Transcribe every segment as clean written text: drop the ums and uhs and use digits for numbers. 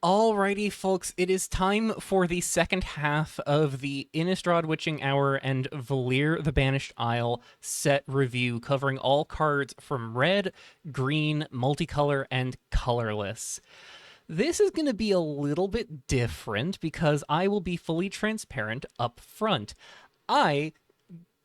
Alrighty, folks, it is time for the second half of the Innistrad Witching Hour and Valir the Banished Isle set review, covering all cards from red, green, multicolor, and colorless. This is going to be a little bit different because I will be fully transparent up front. I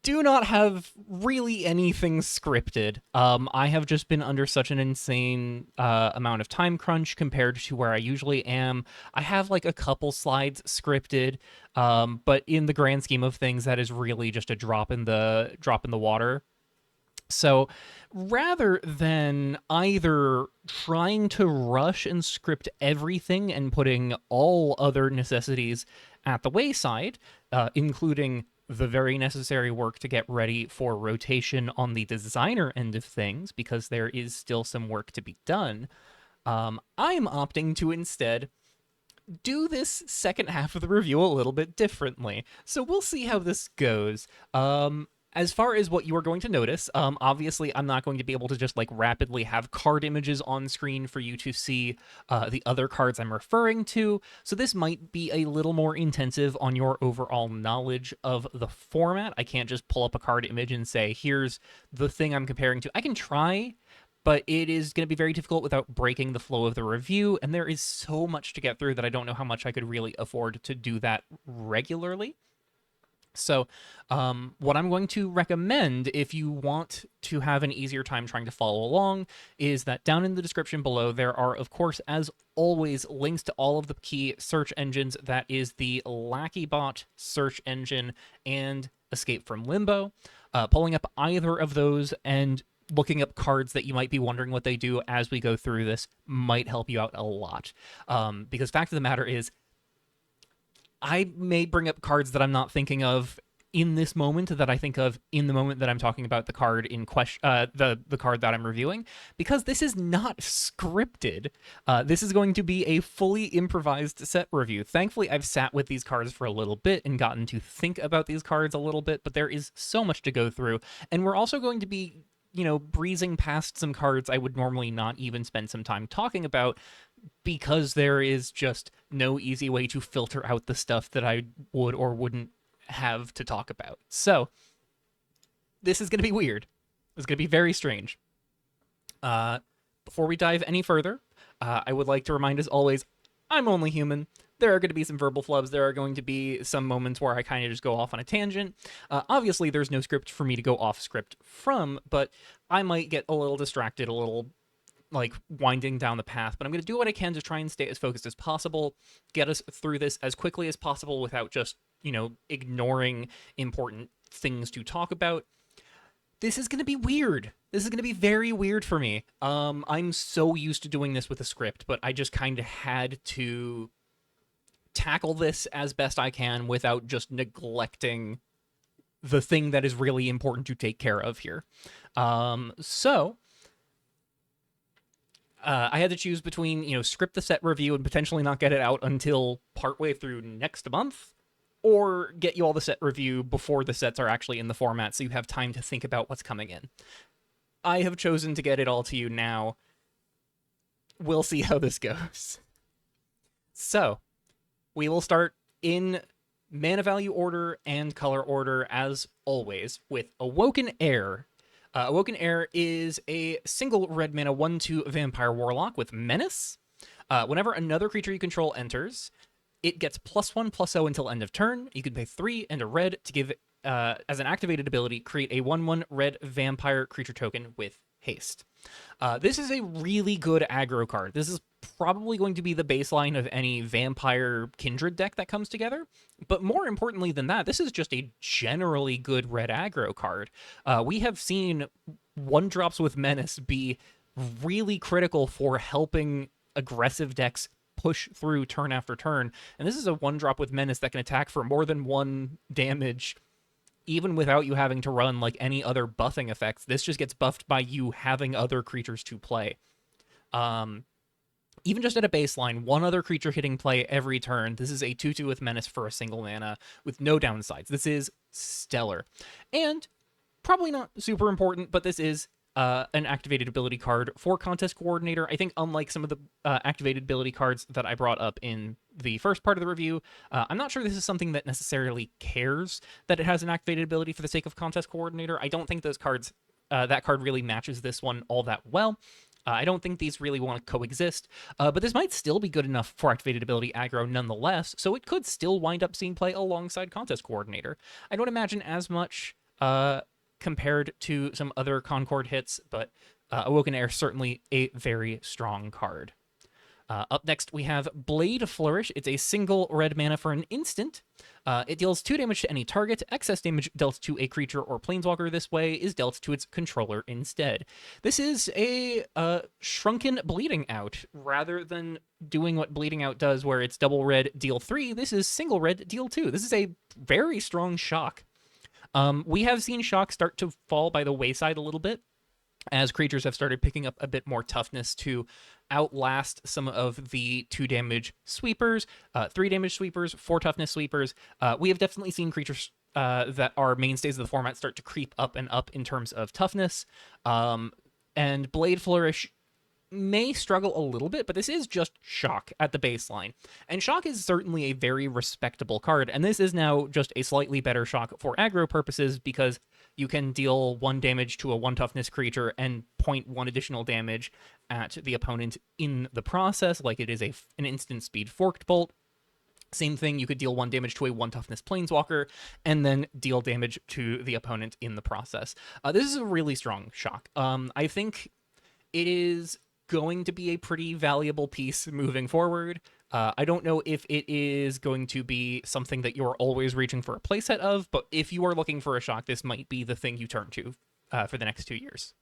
do not have really anything scripted. I have just been under such an insane amount of time crunch compared to where I usually am. I have like a couple slides scripted, but in the grand scheme of things, that is really just a drop in the water. So rather than either trying to rush and script everything and putting all other necessities at the wayside, including the very necessary work to get ready for rotation on the designer end of things, because there is still some work to be done, I'm opting to instead do this second half of the review a little bit differently. So we'll see how this goes. As far as what you are going to notice, obviously I'm not going to be able to just like rapidly have card images on screen for you to see the other cards I'm referring to. So this might be a little more intensive on your overall knowledge of the format. I can't just pull up a card image and say, here's the thing I'm comparing to. I can try, but it is going to be very difficult without breaking the flow of the review, and there is so much to get through that I don't know how much I could really afford to do that regularly. So, what I'm going to recommend if you want to have an easier time trying to follow along is that down in the description below, there are, of course, as always, links to all of the key search engines. That is the LackeyBot search engine and Escape from Limbo. Pulling up either of those and looking up cards that you might be wondering what they do as we go through this might help you out a lot. Because fact of the matter is, I may bring up cards that I'm not thinking of in this moment that I think of in the moment that I'm talking about the card in question, the card that I'm reviewing, because this is not scripted. This is going to be a fully improvised set review. Thankfully, I've sat with these cards for a little bit and gotten to think about these cards a little bit, but there is so much to go through, and we're also going to be breezing past some cards I would normally not even spend some time talking about, because there is just no easy way to filter out the stuff that I would or wouldn't have to talk about. So, this is going to be weird. It's going to be very strange. Before we dive any further, I would like to remind, as always, I'm only human. There are going to be some verbal flubs. There are going to be some moments where I kind of just go off on a tangent. Obviously, there's no script for me to go off script from, but I might get a little distracted, a little like winding down the path, but I'm going to do what I can to try and stay as focused as possible, get us through this as quickly as possible without just, ignoring important things to talk about. This is going to be weird. This is going to be very weird for me. I'm so used to doing this with a script, but I just kind of had to tackle this as best I can without just neglecting the thing that is really important to take care of here. So I had to choose between, script the set review and potentially not get it out until partway through next month, or get you all the set review before the sets are actually in the format so you have time to think about what's coming in. I have chosen to get it all to you now. We'll see how this goes. So, we will start in mana value order and color order as always with Awoken Heir. Awoken Heir is a single red mana 1/2 vampire warlock with menace. Whenever another creature you control enters, it gets +1/+0 until end of turn. You can pay 3 and a red to give, as an activated ability, create a 1/1 red vampire creature token with haste. This is a really good aggro card. This is probably going to be the baseline of any vampire kindred deck that comes together. But more importantly than that, this is just a generally good red aggro card. We have seen 1-drops with menace be really critical for helping aggressive decks push through turn after turn. And this is a 1-drop with menace that can attack for more than 1 damage even without you having to run like any other buffing effects. This just gets buffed by you having other creatures to play. Even just at a baseline, one other creature hitting play every turn. This is a 2/2 with menace for a single mana with no downsides. This is stellar. And probably not super important, but this is an activated ability card for Contest Coordinator. I think unlike some of the activated ability cards that I brought up in the first part of the review, I'm not sure this is something that necessarily cares that it has an activated ability for the sake of Contest Coordinator. I don't think those cards, that card really matches this one all that well. I don't think these really want to coexist, but this might still be good enough for activated ability aggro nonetheless, so it could still wind up seeing play alongside Contest Coordinator. I don't imagine as much compared to some other Concord hits, but Awoken Air certainly a very strong card. Up next, we have Blade Flourish. It's a single red mana for an instant. It deals 2 damage to any target. Excess damage dealt to a creature or planeswalker this way is dealt to its controller instead. This is a shrunken Bleeding Out. Rather than doing what Bleeding Out does, where it's double red, deal 3, this is single red, deal 2. This is a very strong shock. We have seen shock start to fall by the wayside a little bit, as creatures have started picking up a bit more toughness to outlast some of the 2 damage sweepers, 3 damage sweepers, 4 toughness sweepers. We have definitely seen creatures that are mainstays of the format start to creep up and up in terms of toughness. And Blade Flourish may struggle a little bit, but this is just shock at the baseline. And shock is certainly a very respectable card, and this is now just a slightly better shock for aggro purposes because you can deal 1 damage to a 1 toughness creature and 0.1 additional damage at the opponent in the process, like it is an instant speed forked bolt. Same thing, you could deal 1 damage to a 1 toughness planeswalker and then deal damage to the opponent in the process. This is a really strong shock. I think it is going to be a pretty valuable piece moving forward. I don't know if it is going to be something that you're always reaching for a playset of, but if you are looking for a shock, this might be the thing you turn to for the next 2 years.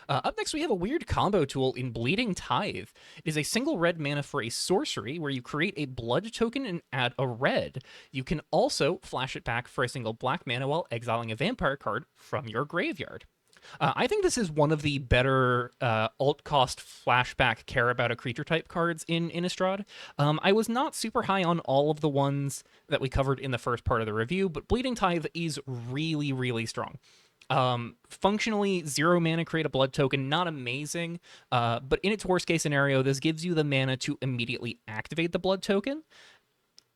Up next, we have a weird combo tool in Bleeding Tithe. It is a single red mana for a sorcery where you create a blood token and add a red. You can also flash it back for a single black mana while exiling a vampire card from your graveyard. I think this is one of the better alt-cost flashback care about a creature type cards in Innistrad. I was not super high on all of the ones that we covered in the first part of the review, but Bleeding Tithe is really, really strong. Functionally, 0 mana, create a blood token, not amazing, but in its worst case scenario, this gives you the mana to immediately activate the blood token.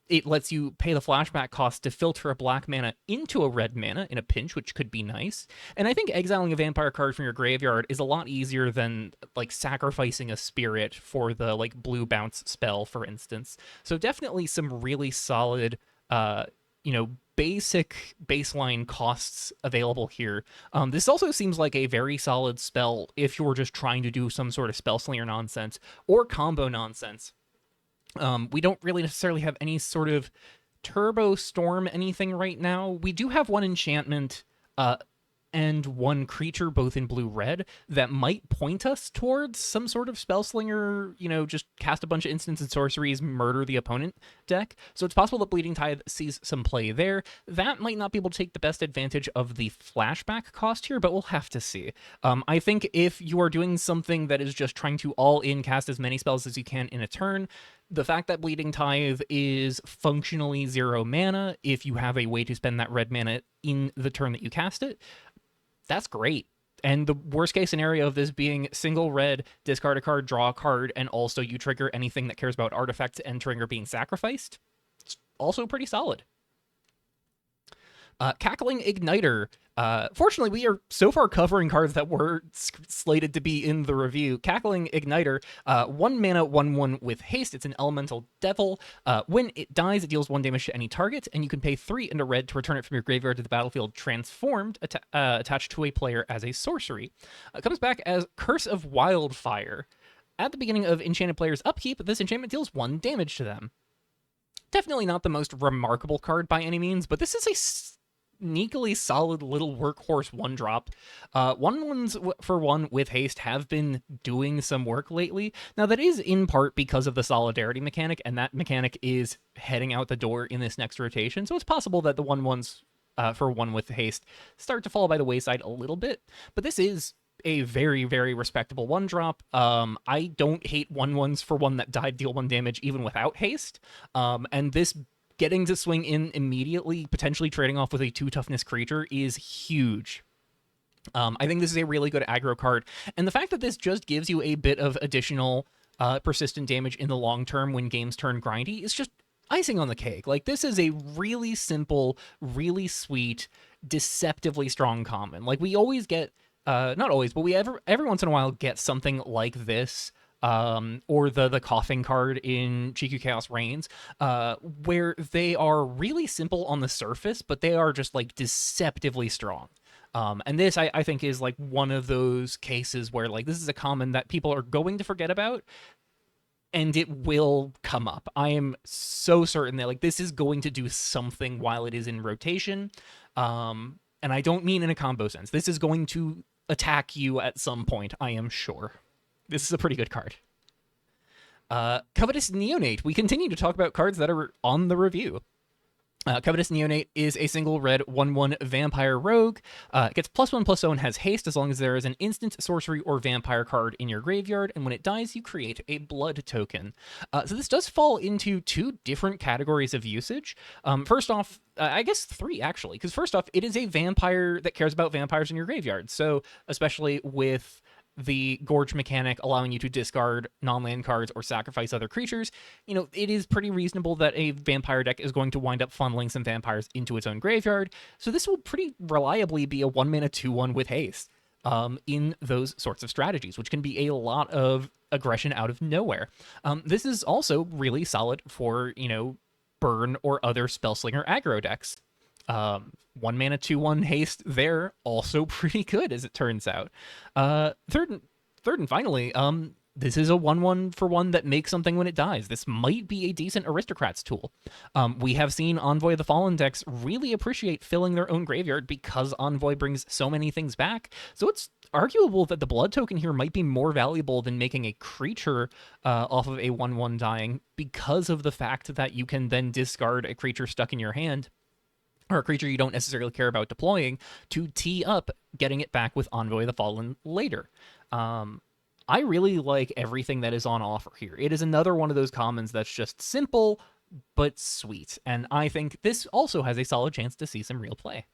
It lets you pay the flashback cost to filter a black mana into a red mana in a pinch, which could be nice. And I think exiling a vampire card from your graveyard is a lot easier than like sacrificing a spirit for the like blue bounce spell, for instance. So definitely some really solid, basic baseline costs available here. This also seems like a very solid spell if you're just trying to do some sort of spell slinger nonsense or combo nonsense. We don't really necessarily have any sort of turbo storm anything right now. We do have 1 enchantment and 1 creature, both in blue-red, that might point us towards some sort of spell slinger, just cast a bunch of instants and sorceries, murder the opponent deck. So it's possible that Bleeding Tithe sees some play there. That might not be able to take the best advantage of the flashback cost here, but we'll have to see. I think if you are doing something that is just trying to all-in cast as many spells as you can in a turn, the fact that Bleeding Tithe is functionally 0 mana, if you have a way to spend that red mana in the turn that you cast it, that's great. And the worst case scenario of this being single red, discard a card, draw a card, and also you trigger anything that cares about artifacts entering or being sacrificed, it's also pretty solid. Cackling Igniter. Fortunately, we are so far covering cards that were slated to be in the review. Cackling Igniter, 1 mana, 1/1 with haste. It's an elemental devil. When it dies, it deals 1 damage to any target, and you can pay 3 into red to return it from your graveyard to the battlefield transformed, attached to a player as a sorcery. It comes back as Curse of Wildfire. At the beginning of enchanted player's upkeep, this enchantment deals 1 damage to them. Definitely not the most remarkable card by any means, but this is a sneakily solid little workhorse 1-drop. 1/1s for 1 with haste have been doing some work lately. Now, that is in part because of the solidarity mechanic, and that mechanic is heading out the door in this next rotation, so it's possible that the 1/1s for 1 with haste start to fall by the wayside a little bit, but this is a very, very respectable 1-drop. I don't hate 1/1s for 1 that died deal 1 damage even without haste, and this getting to swing in immediately, potentially trading off with a 2 toughness creature, is huge. I think this is a really good aggro card, and the fact that this just gives you a bit of additional persistent damage in the long term when games turn grindy is just icing on the cake. Like, this is a really simple, really sweet, deceptively strong common. Like, we always get, not always, but we every once in a while get something like this. Or the coughing card in GQ Chaos Reigns, where they are really simple on the surface, but they are just like deceptively strong. And this, I think, is like one of those cases where like this is a common that people are going to forget about, and it will come up. I am so certain that like this is going to do something while it is in rotation. And I don't mean in a combo sense. This is going to attack you at some point, I am sure. This is a pretty good card. Covetous Neonate. We continue to talk about cards that are on the review. Covetous Neonate is a single red 1/1 vampire rogue. It gets +1/+0 and has haste as long as there is an instant, sorcery, or vampire card in your graveyard, and when it dies, you create a blood token. So this does fall into two different categories of usage. First off, I guess three actually, because first off, it is a vampire that cares about vampires in your graveyard. So especially with the gorge mechanic allowing you to discard non-land cards or sacrifice other creatures, you know, it is pretty reasonable that a vampire deck is going to wind up funneling some vampires into its own graveyard. So this will pretty reliably be a 1-mana 2/1 with haste in those sorts of strategies, which can be a lot of aggression out of nowhere. This is also really solid for, you know, burn or other spellslinger aggro decks. 1-mana 2/1 haste there, also pretty good as it turns out. Third and finally, this is a 1/1 for one that makes something when it dies. This might be a decent aristocrats tool. We have seen Envoy of the Fallen decks really appreciate filling their own graveyard because Envoy brings so many things back. So it's arguable that the blood token here might be more valuable than making a creature off of a 1/1 dying, because of the fact that you can then discard a creature stuck in your hand, or a creature you don't necessarily care about deploying, to tee up getting it back with Envoy of the Fallen later. I really like everything that is on offer here. It is another one of those commons that's just simple but sweet, and I think this also has a solid chance to see some real play.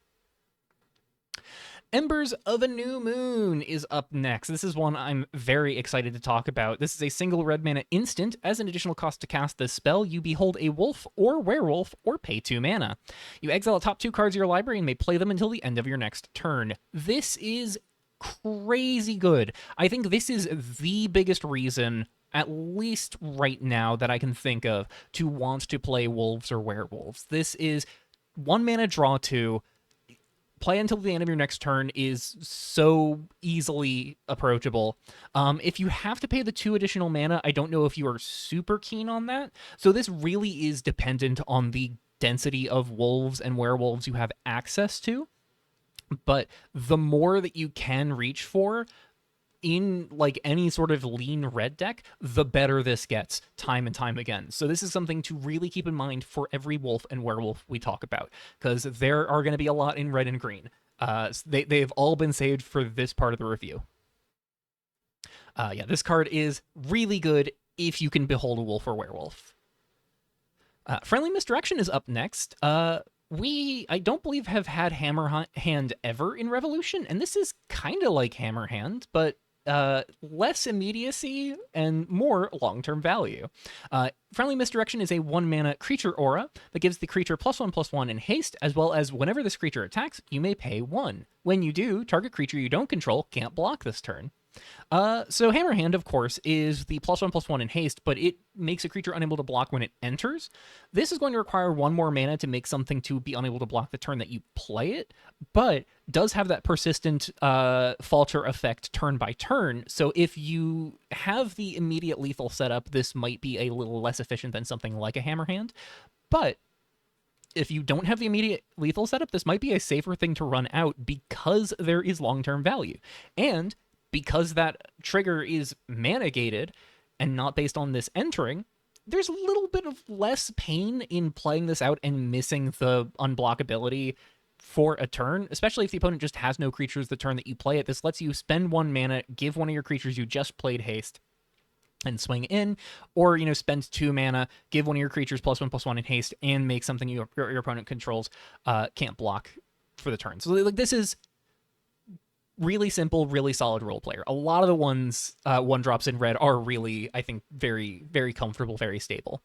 Embers of a New Moon is up next. This is one I'm very excited to talk about. This is a single red mana instant. As an additional cost to cast this spell, you behold a wolf or werewolf or pay 2 mana. You exile the top 2 cards of your library and may play them until the end of your next turn. This is crazy good. I think this is the biggest reason, at least right now, that I can think of to want to play wolves or werewolves. This is 1 mana draw 2. Play until the end of your next turn is so easily approachable. If you have to pay the 2 additional mana, I don't know if you are super keen on that. So this really is dependent on the density of wolves and werewolves you have access to. But the more that you can reach for in like any sort of lean red deck, the better this gets time and time again. So this is something to really keep in mind for every wolf and werewolf we talk about, because there are going to be a lot in red and green. They've all been saved for this part of the review. Yeah, this card is really good if you can behold a wolf or werewolf. Friendly Misdirection is up next. I don't believe have had Hammer Hand ever in Revolution, and this is kind of like Hammer Hand, but less immediacy and more long-term value. Friendly Misdirection is a 1-mana creature aura that gives the creature +1/+1 in haste, as well as whenever this creature attacks, you may pay 1. When you do, target creature you don't control can't block this turn. So Hammerhand, of course, is the +1/+1 in haste, but it makes a creature unable to block when it enters. This is going to require 1 more mana to make something to be unable to block the turn that you play it, but does have that persistent falter effect turn by turn. So if you have the immediate lethal setup, this might be a little less efficient than something like a Hammerhand. But if you don't have the immediate lethal setup, this might be a safer thing to run out because there is long-term value. And because that trigger is mana gated and not based on this entering, there's a little bit of less pain in playing this out and missing the unblockability for a turn, especially if the opponent just has no creatures the turn that you play it. This lets you spend 1 mana, give one of your creatures you just played haste, and swing in, or, you know, spend 2 mana, give one of your creatures +1/+1 in haste, and make something your opponent controls can't block for the turn. So like this is Really simple, really solid role player. A lot of the ones one drops in red are really, I think, very, very comfortable, very stable.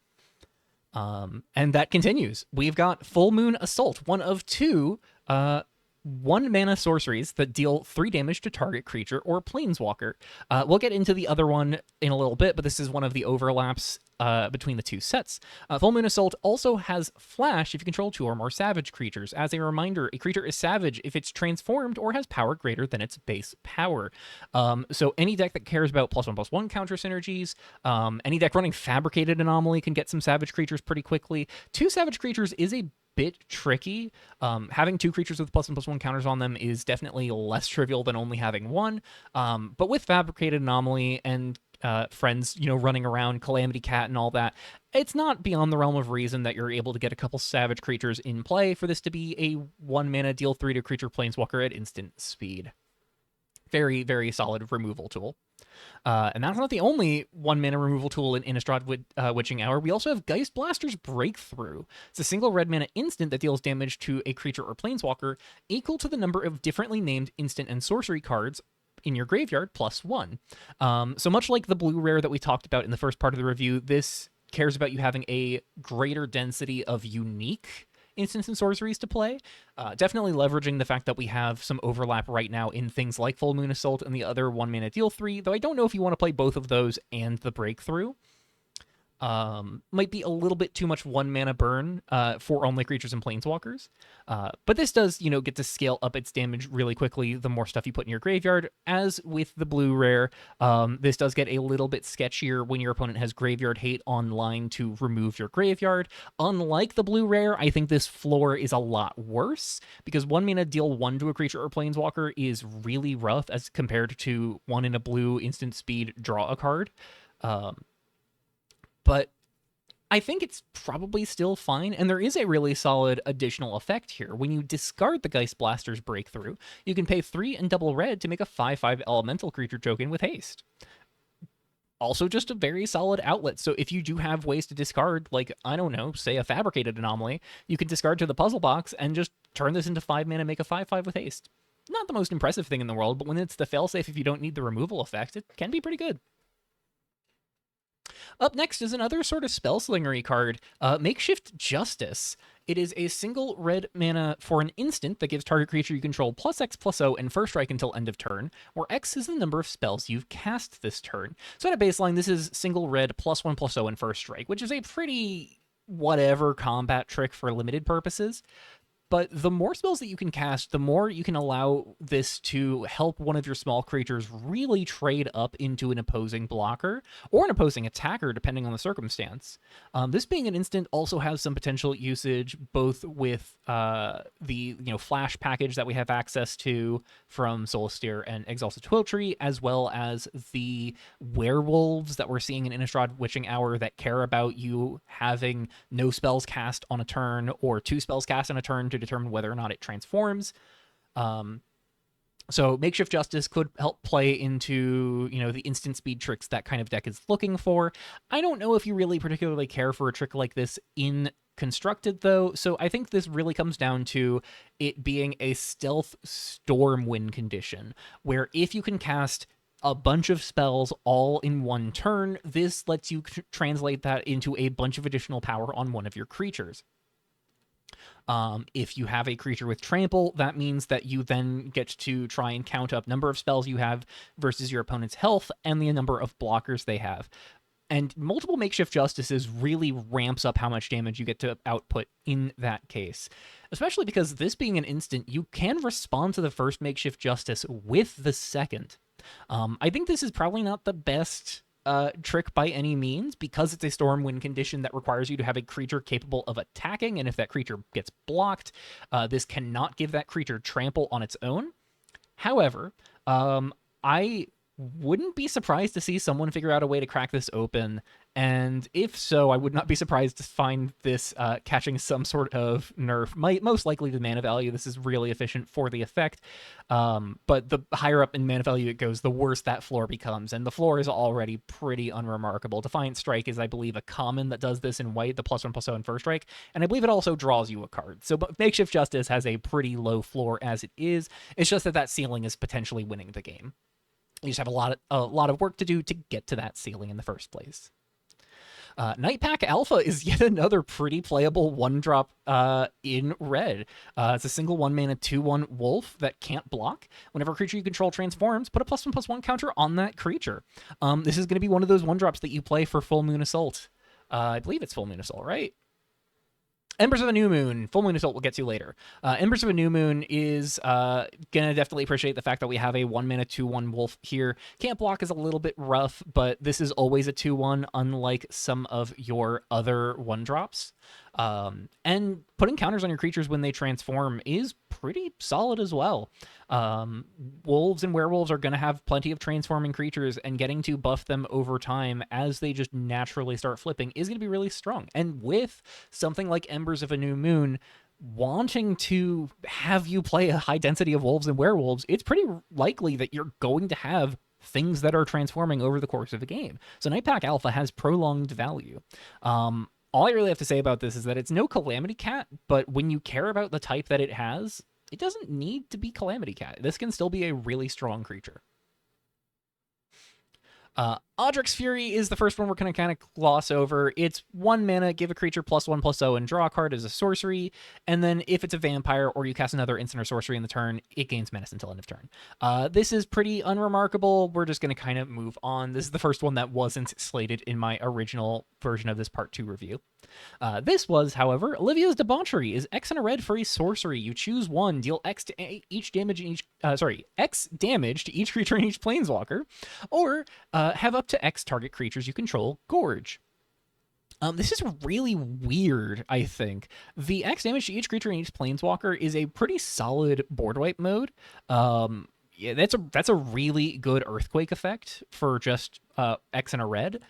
And that continues. We've got Full Moon Assault, one of two 1 mana sorceries that deal 3 damage to target creature or planeswalker. We'll get into the other one in a little bit, but this is one of the overlaps between the two sets. Full Moon Assault also has Flash if you control 2 or more savage creatures. As a reminder, a creature is savage if it's transformed or has power greater than its base power. So any deck that cares about +1/+1 counter synergies, any deck running Fabricated Anomaly can get some savage creatures pretty quickly. 2 savage creatures is a bit tricky. Having 2 creatures with +1/+1 counters on them is definitely less trivial than only having 1. But with Fabricated Anomaly and friends, running around, Calamity Cat and all that, it's not beyond the realm of reason that you're able to get a couple savage creatures in play for this to be a 1 mana deal 3 to creature planeswalker at instant speed. Very, very solid removal tool. And that's not the only 1 mana removal tool in Innistrad Witching Hour. We also have Geist Blaster's Breakthrough. It's a single red mana instant that deals damage to a creature or planeswalker equal to the number of differently named instant and sorcery cards in your graveyard +1. So much like the blue rare that we talked about in the first part of the review, this cares about you having a greater density of unique instants and sorceries to play. Definitely leveraging the fact that we have some overlap right now in things like Full Moon Assault and the other 1 mana deal 3, though I don't know if you want to play both of those and the Breakthrough. Might be a little bit too much 1 mana burn for only creatures and planeswalkers. But this does, get to scale up its damage really quickly the more stuff you put in your graveyard. As with the blue rare, this does get a little bit sketchier when your opponent has Graveyard Hate online to remove your graveyard. Unlike the blue rare, I think this floor is a lot worse, because 1 mana deal 1 to a creature or planeswalker is really rough as compared to 1 in a blue instant speed draw a card. But I think it's probably still fine, and there is a really solid additional effect here. When you discard the Geist Blaster's Breakthrough, you can pay 3 and double red to make a 5/5 elemental creature token with haste. Also just a very solid outlet. So if you do have ways to discard, like, I don't know, say a Fabricated Anomaly, you can discard to the puzzle box and just turn this into 5 mana, make a 5/5 with haste. Not the most impressive thing in the world, but when it's the failsafe if you don't need the removal effect, it can be pretty good. Up next is another sort of spellslingery card, Makeshift Justice. It is a single red mana for an instant that gives target creature you control +X/+0 and first strike until end of turn, where X is the number of spells you've cast this turn. So at a baseline, this is single red +1/+0 and first strike, which is a pretty whatever combat trick for limited purposes. But the more spells that you can cast, the more you can allow this to help one of your small creatures really trade up into an opposing blocker or an opposing attacker, depending on the circumstance. This being an instant also has some potential usage, both with the flash package that we have access to from Solstier and Exalted Twill-Tree, as well as the werewolves that we're seeing in Innistrad Witching Hour that care about you having no spells cast on a turn or 2 spells cast on a turn to determine whether or not it transforms. So Makeshift Justice could help play into, the instant speed tricks that kind of deck is looking for. I don't know if you really particularly care for a trick like this in Constructed, though, so I think this really comes down to it being a stealth Stormwind condition, where if you can cast a bunch of spells all in one turn, this lets you translate that into a bunch of additional power on one of your creatures. If you have a creature with trample, that means that you then get to try and count up number of spells you have versus your opponent's health and the number of blockers they have. And multiple Makeshift Justices really ramps up how much damage you get to output in that case. Especially because this being an instant, you can respond to the first Makeshift Justice with the second. I think this is probably not the best trick by any means, because it's a Stormwind condition that requires you to have a creature capable of attacking, and if that creature gets blocked, this cannot give that creature trample on its own. However, I Wouldn't be surprised to see someone figure out a way to crack this open. And if so, I would not be surprised to find this catching some sort of nerf. Most likely the mana value. This is really efficient for the effect. But the higher up in mana value it goes, the worse that floor becomes. And the floor is already pretty unremarkable. Defiant Strike is, I believe, a common that does this in white, the +1/+0 and first strike. And I believe it also draws you a card. So Makeshift Justice has a pretty low floor as it is. It's just that ceiling is potentially winning the game. You just have a lot of work to do to get to that ceiling in the first place. Nightpack Alpha is yet another pretty playable one-drop in red. It's a single 1-mana 2/1 wolf that can't block. Whenever a creature you control transforms, put a +1/+1 counter on that creature. This is going to be one of those one-drops that you play for Full Moon Assault. I believe it's Full Moon Assault, right? Embers of a New Moon. Full Moon Assault we'll get to later. Embers of a New Moon is going to definitely appreciate the fact that we have a 1-mana 2/1 wolf here. Can't block is a little bit rough, but this is always a 2/1, unlike some of your other 1-drops. And putting counters on your creatures when they transform is pretty solid as well. Wolves and werewolves are going to have plenty of transforming creatures, and getting to buff them over time as they just naturally start flipping is going to be really strong. And with something like Embers of a New Moon wanting to have you play a high density of wolves and werewolves, it's pretty likely that you're going to have things that are transforming over the course of a game. So Nightpack Alpha has prolonged value. All I really have to say about this is that it's no Calamity Cat, but when you care about the type that it has, it doesn't need to be Calamity Cat. This can still be a really strong creature. Audric's Fury is the first one we're going to kind of gloss over. It's 1 mana, give a creature +1/+0 and draw a card as a sorcery, and then if it's a vampire or you cast another instant or sorcery in the turn, it gains menace until end of turn. This is pretty unremarkable. We're just going to kind of move on. This is the first one that wasn't slated in my original version of this Part 2 review. This was, however, Olivia's Debauchery is X and a red for a sorcery. You choose one, deal X to each damage in each, X damage to each creature in each planeswalker, or have up to X target creatures you control gorge. This is really weird, I think. The X damage to each creature in each planeswalker is a pretty solid board wipe mode. Yeah, that's a really good earthquake effect for just X and a red.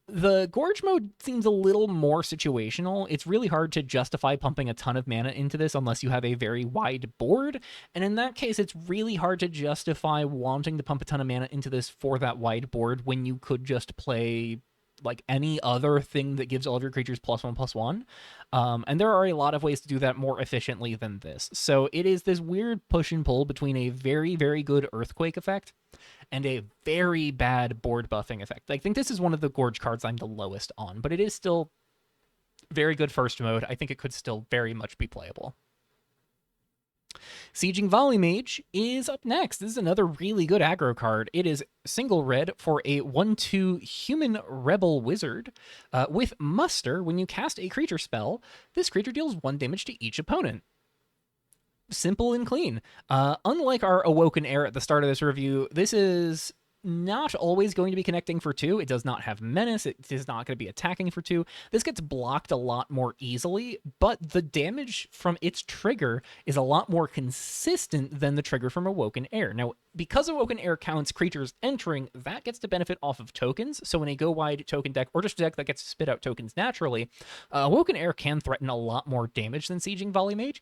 The Gorge mode seems a little more situational. It's really hard to justify pumping a ton of mana into this unless you have a very wide board, and in that case, it's really hard to justify wanting to pump a ton of mana into this for that wide board when you could just play like any other thing that gives all of your creatures +1/+1. And there are a lot of ways to do that more efficiently than this. So it is this weird push and pull between a very, very good earthquake effect and a very bad board buffing effect. I think this is one of the Gorge cards I'm the lowest on, but it is still very good first mode. I think it could still very much be playable. Sieging Volleymage is up next. This is another really good aggro card. It is single red for a 1/2 human rebel wizard with muster. When you cast a creature spell, this creature deals 1 damage to each opponent. Simple and clean. Unlike our Awoken Heir at the start of this review, this is not always going to be connecting for 2. It does not have menace. It is not going to be attacking for 2. This gets blocked a lot more easily, but the damage from its trigger is a lot more consistent than the trigger from Awoken Heir. Now, because Awoken Heir counts creatures entering, that gets to benefit off of tokens. So in a go-wide token deck, or just a deck that gets to spit out tokens naturally, Awoken Heir can threaten a lot more damage than Sieging Volleymage.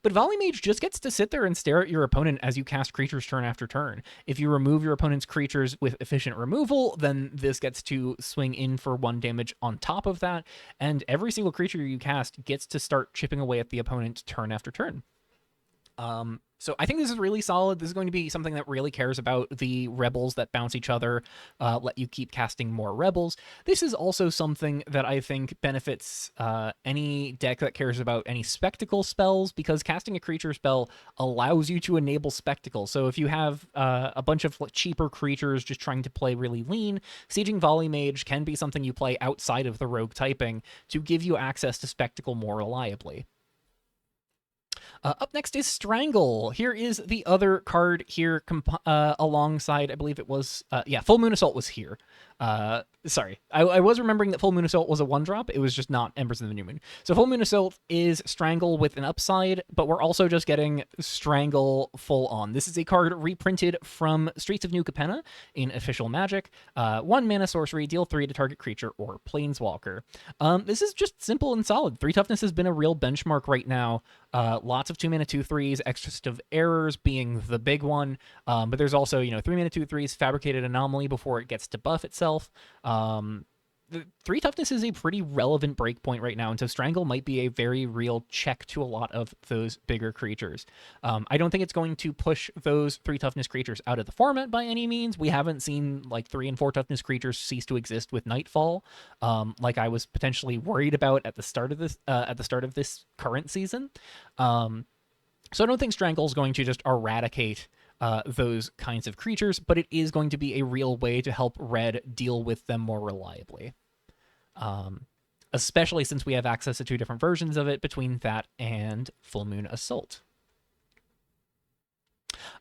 But Volleymage just gets to sit there and stare at your opponent as you cast creatures turn after turn. If you remove your opponent's creatures with efficient removal, then this gets to swing in for 1 damage on top of that, and every single creature you cast gets to start chipping away at the opponent turn after turn. So I think this is really solid. This is going to be something that really cares about the rebels that bounce each other, let you keep casting more rebels. This is also something that I think benefits any deck that cares about any spectacle spells, because casting a creature spell allows you to enable spectacle. So if you have a bunch of cheaper creatures just trying to play really lean, Sieging Volleymage can be something you play outside of the rogue typing to give you access to spectacle more reliably. Up next is Strangle. Here is the other card here alongside, I believe it was, Full Moon Assault was here. Sorry, I was remembering that Full Moon Assault was a 1-drop. It was just not Embers of the New Moon. So Full Moon Assault is Strangle with an upside, but we're also just getting Strangle full on. This is a card reprinted from Streets of New Capenna in Official Magic. 1 mana sorcery, deal 3 to target creature or planeswalker. This is just simple and solid. 3 toughness has been a real benchmark right now. Lots of 2 mana 2/3s, Exorcist of Errors being the big one. But there's also, 3 mana 2/3s, Fabricated Anomaly before it gets to buff itself. The 3 toughness is a pretty relevant breakpoint right now, and so Strangle might be a very real check to a lot of those bigger creatures. I don't think it's going to push those 3 toughness creatures out of the format by any means. We haven't seen like 3 and 4 toughness creatures cease to exist with Nightfall, like I was potentially worried about at the start of this current season. So I don't think Strangle is going to just eradicate those kinds of creatures, but it is going to be a real way to help Red deal with them more reliably. Especially since we have access to 2 different versions of it between that and Full Moon Assault.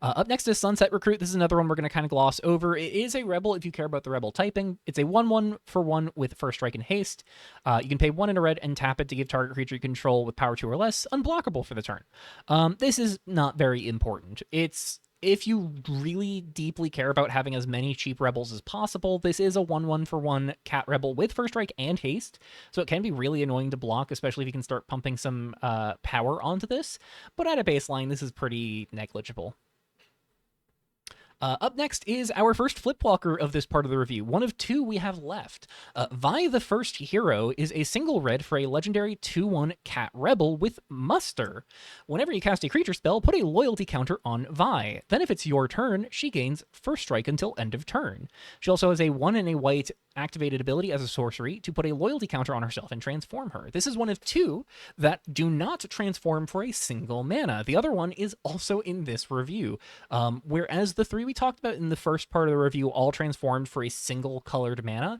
Up next is Sunset Recruit. This is another one we're going to kind of gloss over. It is a Rebel if you care about the Rebel typing. It's a 1/1 for 1 with First Strike and Haste. You can pay 1 in a red and tap it to give target creature you control with power 2 or less unblockable for the turn. This is not very important. If you really deeply care about having as many cheap Rebels as possible, this is a 1/1 for 1 Cat Rebel with First Strike and Haste, so it can be really annoying to block, especially if you can start pumping some power onto this, but at a baseline, this is pretty negligible. Up next is our first Flipwalker of this part of the review, one of 2 we have left. Vi the First Hero is a single red for a legendary 2/1 Cat Rebel with Muster. Whenever you cast a creature spell, put a loyalty counter on Vi. Then if it's your turn, she gains First Strike until end of turn. She also has a 1 and a white activated ability as a sorcery to put a loyalty counter on herself and transform her. This is one of 2 that do not transform for a single mana. The other one is also in this review, whereas the 3 we talked about in the first part of the review all transformed for a single colored mana.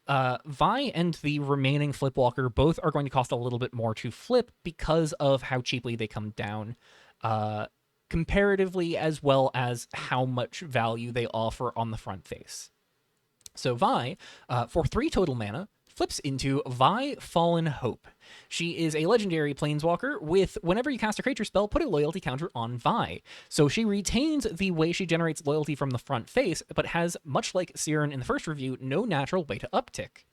Vi and the remaining Flipwalker both are going to cost a little bit more to flip because of how cheaply they come down comparatively, as well as how much value they offer on the front face. So Vi, for 3 total mana, flips into Vi Fallen Hope. She is a legendary planeswalker with, whenever you cast a creature spell, put a loyalty counter on Vi. So she retains the way she generates loyalty from the front face, but has, much like Siren in the first review, no natural way to uptick.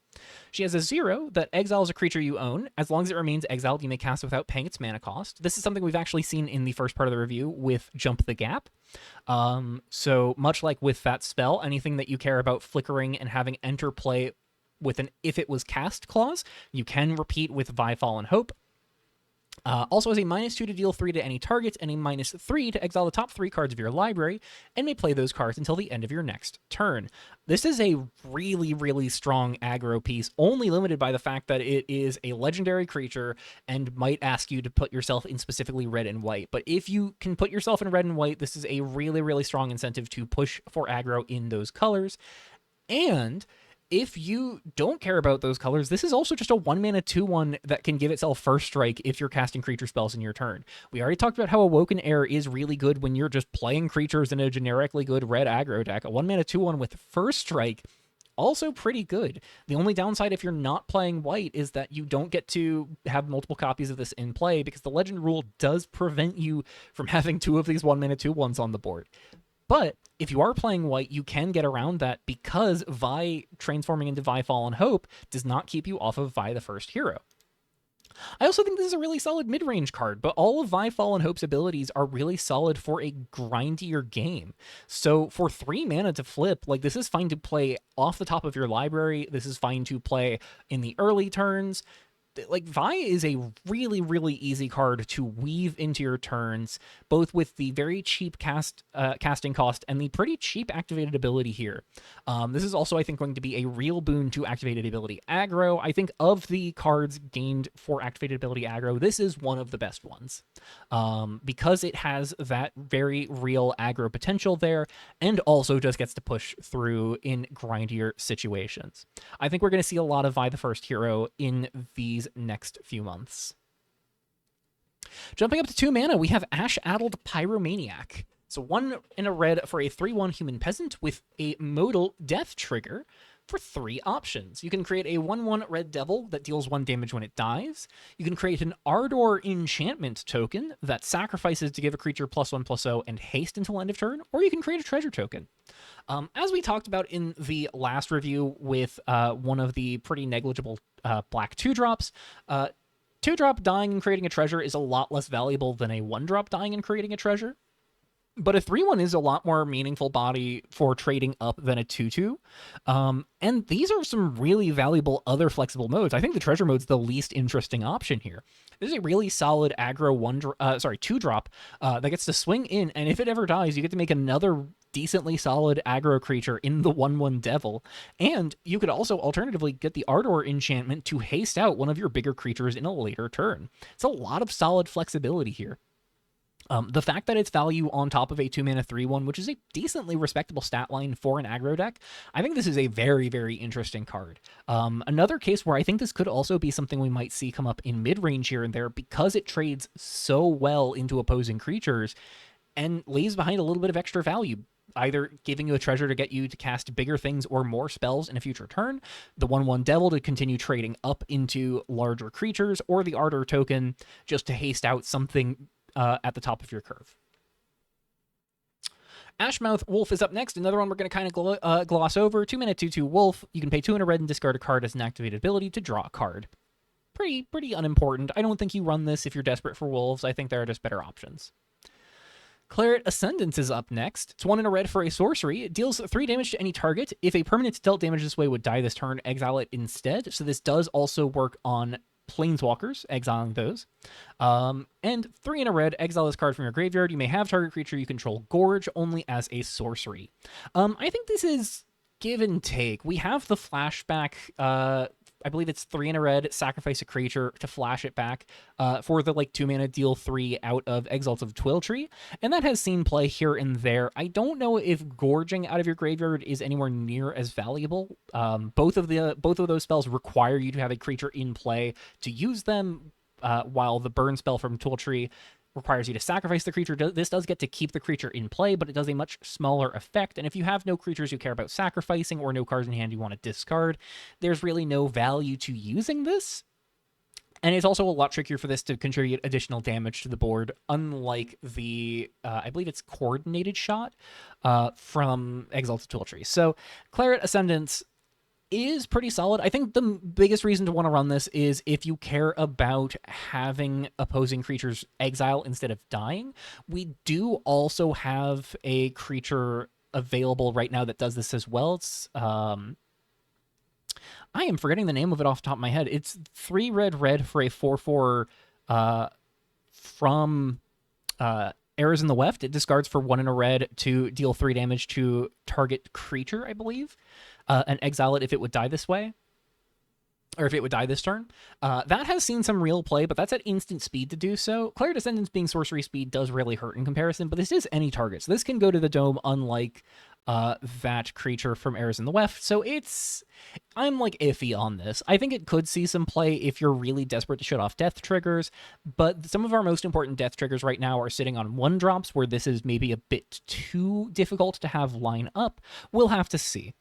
She has a 0 that exiles a creature you own. As long as it remains exiled, you may cast without paying its mana cost. This is something we've actually seen in the first part of the review with Jump the Gap. So much like with that spell, anything that you care about flickering and having enter play with an if it was cast clause, you can repeat with Vi Fallen Hope. Also has a -2 to deal 3 to any target and a -3 to exile the top 3 cards of your library and may play those cards until the end of your next turn. This is a really, really strong aggro piece, only limited by the fact that it is a legendary creature and might ask you to put yourself in specifically red and white. But if you can put yourself in red and white, this is a really, really strong incentive to push for aggro in those colors. And if you don't care about those colors, this is also just a 1 mana 2/1 that can give itself First Strike if you're casting creature spells in your turn. We already talked about how Awoken Air is really good when you're just playing creatures in a generically good red aggro deck. A 1 mana 2/1 with First Strike, also pretty good. The only downside if you're not playing white is that you don't get to have multiple copies of this in play because the legend rule does prevent you from having 2 of these 1 mana 2/1s on the board. But if you are playing white, you can get around that because Vi transforming into Vi Fallen Hope does not keep you off of Vi the First Hero. I also think this is a really solid mid-range card, but all of Vi Fallen Hope's abilities are really solid for a grindier game. So for 3 mana to flip, like, this is fine to play off the top of your library. This is fine to play in the early turns. Like, Vi is a really, really easy card to weave into your turns, both with the very cheap casting cost and the pretty cheap activated ability here. This is also, I think, going to be a real boon to activated ability aggro. I think of the cards gained for activated ability aggro, this is one of the best ones, because it has that very real aggro potential there, and also just gets to push through in grindier situations. I think we're going to see a lot of Vi the First Hero in these next few months. Jumping up to 2 mana, we have Ash-Addled Pyromaniac. So 1 in a red for a 3/1 human peasant with a modal death trigger. for 3 options. You can create a 1/1 Red Devil that deals 1 damage when it dies. You can create an Ardor Enchantment token that sacrifices to give a creature +1/+0 and haste until end of turn, or you can create a treasure token. As we talked about in the last review with one of the pretty negligible black 2-drops, 2-drop dying and creating a treasure is a lot less valuable than a 1-drop dying and creating a treasure. But a 3/1 is a lot more meaningful body for trading up than a 2/2. And these are some really valuable other flexible modes. I think the treasure mode's the least interesting option here. This is a really solid aggro 2-drop that gets to swing in, and if it ever dies, you get to make another decently solid aggro creature in the 1/1 Devil. And you could also alternatively get the Ardor enchantment to haste out one of your bigger creatures in a later turn. It's a lot of solid flexibility here. The fact that its value on top of a 2-mana 3/1, which is a decently respectable stat line for an aggro deck, I think this is a very, very interesting card. Another case where I think this could also be something we might see come up in mid-range here and there, because it trades so well into opposing creatures and leaves behind a little bit of extra value, either giving you a treasure to get you to cast bigger things or more spells in a future turn, the 1/1 Devil to continue trading up into larger creatures, or the Ardor token just to haste out something at the top of your curve. Ashmouth Wolf is up next. Another one we're going to kind of gloss over. 2-mana 2/2 Wolf. You can pay 2 and a red and discard a card as an activated ability to draw a card. Pretty unimportant. I don't think you run this if you're desperate for wolves. I think there are just better options. Claret Ascendance is up next. It's 1 and a red for a sorcery. It deals 3 damage to any target. If a permanent dealt damage this way would die this turn, exile it instead. So this does also work on Planeswalkers, exiling those. And 3 and a red, exile this card from your graveyard. You may have target creature you control Gorge only as a sorcery. I think this is give and take. We have the flashback, I believe it's 3 and a red, sacrifice a creature to flash it back for the 2-mana deal 3 out of Exalt of Twiltree, and that has seen play here and there. I don't know if gorging out of your graveyard is anywhere near as valuable. Both of those spells require you to have a creature in play to use them, while the burn spell from Twiltree requires you to sacrifice the creature. This does get to keep the creature in play, but it does a much smaller effect. And if you have no creatures you care about sacrificing or no cards in hand you want to discard, there's really no value to using this. And it's also a lot trickier for this to contribute additional damage to the board, unlike the, I believe it's Coordinated Shot from Exalted Twiltree. So Claret Ascendance is pretty solid. I think the biggest reason to want to run this is if you care about having opposing creatures exile instead of dying. We do also have a creature available right now that does this as well. It's I am forgetting the name of it off the top of my head. It's 3 red for a 4/4 from Errors in the Weft. It discards for 1 and a red to deal 3 damage to target creature, I believe, and exile it if it would die this way, or if it would die this turn. That has seen some real play, but that's at instant speed to do so. Claret Ascendance being sorcery speed does really hurt in comparison, but this is any target, so this can go to the dome, unlike that creature from Errors in the Weft. So I'm iffy on this. I think it could see some play if you're really desperate to shut off death triggers, but some of our most important death triggers right now are sitting on 1-drops, where this is maybe a bit too difficult to have line up. We'll have to see.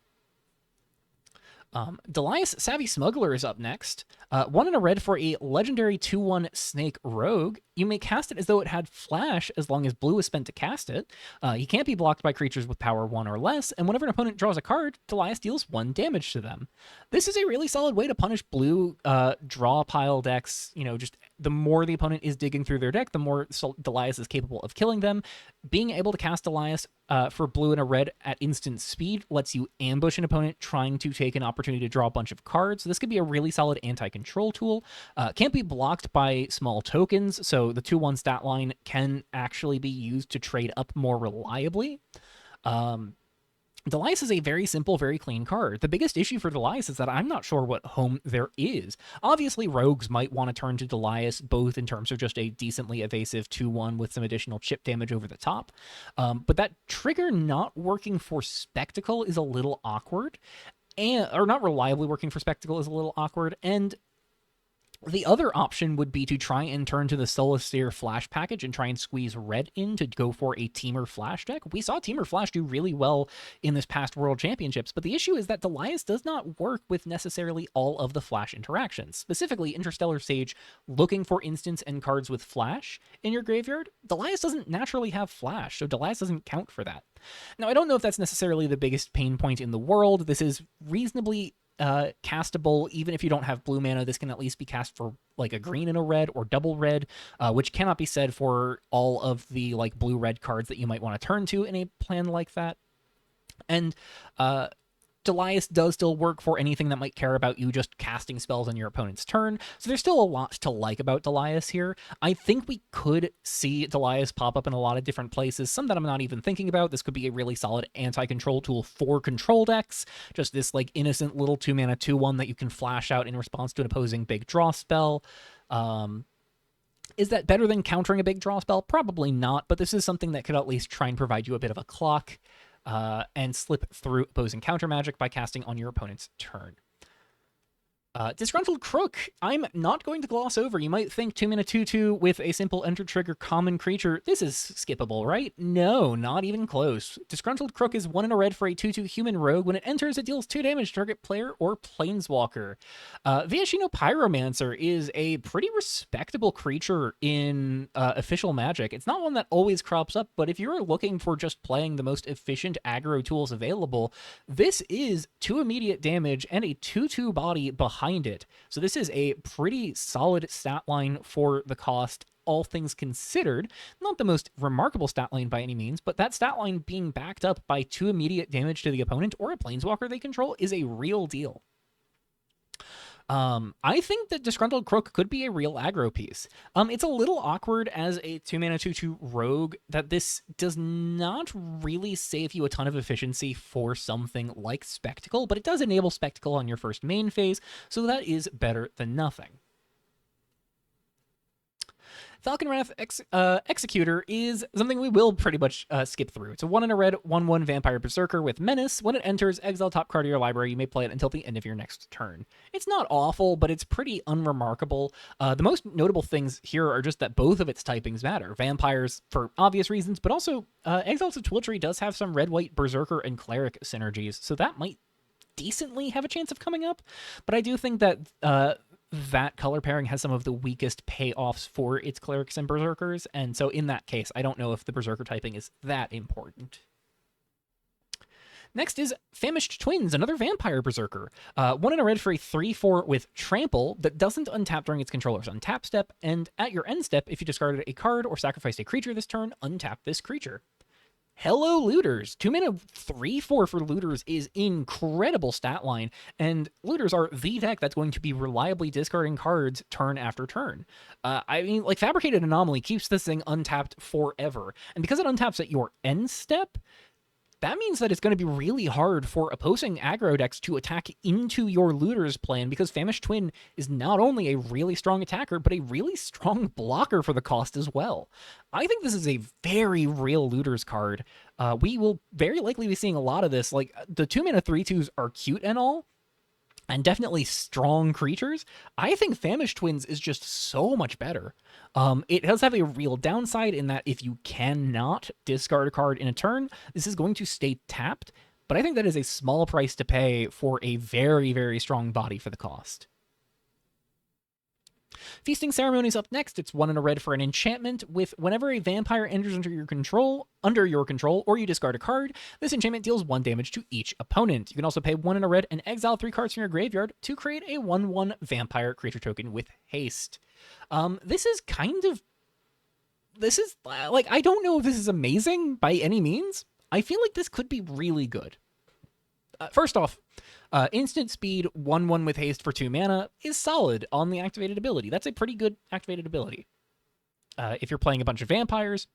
Delias Savvy Smuggler is up next. 1 and a red for a legendary 2/1 Snake Rogue. You may cast it as though it had Flash as long as blue is spent to cast it. He can't be blocked by creatures with power 1 or less, and whenever an opponent draws a card, Delias deals 1 damage to them. This is a really solid way to punish blue draw pile decks. Just the more the opponent is digging through their deck, the more Delias is capable of killing them. Being able to cast Delias for blue and a red at instant speed lets you ambush an opponent trying to take an opportunity to draw a bunch of cards. So this could be a really solid anti-control tool. Can't be blocked by small tokens, so the 2/1 stat line can actually be used to trade up more reliably. Delias is a very simple, very clean card. The biggest issue for Delias is that I'm not sure what home there is. Obviously, rogues might want to turn to Delias, both in terms of just a decently evasive 2/1 with some additional chip damage over the top. But that trigger not working for Spectacle is a little awkward. Or not reliably working for Spectacle is a little awkward. And The other option would be to try and turn to the Solitaire Flash package and try and squeeze red in to go for a Teamer Flash deck. We saw Teamer Flash do really well in this past World Championships, but the issue is that Delias does not work with necessarily all of the Flash interactions. Specifically, Interstellar Sage looking for instants and cards with Flash in your graveyard. Delias doesn't naturally have Flash, so Delias doesn't count for that. Now, I don't know if that's necessarily the biggest pain point in the world. This is reasonably castable. Even if you don't have blue mana, this can at least be cast for like a green and a red or double red, which cannot be said for all of the like blue-red cards that you might want to turn to in a plan like that. And Delias does still work for anything that might care about you just casting spells on your opponent's turn, so there's still a lot to like about Delias here. I think we could see Delias pop up in a lot of different places, some that I'm not even thinking about. This could be a really solid anti-control tool for control decks, just this like innocent little 2-mana 2/1 that you can flash out in response to an opposing big draw spell. Is that better than countering a big draw spell? Probably not, but this is something that could at least try and provide you a bit of a clock. And slip through opposing counter magic by casting on your opponent's turn. Disgruntled Crook, I'm not going to gloss over. You might think 2-mana 2/2 with a simple enter trigger common creature. This is skippable, right? No, not even close. Disgruntled Crook is 1 and a red for a 2/2 human rogue. When it enters, it deals 2 damage to target player or planeswalker. Viashino Pyromancer is a pretty respectable creature in official Magic. It's not one that always crops up, but if you're looking for just playing the most efficient aggro tools available, this is 2 immediate damage and a 2/2 body behind it. So this is a pretty solid stat line for the cost, all things considered. Not the most remarkable stat line by any means, but that stat line being backed up by 2 immediate damage to the opponent or a planeswalker they control is a real deal. I think that Disgruntled Crook could be a real aggro piece. It's a little awkward as a 2-mana 2/2 rogue that this does not really save you a ton of efficiency for something like Spectacle, but it does enable Spectacle on your first main phase, so that is better than nothing. Falconwrath Executor is something we will pretty much skip through. It's a 1 and a red 1/1 Vampire Berserker with Menace. When it enters, exile top card of your library. You may play it until the end of your next turn. It's not awful, but it's pretty unremarkable. The most notable things here are just that both of its typings matter. Vampires for obvious reasons, but also Exile to Twiltry does have some red-white Berserker and Cleric synergies, so that might decently have a chance of coming up. But I do think that that color pairing has some of the weakest payoffs for its Clerics and Berserkers, and so in that case, I don't know if the Berserker typing is that important. Next is Famished Twins, another Vampire Berserker. 1 and a red for a 3/4 with Trample that doesn't untap during its controller's untap step, and at your end step, if you discarded a card or sacrificed a creature this turn, untap this creature. Hello, Looters. 2-mana 3/4 for Looters is incredible stat line, and Looters are the deck that's going to be reliably discarding cards turn after turn. I mean, like, Fabricated Anomaly keeps this thing untapped forever, and because it untaps at your end step, that means that it's going to be really hard for opposing aggro decks to attack into your Looters plan, because Famished Twin is not only a really strong attacker, but a really strong blocker for the cost as well. I think this is a very real Looters card. We will very likely be seeing a lot of this. Like, the 2-mana 3/2s are cute and all, and definitely strong creatures. I think Famished Twins is just so much better. It does have a real downside in that if you cannot discard a card in a turn, this is going to stay tapped, but I think that is a small price to pay for a very, very strong body for the cost. Feasting Ceremony is up next. It's 1 and a red for an enchantment with whenever a vampire enters under your control, or you discard a card, this enchantment deals 1 damage to each opponent. You can also pay 1 and a red and exile 3 cards from your graveyard to create a 1/1 vampire creature token with haste. This is like, I don't know if this is amazing by any means. I feel like this could be really good. First off, instant speed 1/1 with haste for 2 mana is solid on the activated ability. That's a pretty good activated ability. If you're playing a bunch of vampires,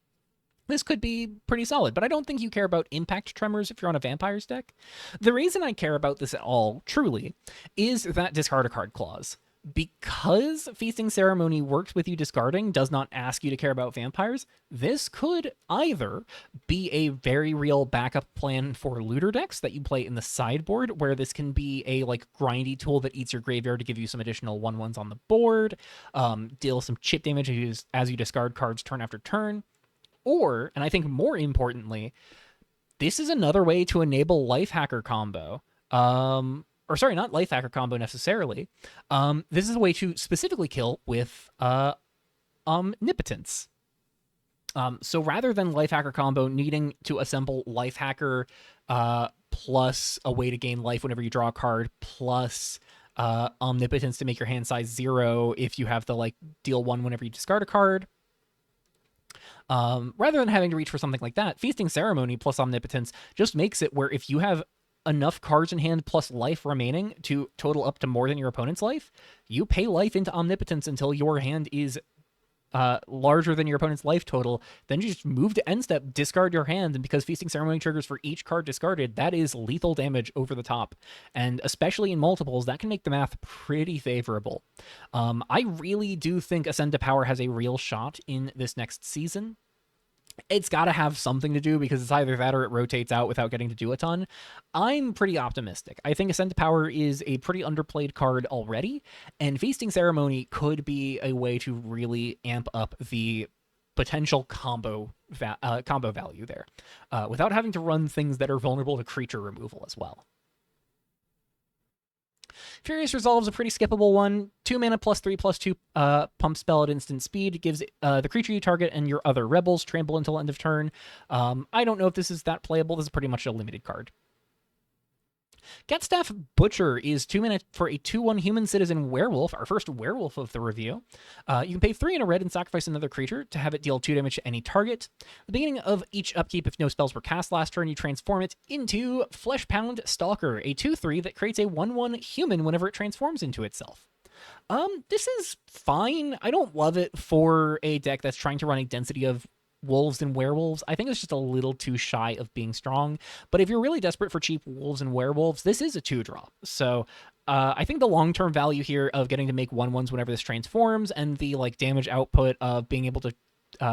this could be pretty solid, but I don't think you care about impact tremors if you're on a vampires deck. The reason I care about this at all, truly, is that discard a card clause. Because Feasting Ceremony works with you discarding, does not ask you to care about vampires, this could either be a very real backup plan for looter decks that you play in the sideboard, where this can be a like grindy tool that eats your graveyard to give you some additional 1/1s on the board, deal some chip damage as you discard cards turn after turn, or, and I think more importantly, this is another way to enable Life Hacker combo. Or sorry, not Life Hacker combo necessarily. This is a way to specifically kill with Omnipotence. So rather than Life Hacker combo needing to assemble Life Hacker plus a way to gain life whenever you draw a card, plus Omnipotence to make your hand size 0 if you have the like deal 1 whenever you discard a card. Rather than having to reach for something like that, Feasting Ceremony plus Omnipotence just makes it where if you have enough cards in hand plus life remaining to total up to more than your opponent's life, you pay life into Omnipotence until your hand is larger than your opponent's life total. Then you just move to end step, discard your hand, and because Feasting Ceremony triggers for each card discarded, that is lethal damage over the top. And especially in multiples, that can make the math pretty favorable. I really do think Ascend to Power has a real shot in this next season. It's got to have something to do because it's either that or it rotates out without getting to do a ton. I'm pretty optimistic. I think Ascend to Power is a pretty underplayed card already, and Feasting Ceremony could be a way to really amp up the potential combo value there without having to run things that are vulnerable to creature removal as well. Furious Resolve is a pretty skippable one. 2 mana +3/+2 pump spell at instant speed gives the creature you target and your other rebels trample until end of turn. I don't know if this is that playable. This is pretty much a limited card. Getstaff Butcher is 2 mana for a 2/1 human citizen werewolf, our first werewolf of the review. You can pay 3 and a red and sacrifice another creature to have it deal 2 damage to any target. At the beginning of each upkeep, if no spells were cast last turn, you transform it into Fleshpound Stalker, a 2/3 that creates a 1/1 human whenever it transforms into itself. This is fine. I don't love it for a deck that's trying to run a density of wolves and werewolves. I think it's just a little too shy of being strong. But if you're really desperate for cheap wolves and werewolves, this is a 2-drop. So I think the long-term value here of getting to make 1/1s whenever this transforms and the like damage output of being able to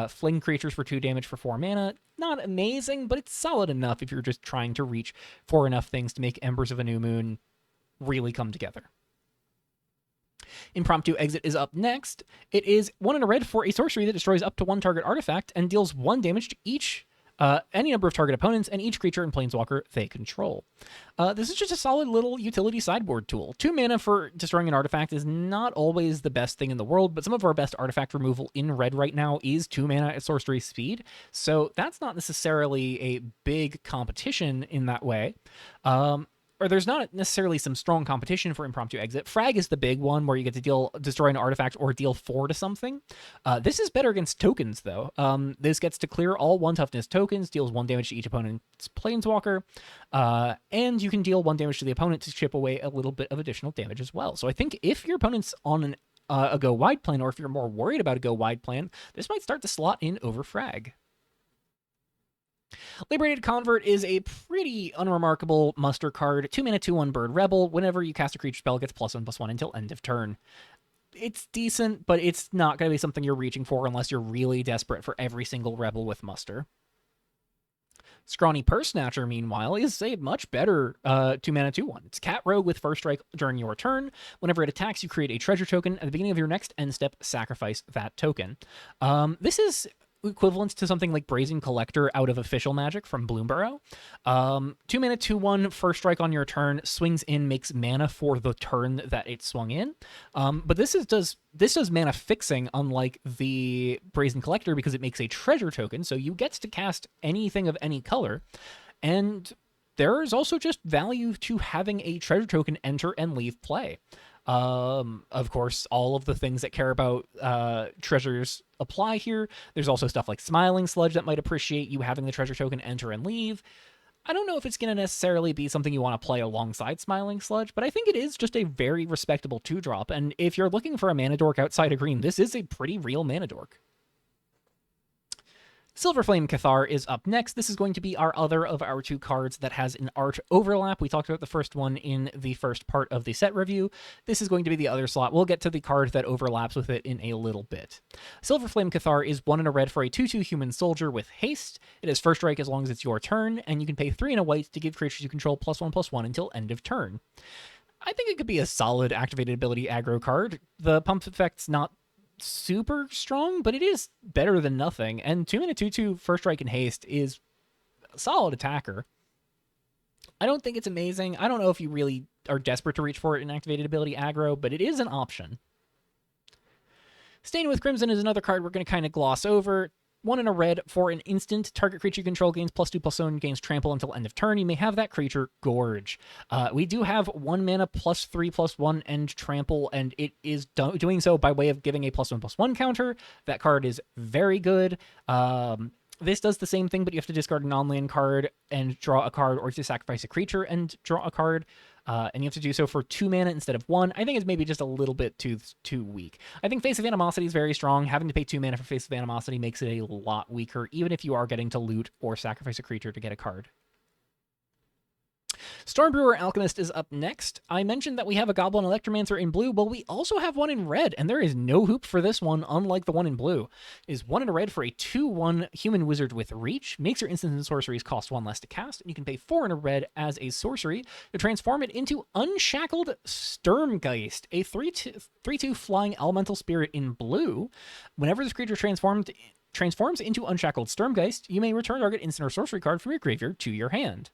fling creatures for 2 damage for 4 mana, not amazing, but it's solid enough if you're just trying to reach for enough things to make Embers of a New Moon really come together. Impromptu Exit is up next. It is 1 and a red for a sorcery that destroys up to 1 target artifact and deals 1 damage to each any number of target opponents and each creature and planeswalker they control. This is just a solid little utility sideboard tool. 2 mana for destroying an artifact is not always the best thing in the world, but some of our best artifact removal in red right now is 2 mana at sorcery speed, so that's not necessarily a big competition in that way. Or there's not necessarily some strong competition for Impromptu Exit. Frag is the big one where you get to destroy an artifact or deal 4 to something. This is better against tokens, though. This gets to clear all 1 toughness tokens, deals 1 damage to each opponent's planeswalker, and you can deal 1 damage to the opponent to chip away a little bit of additional damage as well. So I think if your opponent's on a go wide plan, or if you're more worried about a go wide plan, this might start to slot in over Frag. Liberated Convert is a pretty unremarkable muster card. 2 mana, 2/1 bird rebel. Whenever you cast a creature spell, it gets +1/+1 until end of turn. It's decent, but it's not going to be something you're reaching for unless you're really desperate for every single rebel with muster. Scrawny Purse Snatcher, meanwhile, is a much better 2 mana, 2/1. It's Cat Rogue with first strike during your turn. Whenever it attacks, you create a treasure token. At the beginning of your next end step, sacrifice that token. This is equivalent to something like Brazen Collector out of Official Magic from Bloomburrow. 2 mana, 2/1, first strike on your turn, swings in, makes mana for the turn that it swung in. But this does mana fixing, unlike the Brazen Collector, because it makes a treasure token, so you get to cast anything of any color. And there is also just value to having a treasure token enter and leave play. Of course, all of the things that care about treasures apply here. There's also stuff like Smiling Sludge that might appreciate you having the treasure token enter and leave. I don't know if it's going to necessarily be something you want to play alongside Smiling Sludge, but I think it is just a very respectable 2-drop, and if you're looking for a mana dork outside of green, this is a pretty real mana dork. Silverflame Cathar is up next. This is going to be our other of our two cards that has an art overlap. We talked about the first one in the first part of the set review. This is going to be the other slot. We'll get to the card that overlaps with it in a little bit. Silverflame Cathar is 1 and a red for a 2/2 human soldier with haste. It has first strike as long as it's your turn, and you can pay 3 and a white to give creatures you control +1/+1 until end of turn. I think it could be a solid activated ability aggro card. The pump effect's not super strong, but it is better than nothing. And 2 and a 2/2 first strike and haste is a solid attacker. I don't think it's amazing. I don't know if you really are desperate to reach for it in activated ability aggro, but it is an option. Staying with Crimson is another card we're going to kind of gloss over. 1 and a red for an instant. Target creature you control gains +2/+1, gains trample until end of turn. You may have that creature Gorge. We do have 1 mana +3/+1 and trample, and it is doing so by way of giving a +1/+1 counter. That card is very good. This does the same thing, but you have to discard a non-land card and draw a card, or to sacrifice a creature and draw a card. And you have to do so for 2 mana instead of 1. I think it's maybe just a little bit too weak. I think Face of Animosity is very strong. Having to pay 2 mana for Face of Animosity makes it a lot weaker, even if you are getting to loot or sacrifice a creature to get a card. Stormbrewer Alchemist is up next. I mentioned that we have a Goblin Electromancer in blue. Well, we also have one in red, and there is no hoop for this one, unlike the one in blue. It is 1 in a red for a 2/1 human wizard with reach. Makes your instants and sorceries cost 1 less to cast, and you can pay 4 in a red as a sorcery to transform it into Unshackled Sturmgeist, a 3/2 flying elemental spirit in blue. Whenever this creature transforms into Unshackled Sturmgeist, you may return target instant or sorcery card from your graveyard to your hand.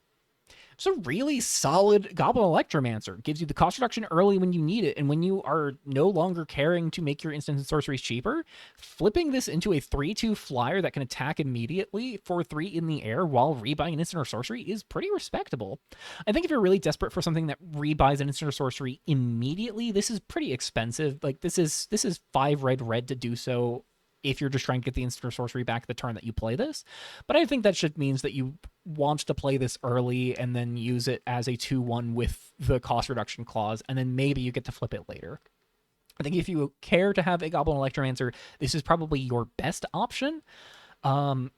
It's a really solid Goblin Electromancer. Gives you the cost reduction early when you need it, and when you are no longer caring to make your instants and sorceries cheaper, flipping this into a 3/2 flyer that can attack immediately for 3 in the air while rebuying an instant or sorcery is pretty respectable. I think if you're really desperate for something that rebuys an instant or sorcery immediately, this is pretty expensive. Like, this is 5 red to do so if you're just trying to get the instant or sorcery back the turn that you play this. But I think that should means that you want to play this early and then use it as a 2/1 with the cost reduction clause, and then maybe you get to flip it later. I think if you care to have a Goblin Electromancer, this is probably your best option.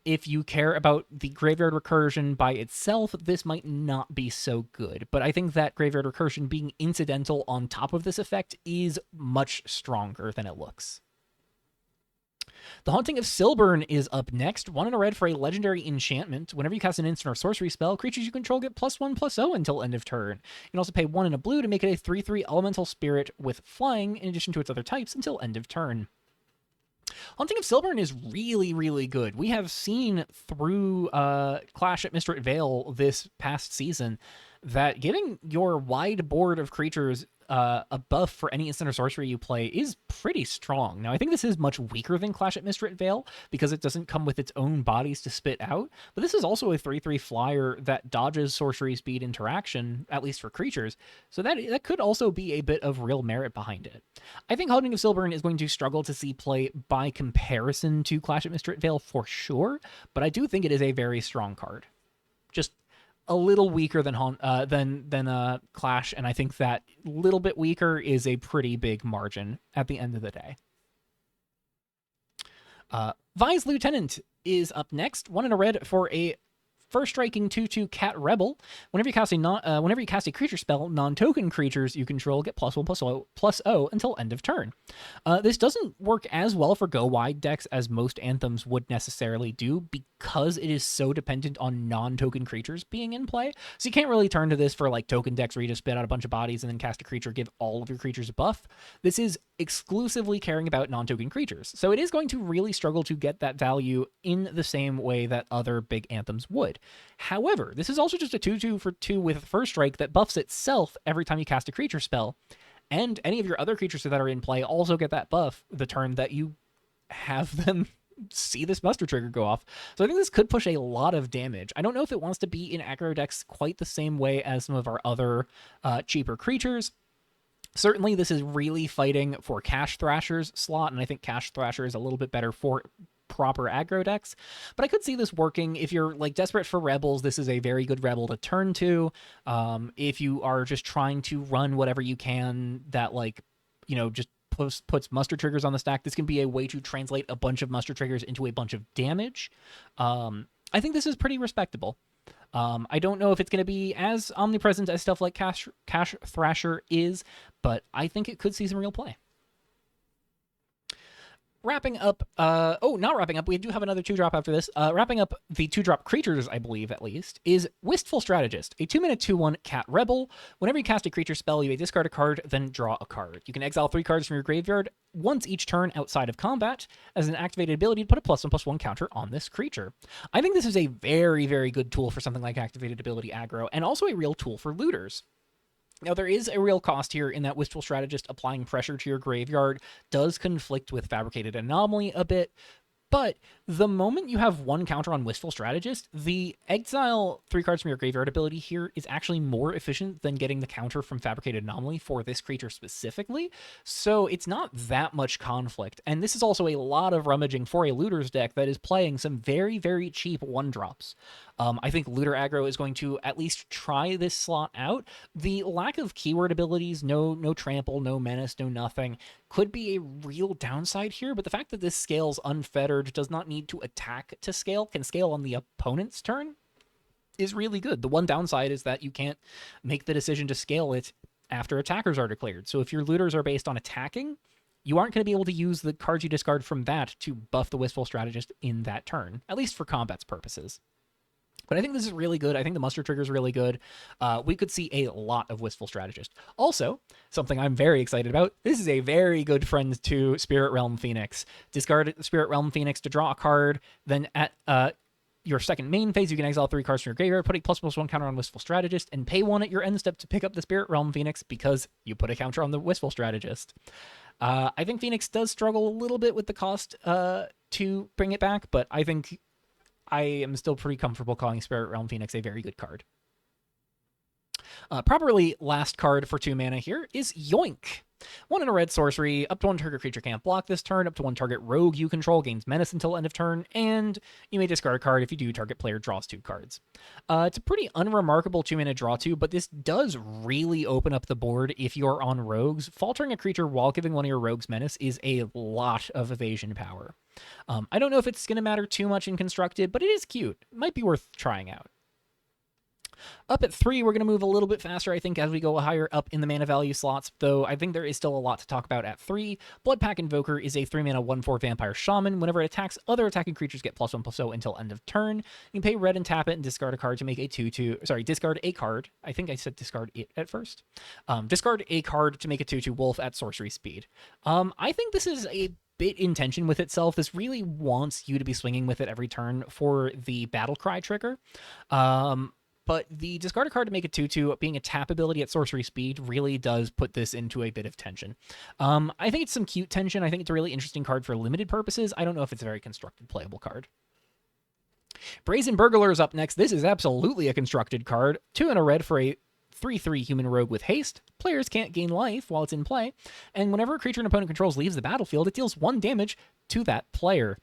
If you care about the Graveyard Recursion by itself, this might not be so good. But I think that Graveyard Recursion being incidental on top of this effect is much stronger than it looks. The Haunting of Silburn is up next. 1 in a red for a legendary enchantment. Whenever you cast an instant or sorcery spell, creatures you control get +1/+0 until end of turn. You can also pay 1 in a blue to make it a 3/3 elemental spirit with flying in addition to its other types until end of turn. Haunting of Silburn is really, really good. We have seen through Clash at Mistrit Vale this past season that giving your wide board of creatures a buff for any instant or sorcery you play is pretty strong. Now, I think this is much weaker than Clash at Mistrit Vale because it doesn't come with its own bodies to spit out, but this is also a 3/3 flyer that dodges sorcery speed interaction, at least for creatures, so that could also be a bit of real merit behind it. I think Haunting of Silburn is going to struggle to see play by comparison to Clash at Mistrit Vale for sure, but I do think it is a very strong card. Just a little weaker than Clash, and I think that little bit weaker is a pretty big margin at the end of the day. Vi's Lieutenant is up next. 1 in a red for a first striking 2/2 Cat Rebel. Whenever you cast a creature spell, non-token creatures you control get +1/+0 until end of turn. This doesn't work as well for go wide decks as most anthems would necessarily do because it is so dependent on non-token creatures being in play. So you can't really turn to this for like token decks where you just spit out a bunch of bodies and then cast a creature, give all of your creatures a buff. This is exclusively caring about non-token creatures. So it is going to really struggle to get that value in the same way that other big anthems would. However, this is also just a 2/2 for 2 with first strike that buffs itself every time you cast a creature spell, and any of your other creatures that are in play also get that buff the turn that you have them see this muster trigger go off. So I think this could push a lot of damage. I don't know if it wants to be in aggro decks quite the same way as some of our other cheaper creatures. Certainly, this is really fighting for Cash Thrasher's slot, and I think Cash Thrasher is a little bit better for proper aggro decks, but I could see this working. If you're like desperate for rebels, this is a very good rebel to turn to. If you are just trying to run whatever you can that, like, you know, just puts muster triggers on the stack. This can be a way to translate a bunch of muster triggers into a bunch of damage. I think this is pretty respectable. I don't know if it's going to be as omnipresent as stuff like Cash Thrasher is, but I think it could see some real play. Wrapping up, not wrapping up, we do have another 2-drop after this. Wrapping up the 2-drop creatures, I believe, at least, is Wistful Strategist, a 2-mana 2/1 Cat Rebel. Whenever you cast a creature spell, you may discard a card, then draw a card. You can exile 3 cards from your graveyard once each turn outside of combat. As an activated ability, to put a +1/+1 counter on this creature. I think this is a very, very good tool for something like activated ability aggro, and also a real tool for looters. Now, there is a real cost here in that Wistful Strategist applying pressure to your graveyard does conflict with Fabricated Anomaly a bit, but the moment you have 1 counter on Wistful Strategist, the exile 3 cards from your graveyard ability here is actually more efficient than getting the counter from Fabricated Anomaly for this creature specifically, so it's not that much conflict. And this is also a lot of rummaging for a Looter's deck that is playing some very, very cheap 1-drops. I think Looter aggro is going to at least try this slot out. The lack of keyword abilities, no trample, no menace, no nothing, could be a real downside here, but the fact that this scales unfettered, does not need to attack to scale, can scale on the opponent's turn, is really good. The one downside is that you can't make the decision to scale it after attackers are declared. So if your looters are based on attacking, you aren't going to be able to use the cards you discard from that to buff the Wistful Strategist in that turn, at least for combat's purposes. But I think this is really good. I think the muster trigger is really good. We could see a lot of Wistful Strategist. Also, something I'm very excited about, this is a very good friend to Spirit Realm Phoenix. Discard Spirit Realm Phoenix to draw a card, then at your second main phase, you can exile 3 cards from your graveyard, put a ++1 counter on Wistful Strategist, and pay 1 at your end step to pick up the Spirit Realm Phoenix because you put a counter on the Wistful Strategist. I think Phoenix does struggle a little bit with the cost to bring it back, but I think I am still pretty comfortable calling Spirit Realm Phoenix a very good card. Properly, last card for 2 mana here is Yoink. 1 in a red sorcery, up to 1 target creature can't block this turn, up to 1 target rogue you control gains menace until end of turn, and you may discard a card. If you do, target player draws 2 cards. It's a pretty unremarkable 2 mana draw 2, but this does really open up the board if you're on rogues. Faltering a creature while giving one of your rogues menace is a lot of evasion power. I don't know if it's going to matter too much in Constructed, but it is cute. It might be worth trying out. Up at 3, we're going to move a little bit faster, I think, as we go higher up in the mana value slots, though I think there is still a lot to talk about at 3. Bloodpack Invoker is a 3-mana 1/4 Vampire Shaman. Whenever it attacks, other attacking creatures get +1/+0 until end of turn. You can pay red and tap it and discard a card to make a 2/2. Sorry, discard a card. I think I said discard it at first. Discard a card to make a 2/2 wolf at sorcery speed. I think this is a bit in tension with itself. This really wants you to be swinging with it every turn for the Battle Cry trigger. But the discard a card to make a 2/2 being a tap ability at sorcery speed really does put this into a bit of tension. I think it's some cute tension. I think it's a really interesting card for limited purposes. I don't know if it's a very constructed playable card. Brazen Burglar is up next. This is absolutely a constructed card. 2 in a red for a 3/3 human rogue with haste. Players can't gain life while it's in play, and whenever a creature an opponent controls leaves the battlefield, it deals 1 damage to that player.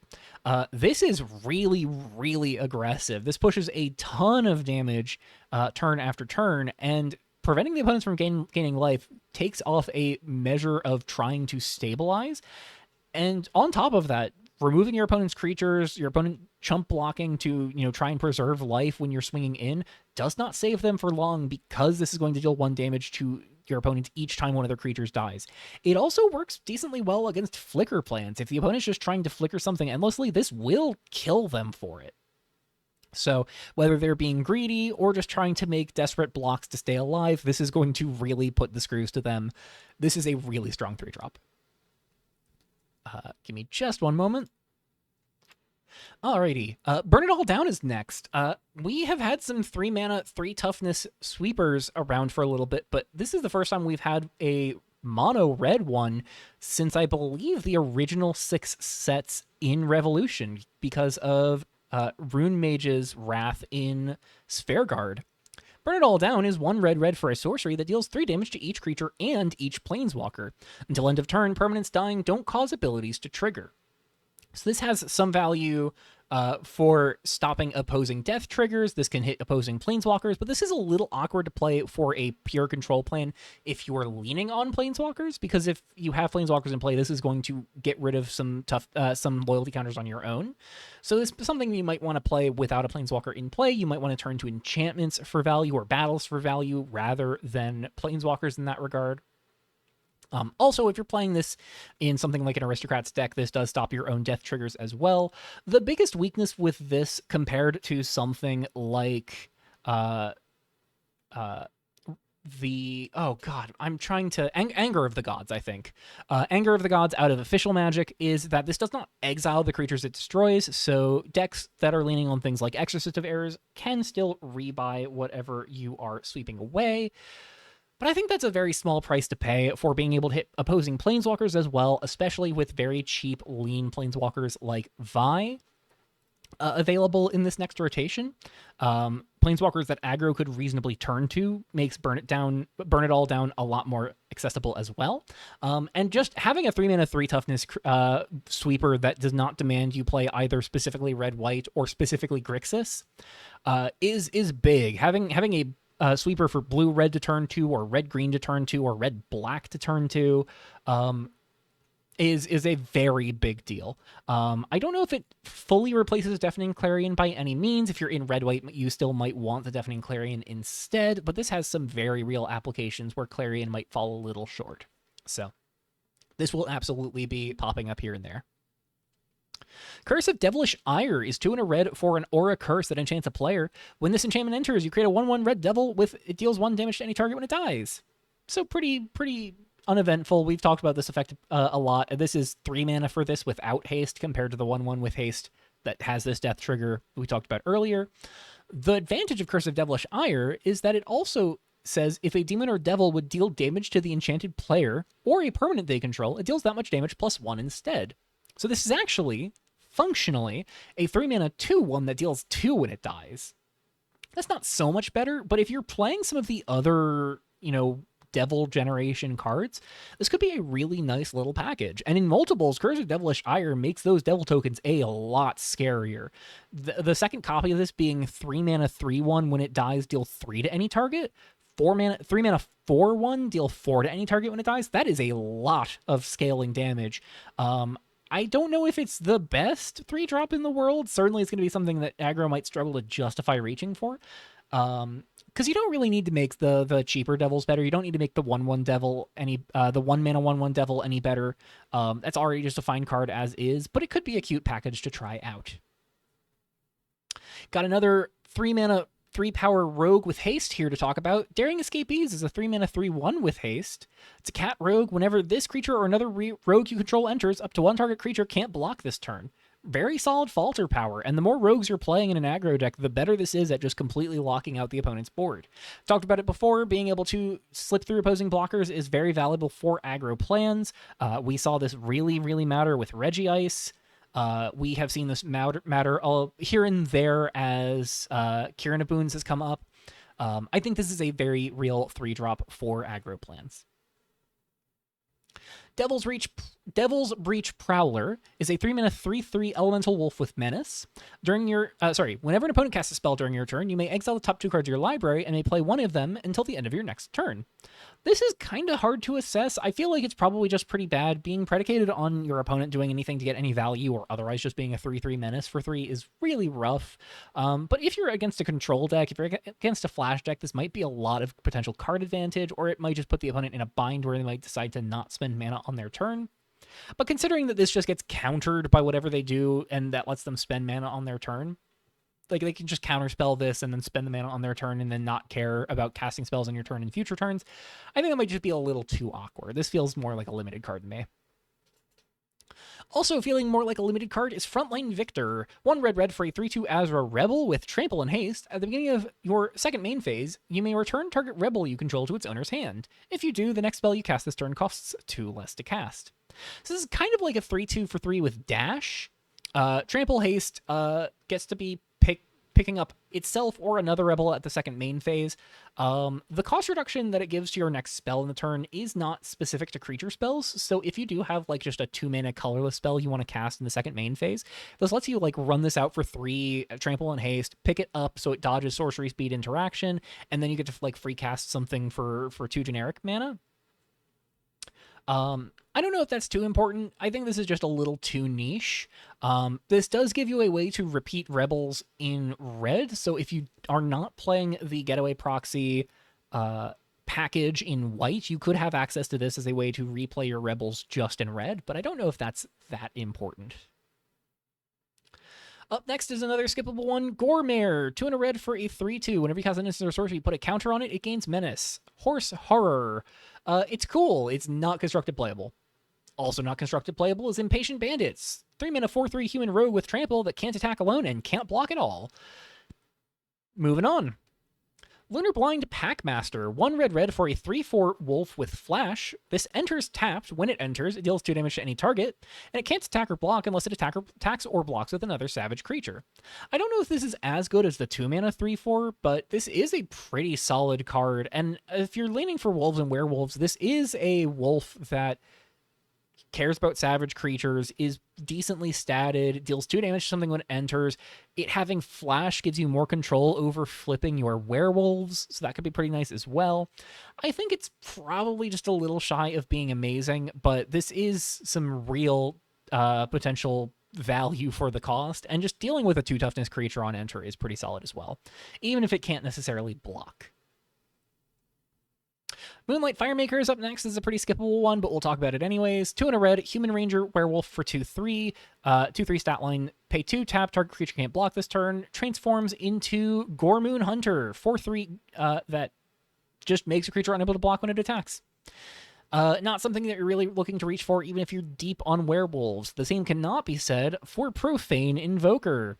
This is really, really aggressive. This pushes a ton of damage turn after turn, and preventing the opponents from gaining life takes off a measure of trying to stabilize. And on top of that, removing your opponent's creatures, your opponent chump blocking to, try and preserve life when you're swinging in, does not save them for long because this is going to deal 1 damage to your opponent each time one of their creatures dies. It also works decently well against flicker plans. If the opponent's just trying to flicker something endlessly, this will kill them for it. So whether they're being greedy or just trying to make desperate blocks to stay alive, this is going to really put the screws to them. This is a really strong 3-drop. Give me just one moment. Alrighty, Burn It All Down is next. We have had some 3-mana, 3-toughness sweepers around for a little bit, but this is the first time we've had a mono red one since I believe the original 6 sets in Revolution because of Rune Mage's Wrath in Sphereguard. Burn It All Down is 1 red for a sorcery that deals 3 damage to each creature and each planeswalker. Until end of turn, permanents dying don't cause abilities to trigger. So this has some value for stopping opposing death triggers. This can hit opposing planeswalkers, but this is a little awkward to play for a pure control plan if you're leaning on planeswalkers, because if you have planeswalkers in play, this is going to get rid of some some loyalty counters on your own. So this is something you might want to play without a planeswalker in play. You might want to turn to enchantments for value or battles for value rather than planeswalkers in that regard. Also, if you're playing this in something like an Aristocrats deck, this does stop your own death triggers as well. The biggest weakness with this compared to something like Anger of the Gods, I think. Anger of the Gods out of Official Magic is that this does not exile the creatures it destroys, so decks that are leaning on things like Exorcist of Errors can still rebuy whatever you are sweeping away. But I think that's a very small price to pay for being able to hit opposing planeswalkers as well, especially with very cheap lean planeswalkers like Vi available in this next rotation. Planeswalkers that aggro could reasonably turn to makes Burn It All Down a lot more accessible as well. And just having a 3-mana 3 toughness sweeper that does not demand you play either specifically red-white or specifically Grixis is big. Having a sweeper for blue-red to turn to, or red-green to turn to, or red-black to turn to, is a very big deal. I don't know if it fully replaces Deafening Clarion by any means. If you're in red-white, you still might want the Deafening Clarion instead, but this has some very real applications where Clarion might fall a little short. So this will absolutely be popping up here and there. Curse of Devilish Ire is 2 and a red for an aura curse that enchants a player. When this enchantment enters, you create a 1/1 red devil it deals 1 damage to any target when it dies. So pretty uneventful. We've talked about this effect a lot. This is 3 mana for this without haste compared to the 1/1 with haste that has this death trigger we talked about earlier. The advantage of Curse of Devilish Ire is that it also says if a demon or devil would deal damage to the enchanted player or a permanent they control, it deals that much damage +1 instead. So this is actually, functionally, a 3-mana 2/1 that deals 2 when it dies. That's not so much better, but if you're playing some of the other, devil generation cards, this could be a really nice little package. And in multiples, Curse of Devilish Ire makes those devil tokens a lot scarier. The second copy of this being 3-mana 3/1 when it dies, deal 3 to any target. 3-mana 4/1, deal 4 to any target when it dies. That is a lot of scaling damage. I don't know if it's the best 3-drop in the world. Certainly it's going to be something that aggro might struggle to justify reaching for. Because you don't really need to make the cheaper devils better. You don't need to make the 1/1 devil the 1-mana 1/1 devil any better. That's already just a fine card as is, but it could be a cute package to try out. Got another 3-mana 3-power rogue with haste here to talk about. Daring Escapees is a 3-mana 3/1 with haste. It's a cat rogue. Whenever this creature or another rogue you control enters, up to 1 target creature can't block this turn. Very solid falter power, and the more rogues you're playing in an aggro deck, the better this is at just completely locking out the opponent's board. Talked about it before, being able to slip through opposing blockers is very valuable for aggro plans. We saw this really matter with Regice. We have seen this matter all here and there as Kieran of Boons has come up. I think this is a very real 3-drop for aggro plans. Devil's Breach Prowler is a 3-mana 3/3 elemental wolf with menace. Whenever an opponent casts a spell during your turn, you may exile the top 2 cards of your library and may play one of them until the end of your next turn. This is kind of hard to assess. I feel like it's probably just pretty bad. Being predicated on your opponent doing anything to get any value or otherwise just being a 3/3 menace for 3 is really rough. But if you're against a control deck, if you're against a flash deck, this might be a lot of potential card advantage, or it might just put the opponent in a bind where they might decide to not spend mana on their turn. But considering that this just gets countered by whatever they do and that lets them spend mana on their turn, like they can just counterspell this and then spend the mana on their turn and then not care about casting spells on your turn in future turns, I think that might just be a little too awkward. This feels more like a limited card to me. Also feeling more like a limited card is Frontline Victor. 1 red for a 3/2 Azra Rebel with Trample and Haste. At the beginning of your second main phase, you may return target Rebel you control to its owner's hand. If you do, the next spell you cast this turn costs 2 less to cast. So this is kind of like a 3/2 for 3 with Dash. Trample Haste gets to be picking up itself or another rebel at the second main phase. The cost reduction that it gives to your next spell in the turn is not specific to creature spells, so if you do have like just a 2-mana colorless spell you want to cast in the second main phase, this lets you like run this out for 3 trample and haste, pick it up so it dodges sorcery speed interaction, and then you get to like free cast something for 2 generic mana. I don't know if that's too important. I think this is just a little too niche. This does give you a way to repeat rebels in red, so if you are not playing the Getaway Proxy package in white, you could have access to this as a way to replay your rebels just in red, but I don't know if that's that important. Up next is another skippable one, Gormare. 2 and a red for a 3/2. Whenever you cast an instant or sorcery, you put a counter on it, it gains menace. Horse Horror. It's cool. It's not constructed playable. Also not constructed playable is Impatient Bandits. 3 mana 4/3 human rogue with trample that can't attack alone and can't block at all. Moving on. Lunar Blind Packmaster. 1 red for a 3/4 wolf with flash. This enters tapped. When it enters, it deals 2 damage to any target, and it can't attack or block unless it attacks or blocks with another savage creature. I don't know if this is as good as the 2 mana 3/4, but this is a pretty solid card, and if you're leaning for wolves and werewolves, this is a wolf that cares about savage creatures, is decently statted, deals 2 damage to something when it enters. It having flash gives you more control over flipping your werewolves, so that could be pretty nice as well. I think it's probably just a little shy of being amazing, but this is some real potential value for the cost, and just dealing with a 2 toughness creature on enter is pretty solid as well, even if it can't necessarily block. Moonlight Firemaker is up next. This is a pretty skippable one, but we'll talk about it anyways. 2 and a red, Human Ranger, Werewolf for 2/3. 2/3 stat line, pay 2, tap, target creature can't block this turn. Transforms into Gormoon Hunter, 4/3 that just makes a creature unable to block when it attacks. Not something that you're really looking to reach for, even if you're deep on werewolves. The same cannot be said for Profane Invoker.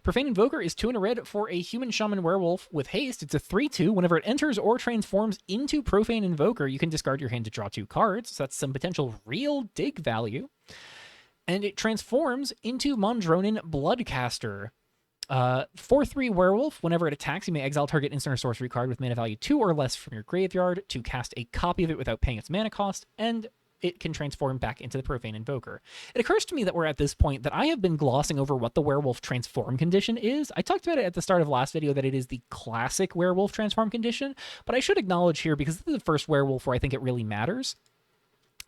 Profane Invoker is 2 and a red for a human shaman werewolf with haste. It's a 3/2. Whenever it enters or transforms into Profane Invoker, you can discard your hand to draw 2 cards. So that's some potential real dig value. And it transforms into Mondronin Bloodcaster. 4/3 werewolf. Whenever it attacks, you may exile target instant or sorcery card with mana value 2 or less from your graveyard to cast a copy of it without paying its mana cost, and it can transform back into the Profane Invoker. It occurs to me that we're at this point that I have been glossing over what the werewolf transform condition is. I talked about it at the start of last video that it is the classic werewolf transform condition, but I should acknowledge here, because this is the first werewolf where I think it really matters.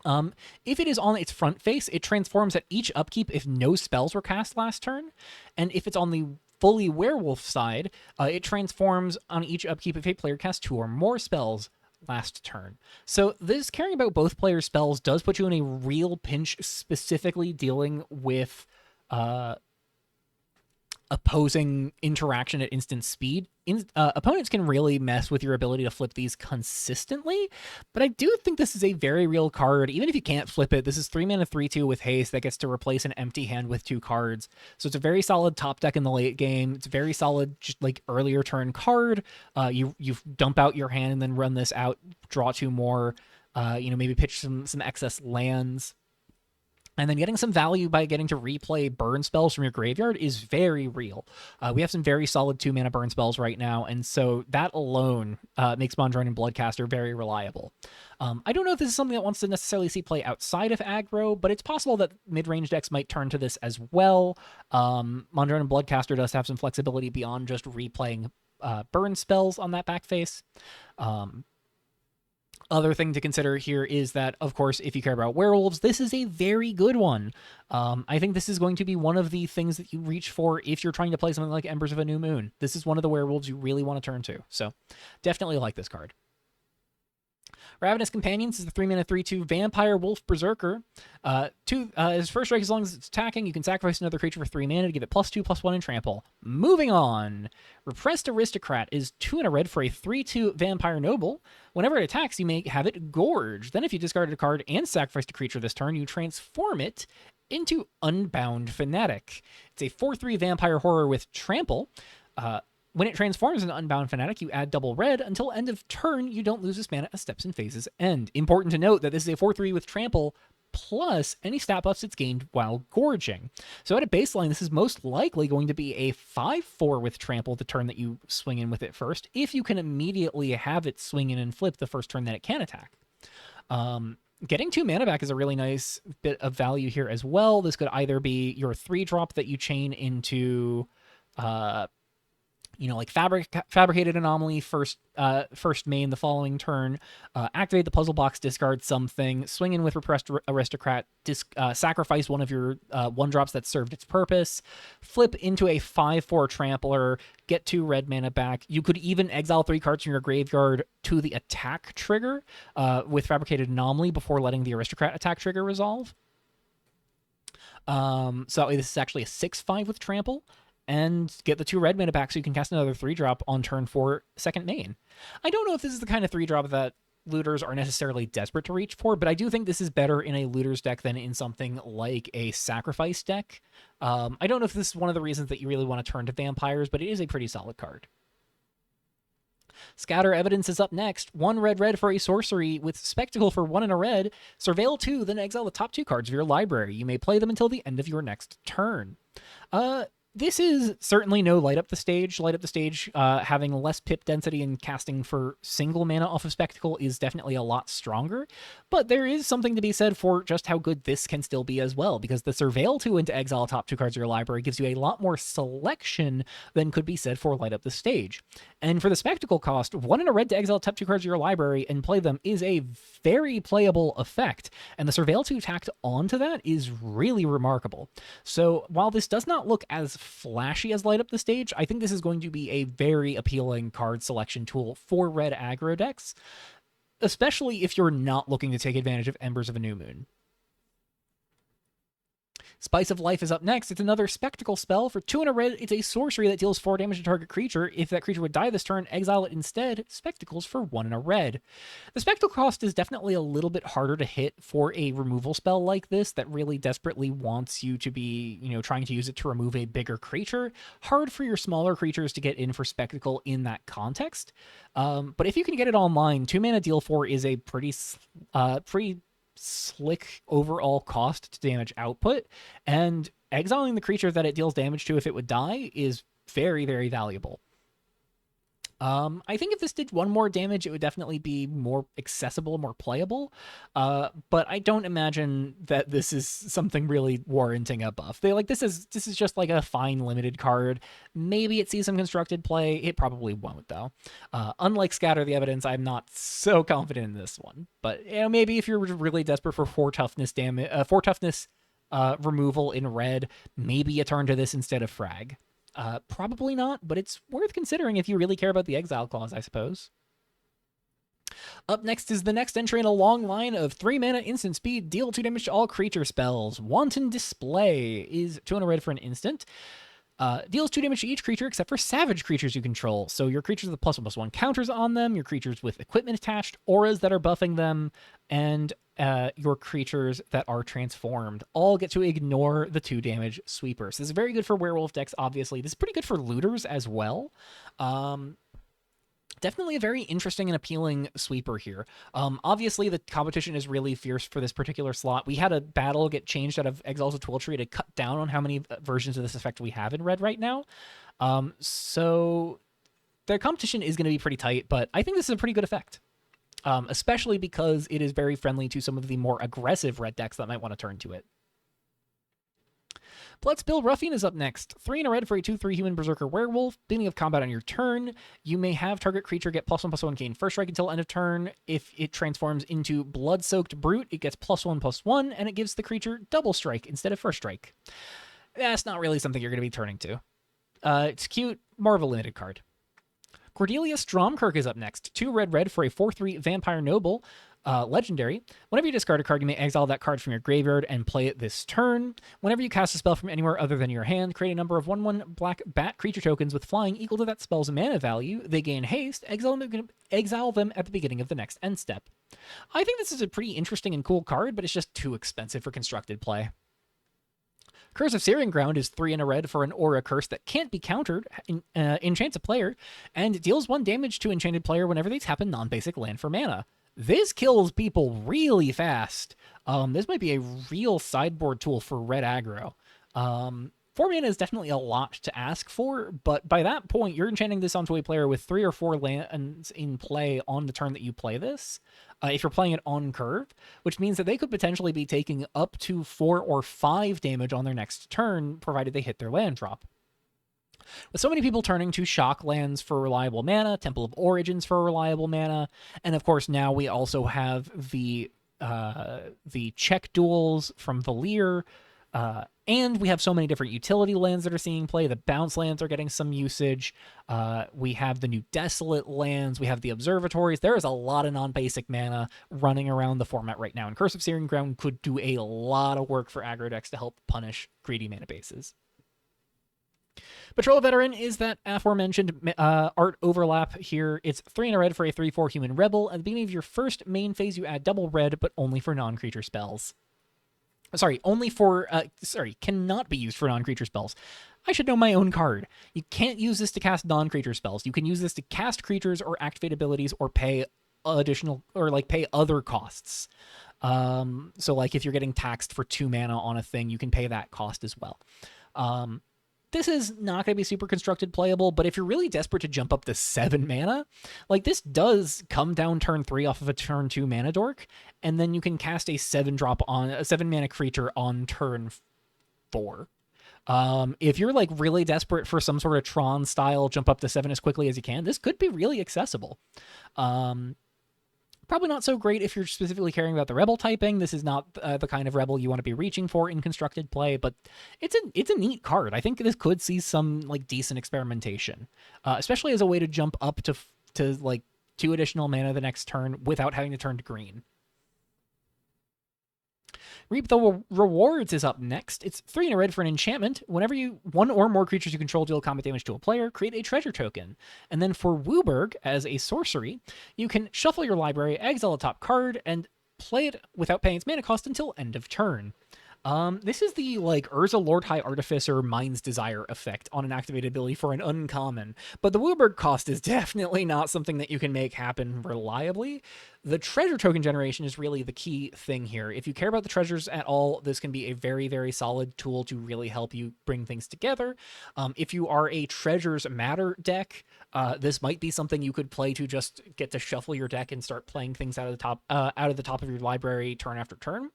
If it is on its front face, it transforms at each upkeep if no spells were cast last turn, and if it's on the fully werewolf side, it transforms on each upkeep if a player casts 2 or more spells last turn. So this caring about both players' spells does put you in a real pinch, specifically dealing with opposing interaction at instant speed. Opponents can really mess with your ability to flip these consistently, but I do think this is a very real card. Even if you can't flip it, this is 3 mana 3/2 with haste that gets to replace an empty hand with 2 cards. So it's a very solid top deck in the late game. It's a very solid, just like earlier turn card. You dump out your hand and then run this out, draw 2 more. Maybe pitch some excess lands. And then getting some value by getting to replay burn spells from your graveyard is very real. We have some very solid 2 mana burn spells right now, and so that alone makes Mondronin Bloodcaster very reliable. I don't know if this is something that wants to necessarily see play outside of aggro, but it's possible that mid-range decks might turn to this as well. Mondronin Bloodcaster does have some flexibility beyond just replaying burn spells on that back face. Other thing to consider here is that, of course, if you care about werewolves, this is a very good one. I think this is going to be one of the things that you reach for if you're trying to play something like Embers of a New Moon. This is one of the werewolves you really want to turn to, so definitely like this card. Ravenous Companions is the 3 mana 3/2 Vampire Wolf Berserker. His first strike, as long as it's attacking, you can sacrifice another creature for 3 mana to give it +2/+1 in trample. Moving on. Repressed Aristocrat is 2 and a red for a 3/2 Vampire Noble. Whenever it attacks, you may have it gorge. Then if you discarded a card and sacrificed a creature this turn, you transform it into Unbound Fanatic. It's a 4/3 Vampire Horror with trample. When it transforms into Unbound Fanatic, you add double red. Until end of turn, you don't lose this mana as steps and phases end. Important to note that this is a 4/3 with trample, plus any stat buffs it's gained while gorging. So at a baseline, this is most likely going to be a 5/4 with trample the turn that you swing in with it first, if you can immediately have it swing in and flip the first turn that it can attack. Getting 2 mana back is a really nice bit of value here as well. This could either be your 3-drop that you chain into, like Fabricated Anomaly, first main the following turn, activate the puzzle box, discard something, swing in with Repressed Aristocrat, sacrifice one of your 1-drops that served its purpose, flip into a 5/4 Trampler, get 2 red mana back. You could even exile 3 cards from your graveyard to the attack trigger with Fabricated Anomaly before letting the Aristocrat attack trigger resolve. So this is actually a 6/5 with Trample, and get the 2 red mana back so you can cast another 3-drop on turn 4 second main. I don't know if this is the kind of 3-drop that looters are necessarily desperate to reach for, but I do think this is better in a looters deck than in something like a sacrifice deck. I don't know if this is one of the reasons that you really want to turn to vampires, but it is a pretty solid card. Scatter Evidence is up next. 1 red for a sorcery with Spectacle for 1 and a red. Surveil 2, then exile the top 2 cards of your library. You may play them until the end of your next turn. This is certainly no Light Up the Stage. Light Up the Stage, having less pip density and casting for single mana off of Spectacle is definitely a lot stronger, but there is something to be said for just how good this can still be as well, because the Surveil 2 into exile top 2 cards of your library gives you a lot more selection than could be said for Light Up the Stage. And for the Spectacle cost, 1 and a red to exile top 2 cards of your library and play them is a very playable effect, and the Surveil 2 tacked onto that is really remarkable. So while this does not look as flashy as Light Up the Stage, I think this is going to be a very appealing card selection tool for red aggro decks, especially if you're not looking to take advantage of Embers of a New Moon. Spice of Life is up next. It's another Spectacle spell. For 2 and a red, it's a sorcery that deals 4 damage to target creature. If that creature would die this turn, exile it instead. Spectacles for 1 and a red. The Spectacle cost is definitely a little bit harder to hit for a removal spell like this that really desperately wants you to be, trying to use it to remove a bigger creature. Hard for your smaller creatures to get in for Spectacle in that context. But if you can get it online, 2 mana deal 4 is a pretty slick overall cost to damage output, and exiling the creature that it deals damage to if it would die is very, very valuable. I think if this did 1 more damage, it would definitely be more accessible, more playable, but I don't imagine that this is something really warranting a buff. This is just like a fine limited card. Maybe it sees some constructed play. It probably won't, though. Unlike Scatter the Evidence, I'm not so confident in this one. But maybe if you're really desperate for 4 toughness damage, 4 toughness removal in red, maybe you turn to this instead of Frag. Probably not, but it's worth considering if you really care about the exile clause, I suppose. Up next is the next entry in a long line of 3 mana instant speed, deal 2 damage to all creature spells. Wanton Display is 2 and a red for an instant. Deals 2 damage to each creature except for savage creatures you control. So your creatures with +1/+1 counters on them, your creatures with equipment attached, auras that are buffing them, and your creatures that are transformed all get to ignore the 2 damage sweepers. This is very good for werewolf decks, obviously. This is pretty good for looters as well. Definitely a very interesting and appealing sweeper here. Obviously, the competition is really fierce for this particular slot. We had a battle get changed out of Exiles of Twiltree to cut down on how many versions of this effect we have in red right now. So the competition is going to be pretty tight, but I think this is a pretty good effect. Especially because it is very friendly to some of the more aggressive red decks that might want to turn to it. Bloodspill Ruffian is up next. 3 and a red for a 2/3 human berserker werewolf. Beginning of combat on your turn, you may have target creature get +1/+1 gain first strike until end of turn. If it transforms into Blood-Soaked Brute, it gets +1/+1, and it gives the creature double strike instead of first strike. That's not really something you're going to be turning to. It's cute, more of a limited card. Cordelia Stromkirk is up next. 2 red for a 4/3 vampire noble. Legendary. Whenever you discard a card, you may exile that card from your graveyard and play it this turn. Whenever you cast a spell from anywhere other than your hand, create a number of 1/1 black bat creature tokens with flying equal to that spell's mana value. They gain haste. Exile them at the beginning of the next end step. I think this is a pretty interesting and cool card, but it's just too expensive for constructed play. Curse of Searing Ground is 3 and a red for an aura curse that can't be countered, enchants a player, and deals 1 damage to enchanted player whenever they tap a non-basic land for mana. This kills people really fast. This might be a real sideboard tool for red aggro. 4 mana is definitely a lot to ask for, but by that point, you're enchanting this onto a player with 3 or 4 lands in play on the turn that you play this, if you're playing it on curve, which means that they could potentially be taking up to 4 or 5 damage on their next turn, provided they hit their land drop. With so many people turning to shock lands for reliable mana, Temple of Origins for reliable mana, and of course now we also have the check duels from Valir, and we have so many different utility lands that are seeing play. The bounce lands are getting some usage. We have the new Desolate lands. We have the observatories. There is a lot of non-basic mana running around the format right now, and Curse of Searing Ground could do a lot of work for aggro decks to help punish greedy mana bases. Patrol Veteran is that aforementioned art overlap here. It's 3 and a red for a 3/4 human rebel. At the beginning of your first main phase, you add double red, but only for non-creature spells. Cannot be used for non-creature spells. I should know my own card. You can't use this to cast non-creature spells. You can use this to cast creatures or activate abilities or pay additional, or like pay other costs. So like if you're getting taxed for 2 mana on a thing, you can pay that cost as well. This is not going to be super constructed playable, but if you're really desperate to jump up to 7 mana, like this does come down turn 3 off of a turn 2 mana dork, and then you can cast a 7 mana creature on turn 4. If you're like really desperate for some sort of Tron style jump up to 7 as quickly as you can, this could be really accessible. Probably not so great if you're specifically caring about the rebel typing. This is not the kind of rebel you want to be reaching for in constructed play, but it's a neat card. I think this could see some like decent experimentation, especially as a way to jump up to like 2 additional mana the next turn without having to turn to green. Reap the Rewards is up next. It's 3 and a red for an enchantment. Whenever one or more creatures you control deal combat damage to a player, create a treasure token. And then for Wooburg, as a sorcery, you can shuffle your library, exile a top card, and play it without paying its mana cost until end of turn. This is the like Urza Lord High Artificer Mind's Desire effect on an activated ability for an uncommon, but the Wooburg cost is definitely not something that you can make happen reliably. The treasure token generation is really the key thing here. If you care about the treasures at all, this can be a very, very solid tool to really help you bring things together. If you are a Treasures Matter deck, this might be something you could play to just get to shuffle your deck and start playing things out of the top of your library turn after turn.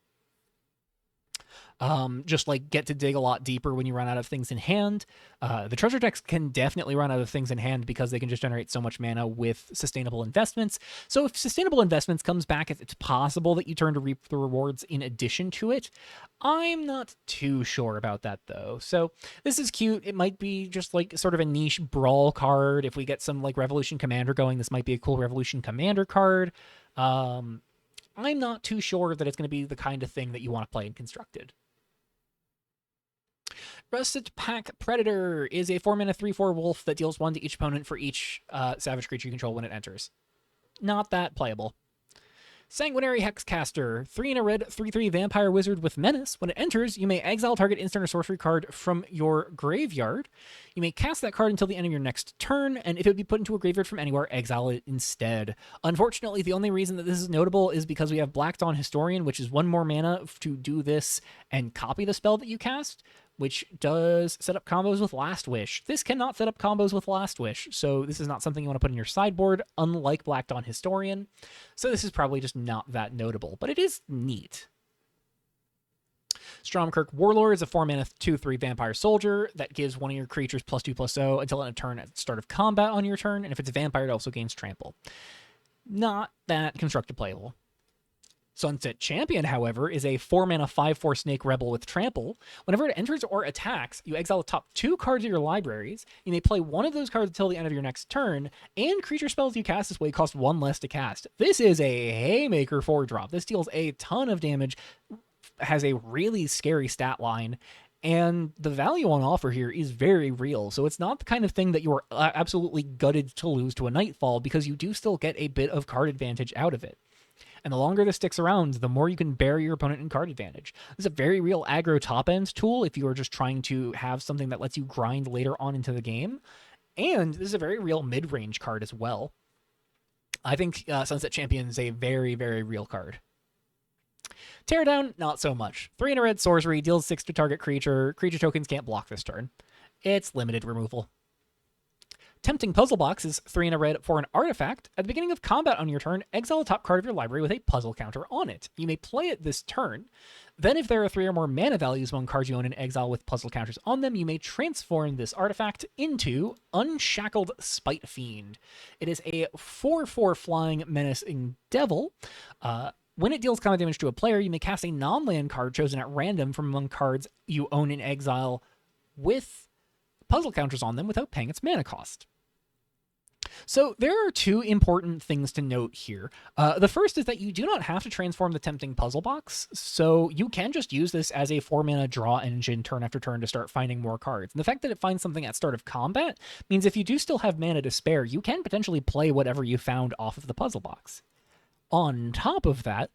Just like get to dig a lot deeper when you run out of things in hand. The treasure decks can definitely run out of things in hand because they can just generate so much mana with sustainable investments. So if sustainable investments comes back, if it's possible that you turn to Reap the Rewards in addition to it. I'm not too sure about that though. So this is cute. It might be just like sort of a niche brawl card. If we get some like Revolution Commander going, this might be a cool Revolution Commander card. I'm not too sure that it's going to be the kind of thing that you want to play in Constructed. Rusted Pack Predator is a 4 mana 3/4 wolf that deals 1 to each opponent for each savage creature you control when it enters. Not that playable. Sanguinary Hexcaster, 3 and a red 3/3 vampire wizard with menace. When it enters, you may exile target instant or sorcery card from your graveyard. You may cast that card until the end of your next turn, and if it would be put into a graveyard from anywhere, exile it instead. Unfortunately, the only reason that this is notable is because we have Black Dawn Historian, which is 1 more mana to do this and copy the spell that you cast, which does set up combos with Last Wish. This cannot set up combos with Last Wish, so this is not something you want to put in your sideboard, unlike Black Dawn Historian. So this is probably just not that notable, but it is neat. Stromkirk Warlord is a 4 mana 2/3 vampire soldier that gives one of your creatures +2/+0 until end of turn at the start of combat on your turn, and if it's a vampire, it also gains trample. Not that constructed playable. Sunset Champion, however, is a 4 mana 5/4 snake rebel with trample. Whenever it enters or attacks, you exile the top 2 cards of your libraries. You may play one of those cards until the end of your next turn, and creature spells you cast this way cost 1 less to cast. This is a haymaker 4-drop. This deals a ton of damage, has a really scary stat line, and the value on offer here is very real. So it's not the kind of thing that you are absolutely gutted to lose to a Nightfall, because you do still get a bit of card advantage out of it. And the longer this sticks around, the more you can bury your opponent in card advantage. This is a very real aggro top-end tool if you are just trying to have something that lets you grind later on into the game. And this is a very real mid-range card as well. I think Sunset Champion is a very, very real card. Teardown, not so much. 3 and a red sorcery, deals 6 to target creature. Creature tokens can't block this turn. It's limited removal. Tempting Puzzle Box is 3 and a red for an artifact. At the beginning of combat on your turn, exile a top card of your library with a puzzle counter on it. You may play it this turn. Then if there are 3 or more mana values among cards you own in exile with puzzle counters on them, you may transform this artifact into Unshackled Spite Fiend. It is a 4/4 flying menacing devil. When it deals combat damage to a player, you may cast a non-land card chosen at random from among cards you own in exile with puzzle counters on them without paying its mana cost. So there are 2 important things to note here. The first is that you do not have to transform the Tempting Puzzle Box, so you can just use this as a 4-mana draw engine turn after turn to start finding more cards. And the fact that it finds something at start of combat means if you do still have mana to spare, you can potentially play whatever you found off of the Puzzle Box. On top of that,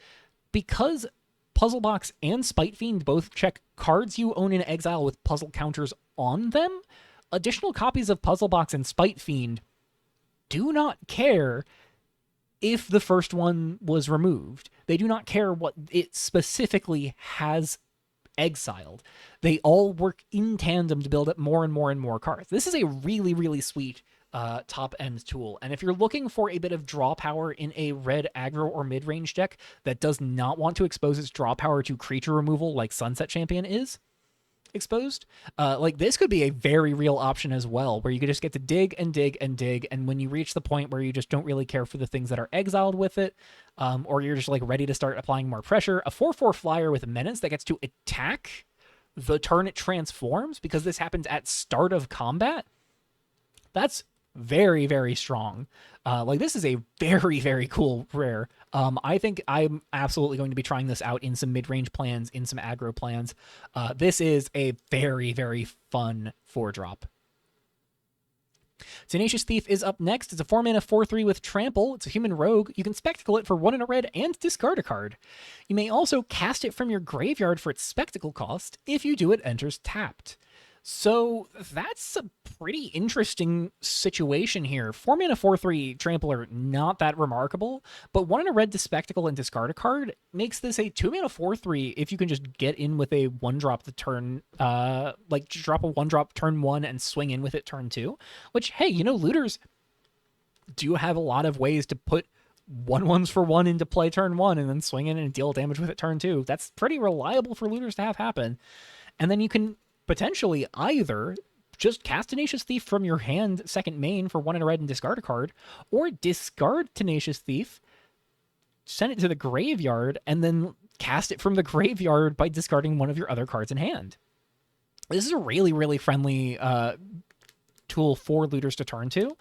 because Puzzle Box and Spite Fiend both check cards you own in exile with puzzle counters on them, additional copies of Puzzle Box and Spite Fiend do not care if the first one was removed. They do not care what it specifically has exiled. They all work in tandem to build up more and more and more cards. This is a really, really sweet top-end tool. And if you're looking for a bit of draw power in a red aggro or mid-range deck that does not want to expose its draw power to creature removal like Sunset Champion is exposed, like this could be a very real option as well, where you could just get to dig and dig and dig, and when you reach the point where you just don't really care for the things that are exiled with it, or you're just like ready to start applying more pressure, a 4/4 flyer with a menace that gets to attack the turn it transforms, because this happens at start of combat, that's very, very strong. Like this is a very, very cool rare. I think I'm absolutely going to be trying this out in some mid-range plans, in some aggro plans. This is a very, very fun 4-drop. Tenacious Thief is up next. It's a 4-mana 4/3 with Trample. It's a human rogue. You can Spectacle it for 1 and a red and discard a card. You may also cast it from your graveyard for its Spectacle cost. If you do, it enters tapped. So that's a pretty interesting situation here. 4-mana 4/3 Trampler, not that remarkable, but 1 and a red to Spectacle and discard a card makes this a 2-mana 4/3 if you can just get in with a 1-drop the turn, like drop a 1-drop turn 1 and swing in with it turn 2, which, hey, you know, looters do have a lot of ways to put 1/1s for 1 into play turn 1 and then swing in and deal damage with it turn 2. That's pretty reliable for looters to have happen. And then you can potentially either just cast Tenacious Thief from your hand second main for 1 and a red and discard a card, or discard Tenacious Thief, send it to the graveyard, and then cast it from the graveyard by discarding one of your other cards in hand. This is a really, really friendly tool for looters to turn to.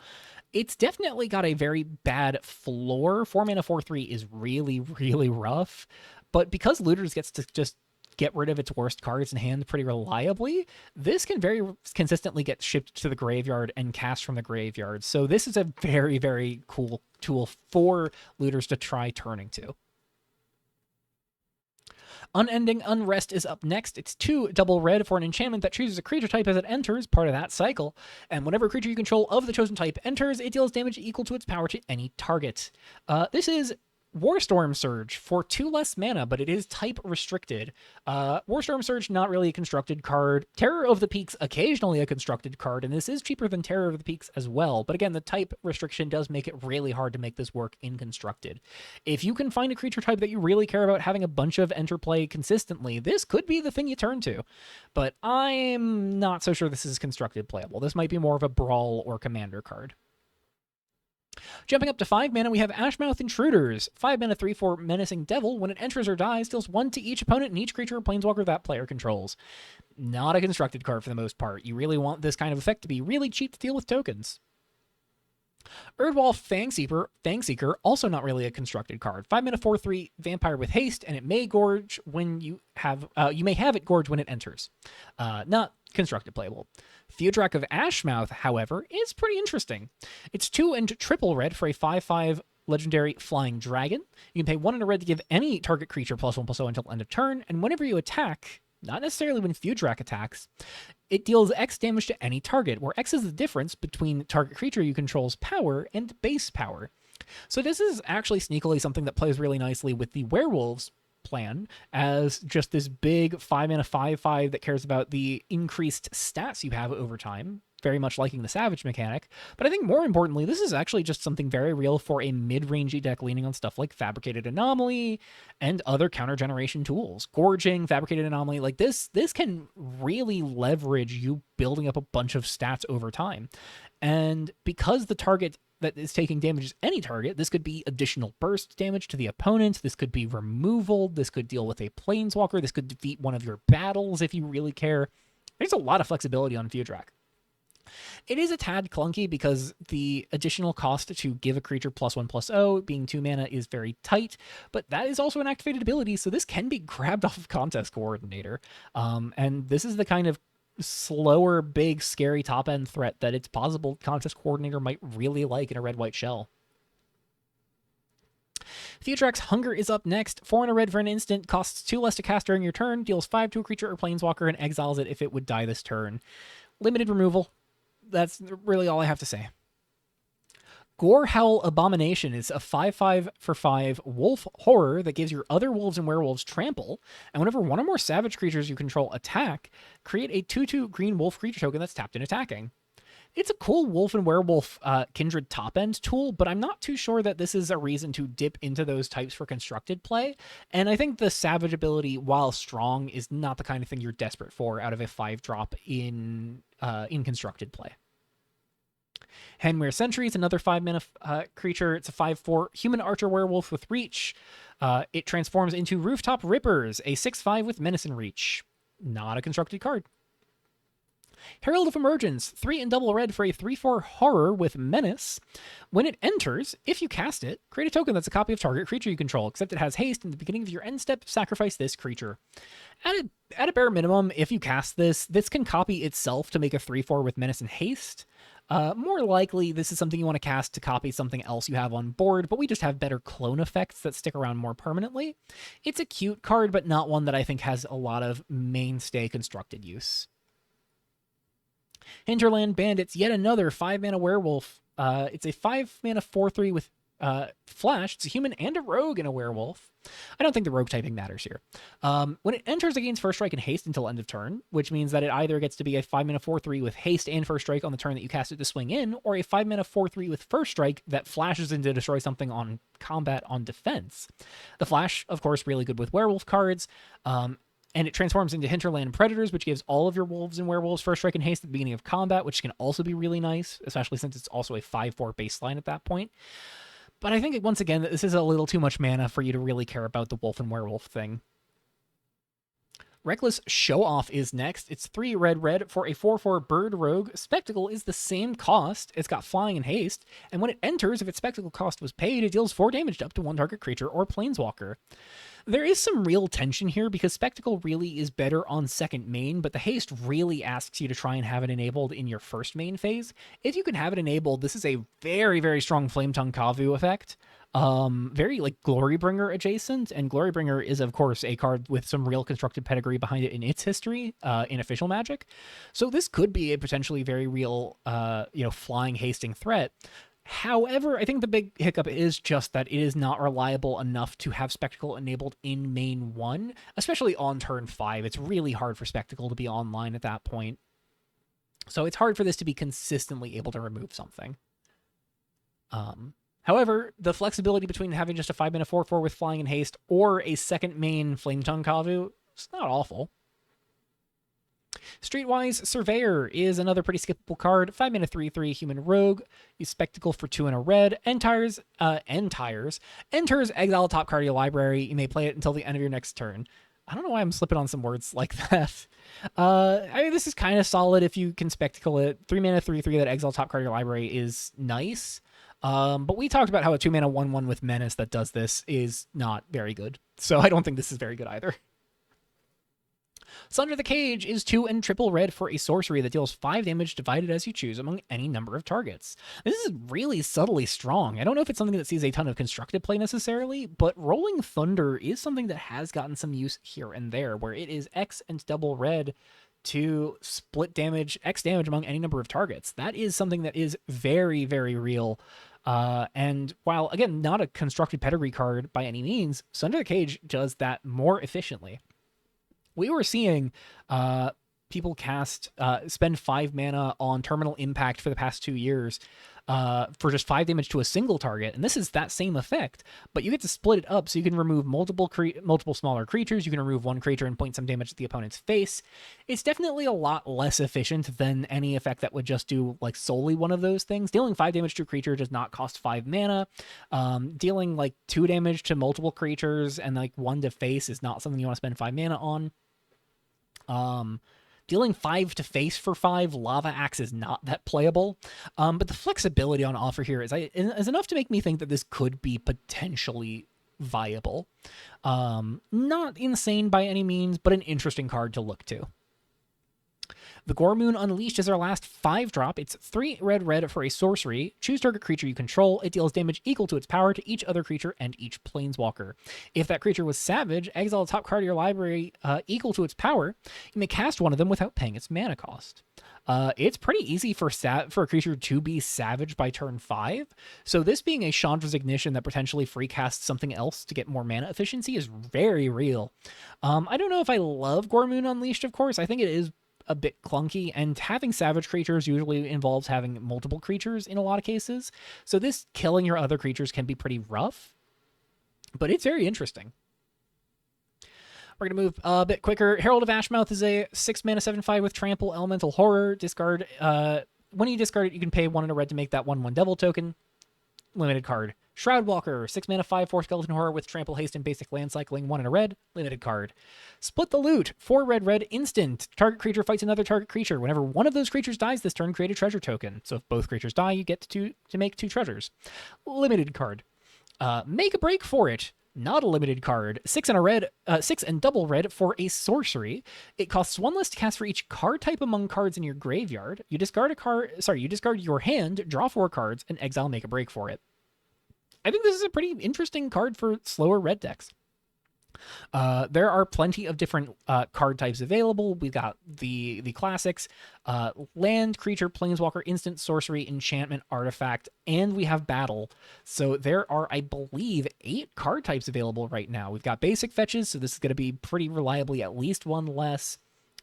It's definitely got a very bad floor. 4-mana 4/3 is really, really rough, but because looters gets to just get rid of its worst cards in hand pretty reliably, this can very consistently get shipped to the graveyard and cast from the graveyard. So this is a very, very cool tool for looters to try turning to. Unending Unrest is up next. It's 2 double red for an enchantment that chooses a creature type as it enters, part of that cycle. And whenever a creature you control of the chosen type enters, it deals damage equal to its power to any target. This is Warstorm Surge for 2 less mana, but it is type restricted. Warstorm Surge, not really a constructed card. Terror of the Peaks, occasionally a constructed card, and this is cheaper than Terror of the Peaks as well. But again, the type restriction does make it really hard to make this work in constructed. If you can find a creature type that you really care about having a bunch of interplay consistently, this could be the thing you turn to. But I'm not so sure this is constructed playable. This might be more of a Brawl or Commander card. Jumping up to 5 mana, we have Ashmouth Intruders. 5 mana 3/4 Menacing Devil. When it enters or dies, deals 1 to each opponent and each creature or planeswalker that player controls. Not a constructed card for the most part. You really want this kind of effect to be really cheap to deal with tokens. Erdwall Fangseeker, also not really a constructed card. 5 mana 4/3 Vampire with haste, and it may gorge when you may have it gorge when it enters. Not constructed playable. Theodrak of Ashmouth, however, is pretty interesting. It's 2 and triple red for a 5/5 legendary flying dragon. You can pay 1 and a red to give any target creature +1/+0 until end of turn, and whenever you attack, not necessarily when Theodrak attacks, it deals X damage to any target, where X is the difference between target creature you control's power and base power. So this is actually sneakily something that plays really nicely with the werewolves plan as just this big 5-mana 5/5 that cares about the increased stats you have over time, very much liking the savage mechanic. But I think more importantly, this is actually just something very real for a mid-rangey deck leaning on stuff like Fabricated Anomaly and other counter generation tools. Gorging, Fabricated Anomaly, like this can really leverage you building up a bunch of stats over time. And because the target that is taking damage is any target, this could be additional burst damage to the opponent, this could be removal, this could deal with a planeswalker, this could defeat one of your battles if you really care. There's a lot of flexibility on Feudrak. It is a tad clunky because the additional cost to give a creature +1/+0, being 2 mana, is very tight, but that is also an activated ability, so this can be grabbed off of Contest Coordinator. And this is the kind of slower, big, scary top-end threat that it's possible Contest Coordinator might really like in a red-white shell. Feudrak's Hunger is up next. 4 and a red for an instant, costs 2 less to cast during your turn, deals 5 to a creature or planeswalker, and exiles it if it would die this turn. Limited removal. That's really all I have to say. Gorehowl Abomination is a 5/5 for 5 wolf horror that gives your other wolves and werewolves trample, and whenever one or more savage creatures you control attack, create a 2/2 green wolf creature token that's tapped and attacking. It's a cool wolf and werewolf kindred top-end tool, but I'm not too sure that this is a reason to dip into those types for constructed play, and I think the savage ability, while strong, is not the kind of thing you're desperate for out of a 5-drop in constructed play. Henweir Sentry is another 5-mana creature. It's a 5/4 human archer werewolf with reach. It transforms into Rooftop Rippers, a 6/5 with menace and reach. Not a constructed card. Herald of Emergence, 3 and double red for a 3/4 horror with menace. When it enters, if you cast it, create a token that's a copy of target creature you control, except it has haste. In the beginning of your end step, sacrifice this creature. At a bare minimum, if you cast this can copy itself to make a 3/4 with menace and haste. More likely, this is something you want to cast to copy something else you have on board, but we just have better clone effects that stick around more permanently. It's a cute card, but not one that I think has a lot of mainstay constructed use. Hinterland Bandits, yet another 5-mana werewolf. It's a 5-mana 4/3 with flash. It's a human and a rogue and a werewolf. I don't think the rogue typing matters here. When it enters, it gains first strike and haste until end of turn, which means that it either gets to be a 5-mana 4/3 with haste and first strike on the turn that you cast it to swing in, or a 5-mana 4/3 with first strike that flashes in to destroy something on combat on defense. The flash, of course, really good with werewolf cards. And it transforms into Hinterland Predators, which gives all of your wolves and werewolves first strike and haste at the beginning of combat, which can also be really nice, especially since it's also a 5/4 baseline at that point. But I think, once again, that this is a little too much mana for you to really care about the wolf and werewolf thing. Reckless Show Off is next. It's 3 red for a 4/4 bird rogue. Spectacle is the same cost. It's got flying and haste. And when it enters, if its spectacle cost was paid, it deals 4 damage to up to 1 target creature or planeswalker. There is some real tension here because Spectacle really is better on second main, but the haste really asks you to try and have it enabled in your first main phase. If you can have it enabled, this is a very, very strong Flametongue Kavu effect. Very like Glorybringer adjacent, and Glorybringer is of course a card with some real constructed pedigree behind it in its history in official Magic. So this could be a potentially very real flying hasting threat. However, I think the big hiccup is just that it is not reliable enough to have Spectacle enabled in main 1, especially on turn 5. It's really hard for Spectacle to be online at that point. So it's hard for this to be consistently able to remove something. However, the flexibility between having just a 5-mana 4/4 with flying and haste or a second main Flametongue Kavu, it's not awful. Streetwise Surveyor is another pretty skippable card. 5-mana 3/3 human rogue. Use Spectacle for 2 and a red. Enters, exile top card of your library. You may play it until the end of your next turn. I don't know why I'm slipping on some words like that. I mean, this is kind of solid if you can Spectacle it. 3-mana 3/3 that exile top card of your library is nice. But we talked about how a 2-mana 1/1 with Menace that does this is not very good. So I don't think this is very good either. Sunder the Cage is 2 and triple red for a sorcery that deals 5 damage divided as you choose among any number of targets. This is really subtly strong. I don't know if it's something that sees a ton of constructed play necessarily, but Rolling Thunder is something that has gotten some use here and there, where it is X and double red to split damage, X damage among any number of targets. That is something that is very, very real And while, again, not a constructed pedigree card by any means, Sunder the Cage does that more efficiently. We were seeing people spend 5 mana on Terminal Impact for the past 2 years for just 5 damage to a single target, and this is that same effect, but you get to split it up so you can remove multiple smaller creatures, you can remove one creature and point some damage at the opponent's face. It's definitely a lot less efficient than any effect that would just do like solely one of those things. Dealing 5 damage to a creature does not cost 5 mana. Dealing like 2 damage to multiple creatures and like 1 to face is not something you want to spend 5 mana on. Dealing 5 to face for 5, Lava Axe is not that playable. But the flexibility on offer here is enough to make me think that this could be potentially viable. Not insane by any means, but an interesting card to look to. The Gormoon Unleashed is our last 5-drop. It's 3 red for a sorcery. Choose target creature you control. It deals damage equal to its power to each other creature and each planeswalker. If that creature was savage, exile the top card of your library equal to its power. You may cast one of them without paying its mana cost. It's pretty easy for a creature to be savage by turn 5. So this being a Chandra's Ignition that potentially free casts something else to get more mana efficiency is very real. I don't know if I love Gormoon Unleashed, of course. I think it is a bit clunky, and having savage creatures usually involves having multiple creatures in a lot of cases. So this killing your other creatures can be pretty rough, but it's very interesting. We're going to move a bit quicker. Herald of Ashmouth is a 6 mana 7/5 with Trample Elemental Horror. Discard. When you discard it, you can pay 1 and a red to make that 1/1 Devil token. Limited card. Shroudwalker, 6 mana 5/4 Skeleton Horror with Trample, Haste, and basic land cycling, 1 and a red. Limited card. Split the Loot, 4 red instant. Target creature fights another target creature. Whenever one of those creatures dies this turn, create a treasure token. So if both creatures die, you get to make 2 treasures. Limited card. Make a break for it. Not a limited card. 6 and double red for a sorcery. It costs 1 less to cast for each card type among cards in your graveyard. You discard your hand, draw 4 cards, and exile Make a Break for it. I think this is a pretty interesting card for slower red decks. There are plenty of different card types available. We've got the classics, land, creature, planeswalker, instant, sorcery, enchantment, artifact, and we have battle. So there are, I believe, 8 card types available right now. We've got basic fetches, so this is going to be pretty reliably at least 1 less.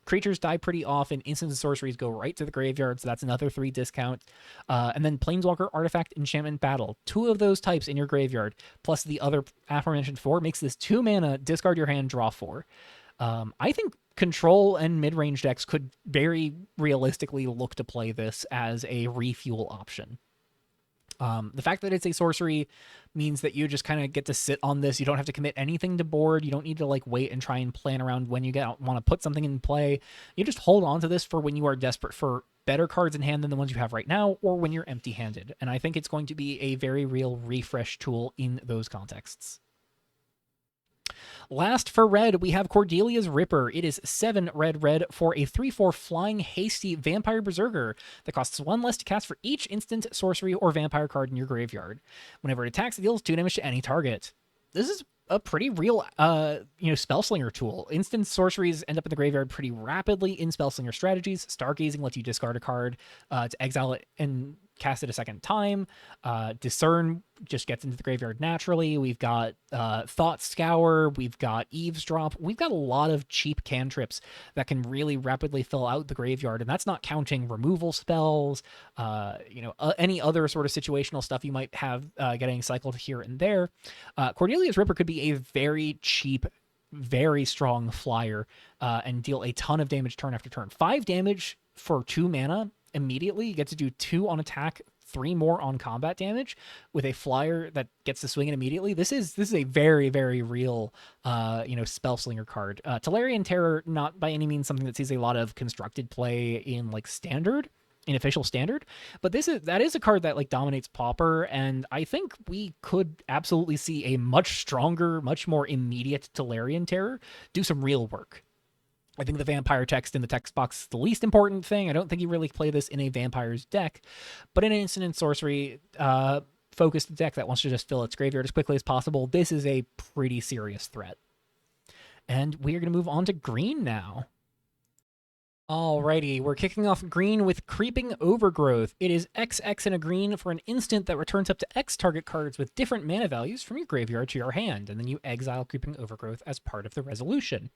Creatures die pretty often. Instants and sorceries go right to the graveyard, so that's another 3 discount. And then Planeswalker, Artifact, Enchantment, Battle. 2 of those types in your graveyard, plus the other aforementioned 4, makes this 2 mana, discard your hand, draw 4. I think control and mid-range decks could very realistically look to play this as a refuel option. The fact that it's a sorcery means that you just kind of get to sit on this. You don't have to commit anything to board. You don't need to like wait and try and plan around when you want to put something in play. You just hold on to this for when you are desperate for better cards in hand than the ones you have right now, or when you're empty-handed. And I think it's going to be a very real refresh tool in those contexts. Last for red, we have Cordelia's Ripper. It is 7 red for a 3/4 flying hasty vampire berserker that costs 1 less to cast for each instant, sorcery, or vampire card in your graveyard. Whenever it attacks, it deals 2 damage to any target. This is a pretty real, Spellslinger tool. Instant sorceries end up in the graveyard pretty rapidly in Spellslinger strategies. Stargazing lets you discard a card to exile it and cast it a second time. Discern just gets into the graveyard naturally. We've got Thought Scour. We've got Eavesdrop. We've got a lot of cheap cantrips that can really rapidly fill out the graveyard, and that's not counting removal spells, any other sort of situational stuff you might have getting cycled here and there. Cordelia's Ripper could be a very cheap, very strong flyer and deal a ton of damage turn after turn. 5 damage for 2 mana immediately. You get to do 2 on attack, 3 more on combat damage with a flyer that gets to swing it immediately. This is a very, very real Spellslinger card. Tolarian Terror, not by any means something that sees a lot of constructed play in official standard, but that is a card that like dominates Pauper, and I think we could absolutely see a much stronger, much more immediate Tolarian Terror do some real work. I think the vampire text in the text box is the least important thing. I don't think you really play this in a vampire's deck, but in an instant and sorcery focused deck that wants to just fill its graveyard as quickly as possible, this is a pretty serious threat. And we are going to move on to green now. Alrighty, we're kicking off green with Creeping Overgrowth. It is XX in a green for an instant that returns up to X target cards with different mana values from your graveyard to your hand, and then you exile Creeping Overgrowth as part of the resolution.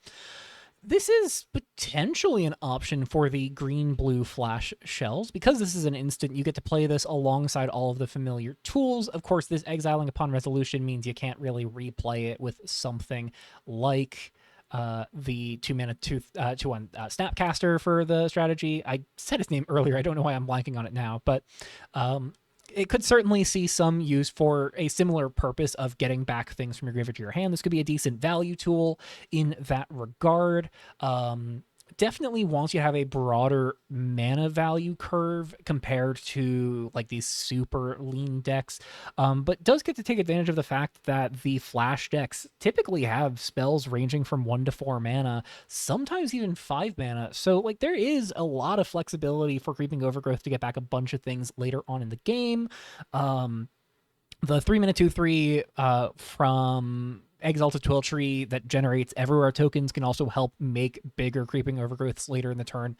This is potentially an option for the green-blue flash shells. Because this is an instant, you get to play this alongside all of the familiar tools. Of course, this exiling upon resolution means you can't really replay it with something like the 2-mana 2/1 Snapcaster for the strategy. I said his name earlier. I don't know why I'm blanking on it now, but it could certainly see some use for a similar purpose of getting back things from your graveyard to your hand. This could be a decent value tool in that regard. Definitely wants you to have a broader mana value curve compared to like these super lean decks, but does get to take advantage of the fact that the flash decks typically have spells ranging from 1 to 4 mana, sometimes even 5 mana. So like there is a lot of flexibility for Creeping Overgrowth to get back a bunch of things later on in the game. The 3-mana 2/3 from Exalted Twiltree that generates Everywhere tokens can also help make bigger Creeping Overgrowths later in the turn,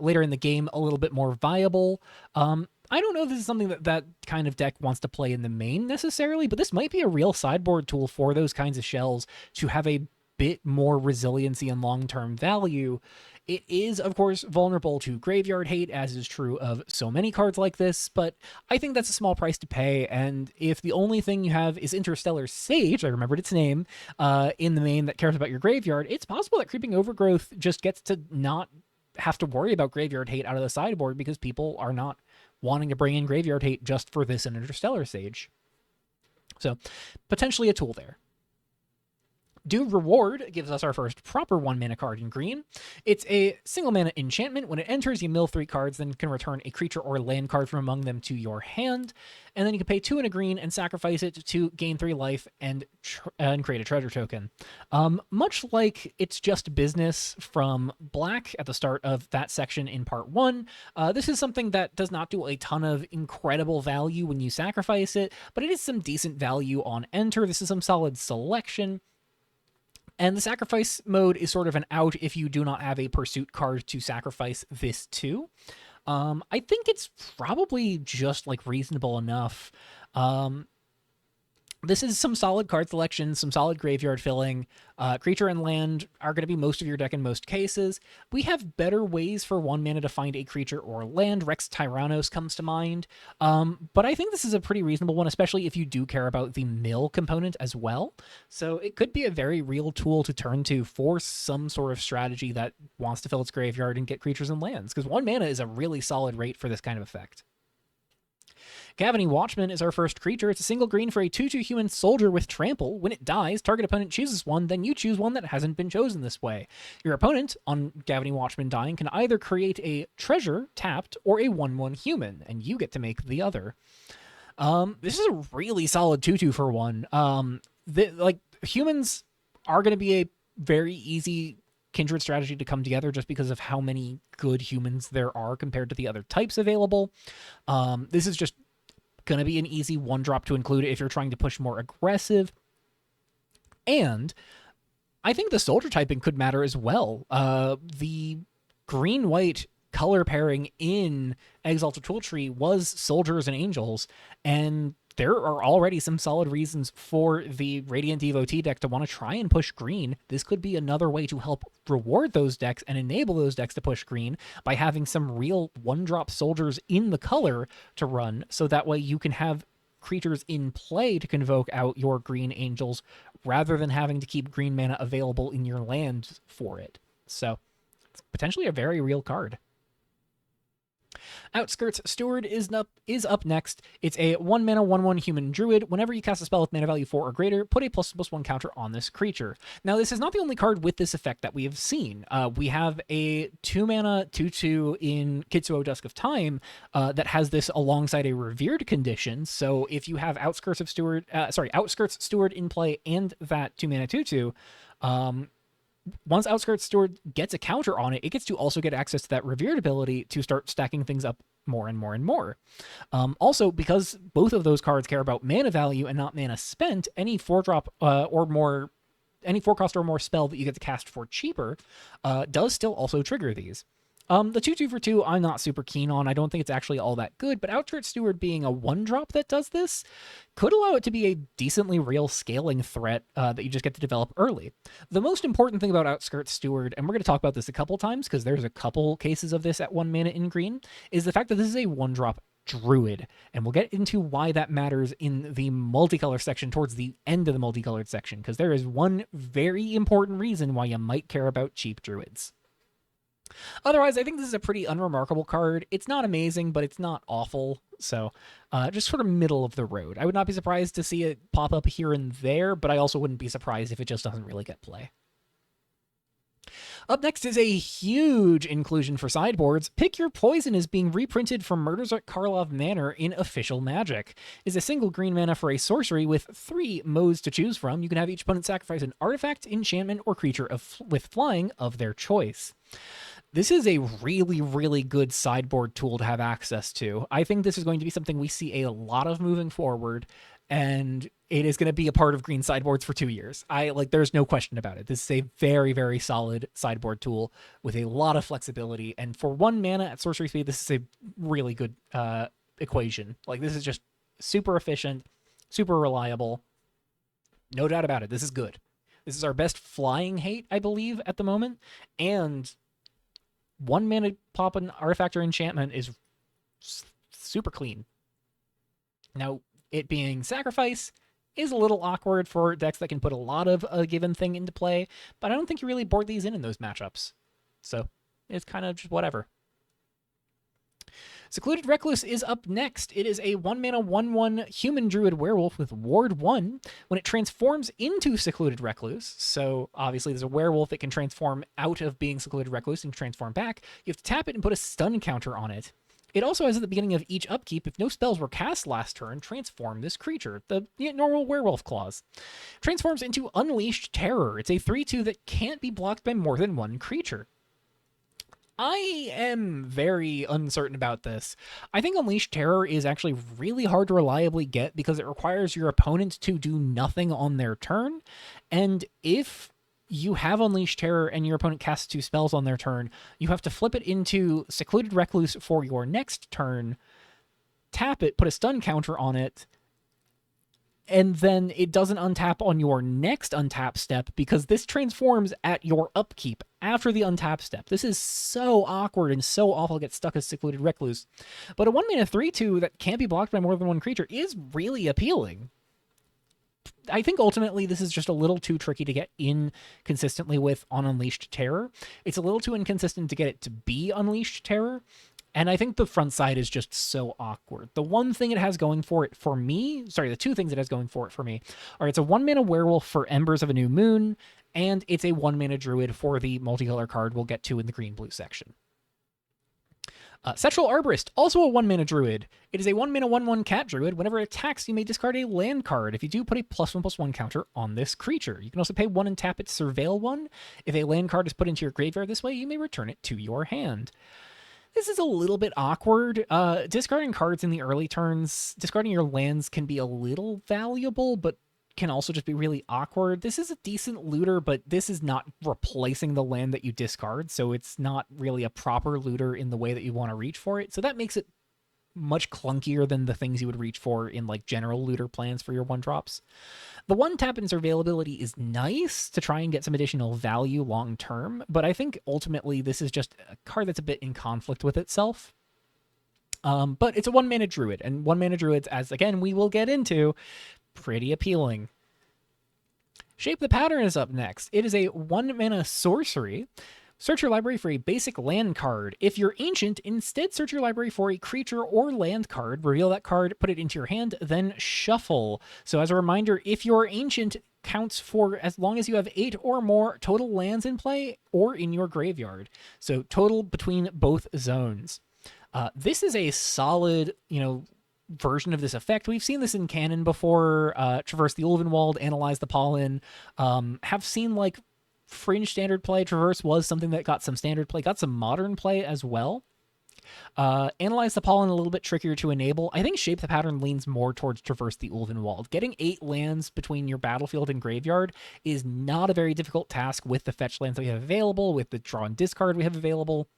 later in the game, a little bit more viable. I don't know if this is something that kind of deck wants to play in the main necessarily, but this might be a real sideboard tool for those kinds of shells to have a bit more resiliency and long-term value. It is, of course, vulnerable to graveyard hate, as is true of so many cards like this, but I think that's a small price to pay, and if the only thing you have is Interstellar Sage, I remembered its name, in the main that cares about your graveyard, it's possible that Creeping Overgrowth just gets to not have to worry about graveyard hate out of the sideboard because people are not wanting to bring in graveyard hate just for this and Interstellar Sage. So, potentially a tool there. Do Reward gives us our first proper 1-mana card in green. It's a single mana enchantment. When it enters, you mill 3 cards, then can return a creature or land card from among them to your hand. And then you can pay 2 in a green and sacrifice it to gain 3 life and create a treasure token. Much like It's Just Business from Black at the start of that section in part 1, this is something that does not do a ton of incredible value when you sacrifice it, but it is some decent value on enter. This is some solid selection. And the sacrifice mode is sort of an out if you do not have a pursuit card to sacrifice this to. I think it's probably just like reasonable enough. This is some solid card selection, some solid graveyard filling. Creature and land are going to be most of your deck in most cases. We have better ways for 1 mana to find a creature or land. Rex Tyrannos comes to mind. But I think this is a pretty reasonable one, especially if you do care about the mill component as well. So it could be a very real tool to turn to for some sort of strategy that wants to fill its graveyard and get creatures and lands, because 1 mana is a really solid rate for this kind of effect. Gavany Watchman is our first creature. It's a single green for a 2/2 human soldier with trample. When it dies, target opponent chooses one, then you choose one that hasn't been chosen this way. Your opponent, on Gavany Watchman dying, can either create a treasure, tapped, or a 1/1 human, and you get to make the other. This is a really solid 2/2 for 1. Humans are going to be a very easy Kindred strategy to come together just because of how many good humans there are compared to the other types available. This is just going to be an easy 1-drop to include if you're trying to push more aggressive. And I think the soldier typing could matter as well. The green-white color pairing in Exalted Twiltree was soldiers and angels, and there are already some solid reasons for the Radiant Devotee deck to want to try and push green. This could be another way to help reward those decks and enable those decks to push green by having some real 1-drop soldiers in the color to run, so that way you can have creatures in play to convoke out your green angels rather than having to keep green mana available in your land for it. So it's potentially a very real card. Outskirts Steward is up next. It's a 1-mana 1/1 human druid. Whenever you cast a spell with mana value 4 or greater, put a ++1 counter on this creature. Now, this is not the only card with this effect that we have seen. We have a 2-mana 2/2 in Kitsuo Dusk of Time that has this alongside a revered condition. So if you have Outskirts Steward in play and that 2-mana 2/2, once Outskirts Steward gets a counter on it, it gets to also get access to that revered ability to start stacking things up more and more and more. Also, because both of those cards care about mana value and not mana spent, any 4-drop or more, any 4-cost or more spell that you get to cast for cheaper does still also trigger these. The 2/2 for 2, I'm not super keen on. I don't think it's actually all that good, but Outskirt Steward being a 1-drop that does this could allow it to be a decently real scaling threat that you just get to develop early. The most important thing about Outskirt Steward, and we're going to talk about this a couple times because there's a couple cases of this at 1 mana in green, is the fact that this is a 1-drop druid, and we'll get into why that matters in the multicolor section towards the end of the multicolored section, because there is one very important reason why you might care about cheap druids. Otherwise, I think this is a pretty unremarkable card. It's not amazing, but it's not awful. So just sort of middle of the road. I would not be surprised to see it pop up here and there, but I also wouldn't be surprised if it just doesn't really get play. Up next is a huge inclusion for sideboards. Pick Your Poison is being reprinted from Murders at Karlov Manor in Official Magic. It's a single green mana for a sorcery with 3 modes to choose from. You can have each opponent sacrifice an artifact, enchantment, or creature with flying of their choice. This is a really, really good sideboard tool to have access to. I think this is going to be something we see a lot of moving forward, and it is going to be a part of green sideboards for 2 years. There's no question about it. This is a very, very solid sideboard tool with a lot of flexibility, and for 1 mana at sorcery speed, this is a really good equation. This is just super efficient, super reliable. No doubt about it. This is good. This is our best flying hate, I believe, at the moment, and 1 mana pop an artifact or enchantment is super clean. Now, it being sacrifice is a little awkward for decks that can put a lot of a given thing into play, but I don't think you really board these in those matchups. So it's kind of just whatever. Secluded Recluse is up next. It is a 1 mana 1/1 human druid werewolf with ward 1 when it transforms into Secluded Recluse. So obviously there's a werewolf that can transform out of being Secluded Recluse and transform back. You have to tap it and put a stun counter on it. It also has at the beginning of each upkeep, if no spells were cast last turn, transform this creature. The normal werewolf clause. Transforms into Unleashed Terror. It's a 3/2 that can't be blocked by more than 1 creature. I am very uncertain about this. I think Unleashed Terror is actually really hard to reliably get because it requires your opponent to do nothing on their turn. And if you have Unleashed Terror and your opponent casts 2 spells on their turn, you have to flip it into Secluded Recluse for your next turn, tap it, put a stun counter on it, and then it doesn't untap on your next untap step because this transforms at your upkeep after the untap step. This is so awkward and so awful to get stuck as Secluded Recluse. But a 1 mana 3/2 that can't be blocked by more than 1 creature is really appealing. I think ultimately this is just a little too tricky to get in consistently with on Unleashed Terror. It's a little too inconsistent to get it to be Unleashed Terror. And I think the front side is just so awkward. The one thing it has going for it for me, the 2 things it has going for it for me are it's a 1 mana werewolf for Embers of a New Moon, and it's a 1 mana druid for the multicolor card we'll get to in the green-blue section. Sexual Arborist, also a 1 mana druid. It is a 1 mana 1/1 cat druid. Whenever it attacks, you may discard a land card. If you do, put a +1/+1 counter on this creature. You can also pay 1 and tap it to surveil 1. If a land card is put into your graveyard this way, you may return it to your hand. This is a little bit awkward. Discarding cards in the early turns, discarding your lands can be a little valuable, but can also just be really awkward. This is a decent looter, but this is not replacing the land that you discard, so it's not really a proper looter in the way that you want to reach for it. So that makes it much clunkier than the things you would reach for in general looter plans for your 1-drops. The 1-tap and surveillability is nice to try and get some additional value long term, but I think ultimately this is just a card that's a bit in conflict with itself. But it's a 1 mana druid, and 1 mana druids, as again we will get into, pretty appealing. Shape the Pattern is up next. It is a 1 mana sorcery. Search your library for a basic land card. If you're ancient, instead search your library for a creature or land card, reveal that card, put it into your hand, then shuffle. So as a reminder, if your ancient counts for as long as you have 8 or more total lands in play or in your graveyard. So total between both zones. This is a solid, version of this effect. We've seen this in canon before. Traverse the Ulvenwald, Analyze the Pollen. Have seen fringe standard play. Traverse was something that got some standard play, got some modern play as well. Analyze the Pollen a little bit trickier to enable. I think Shape the Pattern leans more towards Traverse the Ulvenwald. Getting 8 lands between your battlefield and graveyard is not a very difficult task with the fetch lands that we have available, with the draw and discard we have available.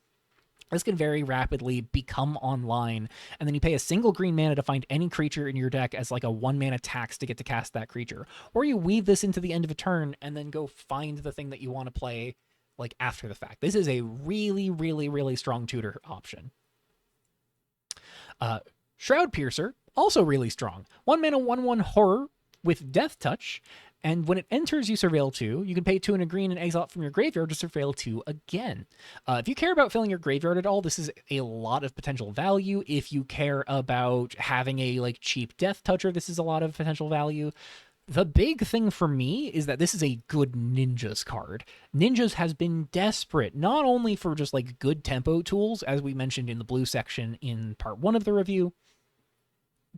This can very rapidly become online, and then you pay a single green mana to find any creature in your deck as like a 1 mana tax to get to cast that creature. Or you weave this into the end of a turn and then go find the thing that you want to play like after the fact. This is a really, really, really strong tutor option. Shroud Piercer, also really strong. 1 mana, 1/1 horror with Death Touch. And when it enters, you surveil 2. You can pay 2 and a green and exile it from your graveyard to surveil 2 again. If you care about filling your graveyard at all, this is a lot of potential value. If you care about having a like cheap Death Toucher, this is a lot of potential value. The big thing for me is that this is a good Ninjas card. Ninjas has been desperate, not only for just like good tempo tools, as we mentioned in the blue section in part 1 of the review,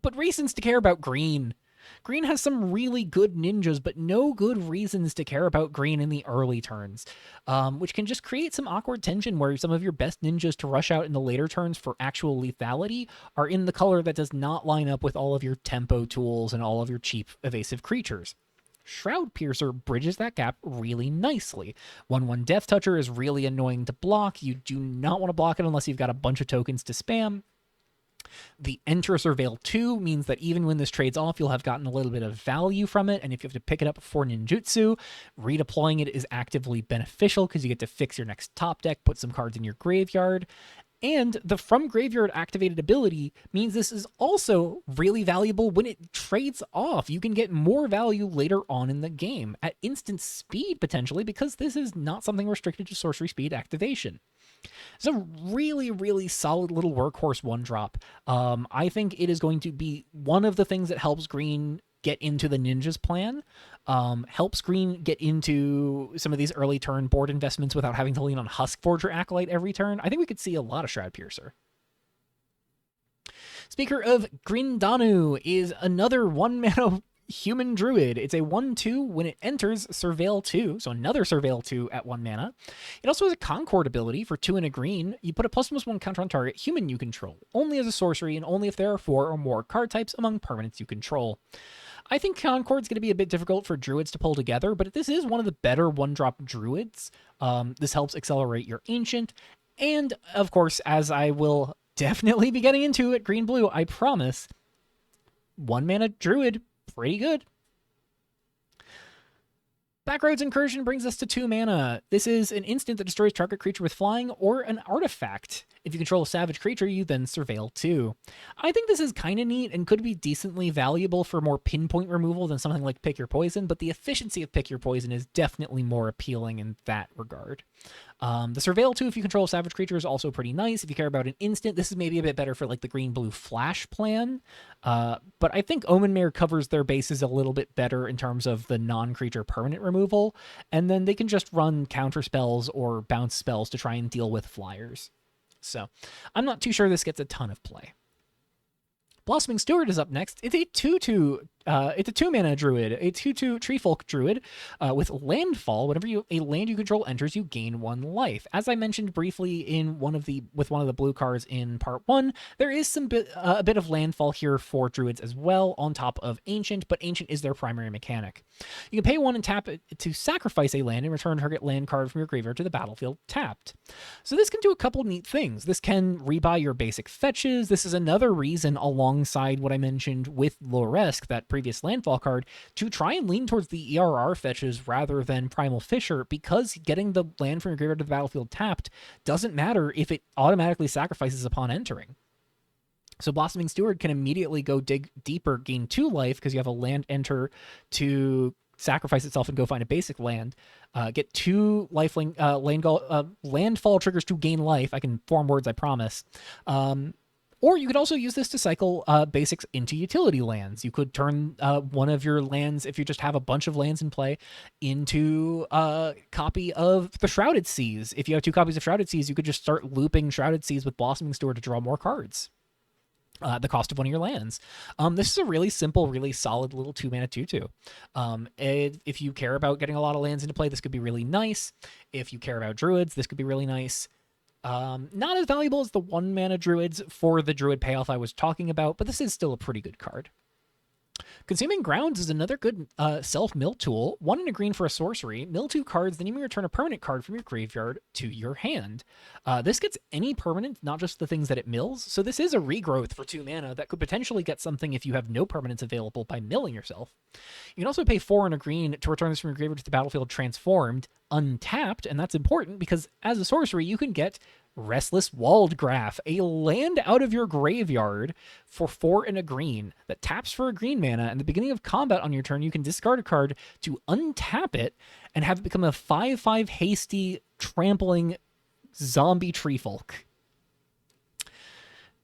but reasons to care about green. Green has some really good ninjas, but no good reasons to care about green in the early turns, which can just create some awkward tension where some of your best ninjas to rush out in the later turns for actual lethality are in the color that does not line up with all of your tempo tools and all of your cheap evasive creatures. Shroud Piercer bridges that gap really nicely. 1/1 Death Toucher is really annoying to block. You do not want to block it unless you've got a bunch of tokens to spam. The Enter Surveil 2 means that even when this trades off, you'll have gotten a little bit of value from it, and if you have to pick it up for ninjutsu, redeploying it is actively beneficial because you get to fix your next top deck, put some cards in your graveyard, and the From Graveyard activated ability means this is also really valuable when it trades off. You can get more value later on in the game at instant speed, potentially, because this is not something restricted to sorcery speed activation. It's a really, really solid little workhorse 1-drop. I think it is going to be one of the things that helps green get into the Ninjas plan, helps green get into some of these early turn board investments without having to lean on Huskforge or Acolyte every turn. I think we could see a lot of Shroud Piercer. Speaker of Grindanu is another 1-mana Human Druid. It's a 1/2. When it enters, surveil 2, so another surveil 2 at 1 mana. It also has a Concord ability for 2 and a green. You put a ++1 counter on target human you control, only as a sorcery and only if there are 4 or more card types among permanents you control. I think Concord's going to be a bit difficult for druids to pull together, but this is one of the better 1-drop druids. This helps accelerate your ancient, and of course, as I will definitely be getting into at green-blue, I promise, 1-mana druid, pretty good. Backroads Incursion brings us to 2 mana. This is an instant that destroys target creature with flying or an artifact. If you control a savage creature, you then surveil 2. I think this is kind of neat and could be decently valuable for more pinpoint removal than something like Pick Your Poison, but the efficiency of Pick Your Poison is definitely more appealing in that regard. The surveil 2, if you control a savage creature, is also pretty nice. If you care about an instant, this is maybe a bit better for like the green-blue flash plan. But I think Omenmare covers their bases a little bit better in terms of the non-creature permanent removal, and then they can just run counter spells or bounce spells to try and deal with flyers. So I'm not too sure this gets a ton of play. Blossoming Steward is up next. It's a 2/2. It's a 2-mana druid, a 2/2 Treefolk druid with landfall. Whenever a land you control enters, you gain 1 life. As I mentioned briefly with one of the blue cards in part 1, there is a bit of landfall here for druids as well, on top of ancient, but ancient is their primary mechanic. You can pay 1 and tap it to sacrifice a land and return a target land card from your graveyard to the battlefield tapped. So this can do a couple neat things. This can rebuy your basic fetches. This is another reason, alongside what I mentioned with Loresk, that previous landfall card, to try and lean towards the ERR fetches rather than Primal Fisher, because getting the land from your graveyard to the battlefield tapped doesn't matter if it automatically sacrifices upon entering. So Blossoming Steward can immediately go dig deeper, gain 2 life because you have a land enter to sacrifice itself and go find a basic land, get 2 lifelink landfall triggers to gain life. I can form words, I promise. Or you could also use this to cycle basics into utility lands. You could turn one of your lands, if you just have a bunch of lands in play, into a copy of the Shrouded Seas. If you have 2 copies of Shrouded Seas, you could just start looping Shrouded Seas with Blossoming Steward to draw more cards. The cost of one of your lands. This is a really simple, really solid little 2-mana 2/2. If you care about getting a lot of lands into play, this could be really nice. If you care about druids, this could be really nice. Not as valuable as the 1-mana druids for the druid payoff I was talking about, but this is still a pretty good card. Consuming Grounds is another good self-mill tool. 1 and a green for a sorcery. Mill 2 cards, then you may return a permanent card from your graveyard to your hand. This gets any permanent, not just the things that it mills. So this is a regrowth for 2 mana that could potentially get something if you have no permanents available by milling yourself. You can also pay 4 and a green to return this from your graveyard to the battlefield transformed, untapped, and that's important because as a sorcery, you can get Restless Walled-Graph, a land out of your graveyard for 4 and a green that taps for a green mana. And at the beginning of combat on your turn, you can discard a card to untap it and have it become a 5/5 hasty, trampling zombie treefolk.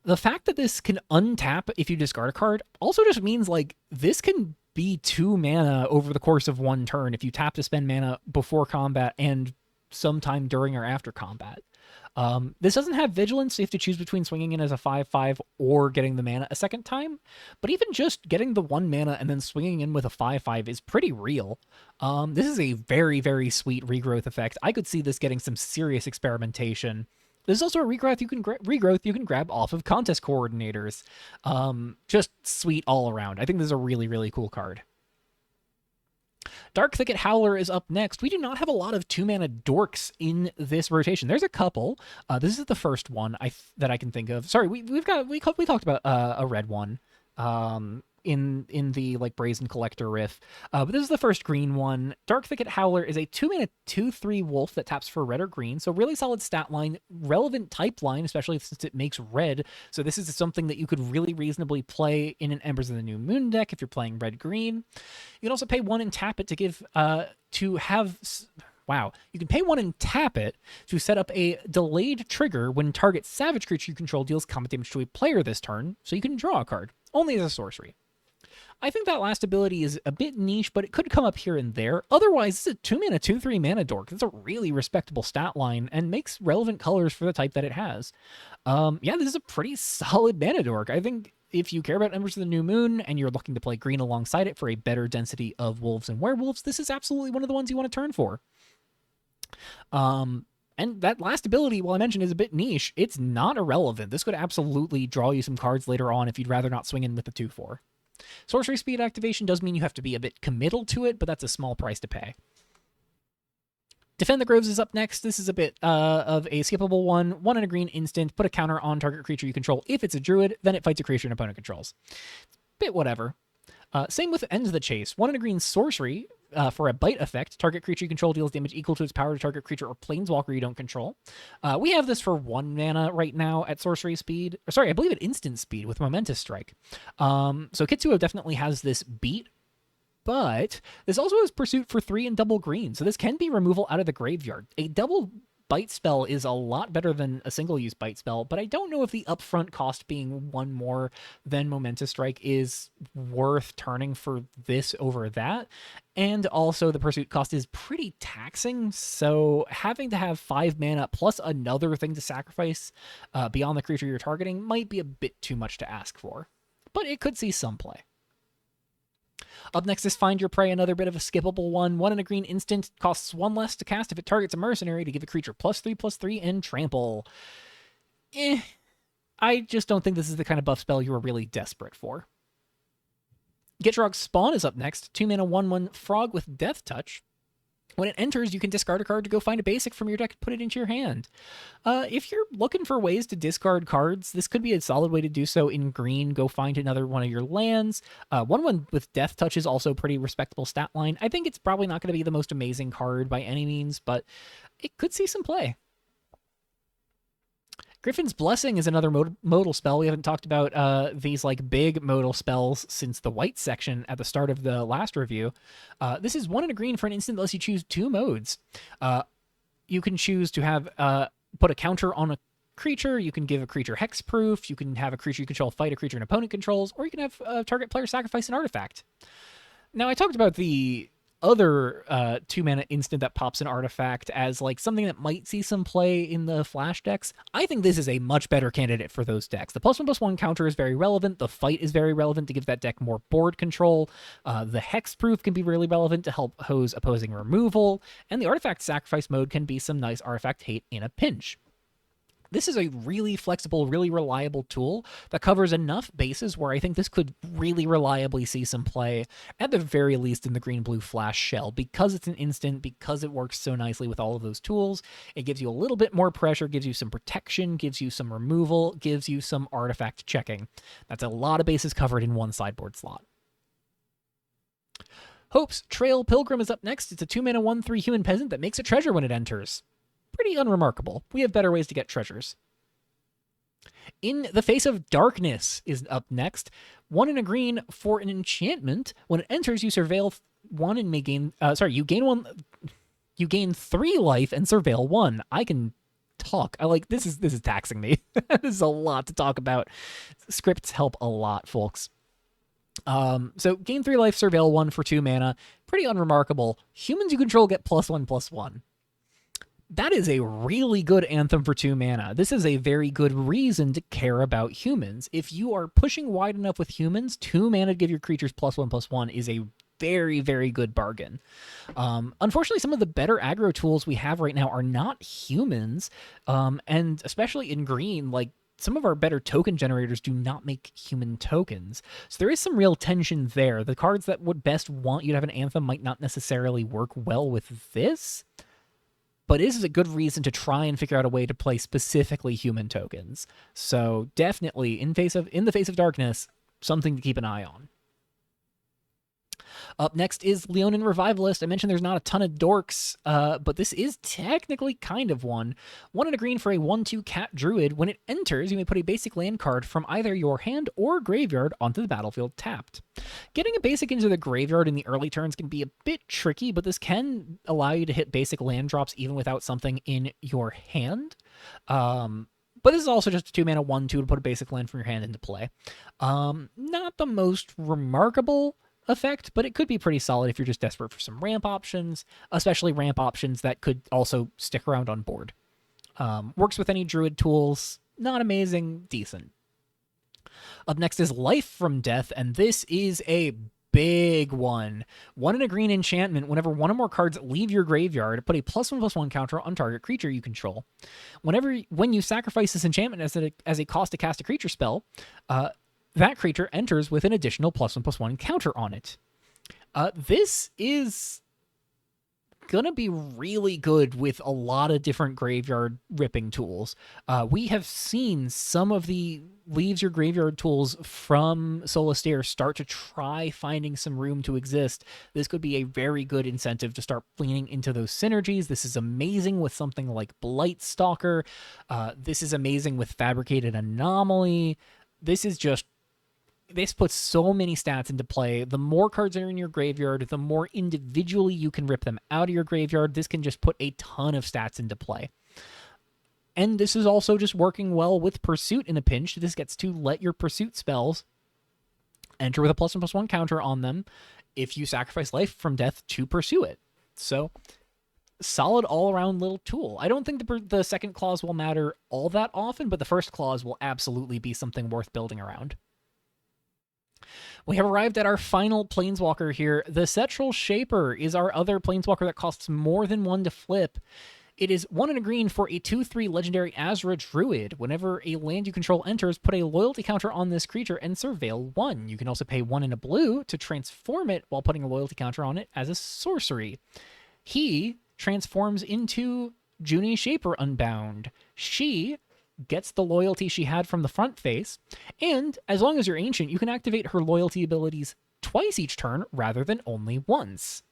The fact that this can untap if you discard a card also just means, like, this can be 2 mana over the course of 1 turn if you tap to spend mana before combat and sometime during or after combat. This doesn't have Vigilance, so you have to choose between swinging in as a 5/5 or getting the mana a second time. But even just getting the 1 mana and then swinging in with a 5/5 is pretty real. This is a very, very sweet regrowth effect. I could see this getting some serious experimentation. There's also a regrowth you can grab off of contest coordinators. Just sweet all around. I think this is a really, really cool card. Dark Thicket Howler is up next. We do not have a lot of 2-mana dorks in this rotation. There's a couple. This is the first one that I can think of. Sorry, we talked about a red one in the like Brazen Collector riff. But this is the first green one. Dark Thicket Howler is a 2-mana 2/3 wolf that taps for red or green. So really solid stat line, relevant type line, especially since it makes red. So this is something that you could really reasonably play in an Embers of the New Moon deck if you're playing red-green. You can also pay 1 and tap it to give Wow. You can pay 1 and tap it to set up a delayed trigger when target savage creature you control deals combat damage to a player this turn, so you can draw a card, only as a sorcery. I think that last ability is a bit niche, but it could come up here and there. Otherwise, it's a 2-mana, 2/3 mana dork. That's a really respectable stat line and makes relevant colors for the type that it has. Yeah, this is a pretty solid mana dork. I think if you care about Embers of the New Moon and you're looking to play green alongside it for a better density of wolves and werewolves, this is absolutely one of the ones you want to turn for. And that last ability, while I mentioned, is a bit niche. It's not irrelevant. This could absolutely draw you some cards later on if you'd rather not swing in with the 2/4. Sorcery speed activation does mean you have to be a bit committal to it, but that's a small price to pay. Defend the Groves is up next. This is a bit of a skippable one. 1 and a green instant. Put a counter on target creature you control. If it's a druid, then it fights a creature an opponent controls. Bit whatever. Same with Ends the Chase. 1 and a green sorcery for a bite effect. Target creature you control deals damage equal to its power to target creature or planeswalker you don't control. We have this for 1 mana right now at sorcery speed. Sorry, I believe at instant speed with Momentous Strike. So Kitsuo definitely has this beat, but this also has Pursuit for 3 and double green. So this can be removal out of the graveyard. A double bite spell is a lot better than a single-use bite spell, but I don't know if the upfront cost being 1 more than Momentous Strike is worth turning for this over that. And also the pursuit cost is pretty taxing, so having to have 5 mana plus another thing to sacrifice beyond the creature you're targeting might be a bit too much to ask for, but it could see some play. Up next is Find Your Prey, another bit of a skippable one. 1 and a green instant, costs 1 less to cast if it targets a mercenary to give a creature +3/+3 and trample. I just don't think this is the kind of buff spell you were really desperate for. Gitrog's Spawn is up next. 2 mana 1/1 frog with Death Touch. When it enters, you can discard a card to go find a basic from your deck and put it into your hand. If you're looking for ways to discard cards, this could be a solid way to do so in green. Go find another one of your lands. 1/1 with Death Touch is also a pretty respectable stat line. I think it's probably not going to be the most amazing card by any means, but it could see some play. Griffin's Blessing is another modal spell. We haven't talked about these like big modal spells since the white section at the start of the last review. This is 1 and a green for an instant unless you choose 2 modes. You can choose to have put a counter on a creature. You can give a creature hexproof. You can have a creature you control fight a creature an opponent controls, or you can have a target player sacrifice an artifact. Now, I talked about the other 2 mana instant that pops an artifact as like something that might see some play in the flash decks. I think this is a much better candidate for those decks. The +1/+1 counter is very relevant. The fight is very relevant to give that deck more board control. The hexproof can be really relevant to help hose opposing removal, and the artifact sacrifice mode can be some nice artifact hate in a pinch. This is a really flexible, really reliable tool that covers enough bases where I think this could really reliably see some play, at the very least in the green-blue flash shell. Because it's an instant, because it works so nicely with all of those tools, it gives you a little bit more pressure, gives you some protection, gives you some removal, gives you some artifact checking. That's a lot of bases covered in one sideboard slot. Hope's Trail Pilgrim is up next. It's a 2-mana 1/3 human peasant that makes a treasure when it enters. Pretty unremarkable. We have better ways to get treasures. In the Face of Darkness is up next. 1 and a green for an enchantment. When it enters, you surveil 1 and may gain. You gain 1. You gain 3 life and surveil 1. I can talk. I like this is taxing me. This is a lot to talk about. Scripts help a lot, folks. So gain 3 life, surveil 1 for 2 mana. Pretty unremarkable. Humans you control get +1/+1. That is a really good anthem for 2 mana. This is a very good reason to care about humans. If you are pushing wide enough with humans, 2 mana to give your creatures +1/+1 is a very, very good bargain. Unfortunately, some of the better aggro tools we have right now are not humans, and especially in green, like some of our better token generators do not make human tokens. So there is some real tension there. The cards that would best want you to have an anthem might not necessarily work well with this. But this is a good reason to try and figure out a way to play specifically human tokens. So definitely, in the Face of Darkness, something to keep an eye on. Up next is Leonin Revivalist. I mentioned there's not a ton of dorks, but this is technically kind of one. 1 and a green for a 1/2 cat druid. When it enters, you may put a basic land card from either your hand or graveyard onto the battlefield tapped. Getting a basic into the graveyard in the early turns can be a bit tricky, but this can allow you to hit basic land drops even without something in your hand. But this is also just a 2 mana 1/2 to put a basic land from your hand into play. Not the most remarkable effect, but it could be pretty solid if you're just desperate for some ramp options, especially ramp options that could also stick around on board. Works with any druid tools. Not amazing, decent. Up next is Life from Death, and this is a big one. 1 and a green enchantment. Whenever 1 or more cards leave your graveyard, put a +1/+1 counter on target creature you control. When you sacrifice this enchantment as a cost to cast a creature spell, that creature enters with an additional +1/+1 counter on it. This is gonna be really good with a lot of different graveyard ripping tools. We have seen some of the leaves your graveyard tools from Solitaire start to try finding some room to exist. This could be a very good incentive to start leaning into those synergies. This is amazing with something like Blightstalker. This is amazing with Fabricated Anomaly. This puts so many stats into play. The more cards are in your graveyard, the more individually you can rip them out of your graveyard. This can just put a ton of stats into play. And this is also just working well with Pursuit in a pinch. This gets to let your Pursuit spells enter with a +1/+1 counter on them if you sacrifice Life from Death to pursue it. So, solid all-around little tool. I don't think the second clause will matter all that often, but the first clause will absolutely be something worth building around. We have arrived at our final Planeswalker here. The Setral Shaper is our other Planeswalker that costs more than 1 to flip. It is 1 and a green for a 2/3 legendary Azra Druid. Whenever a land you control enters, put a loyalty counter on this creature and surveil 1. You can also pay 1 and a blue to transform it while putting a loyalty counter on it as a sorcery. He transforms into Junie Shaper Unbound. She gets the loyalty she had from the front face, and as long as you're ancient, you can activate her loyalty abilities twice each turn rather than only once.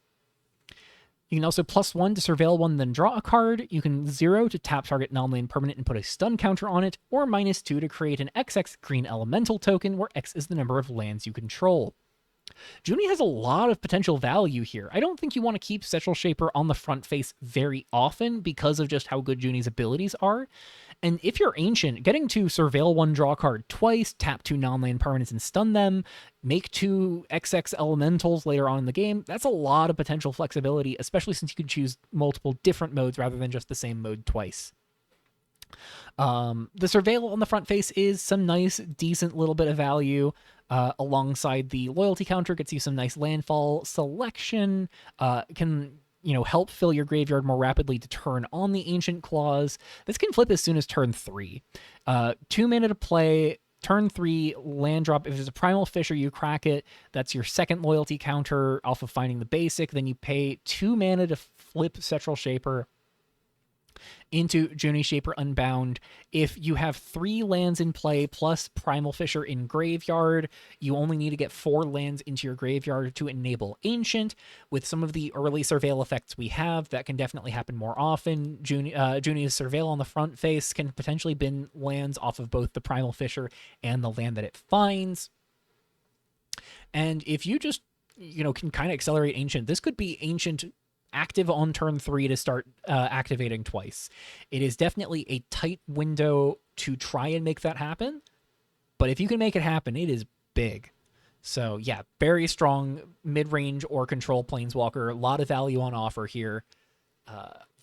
You can also +1 to surveil 1, then draw a card. You can 0 to tap target non-land permanent and put a stun counter on it, or -2 to create an XX green elemental token where X is the number of lands you control. Junie has a lot of potential value here. I don't think you want to keep Setral Shaper on the front face very often because of just how good Junie's abilities are. And if you're ancient, getting to surveil 1, draw a card twice, tap 2 non-land permanents and stun them, make 2 XX elementals later on in the game, that's a lot of potential flexibility, especially since you can choose multiple different modes rather than just the same mode twice. The surveil on the front face is some nice, decent little bit of value. Alongside the loyalty counter, gets you some nice landfall selection, can help fill your graveyard more rapidly to turn on the Ancient Clause. This can flip as soon as turn 3. 2 mana to play. Turn 3, land drop. If it's a Primal Fisher, you crack it. That's your second loyalty counter off of finding the basic. Then you pay 2 mana to flip Spectral Shaper into Junie Shaper Unbound. If you have 3 lands in play plus Primal Fisher in graveyard, you only need to get 4 lands into your graveyard to enable Ancient. With some of the early Surveil effects we have, that can definitely happen more often. Junie's Surveil on the front face can potentially bin lands off of both the Primal Fisher and the land that it finds. And if you just, can kind of accelerate Ancient, this could be Ancient active on turn 3 to start activating twice. It is definitely a tight window to try and make that happen, but if you can make it happen, it is big. So yeah, very strong mid-range or control planeswalker. A lot of value on offer here.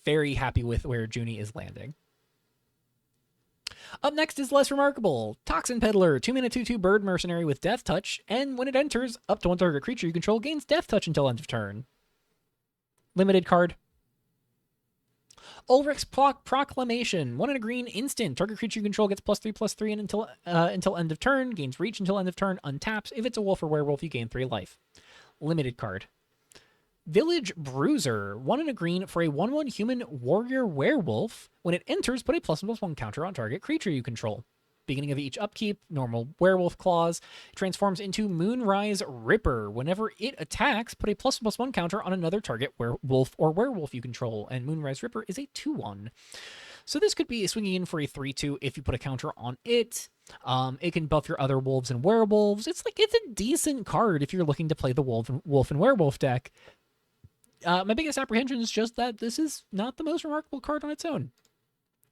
Very happy with where Junie is landing. Up next is less remarkable. Toxin Peddler, 2 mana 2/2 bird mercenary with Death Touch, and when it enters, up to 1 target creature you control gains Death Touch until end of turn. Limited card. Ulrich's Proclamation. 1 and a green instant. Target creature you control gets +3/+3 and until end of turn. Gains reach until end of turn. Untaps. If it's a wolf or werewolf, you gain 3 life. Limited card. Village Bruiser. 1 and a green for a 1/1 human warrior werewolf. When it enters, put a +1/+1 counter on target creature you control. Beginning of each upkeep, normal werewolf clause, transforms into Moonrise Ripper. Whenever it attacks, put a +1/+1 counter on another target wolf or werewolf you control, and Moonrise Ripper is a 2/1. So this could be swinging in for a 3/2 if you put a counter on it. It can buff your other wolves and werewolves. It's a decent card if you're looking to play the wolf and werewolf deck. My biggest apprehension is just that this is not the most remarkable card on its own.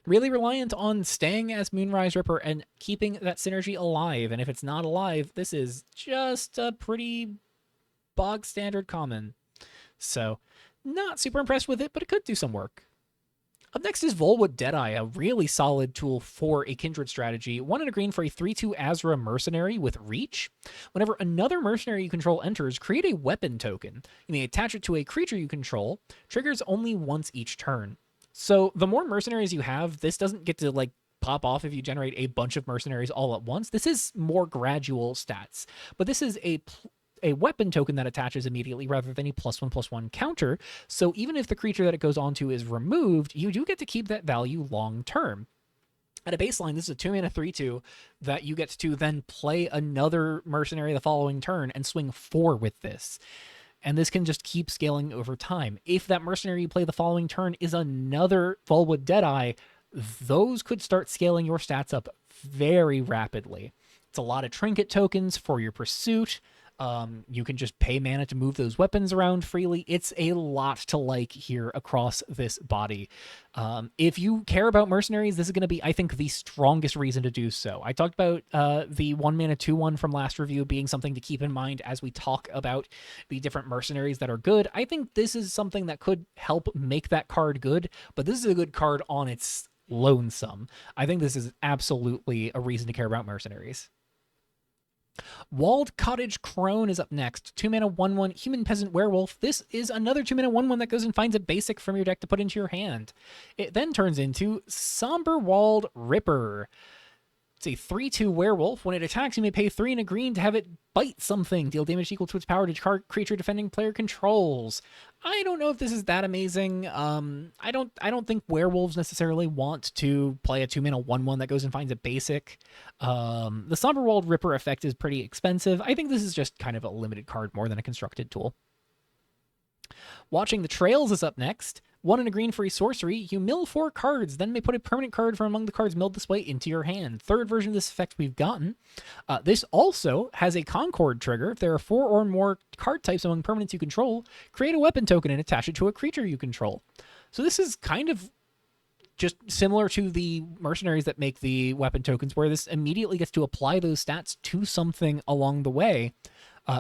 Really reliant on staying as Moonrise Ripper and keeping that synergy alive. And if it's not alive, this is just a pretty bog standard common. So, not super impressed with it, but it could do some work. Up next is Volwood Deadeye, a really solid tool for a Kindred strategy. 1 and a green for a 3/2 Azra Mercenary with Reach. Whenever another mercenary you control enters, create a weapon token. You may attach it to a creature you control. Triggers only once each turn. So the more mercenaries you have, this doesn't get to pop off if you generate a bunch of mercenaries all at once. This is more gradual stats, but this is a weapon token that attaches immediately rather than a +1/+1 counter. So even if the creature that it goes onto is removed, you do get to keep that value long term. At a baseline, this is a 2 mana 3/2 that you get to then play another mercenary the following turn and swing 4 with this. And this can just keep scaling over time. If that mercenary you play the following turn is another Volwood Deadeye, those could start scaling your stats up very rapidly. It's a lot of trinket tokens for your pursuit. You can just pay mana to move those weapons around freely. It's a lot to like here across this body. If you care about mercenaries, this is going to be, I think, the strongest reason to do so. I talked about the 1 mana 2/1 from last review being something to keep in mind as we talk about the different mercenaries that are good. I think this is something that could help make that card good, but this is a good card on its lonesome. I think this is absolutely a reason to care about mercenaries. Walled Cottage Crone is up next. 2 mana 1/1 human peasant werewolf. This is another 2 mana 1/1 that goes and finds a basic from your deck to put into your hand. It then turns into Somber Walled Ripper. It's a 3/2 werewolf. When it attacks, you may pay 3 and a green to have it bite something. Deal damage equal to its power to creature defending player controls. I don't know if this is that amazing. I don't think werewolves necessarily want to play a 2 mana 1/1 that goes and finds a basic. The Somber Walled Ripper effect is pretty expensive. I think this is just kind of a limited card more than a constructed tool. Watching the Trails is up next. 1 and a green for a sorcery. You mill 4 cards, then may put a permanent card from among the cards milled this way into your hand. Third version of this effect we've gotten. This also has a Concord trigger. If there are 4 or more card types among permanents you control, create a weapon token and attach it to a creature you control. So this is kind of just similar to the mercenaries that make the weapon tokens, where this immediately gets to apply those stats to something along the way.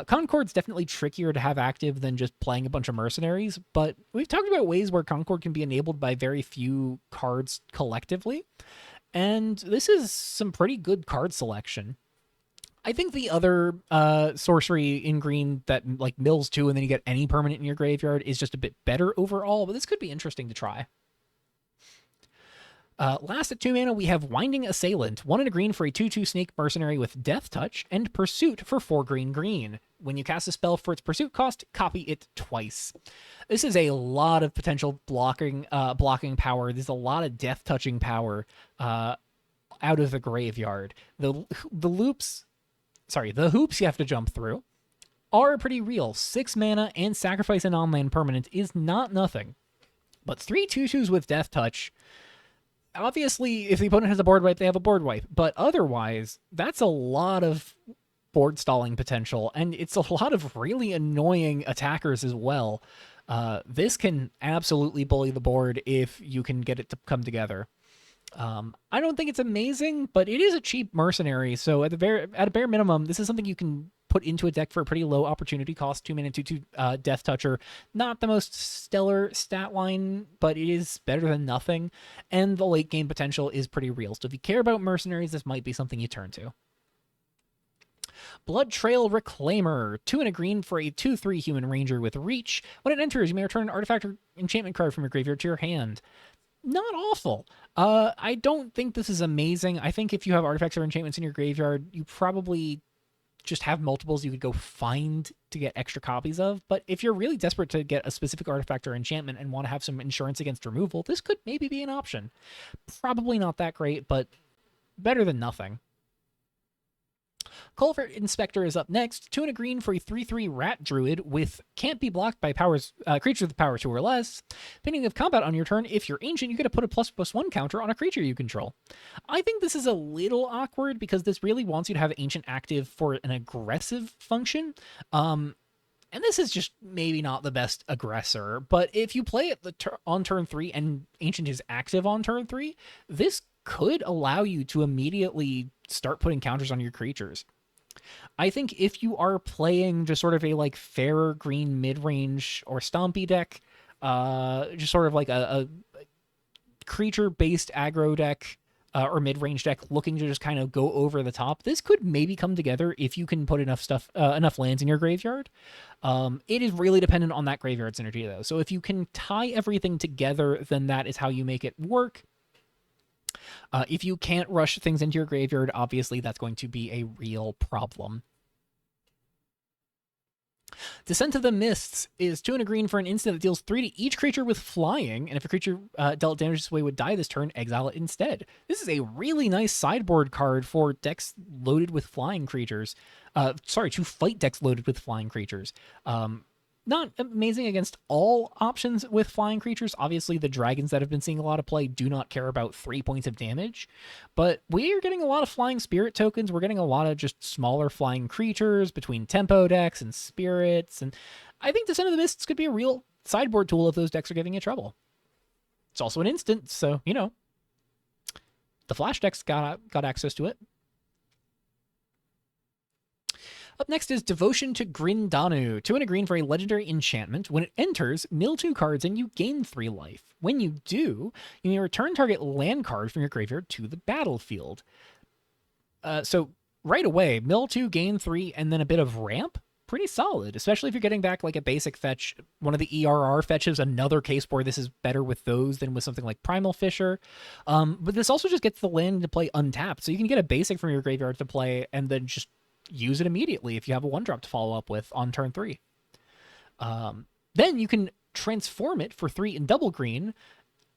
Concord's definitely trickier to have active than just playing a bunch of mercenaries, but we've talked about ways where Concord can be enabled by very few cards collectively, and this is some pretty good card selection. I think the other sorcery in green that like mills 2 and then you get any permanent in your graveyard is just a bit better overall, but this could be interesting to try. Last at 2 mana, we have Winding Assailant. 1 and a green for a 2/2 snake mercenary with Death Touch, and Pursuit for 4 green. When you cast a spell for its pursuit cost, copy it twice. This is a lot of potential blocking power. There's a lot of death touching power out of the graveyard. The hoops you have to jump through are pretty real. 6 mana and sacrifice an on-land permanent is not nothing. But 3 2/2s with Death Touch, obviously, if the opponent has a board wipe, they have a board wipe. But otherwise, that's a lot of board stalling potential, and it's a lot of really annoying attackers as well. This can absolutely bully the board if you can get it to come together. I don't think it's amazing, but it is a cheap mercenary, so at a bare minimum, this is something you can put into a deck for a pretty low opportunity cost. 2 mana 2/2 Death Toucher. Not the most stellar stat line, but it is better than nothing, and the late game potential is pretty real. So if you care about mercenaries, this might be something you turn to. Blood Trail Reclaimer. 2 and a green for a 2/3 human ranger with reach. When it enters, you may return an artifact or enchantment card from your graveyard to your hand. Not awful. I don't think this is amazing. I think if you have artifacts or enchantments in your graveyard, you probably just have multiples you could go find to get extra copies of. But if you're really desperate to get a specific artifact or enchantment and want to have some insurance against removal, this could maybe be an option. Probably not that great, but better than nothing. Culvert Inspector is up next. 2 and a green for a 3/3 rat druid with can't be blocked by creatures with power 2 or less. Beginning of combat on your turn, if you're ancient, you get to put a ++1 counter on a creature you control. I think this is a little awkward because this really wants you to have ancient active for an aggressive function. And this is just maybe not the best aggressor, but if you play it on turn 3 and ancient is active on turn 3, this could allow you to immediately start putting counters on your creatures. I think if you are playing just sort of a like fairer green mid-range or stompy deck, just sort of like a creature-based aggro deck or mid-range deck looking to just kind of go over the top, this could maybe come together if you can put enough lands in your graveyard. It is really dependent on that graveyard synergy though. So if you can tie everything together, then that is how you make it work. If you can't rush things into your graveyard, obviously that's going to be a real problem. Descent of the Mists is 2 and a green for an instant that deals 3 to each creature with flying, and if a creature dealt damage this way would die this turn, exile it instead. This is a really nice sideboard card for decks loaded with flying creatures. To fight decks loaded with flying creatures. Not amazing against all options with flying creatures. Obviously, the dragons that have been seeing a lot of play do not care about 3 points of damage, but we are getting a lot of flying spirit tokens. We're getting a lot of just smaller flying creatures between tempo decks and spirits, and I think Descent of the Mists could be a real sideboard tool if those decks are giving you trouble. It's also an instant, so, you know, the flash decks got access to it. Up next is Devotion to Grindanu. 2 and a green for a legendary enchantment. When it enters, mill 2 cards and you gain 3 life. When you do, you may return target land card from your graveyard to the battlefield. So right away, mill 2, gain 3, and then a bit of ramp. Pretty solid, especially if you're getting back like a basic fetch. One of the ERR fetches, another case where this is better with those than with something like Primal Fisher. But this also just gets the land into play untapped. So you can get a basic from your graveyard to play and then just use it immediately if you have a 1-drop to follow up with on turn 3. Then you can transform it for 3 in double green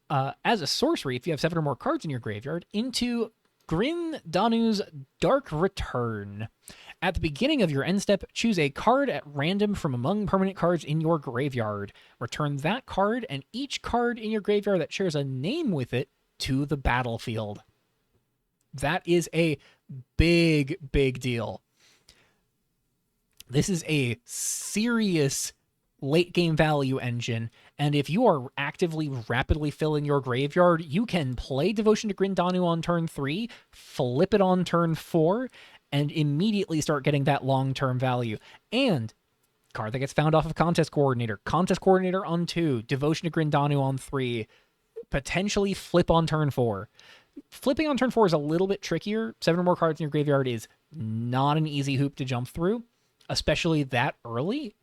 as a sorcery if you have 7 or more cards in your graveyard into Grindanu's Dark Return. At the beginning of your end step, choose a card at random from among permanent cards in your graveyard. Return that card and each card in your graveyard that shares a name with it to the battlefield. That is a big, big deal. This is a serious late game value engine, and if you are actively rapidly filling your graveyard, you can play Devotion to Grindanu on turn 3, flip it on turn 4, and immediately start getting that long-term value. And card that gets found off of Contest Coordinator on 2, Devotion to Grindanu on 3, potentially flip on turn 4. Flipping on turn 4 is a little bit trickier. 7 or more cards in your graveyard is Not an easy hoop to jump through, especially that early.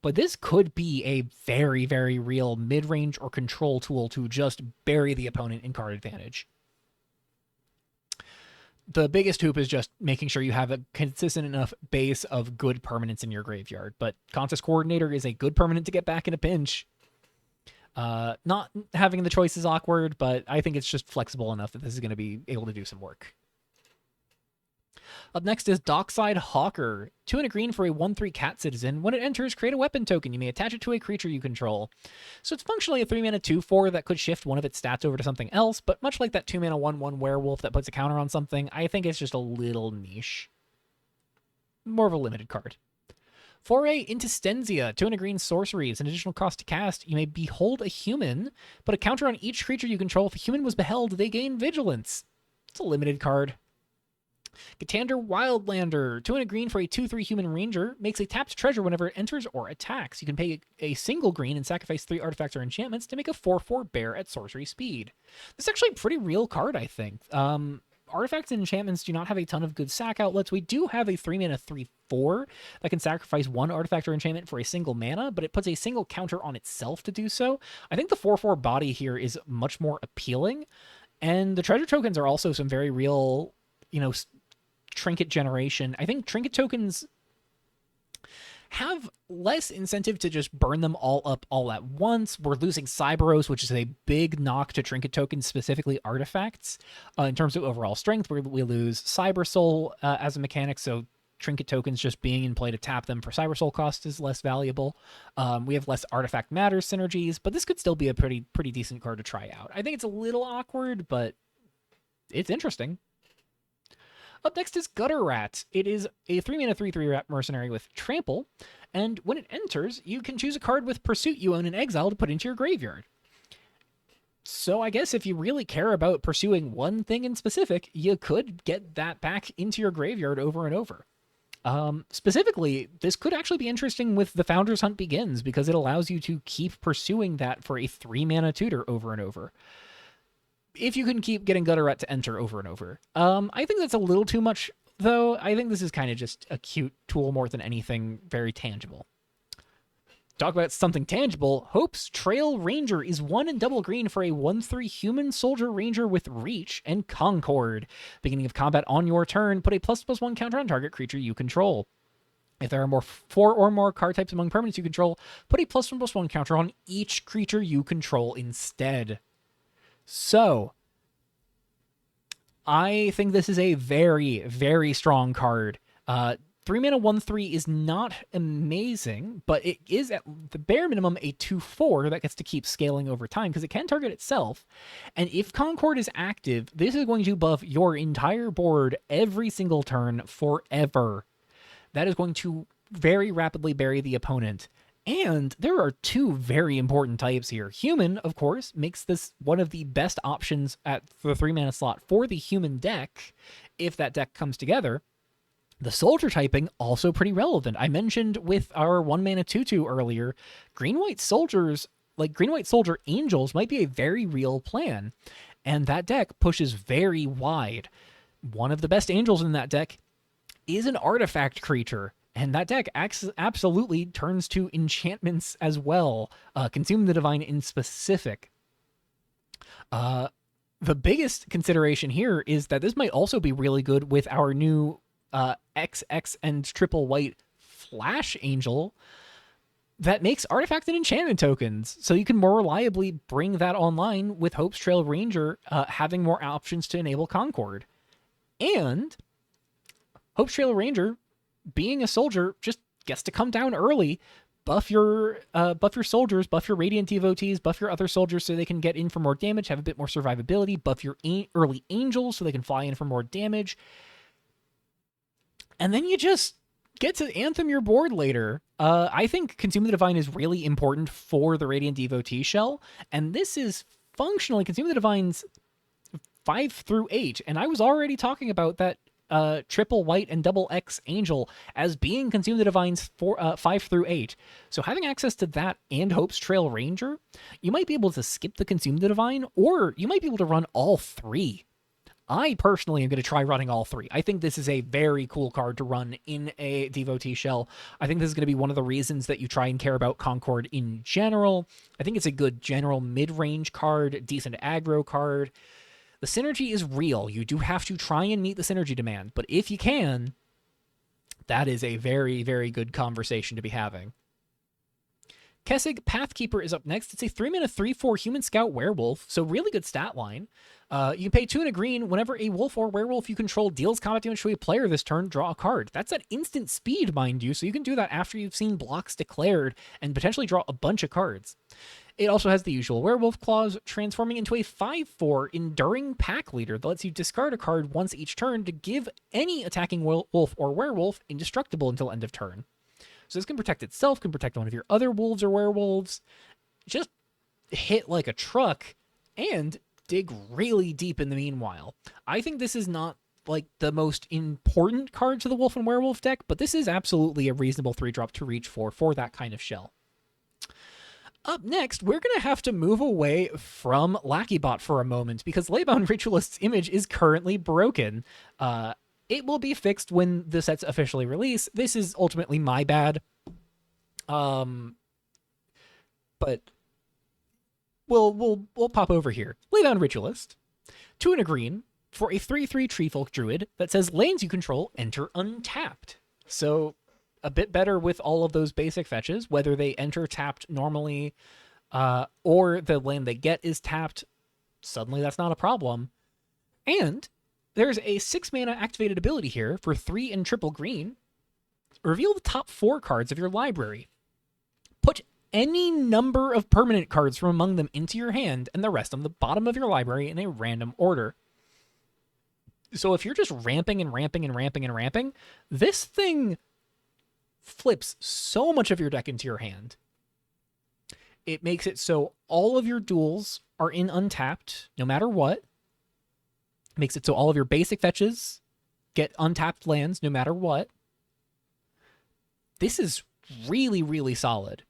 But this could be a very, very real mid-range or control tool to just bury the opponent in card advantage. The biggest hoop is just making sure you have a consistent enough base of good permanents in your graveyard. But Contest Coordinator is a good permanent to get back in a pinch. Not having the choice is awkward, but I think it's just flexible enough that this is going to be able to do some work. Up next is Dockside Hawker. 2 and a green for a 1/3 cat citizen. When it enters, create a weapon token. You may attach it to a creature you control. So it's functionally a 3-mana 2/4 that could shift one of its stats over to something else, but much like that 2-mana 1/1 werewolf that puts a counter on something, I think it's just a little niche. More of a limited card. Foray into Stenzia, 2 and a green sorcery. It's an additional cost to cast. You may behold a human, put a counter on each creature you control. If a human was beheld, they gain vigilance. It's a limited card. Gatander Wildlander, 2 and a green for a 2/3 human ranger, makes a tapped treasure whenever it enters or attacks. You can pay a single green and sacrifice 3 artifacts or enchantments to make a 4/4 bear at sorcery speed. This is actually a pretty real card, I think. Artifacts and enchantments do not have a ton of good sack outlets. We do have a 3-mana 3/4 that can sacrifice 1 artifact or enchantment for a single mana, but it puts a single counter on itself to do so. I think the 4/4 body here is much more appealing, and the treasure tokens are also some very real, trinket generation. I think trinket tokens have less incentive to just burn them all up all at once. We're losing Cyberos, which is a big knock to trinket tokens, specifically artifacts. In terms of overall strength, we lose Cyber Soul as a mechanic, so trinket tokens just being in play to tap them for Cyber Soul cost is less valuable. We have less Artifact Matters synergies, but this could still be a pretty decent card to try out. I think it's a little awkward, but it's interesting. Up next is Gutter Rat. It is a 3-mana 3/3 rat mercenary with trample, and when it enters, you can choose a card with Pursuit you own in exile to put into your graveyard. So I guess if you really care about pursuing one thing in specific, you could get that back into your graveyard over and over. Specifically, this could actually be interesting with the Founder's Hunt Begins, because it allows you to keep pursuing that for a 3-mana tutor over and over. If you can keep getting Gutter Rat to enter over and over. I think that's a little too much, though. I think this is kind of just a cute tool more than anything very tangible. Talk about something tangible. Hope's Trail Ranger is 1 and double green for a 1/3 human soldier ranger with reach and Concord. Beginning of combat on your turn, put a ++1 counter on target creature you control. If there are 4 or more card types among permanents you control, put a +1/+1 counter on each creature you control instead. So, I think this is a very, very strong card. 3-mana 1/3 is not amazing, but it is at the bare minimum a 2/4 that gets to keep scaling over time because it can target itself. And if Concord is active, this is going to buff your entire board every single turn forever. That is going to very rapidly bury the opponent. And there are 2 very important types here. Human, of course, makes this one of the best options at the 3-mana slot for the human deck, if that deck comes together. The soldier typing, also pretty relevant. I mentioned with our 1-mana 2/2 earlier, green-white soldiers, like green-white soldier angels, might be a very real plan. And that deck pushes very wide. One of the best angels in that deck is an artifact creature. And that deck absolutely turns to enchantments as well. Consume the Divine in specific. The biggest consideration here is that this might also be really good with our new XX and triple white Flash Angel that makes artifact and enchantment tokens. So you can more reliably bring that online with Hope's Trail Ranger having more options to enable Concord. And Hope's Trail Ranger, being a soldier, just gets to come down early, buff your soldiers, buff your Radiant Devotees, buff your other soldiers so they can get in for more damage, have a bit more survivability, buff your early angels so they can fly in for more damage. And then you just get to anthem your board later. I think Consume the Divine is really important for the Radiant Devotee shell, and this is functionally Consume the Divine's 5 through 8, and I was already talking about that triple white and double X angel as being Consume the Divine's 5 through 8. So having access to that and Hope's Trail Ranger, you might be able to skip the Consume the Divine, or you might be able to run all 3. I personally am going to try running all three. I think this is a very cool card to run in a Devotee shell. I think this is going to be one of the reasons that you try and care about Concord in general. I think it's a good general mid-range card, decent aggro card. The synergy is real. You do have to try and meet the synergy demand, but if you can, that is a very, very good conversation to be having. Kessig Pathkeeper is up next. It's a 3-mana 3/4 Human Scout Werewolf, so really good stat line. You can pay 2 and a green whenever a wolf or werewolf you control deals combat damage to a player this turn, draw a card. That's at instant speed, mind you, so you can do that after you've seen blocks declared and potentially draw a bunch of cards. It also has the usual werewolf clause, transforming into a 5/4 Enduring Pack Leader that lets you discard a card once each turn to give any attacking wolf or werewolf indestructible until end of turn. So this can protect itself, can protect one of your other wolves or werewolves, just hit like a truck, and dig really deep in the meanwhile. I think this is not like the most important card to the wolf and werewolf deck, but this is absolutely a reasonable 3-drop to reach for that kind of shell. Up next, we're going to have to move away from Lackeybot for a moment because Leybound Ritualist's image is currently broken. It will be fixed when the sets officially release. This is ultimately my bad. But we'll pop over here. Leybound Ritualist. 2 and a green for a 3/3 Treefolk Druid that says lands you control enter untapped. So a bit better with all of those basic fetches, whether they enter tapped normally or the land they get is tapped. Suddenly that's not a problem. And there's a 6-mana activated ability here for 3 and triple green. Reveal the top 4 cards of your library. Put any number of permanent cards from among them into your hand and the rest on the bottom of your library in a random order. So if you're just ramping and ramping and ramping and ramping, this thing flips so much of your deck into your hand. It makes it so all of your duels are in untapped, no matter what. Makes it so all of your basic fetches get untapped lands no matter what. This is really, really solid.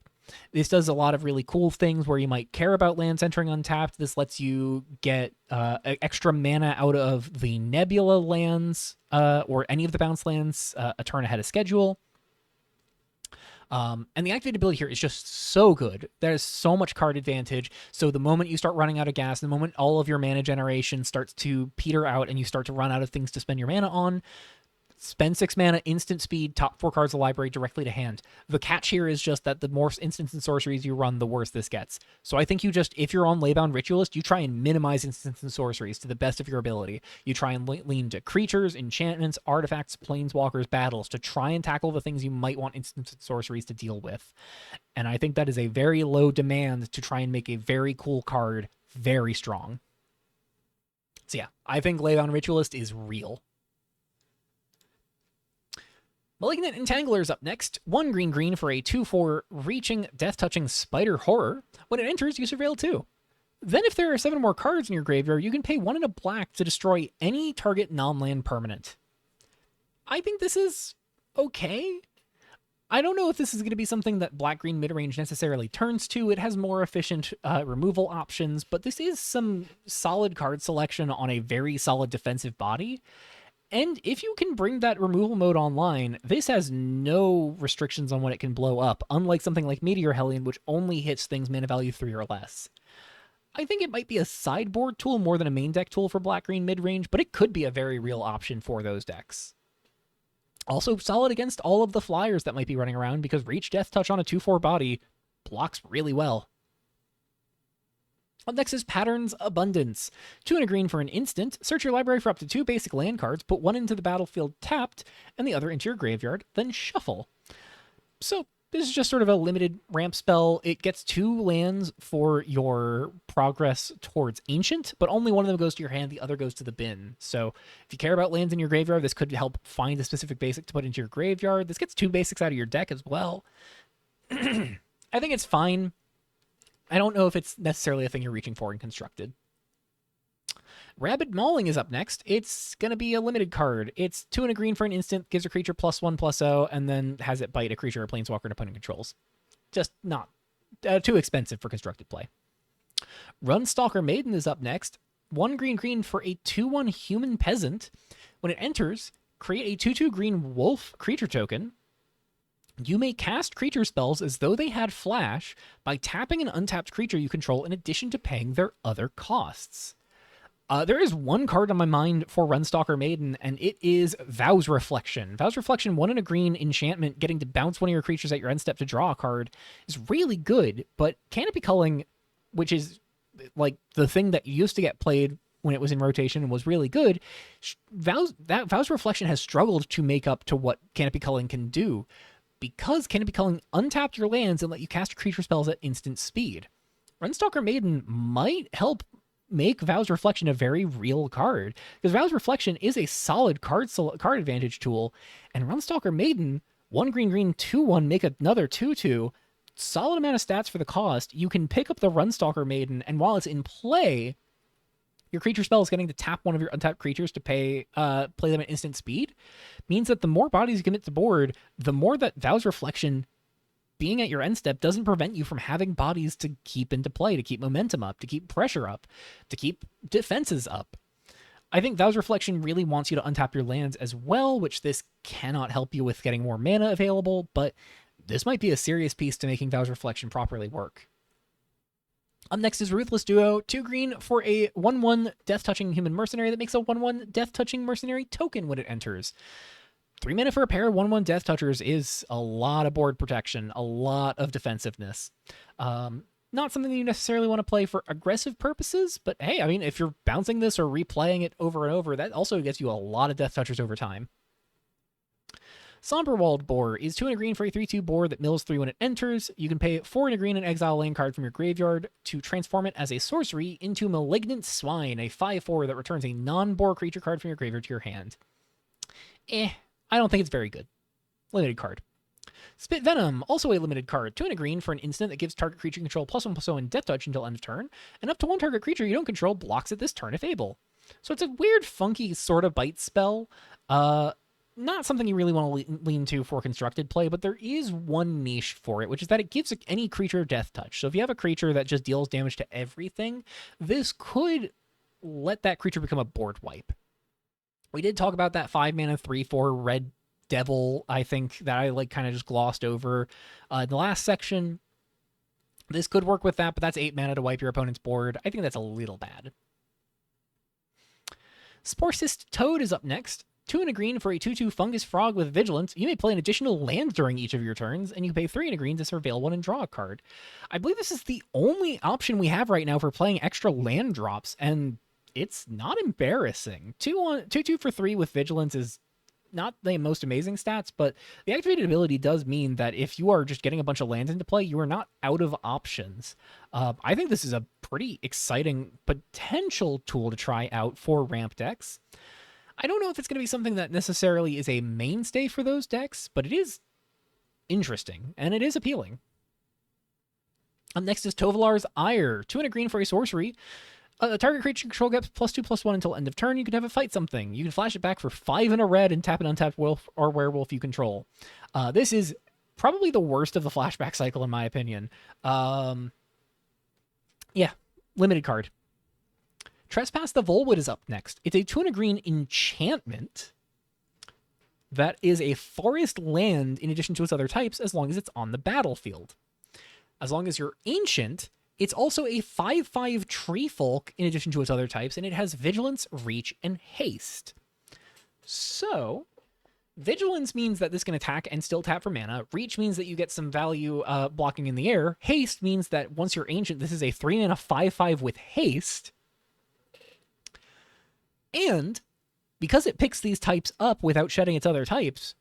This does a lot of really cool things where you might care about lands entering untapped. This lets you get extra mana out of the Nebula lands or any of the bounce lands a turn ahead of schedule. And the activated ability here is just so good. There's so much card advantage. So the moment you start running out of gas, the moment all of your mana generation starts to peter out and you start to run out of things to spend your mana on, spend 6 mana, instant speed, top 4 cards of the library directly to hand. The catch here is just that the more instants and sorceries you run, the worse this gets. So I think you just, if you're on Leybound Ritualist, you try and minimize instants and sorceries to the best of your ability. You try and lean to creatures, enchantments, artifacts, planeswalkers, battles to try and tackle the things you might want instants and sorceries to deal with. And I think that is a very low demand to try and make a very cool card very strong. So yeah, I think Leybound Ritualist is real. Malignant Entangler is up next. 1 green for a 2/4 reaching, death-touching Spider Horror. When it enters, you surveil 2. Then if there are 7 more cards in your graveyard, you can pay 1 and a black to destroy any target non-land permanent. I think this is okay. I don't know if this is going to be something that black-green mid-range necessarily turns to. It has more efficient removal options, but this is some solid card selection on a very solid defensive body. And if you can bring that removal mode online, this has no restrictions on when it can blow up, unlike something like Meteor Hellion, which only hits things mana value 3 or less. I think it might be a sideboard tool more than a main deck tool for black-green mid-range, but it could be a very real option for those decks. Also solid against all of the flyers that might be running around, because Reach Death Touch on a 2/4 body blocks really well. Up next is Pattern's Abundance. 2 and a green for an instant. Search your library for up to 2 basic land cards, put 1 into the battlefield tapped, and the other into your graveyard, then shuffle. So this is just sort of a limited ramp spell. It gets 2 lands for your progress towards Ancient, but only one of them goes to your hand, the other goes to the bin. So if you care about lands in your graveyard, this could help find a specific basic to put into your graveyard. This gets 2 basics out of your deck as well. I think it's fine. I don't know if it's necessarily a thing you're reaching for in Constructed. Rabid Mauling is up next. It's going to be a limited card. It's 2 and a green for an instant, gives a creature +1/+0, and then has it bite a creature or planeswalker an opponent controls. Just not too expensive for Constructed play. Runstalker Maiden is up next. 1 green green for a 2/1 human peasant. When it enters, create a 2/2 green wolf creature token. You may cast creature spells as though they had flash by tapping an untapped creature you control in addition to paying their other costs. There is one card on my mind for Runstalker Maiden, and it is Vow's Reflection. Vow's Reflection, 1 and a green enchantment, getting to bounce one of your creatures at your end step to draw a card, is really good, but Canopy Culling, which is like the thing that used to get played when it was in rotation and was really good, Vow's Reflection has struggled to make up to what Canopy Culling can do, because Canopy Culling untapped your lands and let you cast creature spells at instant speed. Runstalker Maiden might help make Vow's Reflection a very real card, because Vow's Reflection is a solid card advantage tool, and Runstalker Maiden, 1 green green 2/1, make another 2/2, solid amount of stats for the cost. You can pick up the Runstalker Maiden, and while it's in play, your creature spell is getting to tap one of your untapped creatures to play them at instant speed, means that the more bodies you commit to board, the more that Vow's Reflection being at your end step doesn't prevent you from having bodies to keep into play, to keep momentum up, to keep pressure up, to keep defenses up. I think Vow's Reflection really wants you to untap your lands as well, which this cannot help you with getting more mana available, but this might be a serious piece to making Vow's Reflection properly work. Up next is Ruthless Duo, 2 green for a 1/1 Death-Touching Human Mercenary that makes a 1/1 Death-Touching Mercenary token when it enters. 3 mana for a pair of 1/1 Death Touchers is a lot of board protection, a lot of defensiveness. Not something that you necessarily want to play for aggressive purposes, but hey, I mean, if you're bouncing this or replaying it over and over, that also gets you a lot of Death Touchers over time. Somberwald Boar is 2 and a green for a 3/2 boar that mills 3 when it enters. You can pay 4 and a green and exile a land card from your graveyard to transform it as a sorcery into Malignant Swine, a 5/4 that returns a non-boar creature card from your graveyard to your hand. I don't think it's very good. Limited card. Spit Venom, also a limited card. 2 and a green for an instant that gives target creature control +1/+0 and Death Touch until end of turn, and up to 1 target creature you don't control blocks it this turn if able. So it's a weird, funky sort of bite spell. Not something you really want to lean to for constructed play, but there is one niche for it, which is that it gives any creature Death Touch. So if you have a creature that just deals damage to everything, this could let that creature become a board wipe. We did talk about that 5 mana 3/4 red devil, I think, that I kind of just glossed over in the last section. This could work with that, but that's 8 mana to wipe your opponent's board. I think that's a little bad. Sporcist Toad is up next. 2 and a green for a 2/2 fungus frog with vigilance. You may play an additional land during each of your turns, and you pay 3 and a green to surveil one and draw a card. I believe this is the only option we have right now for playing extra land drops, and it's not embarrassing. 2/2 for 3 with vigilance is not the most amazing stats, but the activated ability does mean that if you are just getting a bunch of lands into play, you are not out of options. I think this is a pretty exciting potential tool to try out for ramp decks. I don't know if it's going to be something that necessarily is a mainstay for those decks, but it is interesting, and it is appealing. Up next is Tovalar's Ire. 2 and a green for a sorcery. A target creature control gets +2/+1 until end of turn. You can have it fight something. You can flash it back for 5 and a red and tap an untapped wolf or werewolf you control. This is probably the worst of the flashback cycle, in my opinion. Yeah, limited card. Trespass the Volwood is up next. It's a 2 and a green enchantment that is a forest land in addition to its other types, as long as it's on the battlefield. As long as you're ancient, it's also a 5/5 tree folk in addition to its other types, and it has vigilance, reach, and haste. So, vigilance means that this can attack and still tap for mana. Reach means that you get some value blocking in the air. Haste means that once you're ancient, this is a 3 mana 5/5 with haste. And because it picks these types up without shedding its other types,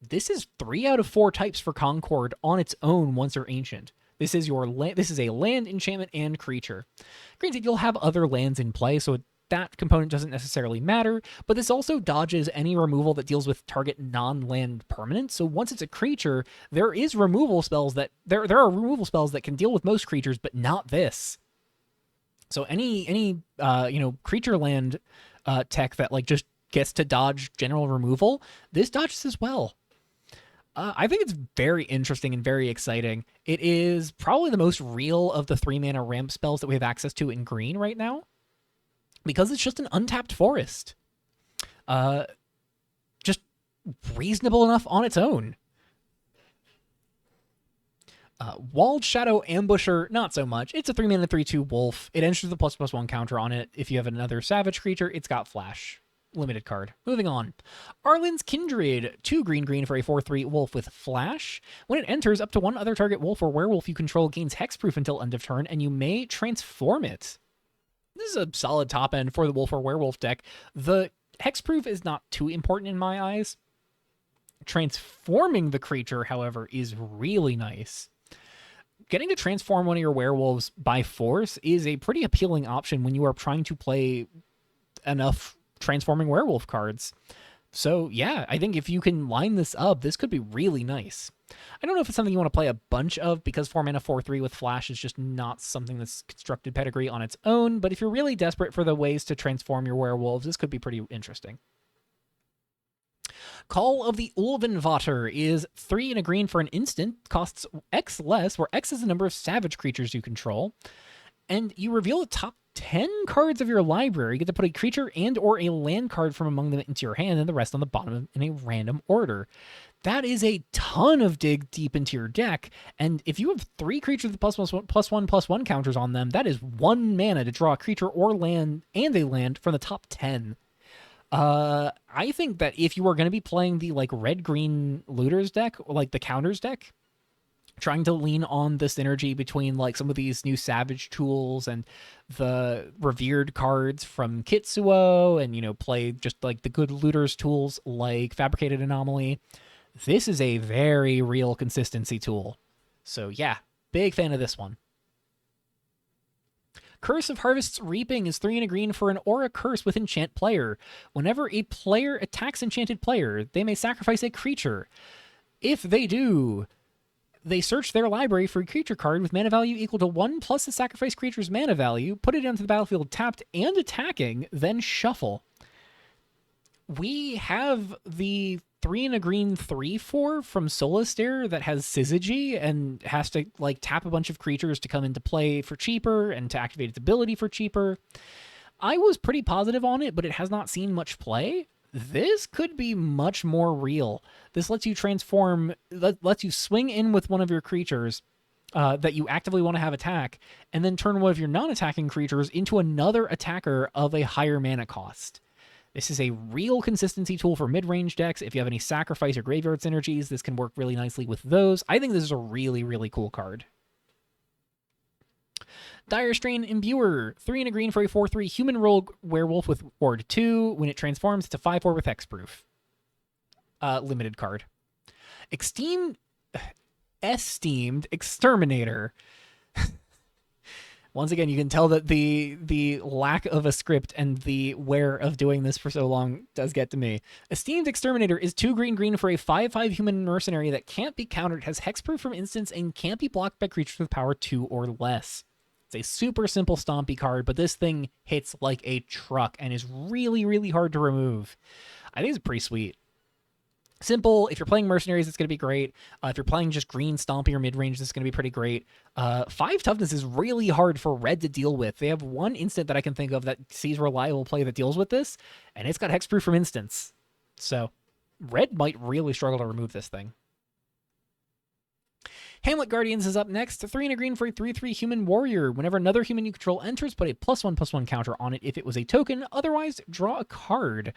this is 3 out of 4 types for Concord on its own once you're ancient. This is a land, enchantment, and creature. Granted, you'll have other lands in play, so that component doesn't necessarily matter, but this also dodges any removal that deals with target non-land permanents. So once it's a creature, there are removal spells that can deal with most creatures, but not this. So any creature land tech that just gets to dodge general removal, this dodges as well. I think it's very interesting and very exciting. It is probably the most real of the 3 mana ramp spells that we have access to in green right now. because it's just an untapped forest. Just reasonable enough on its own. Walled Shadow Ambusher, not so much. It's a 3-mana 3/2 wolf. It enters the ++1 counter on it. If you have another savage creature, it's got flash. Limited card. Moving on. Arlen's Kindred, 2 green for a 4/3 wolf with flash. When it enters, up to one other target wolf or werewolf you control gains hexproof until end of turn, and you may transform it. This is a solid top end for the wolf or werewolf deck. The hexproof is not too important in my eyes. Transforming the creature, however, is really nice. Getting to transform one of your werewolves by force is a pretty appealing option when you are trying to play enough transforming werewolf cards. So yeah, I think if you can line this up, this could be really nice. I don't know if it's something you want to play a bunch of, because 4-mana 4/3 with flash is just not something that's constructed pedigree on its own, but if you're really desperate for the ways to transform your werewolves, this could be pretty interesting. Call of the Ulvenvater is 3 and a green for an instant, costs X less, where X is the number of savage creatures you control, and you reveal the top 10 cards of your library. You get to put a creature and or a land card from among them into your hand, and the rest on the bottom in a random order. That is a ton of dig deep into your deck, and if you have 3 creatures with +1/+1/+1 counters on them, that is 1 mana to draw a creature or land and a land from the top 10. I think that if you are going to be playing the like red-green looters deck, or like the counters deck, trying to lean on the synergy between like some of these new savage tools and the revered cards from Kitsuo, and, you know, play just like the good looters tools like Fabricated Anomaly, this is a very real consistency tool. So yeah, big fan of this one. Curse of Harvest's Reaping is 3 and a green for an aura curse with enchant player. Whenever a player attacks enchanted player, they may sacrifice a creature. If they do, they search their library for a creature card with mana value equal to 1 plus the sacrificed creature's mana value, put it onto the battlefield tapped and attacking, then shuffle. We have the 3 and a green 3/4 from Solistair that has Syzygy and has to like tap a bunch of creatures to come into play for cheaper and to activate its ability for cheaper. I was pretty positive on it, but it has not seen much play. This could be much more real. This lets you transform, lets you swing in with one of your creatures that you actively want to have attack, and then turn one of your non-attacking creatures into another attacker of a higher mana cost. This is a real consistency tool for mid-range decks. If you have any sacrifice or graveyard synergies, this can work really nicely with those. I think this is a really, really cool card. Dire Strain Imbuer, 3 and a green for a 4/3 human rogue werewolf with ward 2. When it transforms, it's a 5/4 with hexproof. Limited card. Esteemed Exterminator. Once again, you can tell that the lack of a script and the wear of doing this for so long does get to me. Esteemed Exterminator is 2 green for a 5/5 human mercenary that can't be countered, has hexproof from instants, and can't be blocked by creatures with power 2 or less. It's a super simple stompy card, but this thing hits like a truck and is really, really hard to remove. I think it's pretty sweet. Simple. If you're playing mercenaries, it's going to be great. If you're playing just green stompy or mid-range, this is going to be pretty great. 5 toughness is really hard for red to deal with. They have one instant that I can think of that sees reliable play that deals with this, and it's got hexproof from instants. So red might really struggle to remove this thing. Hamlet Guardians is up next. 3 and a green for a 3/3 human warrior. Whenever another human you control enters, put a +1/+1 counter on it if it was a token. Otherwise, draw a card.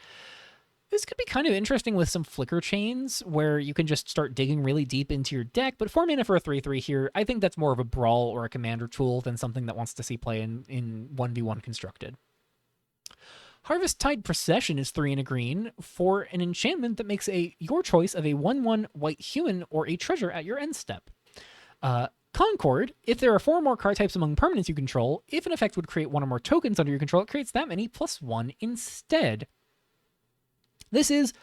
This could be kind of interesting with some flicker chains where you can just start digging really deep into your deck, but 4 mana for a 3/3 here, I think that's more of a brawl or a commander tool than something that wants to see play in 1v1 constructed. Harvest Tide Procession is 3 and a green for an enchantment that makes your choice of a 1/1 white human or a treasure at your end step. Concord, if there are 4 or more card types among permanents you control, if an effect would create 1 or more tokens under your control, it creates that many +1 instead. This is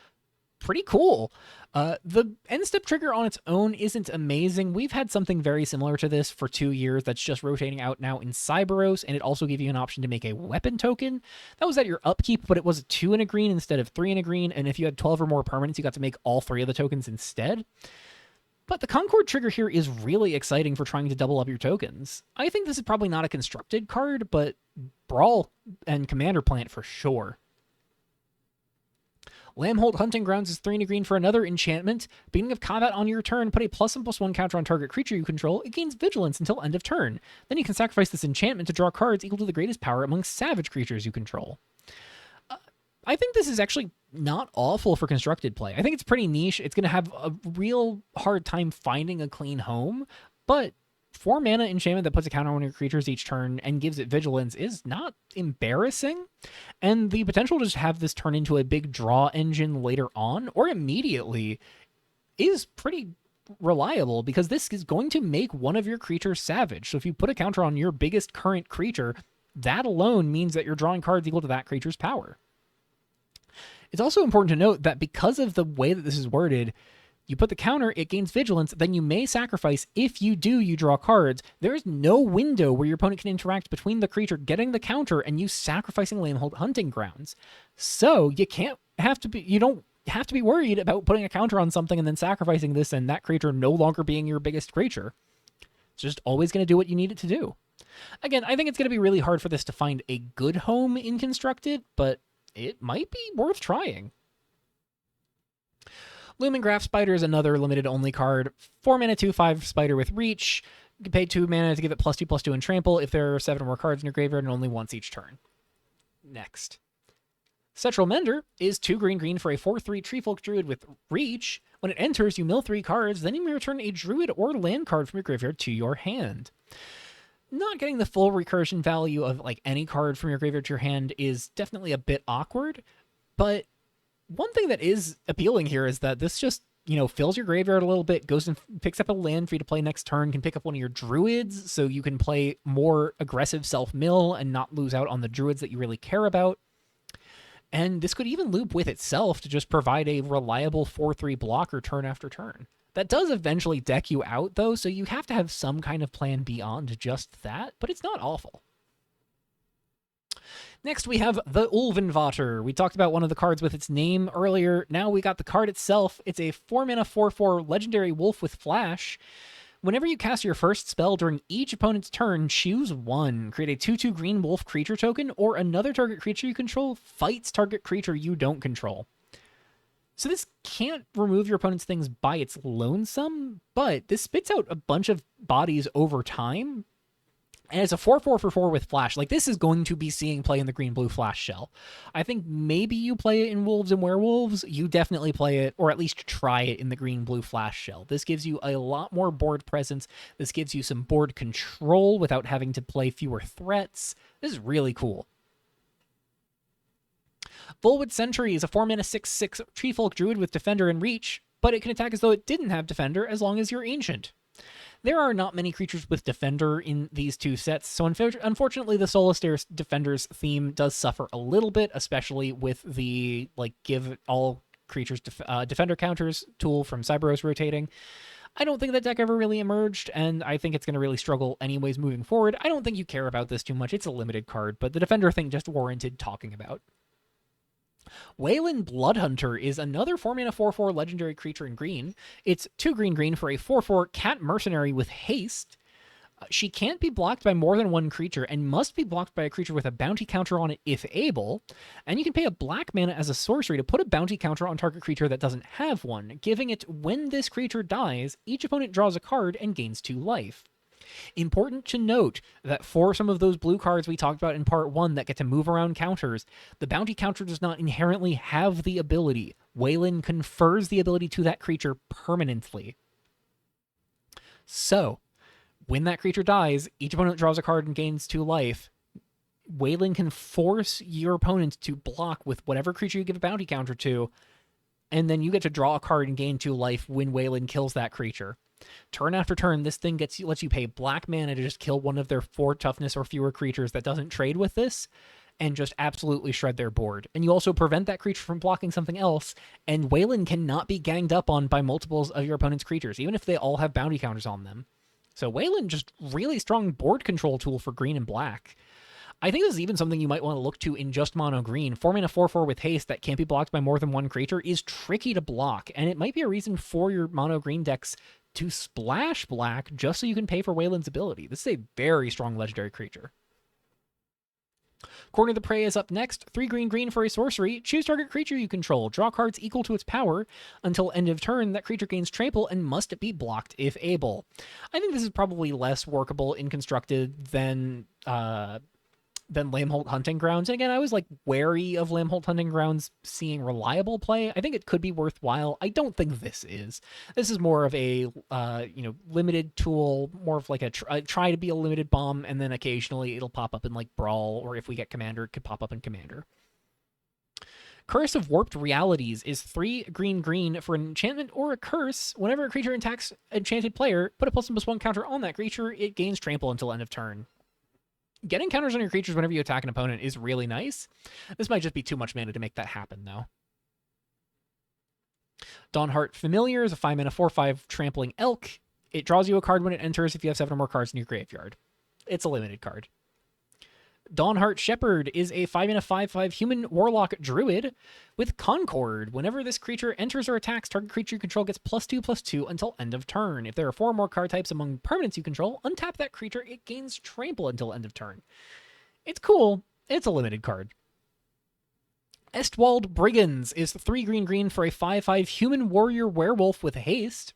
pretty cool. The end step trigger on its own isn't amazing. We've had something very similar to this for 2 years that's just rotating out now in Cyberos, and it also gave you an option to make a weapon token. That was at your upkeep, but it was 2 and a green instead of 3 and a green, and if you had 12 or more permanents, you got to make all 3 of the tokens instead. But the Concord trigger here is really exciting for trying to double up your tokens. I think this is probably not a constructed card, but Brawl and Commander Plant for sure. Lambholt Hunting Grounds is 3 and a green for another enchantment. Beginning of combat on your turn, put a +1/+1 counter on target creature you control. It gains vigilance until end of turn. Then you can sacrifice this enchantment to draw cards equal to the greatest power among savage creatures you control. I think this is actually not awful for constructed play. I think it's pretty niche. It's going to have a real hard time finding a clean home, but 4 mana enchantment that puts a counter on your creatures each turn and gives it vigilance is not embarrassing. And the potential to just have this turn into a big draw engine later on or immediately is pretty reliable, because this is going to make one of your creatures savage. So if you put a counter on your biggest current creature, that alone means that you're drawing cards equal to that creature's power. It's also important to note that because of the way that this is worded, you put the counter, it gains vigilance, then you may sacrifice. If you do, you draw cards. There is no window where your opponent can interact between the creature getting the counter and you sacrificing Lambholt Hunting Grounds. So you don't have to be worried about putting a counter on something and then sacrificing this and that creature no longer being your biggest creature. It's just always going to do what you need it to do. Again, I think it's going to be really hard for this to find a good home in Constructed, but it might be worth trying. Lumen Graph Spider is another limited only card. 4 mana 2/5 Spider with Reach. You can pay 2 mana to give it +2/+2 and trample if there are 7 or more cards in your graveyard and only once each turn. Next. Setral Mender is 2 green for a 4/3 Treefolk Druid with Reach. When it enters, you mill 3 cards, then you may return a Druid or land card from your graveyard to your hand. Not getting the full recursion value of like any card from your graveyard to your hand is definitely a bit awkward, but one thing that is appealing here is that this just, fills your graveyard a little bit, goes and picks up a land for you to play next turn, can pick up one of your druids so you can play more aggressive self-mill and not lose out on the druids that you really care about. And this could even loop with itself to just provide a reliable 4/3 blocker turn after turn. That does eventually deck you out, though, so you have to have some kind of plan beyond just that, but it's not awful. Next, we have the Ulvenvater. We talked about one of the cards with its name earlier. Now we got the card itself. It's a 4 mana 4/4 legendary wolf with flash. Whenever you cast your first spell during each opponent's turn, choose one. Create a 2/2 green wolf creature token, or another target creature you control fights target creature you don't control. So this can't remove your opponent's things by its lonesome, but this spits out a bunch of bodies over time. And it's a 4/4 for 4 with flash. Like, this is going to be seeing play in the green-blue flash shell. I think maybe you play it in Wolves and Werewolves. You definitely play it, or at least try it, in the green-blue flash shell. This gives you a lot more board presence. This gives you some board control without having to play fewer threats. This is really cool. Volwood Sentry is a 4 mana 6/6 Treefolk Druid with Defender and Reach, but it can attack as though it didn't have Defender as long as you're Ancient. There are not many creatures with Defender in these two sets, so unfortunately the Solitaire Defender's theme does suffer a little bit, especially with the give all creatures Defender counters tool from Cyberos rotating. I don't think that deck ever really emerged, and I think it's going to really struggle anyways moving forward. I don't think you care about this too much. It's a limited card, but the Defender thing just warranted talking about. Wayland Bloodhunter is another 4 mana 4/4 legendary creature in green. It's 2 green for a 4/4 cat mercenary with haste. She can't be blocked by more than one creature and must be blocked by a creature with a bounty counter on it if able. And you can pay a black mana as a sorcery to put a bounty counter on target creature that doesn't have one, giving it when this creature dies, each opponent draws a card and gains 2 life. Important to note that for some of those blue cards we talked about in part 1 that get to move around counters, the bounty counter does not inherently have the ability. Wayland confers the ability to that creature permanently. So, when that creature dies, each opponent draws a card and gains 2 life. Wayland can force your opponent to block with whatever creature you give a bounty counter to, and then you get to draw a card and gain 2 life when Wayland kills that creature. Turn after turn, this thing lets you pay black mana to just kill one of their 4 toughness or fewer creatures that doesn't trade with this, and just absolutely shred their board. And you also prevent that creature from blocking something else, and Wayland cannot be ganged up on by multiples of your opponent's creatures, even if they all have bounty counters on them. So Wayland, just really strong board control tool for green and black. I think this is even something you might want to look to in just mono green. 4 mana 4/4 with haste that can't be blocked by more than one creature is tricky to block, and it might be a reason for your mono green decks to splash black just so you can pay for Wayland's ability. This is a very strong legendary creature. Corner of the Prey is up next. 3 green for a sorcery. Choose target creature you control. Draw cards equal to its power. Until end of turn, that creature gains trample and must be blocked if able. I think this is probably less workable in Constructed than Lamholt Hunting Grounds. And again, I was like wary of Lamholt Hunting Grounds seeing reliable play. I think it could be worthwhile. I don't think this is. This is more of a limited tool, more of like a try to be a limited bomb, and then occasionally it'll pop up in like Brawl, or if we get Commander, it could pop up in Commander. Curse of Warped Realities is 3 green for an enchantment or a curse. Whenever a creature attacks enchanted player, put a +1/+1 counter on that creature. It gains trample until end of turn. Getting counters on your creatures whenever you attack an opponent is really nice. This might just be too much mana to make that happen, though. Dawnheart Familiar is a 5-mana 4/5 trampling elk. It draws you a card when it enters if you have 7 or more cards in your graveyard. It's a limited card. Dawnheart Shepherd is a 5-mana 5/5 human warlock druid with Concord. Whenever this creature enters or attacks, target creature you control gets +2/+2 until end of turn. If there are 4 or more card types among permanents you control, untap that creature. It gains trample until end of turn. It's cool. It's a limited card. Estwald Brigands is 3 green for a 5/5 human warrior werewolf with haste.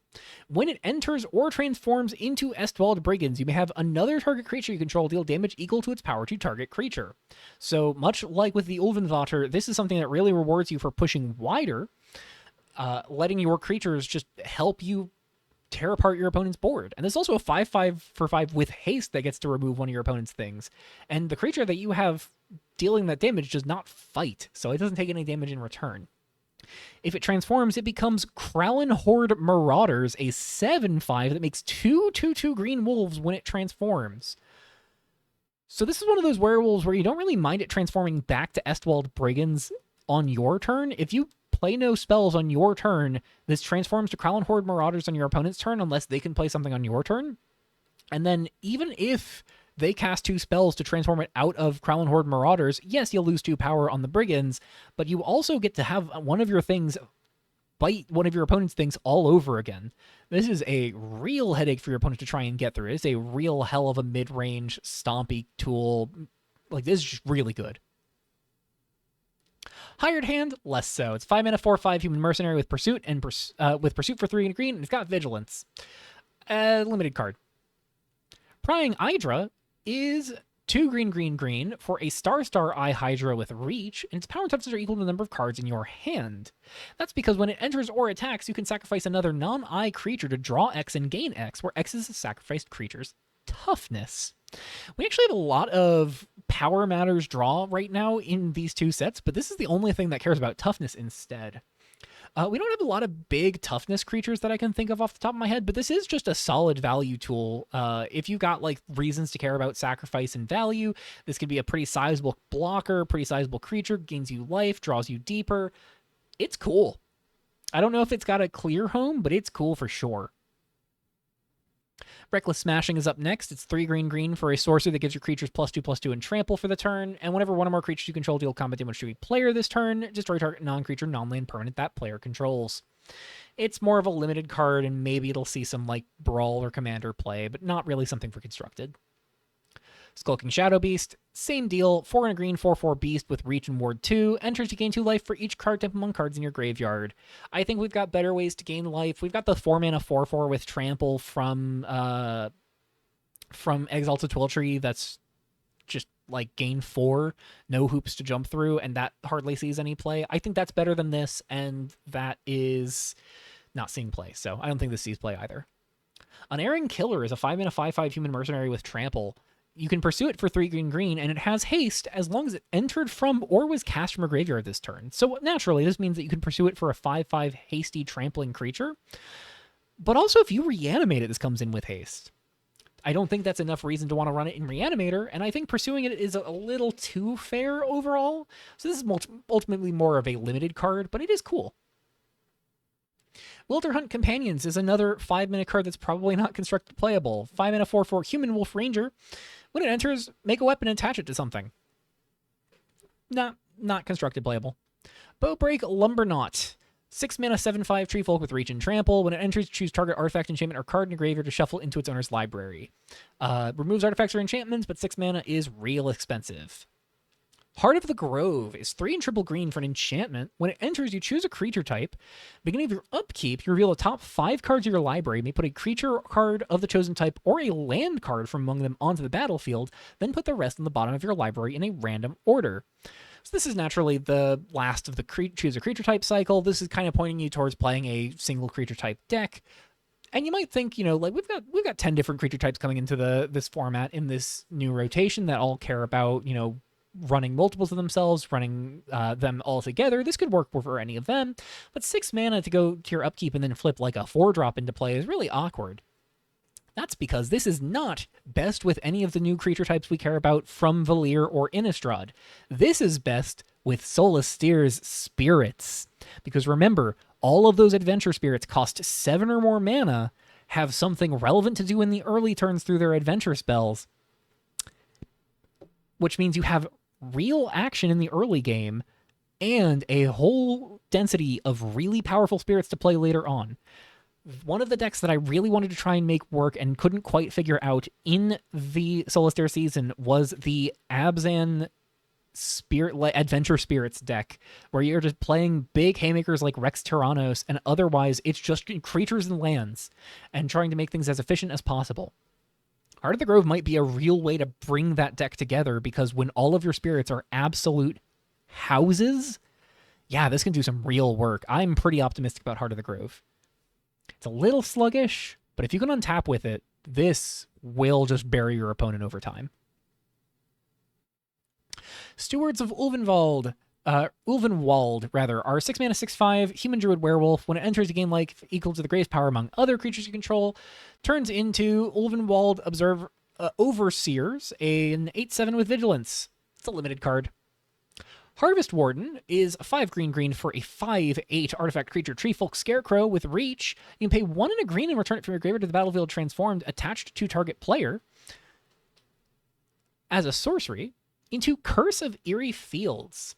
When it enters or transforms into Estwald Brigands, you may have another target creature you control deal damage equal to its power to target creature. So much like with the Ulvenvater, this is something that really rewards you for pushing wider, letting your creatures just help you tear apart your opponent's board. And there's also a 5/5 for 5 with haste that gets to remove one of your opponent's things. And the creature that you have dealing that damage does not fight, so it doesn't take any damage in return. If it transforms, it becomes Kralin Horde Marauders, a 7/5 that makes 2/2/2 green wolves when it transforms. So this is one of those werewolves where you don't really mind it transforming back to Estwald Brigands on your turn. If you play no spells on your turn, this transforms to Kralin Horde Marauders on your opponent's turn unless they can play something on your turn. And then even if they cast 2 spells to transform it out of Kralin Horde Marauders, yes, you'll lose 2 power on the Brigands, but you also get to have one of your things bite one of your opponent's things all over again. This is a real headache for your opponent to try and get through. It's a real hell of a mid-range stompy tool. Like, this is just really good. Hired Hand, less so. It's 5-mana 4/5 human mercenary with pursuit and with pursuit for 3 green, and it's got vigilance. Limited card. Prying Hydra is 2 green for a Star Eye Hydra with reach, and its power and toughness are equal to the number of cards in your hand. That's because when it enters or attacks, you can sacrifice another non-eye creature to draw X and gain X, where X is a sacrificed creature's toughness. We actually have a lot of power matters draw right now in these 2 sets, but this is the only thing that cares about toughness instead. We don't have a lot of big toughness creatures that I can think of off the top of my head, but this is just a solid value tool. If you got like reasons to care about sacrifice and value, this could be a pretty sizable blocker, pretty sizable creature, gains you life, draws you deeper. It's cool. I don't know if it's got a clear home, but it's cool for sure. Reckless Smashing is up next. It's 3 green for a sorcery that gives your creatures +2/+2 and trample for the turn. And whenever one or more creatures you control deal combat damage to a player this turn, destroy target non-creature, non-land permanent that player controls. It's more of a limited card, and maybe it'll see some like Brawl or Commander play, but not really something for Constructed. Skulking Shadow Beast, same deal. 4 green 4/4 beast with reach and ward 2. Enters to gain 2 life for each card type among cards in your graveyard. I think we've got better ways to gain life. We've got the 4-mana 4/4 with trample from Exalted Twiltree that's just like gain 4, no hoops to jump through, and that hardly sees any play. I think that's better than this, and that is not seeing play, so I don't think this sees play either. Unerring Killer is a 5-mana 5/5 human mercenary with trample. You can pursue it for 3 green, and it has haste as long as it entered from or was cast from a graveyard this turn. So naturally, this means that you can pursue it for a 5/5 hasty trampling creature. But also, if you reanimate it, this comes in with haste. I don't think that's enough reason to want to run it in Reanimator, and I think pursuing it is a little too fair overall. So this is ultimately more of a limited card, but it is cool. Wilderhunt Companions is another 5-mana card that's probably not constructed playable. 5-mana 4/4 human wolf ranger. When it enters, make a weapon and attach it to something. Not constructed playable. Bowbreak Lumberknot. 6 mana 7/5 Tree Folk with Reach and Trample. When it enters, choose target artifact, enchantment, or card in your graveyard to shuffle into its owner's library. Removes artifacts or enchantments, but 6 mana is real expensive. Heart of the Grove is 3 and triple green for an enchantment. When it enters, you choose a creature type. Beginning of your upkeep, you reveal the top 5 cards of your library. You may put a creature card of the chosen type or a land card from among them onto the battlefield, then put the rest on the bottom of your library in a random order. So this is naturally the last of the choose a creature type cycle. This is kind of pointing you towards playing a single creature type deck. And you might think, like we've got 10 different creature types coming into this format in this new rotation that all care about, running multiples of themselves, running them all together. This could work for any of them, but 6 mana to go to your upkeep and then flip like a 4-drop into play is really awkward. That's because this is not best with any of the new creature types we care about from Valir or Innistrad. This is best with Soulless Steer's Spirits. Because remember, all of those adventure spirits cost 7 or more mana, have something relevant to do in the early turns through their adventure spells, which means you have real action in the early game and a whole density of really powerful spirits to play later on. One of the decks that I really wanted to try and make work and couldn't quite figure out in the Soulless Steer season was the Abzan Adventure Spirits deck, where you're just playing big haymakers like Rex Tyrannos, and otherwise it's just creatures and lands, and trying to make things as efficient as possible. Heart of the Grove might be a real way to bring that deck together, because when all of your spirits are absolute houses, yeah, this can do some real work. I'm pretty optimistic about Heart of the Grove. It's a little sluggish, but if you can untap with it, this will just bury your opponent over time. Stewards of Ulvenwald, are 6 mana 6/5 human druid werewolf. When it enters a game life equal to the greatest power among other creatures you control, turns into Ulvenwald Overseers, an 8/7 with vigilance. It's a limited card. Harvest Warden is 5 green for a 5/8 artifact creature tree folk scarecrow with reach. You can pay 1 and a green and return it from your graveyard to the battlefield transformed, attached to target player. As a sorcery, into Curse of Eerie Fields.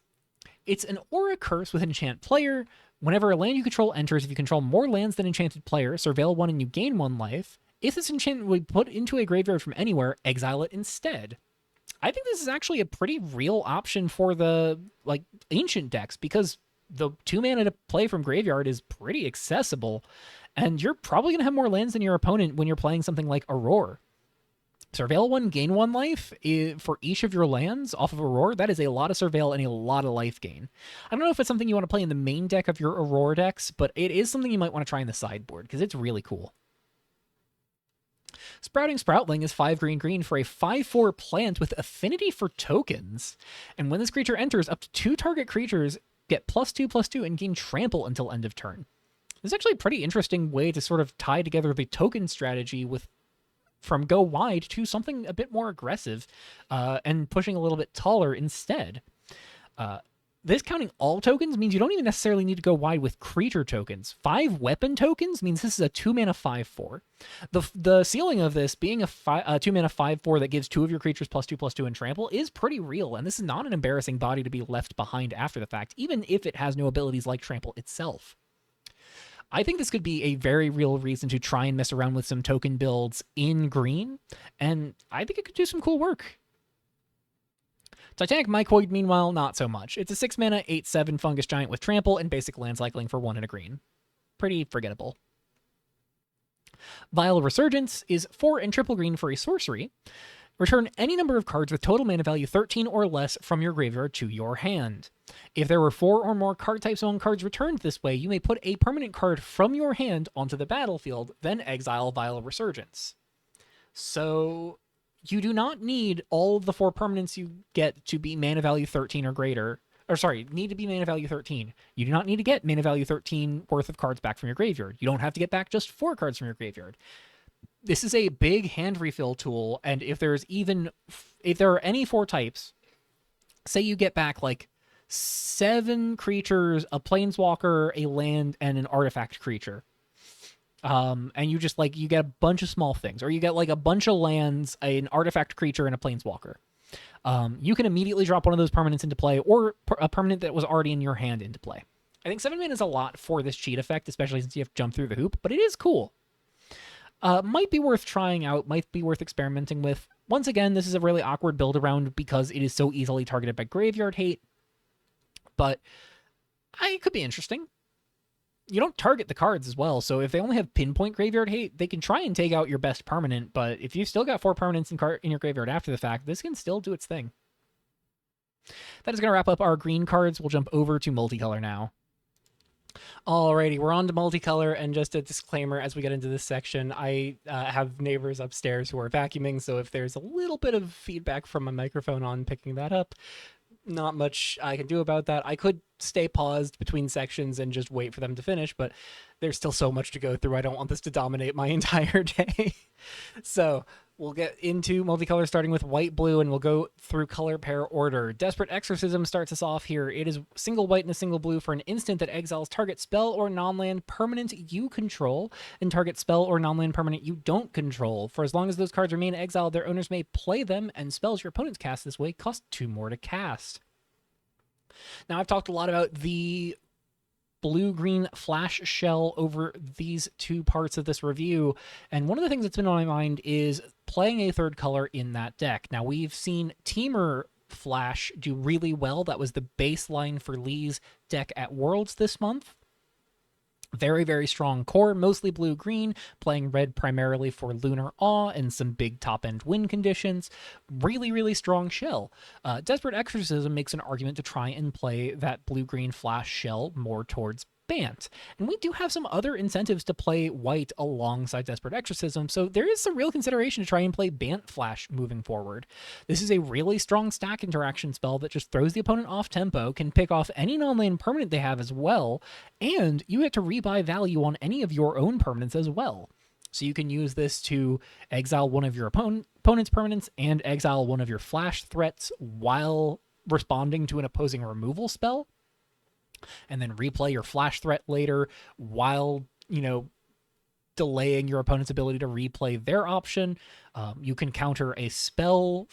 It's an aura curse with enchant player. Whenever a land you control enters, if you control more lands than enchanted player, surveil 1 and you gain 1 life. If this enchantment will be put into a graveyard from anywhere, exile it instead. I think this is actually a pretty real option for the ancient decks, because the 2 mana to play from graveyard is pretty accessible, and you're probably going to have more lands than your opponent when you're playing something like Aurora. Surveil 1, gain 1 life for each of your lands off of Aurora. That is a lot of Surveil and a lot of life gain. I don't know if it's something you want to play in the main deck of your Aurora decks, but it is something you might want to try in the sideboard, because it's really cool. Sprouting Sproutling is 5 green for a 5/4 plant with affinity for tokens. And when this creature enters, up to 2 target creatures get +2/+2 and gain trample until end of turn. This is actually a pretty interesting way to sort of tie together the token strategy from go wide to something a bit more aggressive, and pushing a little bit taller instead. This counting all tokens means you don't even necessarily need to go wide with creature tokens. 5 weapon tokens means this is a 2 mana 5/4. The ceiling of this being a 2 mana 5/4 that gives 2 of your creatures +2/+2 and trample is pretty real, and this is not an embarrassing body to be left behind after the fact, even if it has no abilities like trample itself. I think this could be a very real reason to try and mess around with some token builds in green, and I think it could do some cool work. Titanic Mycoid, meanwhile, not so much. It's a 6 mana 8/7 fungus giant with trample and basic land cycling for 1 and a green. Pretty forgettable. Vile Resurgence is 4 and triple green for a sorcery. Return any number of cards with total mana value 13 or less from your graveyard to your hand. If there were 4 or more card types among cards returned this way, you may put a permanent card from your hand onto the battlefield, then exile Vile Resurgence. So you do not need all of the 4 permanents you get to be mana value 13 or greater. Need to be mana value 13. You do not need to get mana value 13 worth of cards back from your graveyard. You don't have to get back just 4 cards from your graveyard. This is a big hand refill tool, and if there are any 4 types, say you get back 7 creatures, a planeswalker, a land, and an artifact creature. And you just you get a bunch of small things, or you get a bunch of lands, an artifact creature, and a planeswalker. You can immediately drop one of those permanents into play, or a permanent that was already in your hand into play. I think 7 mana is a lot for this cheat effect, especially since you have to jump through the hoop, but it is cool. Might be worth trying out, might be worth experimenting with. Once again, this is a really awkward build around because it is so easily targeted by graveyard hate, but it could be interesting. You don't target the cards as well, so if they only have pinpoint graveyard hate, they can try and take out your best permanent, but if you've still got 4 permanents in your graveyard after the fact, this can still do its thing. That is going to wrap up our green cards. We'll jump over to multicolor now. Alrighty, we're on to multicolor, and just a disclaimer as we get into this section, I have neighbors upstairs who are vacuuming, so if there's a little bit of feedback from my microphone on picking that up, not much I can do about that. I could stay paused between sections and just wait for them to finish, but there's still so much to go through. I don't want this to dominate my entire day. So we'll get into multicolor starting with white blue, and we'll go through color pair order. Desperate Exorcism starts us off here. It is single white and a single blue for an instant that exiles target spell or non-land permanent you control and target spell or non-land permanent you don't control. For as long as those cards remain exiled, their owners may play them, and spells your opponents cast this way cost 2 more to cast. Now, I've talked a lot about the blue-green flash shell over these 2 parts of this review, and one of the things that's been on my mind is playing a third color in that deck. Now, we've seen Teamer Flash do really well. That was the baseline for Lee's deck at Worlds this month. Very, very strong core, mostly blue-green, playing red primarily for Lunar Awe and some big top-end win conditions. Really, really strong shell. Desperate Exorcism makes an argument to try and play that blue-green flash shell more towards Bant. And we do have some other incentives to play white alongside Desperate Exorcism, so there is some real consideration to try and play Bant Flash moving forward. This is a really strong stack interaction spell that just throws the opponent off tempo, can pick off any non-land permanent they have as well, and you get to rebuy value on any of your own permanents as well. So you can use this to exile one of your opponent's permanents and exile one of your flash threats while responding to an opposing removal spell, and then replay your flash threat later while, delaying your opponent's ability to replay their option. You can counter a spell,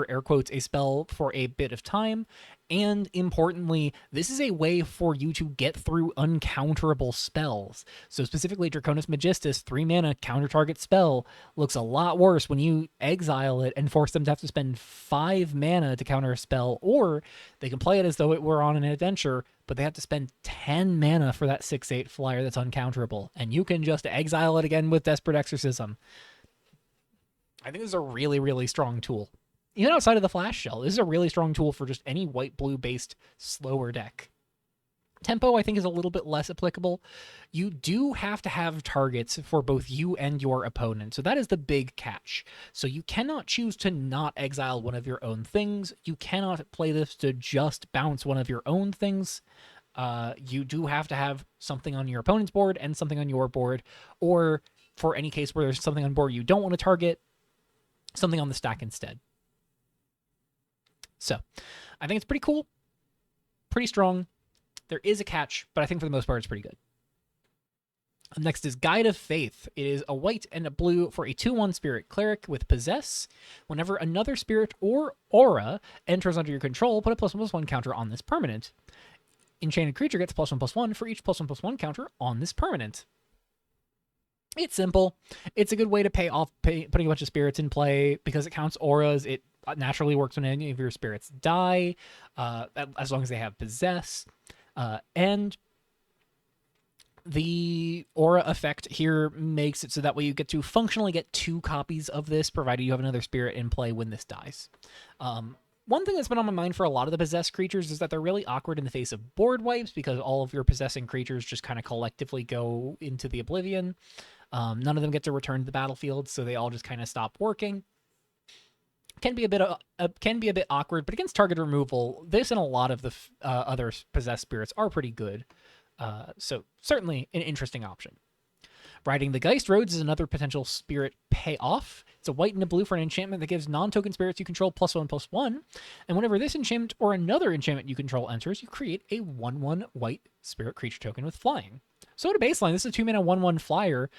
air quotes, a spell for a bit of time. And importantly, this is a way for you to get through uncounterable spells. So specifically, Draconis Magistus, 3 mana, counter target spell, looks a lot worse when you exile it and force them to have to spend 5 mana to counter a spell, or they can play it as though it were on an adventure, but they have to spend 10 mana for that 6/8 flyer that's uncounterable, and you can just exile it again with Desperate Exorcism. I think this is a really, really strong tool. Even outside of the flash shell, this is a really strong tool for just any white-blue based slower deck. Tempo, I think, is a little bit less applicable. You do have to have targets for both you and your opponent, so that is the big catch. So you cannot choose to not exile one of your own things. You cannot play this to just bounce one of your own things. You do have to have something on your opponent's board and something on your board, or for any case where there's something on board you don't want to target, something on the stack instead. So I think it's pretty cool, pretty strong. There is a catch, but I think for the most part it's pretty good. Next is Guide of Faith. It is a white and a blue for a 2/1 spirit cleric with Possess. Whenever another spirit or aura enters under your control, put a +1/+1 counter on this permanent. Enchanted creature gets +1/+1 for each +1/+1 counter on this permanent. It's simple. It's a good way to pay off putting a bunch of spirits in play because it counts auras. It naturally works when any of your spirits die, as long as they have Possess. And the aura effect here makes it so that way you get to functionally get 2 copies of this, provided you have another spirit in play when this dies. One thing that's been on my mind for a lot of the possessed creatures is that they're really awkward in the face of board wipes because all of your possessing creatures just kind of collectively go into the oblivion. None of them get to return to the battlefield, so they all just kind of stop working. Can be a bit awkward, but against target removal, this and a lot of the other possessed spirits are pretty good. So certainly an interesting option. Riding the Geist Roads is another potential spirit payoff. It's a white and a blue for an enchantment that gives non-token spirits you control +1/+1. And whenever this enchantment or another enchantment you control enters, you create a 1/1 white spirit creature token with flying. So at a baseline, this is a 2-mana 1/1 flyer.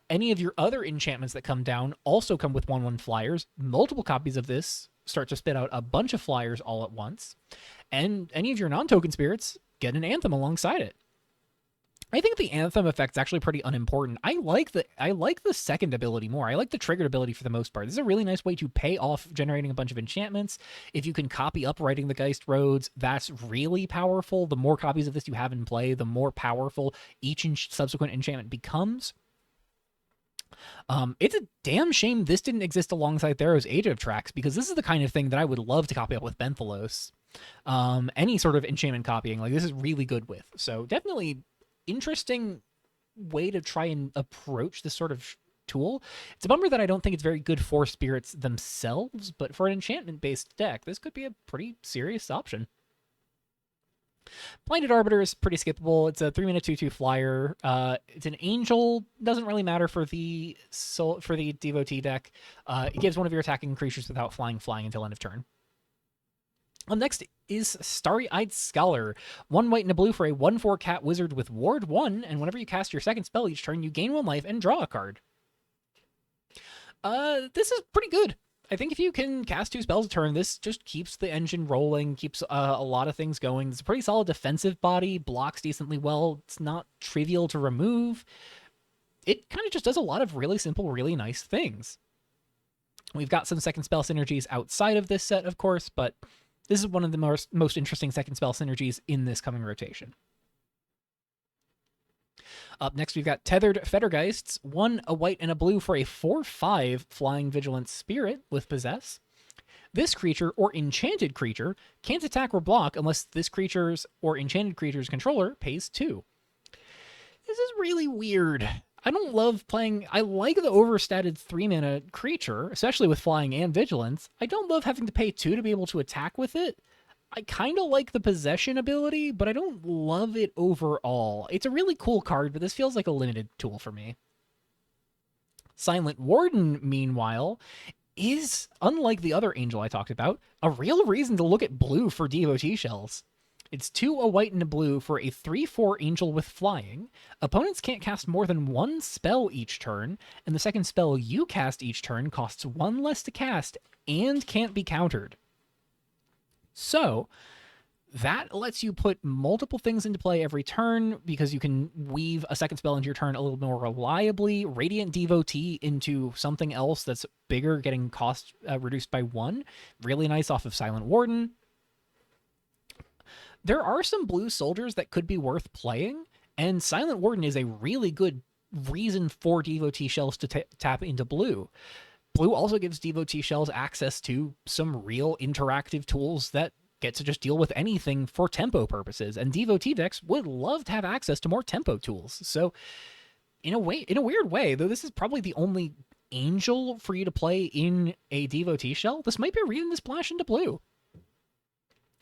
Any of your other enchantments that come down also come with 1/1 flyers. Multiple copies of this start to spit out a bunch of flyers all at once. And any of your non-token spirits get an Anthem alongside it. I think the Anthem effect's actually pretty unimportant. I like the second ability more. I like the triggered ability for the most part. This is a really nice way to pay off generating a bunch of enchantments. If you can copy up writing the Geist Roads, that's really powerful. The more copies of this you have in play, the more powerful each subsequent enchantment becomes. It's a damn shame this didn't exist alongside Theros Age of Tracks, because this is the kind of thing that I would love to copy up with Benthelos. Any sort of enchantment copying, like this is really good with. So definitely interesting way to try and approach this sort of tool. It's a bummer that I don't think it's very good for spirits themselves, but for an enchantment-based deck, this could be a pretty serious option. Blinded Arbiter is pretty skippable. It's a 3-mana 2/2 flyer. It's an angel. Doesn't really matter for the devotee deck. It gives one of your attacking creatures without flying until end of turn. Next is Starry-Eyed Scholar. 1 white and a blue for a 1/4 cat wizard with ward 1, and whenever you cast your second spell each turn, you gain 1 life and draw a card. This is pretty good. I think if you can cast 2 spells a turn, this just keeps the engine rolling, keeps a lot of things going. It's a pretty solid defensive body, blocks decently well. It's not trivial to remove. It kind of just does a lot of really simple, really nice things. We've got some second spell synergies outside of this set, of course, but this is one of the most interesting second spell synergies in this coming rotation. Up next, we've got Tethered Fettergeists. 1 a white and a blue for a 4/5 flying vigilant spirit with Possess. This creature or enchanted creature can't attack or block unless this creature's or enchanted creature's controller pays 2. This is really weird. I don't love playing... I like the overstated 3-mana creature, especially with flying and vigilance. I don't love having to pay 2 to be able to attack with it. I kind of like the possession ability, but I don't love it overall. It's a really cool card, but this feels like a limited tool for me. Silent Warden, meanwhile, is, unlike the other angel I talked about, a real reason to look at blue for devotee shells. It's 2 a white and a blue for a 3/4 angel with flying. Opponents can't cast more than 1 spell each turn, and the second spell you cast each turn costs 1 less to cast and can't be countered. So that lets you put multiple things into play every turn because you can weave a second spell into your turn a little more reliably. Radiant Devotee into something else that's bigger, getting cost reduced by 1. Really nice off of Silent Warden. There are some blue soldiers that could be worth playing, and Silent Warden is a really good reason for devotee shells to tap into blue. Blue also gives devotee shells access to some real interactive tools that get to just deal with anything for tempo purposes, and devotee decks would love to have access to more tempo tools. So in a weird way, though this is probably the only angel for you to play in a devotee shell, this might be a reason to splash into blue.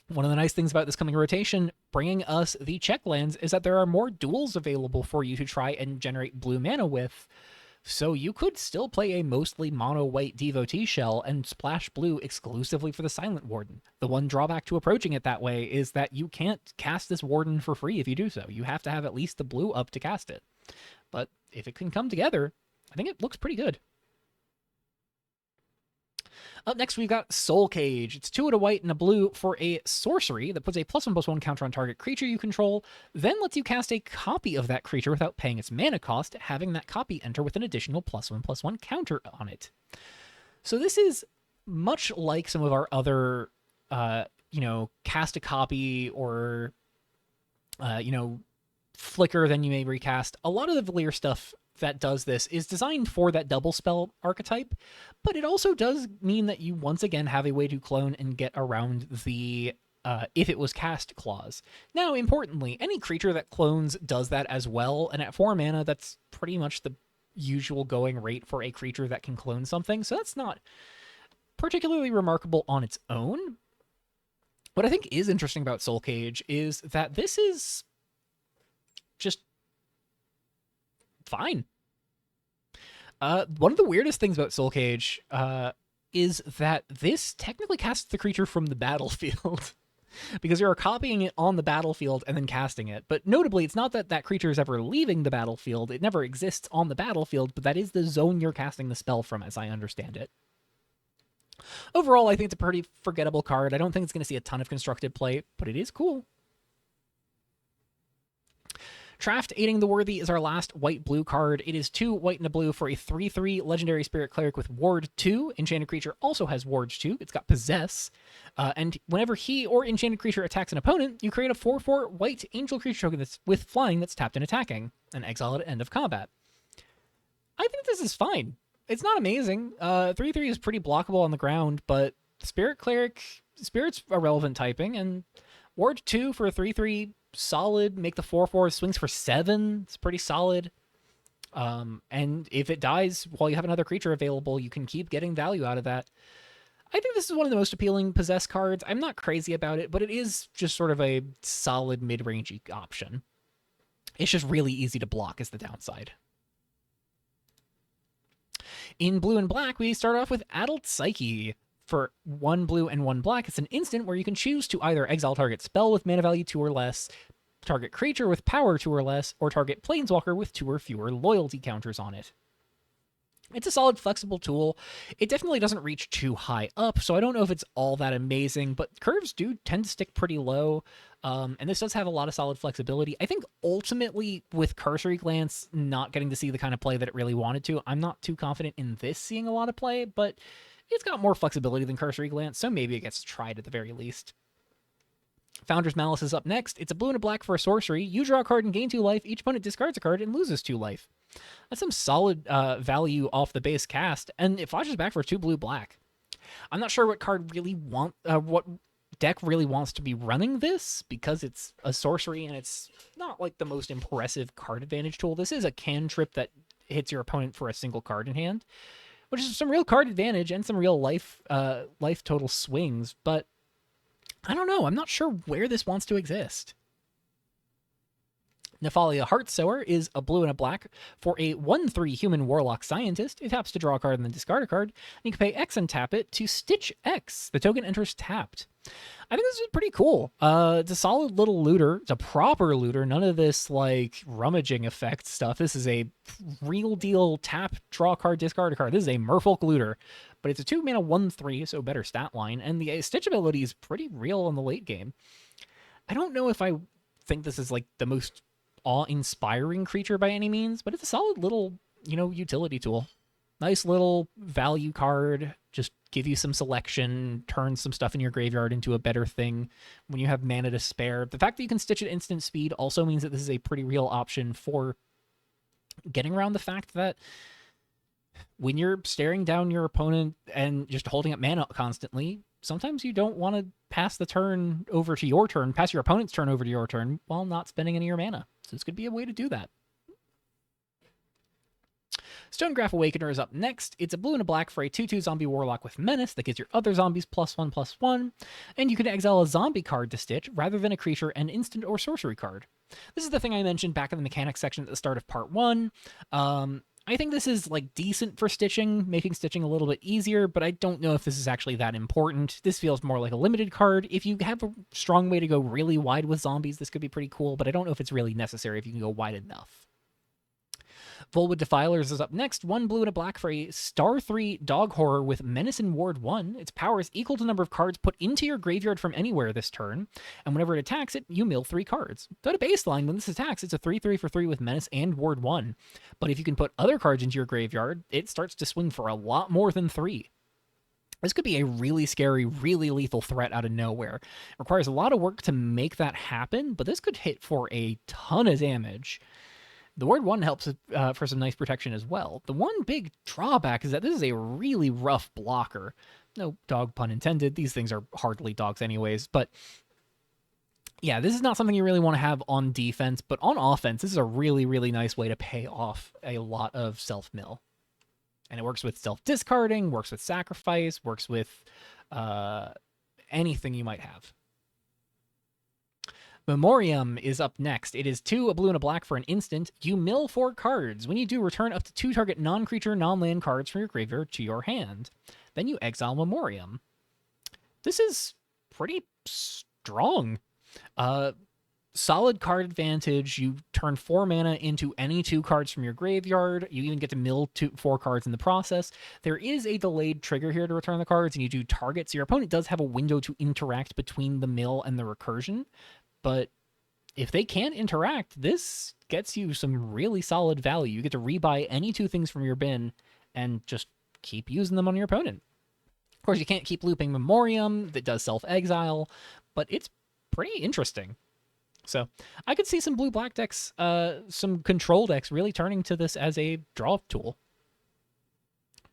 One of the nice things about this coming rotation, bringing us the check lands, is that there are more duels available for you to try and generate blue mana with. So you could still play a mostly mono-white devotee shell and splash blue exclusively for the Silent Warden. The one drawback to approaching it that way is that you can't cast this Warden for free if you do so. You have to have at least the blue up to cast it. But if it can come together, I think it looks pretty good. Up next, we've got Soul Cage. It's 2 and a white and a blue for a sorcery that puts a +1/+1 counter on target creature you control, then lets you cast a copy of that creature without paying its mana cost, having that copy enter with an additional +1/+1 counter on it. So this is much like some of our other, cast a copy or, flicker, then you may recast. A lot of the Valir stuff that does this is designed for that double spell archetype, but it also does mean that you once again have a way to clone and get around the if it was cast clause. Now, importantly, any creature that clones does that as well, and at 4 mana, that's pretty much the usual going rate for a creature that can clone something, so that's not particularly remarkable on its own. What I think is interesting about Soul Cage is that this is just fine. One of the weirdest things about Soul Cage is that this technically casts the creature from the battlefield because you're copying it on the battlefield and then casting it. But notably, it's not that that creature is ever leaving the battlefield. It never exists on the battlefield, but that is the zone you're casting the spell from, as I understand it. Overall, I think it's a pretty forgettable card. I don't think it's going to see a ton of constructed play, but it is cool. Traft, Aiding the Worthy, is our last white-blue card. It is 2 white and a blue for a 3/3 Legendary Spirit Cleric with Ward 2. Enchanted creature also has Ward 2. It's got Possess. And whenever he or enchanted creature attacks an opponent, you create a 4/4 white angel creature token that's with flying that's tapped and attacking, and exile it at end of combat. I think this is fine. It's not amazing. 3/3 is pretty blockable on the ground, but Spirit Cleric, Spirit's a relevant typing, and Ward 2 for a 3/3, solid. Make the 4/4 swings for 7. It's pretty solid. And if it dies while you have another creature available, you can keep getting value out of that. I think this is one of the most appealing Possess cards. I'm not crazy about it, but it is just sort of a solid mid-rangey option. It's just really easy to block is the downside. In blue and black, we start off with Adult Psyche. For 1 blue and 1 black, it's an instant where you can choose to either exile target spell with mana value 2 or less, target creature with power 2 or less, or target planeswalker with 2 or fewer loyalty counters on it. It's a solid, flexible tool. It definitely doesn't reach too high up, so I don't know if it's all that amazing, but curves do tend to stick pretty low, and this does have a lot of solid flexibility. I think ultimately, with Cursory Glance not getting to see the kind of play that it really wanted to, I'm not too confident in this seeing a lot of play, but it's got more flexibility than Cursory Glance, so maybe it gets tried at the very least. Founder's Malice is up next. It's a blue and a black for a sorcery. You draw a card and gain 2 life. Each opponent discards a card and loses 2 life. That's some solid value off the base cast, and it flashes back for 2 blue-black. I'm not sure what what deck really wants to be running this, because it's a sorcery and it's not like the most impressive card advantage tool. This is a cantrip that hits your opponent for a single card in hand, which is some real card advantage and some real life total swings, but I don't know. I'm not sure where this wants to exist. Nephalia Heartsower is a blue and a black for a 1/3 human warlock scientist. It taps to draw a card and then discard a card. And you can pay X and tap it to Stitch X. The token enters tapped. I think this is pretty cool. It's a solid little looter. It's a proper looter. None of this like rummaging effect stuff. This is a real deal tap, draw a card, discard a card. This is a Merfolk looter, but it's a 2 mana 1/3, so better stat line. And the Stitch ability is pretty real in the late game. I don't know if I think this is like the most awe-inspiring creature by any means, but it's a solid little, utility tool. Nice little value card. Just give you some selection, turn some stuff in your graveyard into a better thing when you have mana to spare. The fact that you can stitch at instant speed also means that this is a pretty real option for getting around the fact that when you're staring down your opponent and just holding up mana constantly, sometimes you don't want to pass the turn over to your turn, pass your opponent's turn over to your turn while not spending any of your mana. So this could be a way to do that. Stonegraph Awakener is up next. It's a blue and a black for a 2/2 zombie warlock with menace that gives your other zombies +1/+1, and you can exile a zombie card to stitch rather than a creature and instant or sorcery card. This is the thing I mentioned back in the mechanics section at the start of part 1. I think this is like decent for stitching, making stitching a little bit easier, but I don't know if this is actually that important. This feels more like a limited card. If you have a strong way to go really wide with zombies, this could be pretty cool, but I don't know if it's really necessary if you can go wide enough. Volwood Defilers is up next. 1 blue and a black for a star 3 dog horror with menace and ward 1. Its power is equal to the number of cards put into your graveyard from anywhere this turn, and whenever it attacks it, you mill 3 cards. So at a baseline, when this attacks, it's a 3/3 for 3 with menace and ward 1. But if you can put other cards into your graveyard, it starts to swing for a lot more than 3. This could be a really scary, really lethal threat out of nowhere. It requires a lot of work to make that happen, but this could hit for a ton of damage. The ward 1 helps for some nice protection as well. The one big drawback is that this is a really rough blocker. No dog pun intended. These things are hardly dogs anyways. But yeah, this is not something you really want to have on defense. But on offense, this is a really, really nice way to pay off a lot of self-mill. And it works with self-discarding, works with sacrifice, works with anything you might have. Memoriam is up next. It is 2, a blue and a black for an instant. You mill 4 cards. When you do, return up to 2 target non-creature, non-land cards from your graveyard to your hand. Then you exile Memoriam. This is pretty strong. Solid card advantage. You turn 4 mana into any 2 cards from your graveyard. You even get to mill 4 cards in the process. There is a delayed trigger here to return the cards, and you do target. So your opponent does have a window to interact between the mill and the recursion. But if they can't interact, this gets you some really solid value. You get to rebuy any 2 things from your bin and just keep using them on your opponent. Of course, you can't keep looping Memoriam that does self-exile, but it's pretty interesting. So I could see some blue-black decks, some control decks really turning to this as a draw tool.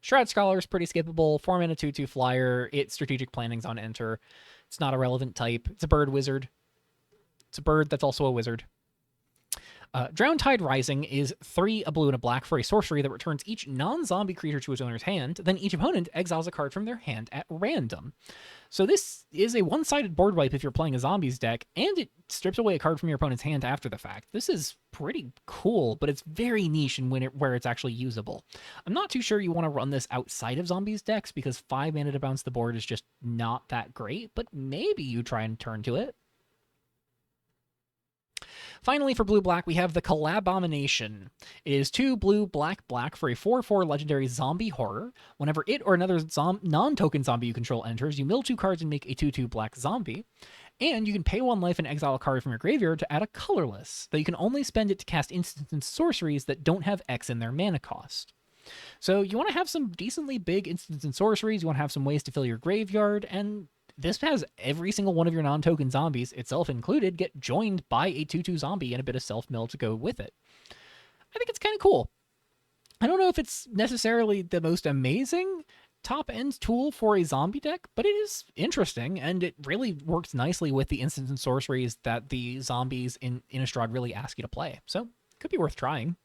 Shroud Scholar is pretty skippable. 4-mana 2/2 flyer. Its strategic planning's on enter. It's not a relevant type. It's a bird wizard. It's a bird that's also a wizard. Drowned Tide Rising is 3, a blue and a black for a sorcery that returns each non-zombie creature to its owner's hand. Then each opponent exiles a card from their hand at random. So this is a one-sided board wipe if you're playing a zombies deck, and it strips away a card from your opponent's hand after the fact. This is pretty cool, but it's very niche in where it's actually usable. I'm not too sure you want to run this outside of zombies decks because 5 mana to bounce the board is just not that great, but maybe you try and turn to it. Finally, for blue-black, we have the Collabomination. It is 2 blue, black, black for a 4/4 legendary zombie horror. Whenever it or another non-token zombie you control enters, you mill 2 cards and make a 2/2 black zombie. And you can pay 1 life and exile a card from your graveyard to add a colorless, though you can only spend it to cast instants and sorceries that don't have X in their mana cost. So you want to have some decently big instants and sorceries, you want to have some ways to fill your graveyard, and this has every single one of your non-token zombies, itself included, get joined by a 2/2 zombie and a bit of self-mill to go with it. I think it's kind of cool. I don't know if it's necessarily the most amazing top-end tool for a zombie deck, but it is interesting, and it really works nicely with the instants and sorceries that the zombies in Innistrad really ask you to play. So, it could be worth trying.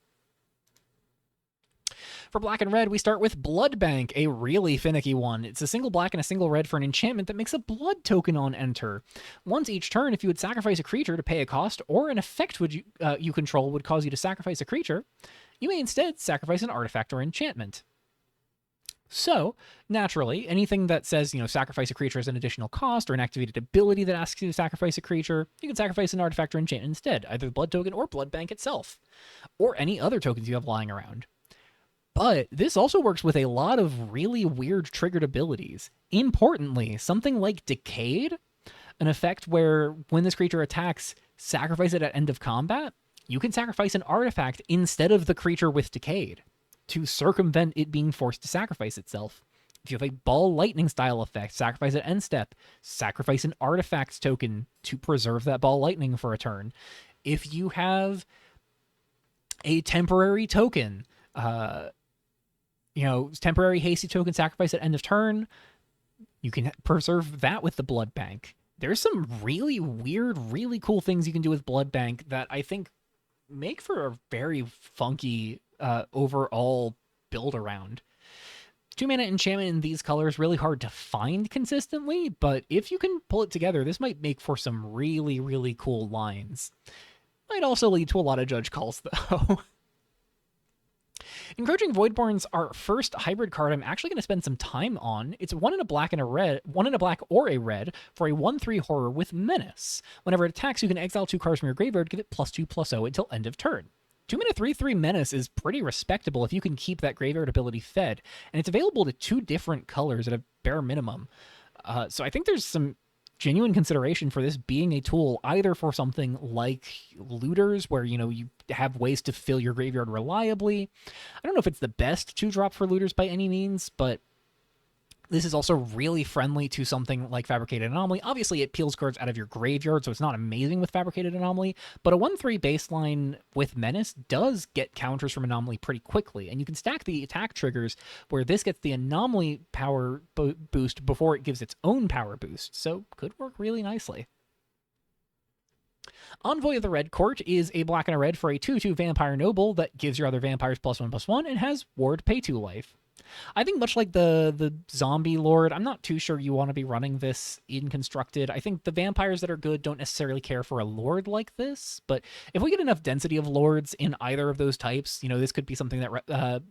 For black and red, we start with Blood Bank, a really finicky one. It's a single black and a single red for an enchantment that makes a blood token on enter. Once each turn, if you would sacrifice a creature to pay a cost, or an effect you control would cause you to sacrifice a creature, you may instead sacrifice an artifact or enchantment. So, naturally, anything that says, sacrifice a creature as an additional cost, or an activated ability that asks you to sacrifice a creature, you can sacrifice an artifact or enchantment instead, either the blood token or Blood Bank itself, or any other tokens you have lying around. But this also works with a lot of really weird triggered abilities. Importantly, something like Decayed, an effect where when this creature attacks, sacrifice it at end of combat, you can sacrifice an artifact instead of the creature with Decayed to circumvent it being forced to sacrifice itself. If you have a Ball Lightning style effect, sacrifice at end step, sacrifice an artifact token to preserve that Ball Lightning for a turn. If you have a temporary token, temporary hasty token sacrifice at end of turn, you can preserve that with the Blood Bank. There's some really weird, really cool things you can do with Blood Bank that I think make for a very funky overall build around. 2-mana enchantment in these colors really hard to find consistently, but if you can pull it together, this might make for some really, really cool lines. Might also lead to a lot of judge calls, though. Encroaching Voidborn's our first hybrid card I'm actually going to spend some time on. It's 1 in a black and a red, 1 in a black or a red for a 1/3 horror with menace. Whenever it attacks, you can exile 2 cards from your graveyard, give it +2/+0 until end of turn. 2-mana 3/3 menace is pretty respectable if you can keep that graveyard ability fed, and it's available to 2 different colors at a bare minimum. So I think there's some genuine consideration for this being a tool either for something like looters where you have ways to fill your graveyard reliably. I don't know if it's the best 2-drop for looters by any means, but this is also really friendly to something like Fabricated Anomaly. Obviously, it peels cards out of your graveyard, so it's not amazing with Fabricated Anomaly, but a 1/3 baseline with Menace does get counters from Anomaly pretty quickly, and you can stack the attack triggers where this gets the Anomaly power boost before it gives its own power boost, so could work really nicely. Envoy of the Red Court is a black and a red for a 2/2 Vampire Noble that gives your other vampires +1/+1 and has Ward pay 2 life. I think much like the Zombie Lord, I'm not too sure you want to be running this in Constructed. I think the vampires that are good don't necessarily care for a Lord like this, but if we get enough density of Lords in either of those types, this could be something that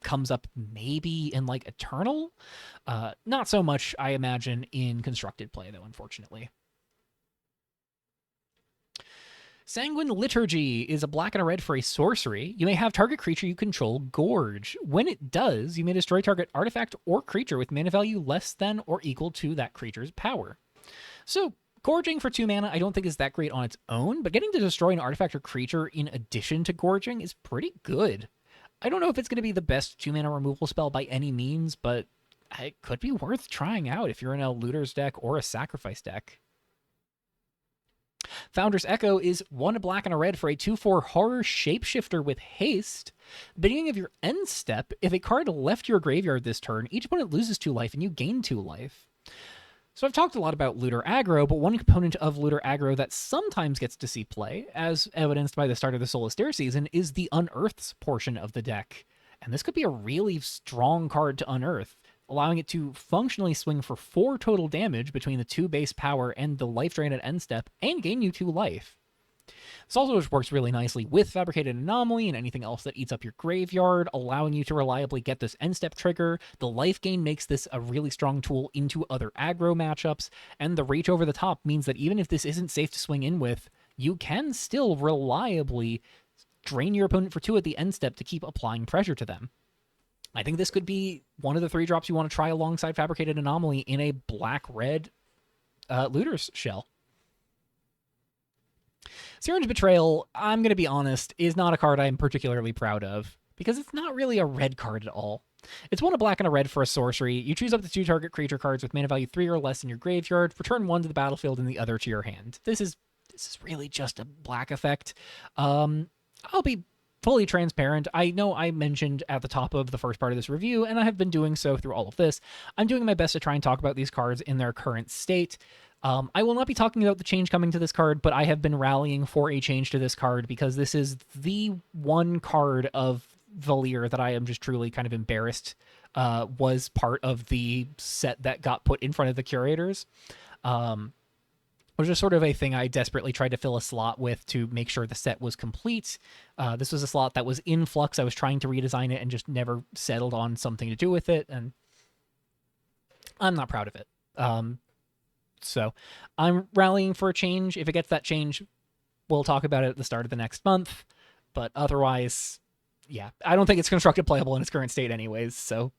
comes up maybe in like Eternal. Not so much, I imagine, in Constructed play, though, unfortunately. Sanguine Liturgy is a black and a red for a sorcery. You may have target creature you control gorge. When it does, you may destroy target artifact or creature with mana value less than or equal to that creature's power. So, Gorging for 2 mana I don't think is that great on its own, but getting to destroy an artifact or creature in addition to Gorging is pretty good. I don't know if it's going to be the best 2 mana removal spell by any means, but it could be worth trying out if you're in a Looter's deck or a Sacrifice deck. Founder's Echo is 1 black and a red for a 2/4 horror shapeshifter with haste. Beginning of your end step, if a card left your graveyard this turn, each opponent loses 2 life and you gain 2 life. So I've talked a lot about Looter aggro, but one component of Looter aggro that sometimes gets to see play, as evidenced by the start of the Soulless Dare season, is the Unearths portion of the deck. And this could be a really strong card to unearth, allowing it to functionally swing for 4 total damage between the 2 base power and the life drain at end step, and gain you 2 life. This also works really nicely with Fabricated Anomaly and anything else that eats up your graveyard, allowing you to reliably get this end step trigger. The life gain makes this a really strong tool into other aggro matchups, and the reach over the top means that even if this isn't safe to swing in with, you can still reliably drain your opponent for 2 at the end step to keep applying pressure to them. I think this could be one of the 3 drops you want to try alongside Fabricated Anomaly in a black-red Looter's shell. Searing's Betrayal, I'm going to be honest, is not a card I'm particularly proud of, because it's not really a red card at all. It's 1 black and a red for a sorcery. You choose up to 2 target creature cards with mana value 3 or less in your graveyard, return 1 to the battlefield and the other to your hand. This is really just a black effect. I'll be fully transparent. I know I mentioned at the top of the first part of this review, and I have been doing so through all of this, I'm doing my best to try and talk about these cards in their current state. I will not be talking about the change coming to this card, but I have been rallying for a change to this card because this is the one card of Valir that I am just truly kind of embarrassed was part of the set that got put in front of the curators. Which is sort of a thing I desperately tried to fill a slot with to make sure the set was complete. This was a slot that was in flux. I was trying to redesign it and just never settled on something to do with it, and I'm not proud of it. So I'm rallying for a change. If it gets that change, we'll talk about it at the start of the next month. But otherwise, yeah, I don't think it's constructed playable in its current state anyways. So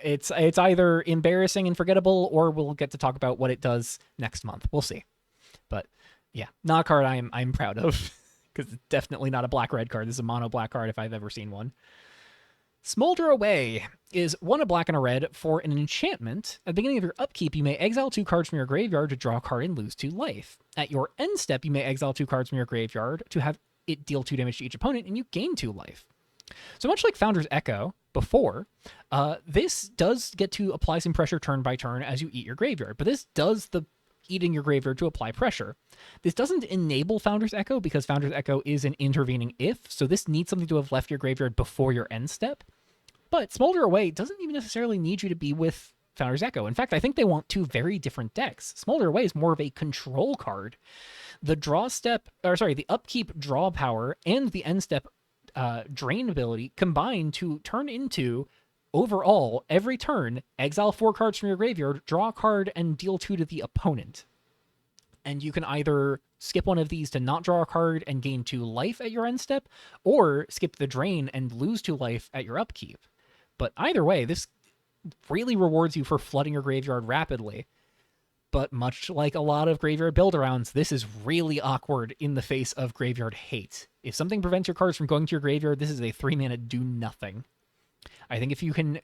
it's either embarrassing and forgettable, or we'll get to talk about what it does next month. We'll see. But yeah, not a card I'm proud of, because it's definitely not a black-red card. This is a mono-black card if I've ever seen one. Smolder Away is 1 black and a red for an enchantment. At the beginning of your upkeep, you may exile 2 cards from your graveyard to draw a card and lose 2 life. At your end step, you may exile 2 cards from your graveyard to have it deal 2 damage to each opponent, and you gain 2 life. So much like Founder's Echo before, this does get to apply some pressure turn by turn as you eat your graveyard, but this does the eating your graveyard to apply pressure. This doesn't enable Founder's Echo because Founder's Echo is an intervening if, so this needs something to have left your graveyard before your end step. But Smolder Away doesn't even necessarily need you to be with Founder's Echo. In fact, I think they want 2 very different decks. Smolder Away is more of a control card. The the upkeep draw power and the end step drain ability combine to turn into, overall, every turn, exile 4 cards from your graveyard, draw a card, and deal 2 to the opponent. And you can either skip one of these to not draw a card and gain 2 life at your end step, or skip the drain and lose 2 life at your upkeep. But either way, this really rewards you for flooding your graveyard rapidly. But much like a lot of graveyard build-arounds, this is really awkward in the face of graveyard hate. If something prevents your cards from going to your graveyard, this is a 3-mana do-nothing. I think if you can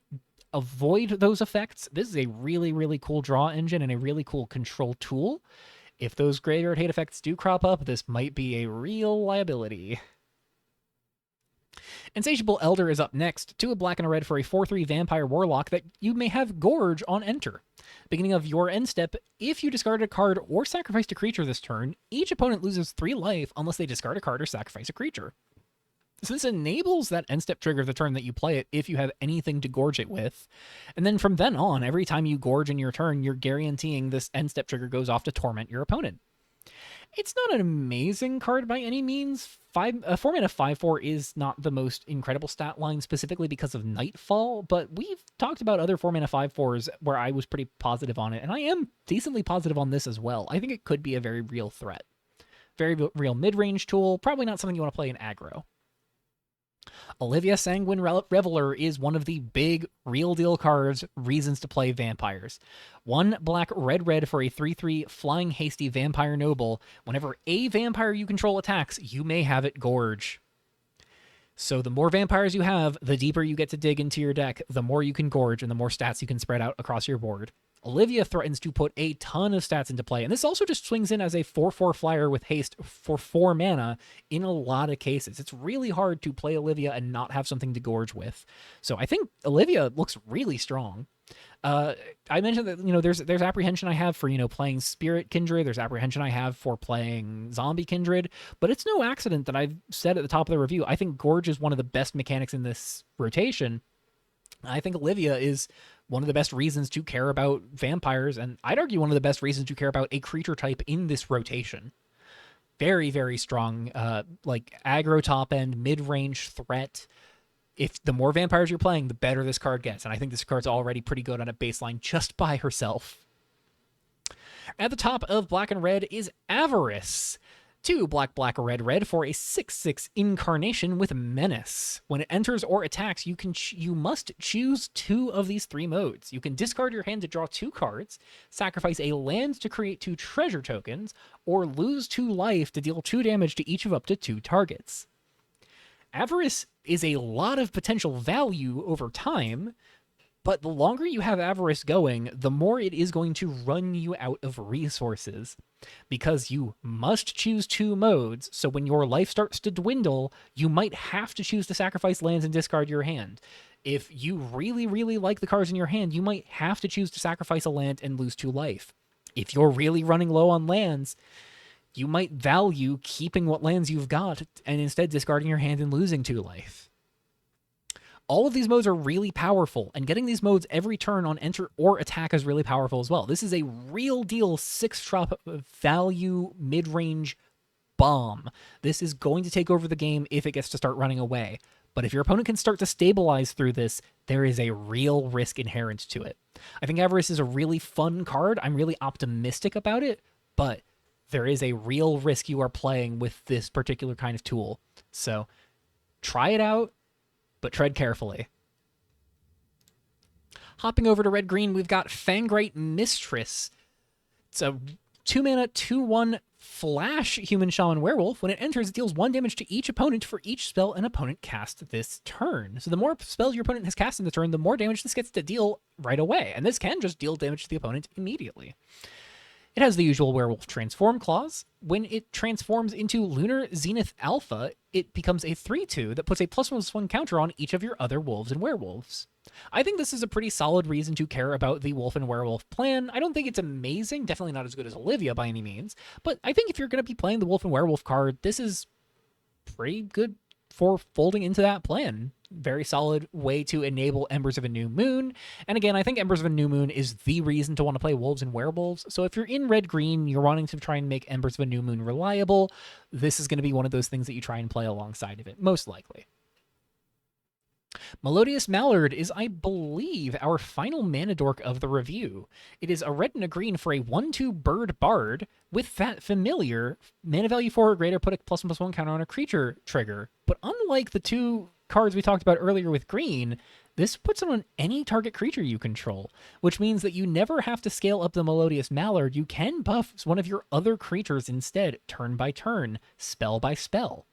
avoid those effects, this is a really, really cool draw engine and a really cool control tool. If those graveyard hate effects do crop up, this might be a real liability. Insatiable Elder is up next. 2 black and a red for a 4/3 Vampire Warlock that you may have Gorge on enter. Beginning of your end step, if you discard a card or sacrificed a creature this turn, each opponent loses 3 life unless they discard a card or sacrifice a creature. So this enables that end step trigger the turn that you play it if you have anything to gorge it with. And then from then on, every time you gorge in your turn, you're guaranteeing this end step trigger goes off to torment your opponent. It's not an amazing card by any means. 4-mana 5/4 is not the most incredible stat line specifically because of Nightfall, but we've talked about other 4-mana 5/4s where I was pretty positive on it, and I am decently positive on this as well. I think it could be a very real threat. Very real mid-range tool, probably not something you want to play in aggro. Olivia Sanguine Reveler is one of the big real deal cards reasons to play vampires. 1 black red red for a 3/3 flying hasty vampire noble. Whenever a vampire you control attacks, you may have it gorge. So the more vampires you have, the deeper you get to dig into your deck, the more you can gorge and the more stats you can spread out across your board. Olivia threatens to put a ton of stats into play, and this also just swings in as a 4/4 flyer with haste for 4 mana in a lot of cases. It's really hard to play Olivia and not have something to gorge with. So I think Olivia looks really strong. I mentioned that there's apprehension I have for playing Spirit Kindred. There's apprehension I have for playing Zombie Kindred, but it's no accident that I've said at the top of the review I think Gorge is one of the best mechanics in this rotation. I think Olivia is one of the best reasons to care about vampires, and I'd argue one of the best reasons to care about a creature type in this rotation. Very, very strong, like aggro top end, mid range threat. If the more vampires you're playing, the better this card gets, and I think this card's already pretty good on a baseline just by herself. At the top of black and red is Avarice. 2 black, black, red, red for a 6/6 incarnation with menace. When it enters or attacks, you must choose 2 of these 3 modes. You can discard your hand to draw 2 cards, sacrifice a land to create 2 treasure tokens, or lose 2 life to deal 2 damage to each of up to 2 targets. Avarice is a lot of potential value over time, but the longer you have Avarice going, the more it is going to run you out of resources. Because you must choose 2 modes, so when your life starts to dwindle, you might have to choose to sacrifice lands and discard your hand. If you really, really like the cards in your hand, you might have to choose to sacrifice a land and lose 2 life. If you're really running low on lands, you might value keeping what lands you've got and instead discarding your hand and losing 2 life. All of these modes are really powerful, and getting these modes every turn on enter or attack is really powerful as well. This is a real deal 6-drop value mid-range bomb. This is going to take over the game if it gets to start running away. But if your opponent can start to stabilize through this, there is a real risk inherent to it. I think Avarice is a really fun card. I'm really optimistic about it, but there is a real risk you are playing with this particular kind of tool. So try it out, but tread carefully. Hopping over to red-green, we've got Fangrite Mistress. It's a 2-mana, 2/1 flash human shaman werewolf. When it enters, it deals 1 damage to each opponent for each spell an opponent casts this turn. So the more spells your opponent has cast in the turn, the more damage this gets to deal right away. And this can just deal damage to the opponent immediately. It has the usual werewolf transform clause. When it transforms into Lunar Zenith Alpha, it becomes a 3/2 that puts a +1/+1 counter on each of your other wolves and werewolves. I think this is a pretty solid reason to care about the wolf and werewolf plan. I don't think it's amazing, definitely not as good as Olivia by any means, but I think if you're going to be playing the wolf and werewolf card, this is pretty good for folding into that plan. Very solid way to enable Embers of a New Moon. And again, I think Embers of a New Moon is the reason to want to play wolves and werewolves. So if you're in red-green, you're wanting to try and make Embers of a New Moon reliable, this is going to be one of those things that you try and play alongside of it, most likely. Melodious Mallard is, I believe, our final mana dork of the review. It is a red and a green for a 1/2 bird bard with that familiar mana value 4 or greater, put a +1/+1 counter on a creature trigger. But unlike the 2 cards we talked about earlier with green, this puts it on any target creature you control, which means that you never have to scale up the Melodious Mallard. You can buff one of your other creatures instead, turn by turn, spell by spell.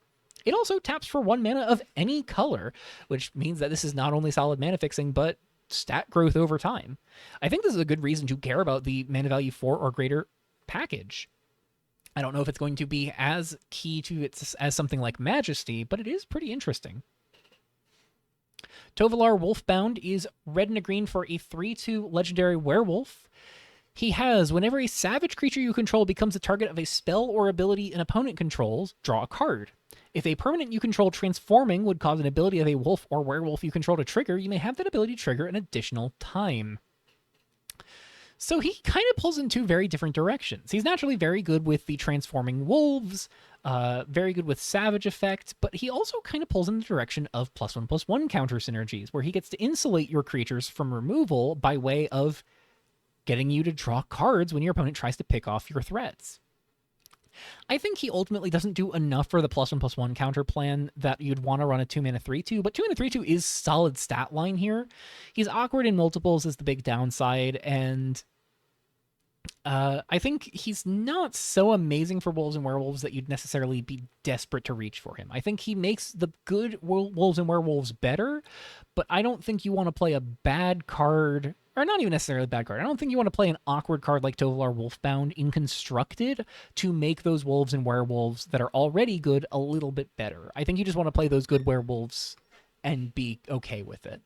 It also taps for 1 mana of any color, which means that this is not only solid mana fixing, but stat growth over time. I think this is a good reason to care about the mana value 4 or greater package. I don't know if it's going to be as key to it as something like Majesty, but it is pretty interesting. Tovalar Wolfbound is red and a green for a 3/2 legendary werewolf. He has, whenever a savage creature you control becomes the target of a spell or ability an opponent controls, draw a card. If a permanent you control transforming would cause an ability of a wolf or werewolf you control to trigger, you may have that ability trigger an additional time. So he kind of pulls in 2 very different directions. He's naturally very good with the transforming wolves, very good with savage effect, but he also kind of pulls in the direction of +1/+1 counter synergies, where he gets to insulate your creatures from removal by way of getting you to draw cards when your opponent tries to pick off your threats. I think he ultimately doesn't do enough for the +1/+1 counter plan that you'd want to run a 2-mana 3/2, but 2-mana 3/2 is solid stat line here. He's awkward in multiples is the big downside, and I think he's not so amazing for wolves and werewolves that you'd necessarily be desperate to reach for him. I think he makes the good wolves and werewolves better, but I don't think you want to play a bad card, or not even necessarily a bad card. I don't think you want to play an awkward card like Tovolar Wolfbound in Constructed to make those wolves and werewolves that are already good a little bit better. I think you just want to play those good werewolves and be okay with it.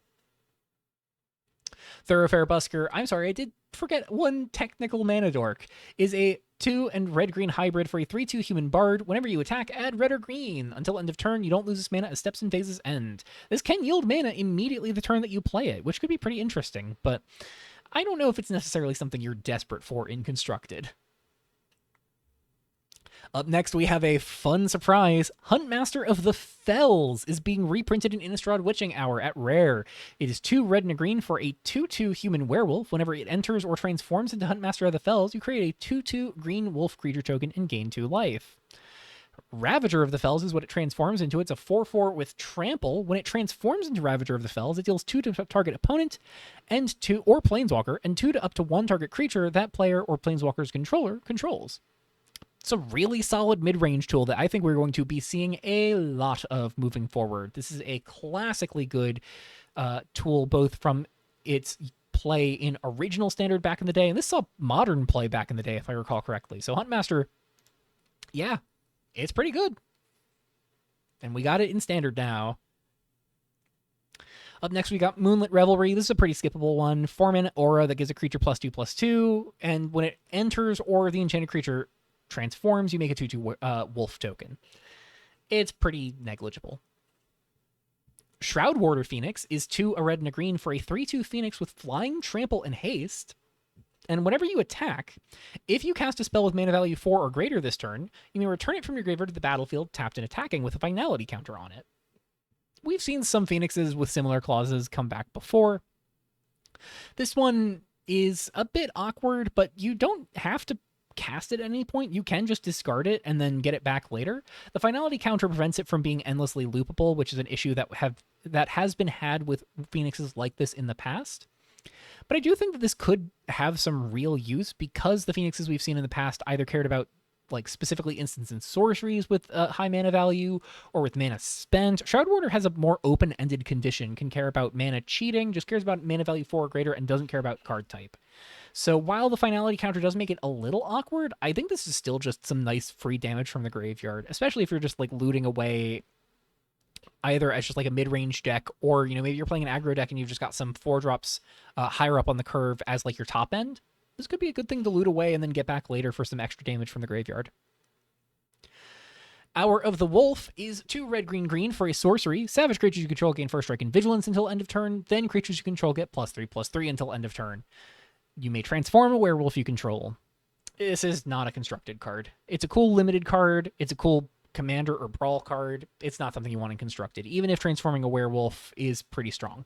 Thoroughfare Busker, I'm sorry, I did forget one technical mana dork, is a 2 and red-green hybrid for a 3/2 human bard. Whenever you attack, add red or green. Until end of turn, you don't lose this mana as steps and phases end. This can yield mana immediately the turn that you play it, which could be pretty interesting, but I don't know if it's necessarily something you're desperate for in Constructed. Up next, we have a fun surprise. Huntmaster of the Fells is being reprinted in Innistrad Witching Hour at Rare. It is 2 red and a green for a 2/2 human werewolf. Whenever it enters or transforms into Huntmaster of the Fells, you create a 2/2 green wolf creature token and gain 2 life. Ravager of the Fells is what it transforms into. It's a 4/4 with trample. When it transforms into Ravager of the Fells, it deals 2 to target opponent and 2 or planeswalker, and 2 to up to 1 target creature that player or planeswalker's controller controls. It's a really solid mid-range tool that I think we're going to be seeing a lot of moving forward. This is a classically good tool, both from its play in original Standard back in the day, and this saw modern play back in the day, if I recall correctly. So Huntmaster, yeah, it's pretty good. And we got it in Standard now. Up next, we got Moonlit Revelry. This is a pretty skippable one. 4-mana aura that gives a creature +2/+2, and when it enters or the enchanted creature transforms, you make a 2/2 wolf token. It's pretty negligible. Shroud Warder Phoenix is 2 a red and a green for a 3/2 Phoenix with flying, trample, and haste. And whenever you attack, if you cast a spell with mana value 4 or greater this turn, you may return it from your graveyard to the battlefield tapped and attacking with a finality counter on it. We've seen some Phoenixes with similar clauses come back before. This one is a bit awkward, but you don't have to cast it at any point. You can just discard it and then get it back later. The finality counter prevents it from being endlessly loopable, which is an issue that has been had with Phoenixes like this in the past. But I do think that this could have some real use because the Phoenixes we've seen in the past either cared about like specifically instants and sorceries with high mana value or with mana spent. Shroud Warder has a more open-ended condition, can care about mana cheating, just cares about mana value 4 or greater, and doesn't care about card type. So while the finality counter does make it a little awkward, I think this is still just some nice free damage from the graveyard, especially if you're just like looting away either as just like a mid-range deck, or maybe you're playing an aggro deck and you've just got some 4-drops higher up on the curve as like your top end. This could be a good thing to loot away and then get back later for some extra damage from the graveyard. Hour of the Wolf is 2 red, green, green for a sorcery. Savage creatures you control gain first strike and vigilance until end of turn. Then creatures you control get +3/+3 until end of turn. You may transform a werewolf you control. This is not a constructed card. It's a cool limited card. It's a cool commander or brawl card. It's not something you want in constructed, even if transforming a werewolf is pretty strong.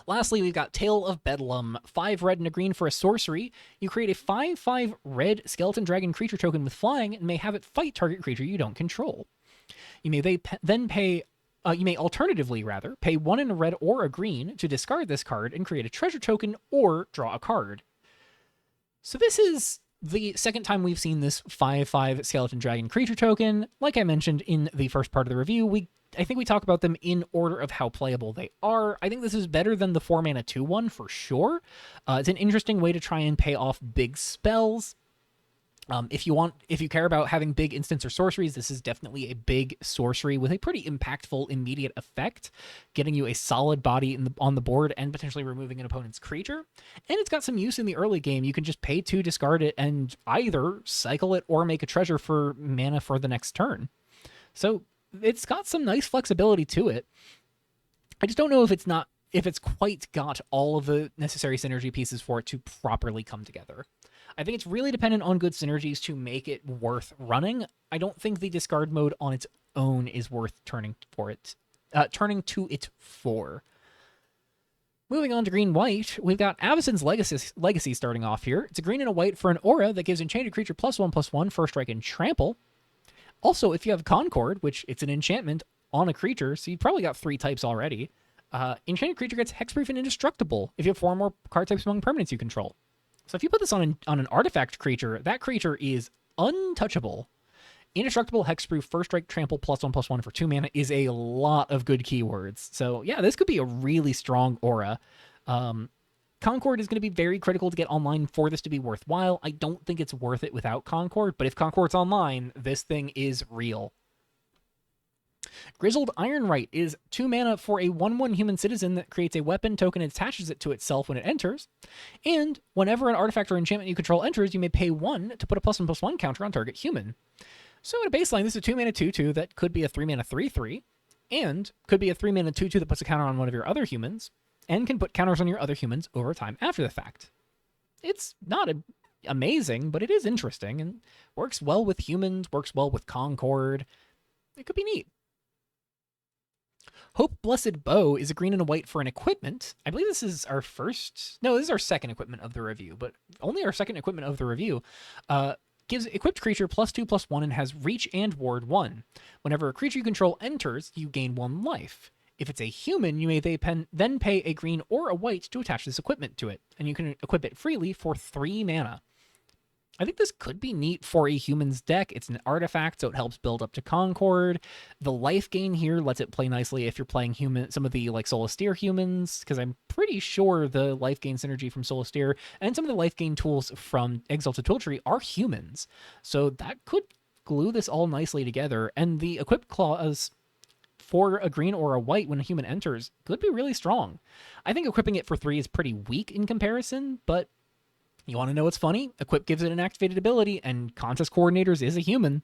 Lastly, we've got Tale of Bedlam. 5 red and a green for a sorcery. You create a 5/5 red skeleton dragon creature token with flying and may have it fight target creature you don't control. You may alternatively pay 1 in a red or a green to discard this card and create a treasure token or draw a card. So this is the second time we've seen this 5/5 skeleton dragon creature token. Like I mentioned in the first part of the review, I think we talk about them in order of how playable they are. I think this is better than the 4-mana 2/1 for sure. It's an interesting way to try and pay off big spells. If you care about having big instants or sorceries, this is definitely a big sorcery with a pretty impactful immediate effect, getting you a solid body on the board and potentially removing an opponent's creature. And it's got some use in the early game. You can just pay 2, discard it, and either cycle it or make a treasure for mana for the next turn. So it's got some nice flexibility to it. I just don't know if it's quite got all of the necessary synergy pieces for it to properly come together. I think it's really dependent on good synergies to make it worth running. I don't think the discard mode on its own is worth turning to it for. Moving on to green-white, we've got Avacyn's Legacy starting off here. It's a green and a white for an aura that gives enchanted creature +1/+1, first strike, and trample. Also, if you have Concord, which it's an enchantment on a creature, so you've probably got 3 types already, enchanted creature gets hexproof and indestructible if you have 4 or more card types among permanents you control. So if you put this on an artifact creature, that creature is untouchable. Indestructible, hexproof, first strike, trample, +1/+1 for 2 mana is a lot of good keywords. So yeah, this could be a really strong aura. Concord is going to be very critical to get online for this to be worthwhile. I don't think it's worth it without Concord, but if Concord's online, this thing is real. Grizzled Ironwright is 2 mana for a 1/1 human citizen that creates a weapon token and attaches it to itself when it enters. And whenever an artifact or enchantment you control enters, you may pay 1 to put a +1/+1 counter on target human. So at a baseline, this is a 2 mana 2/2 that could be a 3 mana 3/3, and could be a 3 mana 2/2 that puts a counter on one of your other humans, and can put counters on your other humans over time after the fact. It's not amazing, but it is interesting, and works well with humans, works well with Concord. It could be neat. Hope Blessed Bow is a green and a white for an equipment. I believe this is our first... No, this is our second equipment of the review, but only our second equipment of the review. Gives equipped creature +2/+1 and has reach and ward 1. Whenever a creature you control enters, you gain 1 life. If it's a human, you may then pay a green or a white to attach this equipment to it, and you can equip it freely for 3 mana. I think this could be neat for a human's deck. It's an artifact, so it helps build up to Concord. The life gain here lets it play nicely if you're playing some of the like Solstier humans, because I'm pretty sure the life gain synergy from Solstier and some of the life gain tools from Exalted Tooltree are humans. So that could glue this all nicely together. And the equip clause for a green or a white when a human enters could be really strong. I think equipping it for 3 is pretty weak in comparison, but you want to know what's funny? Equip gives it an activated ability, and Contest Coordinators is a human.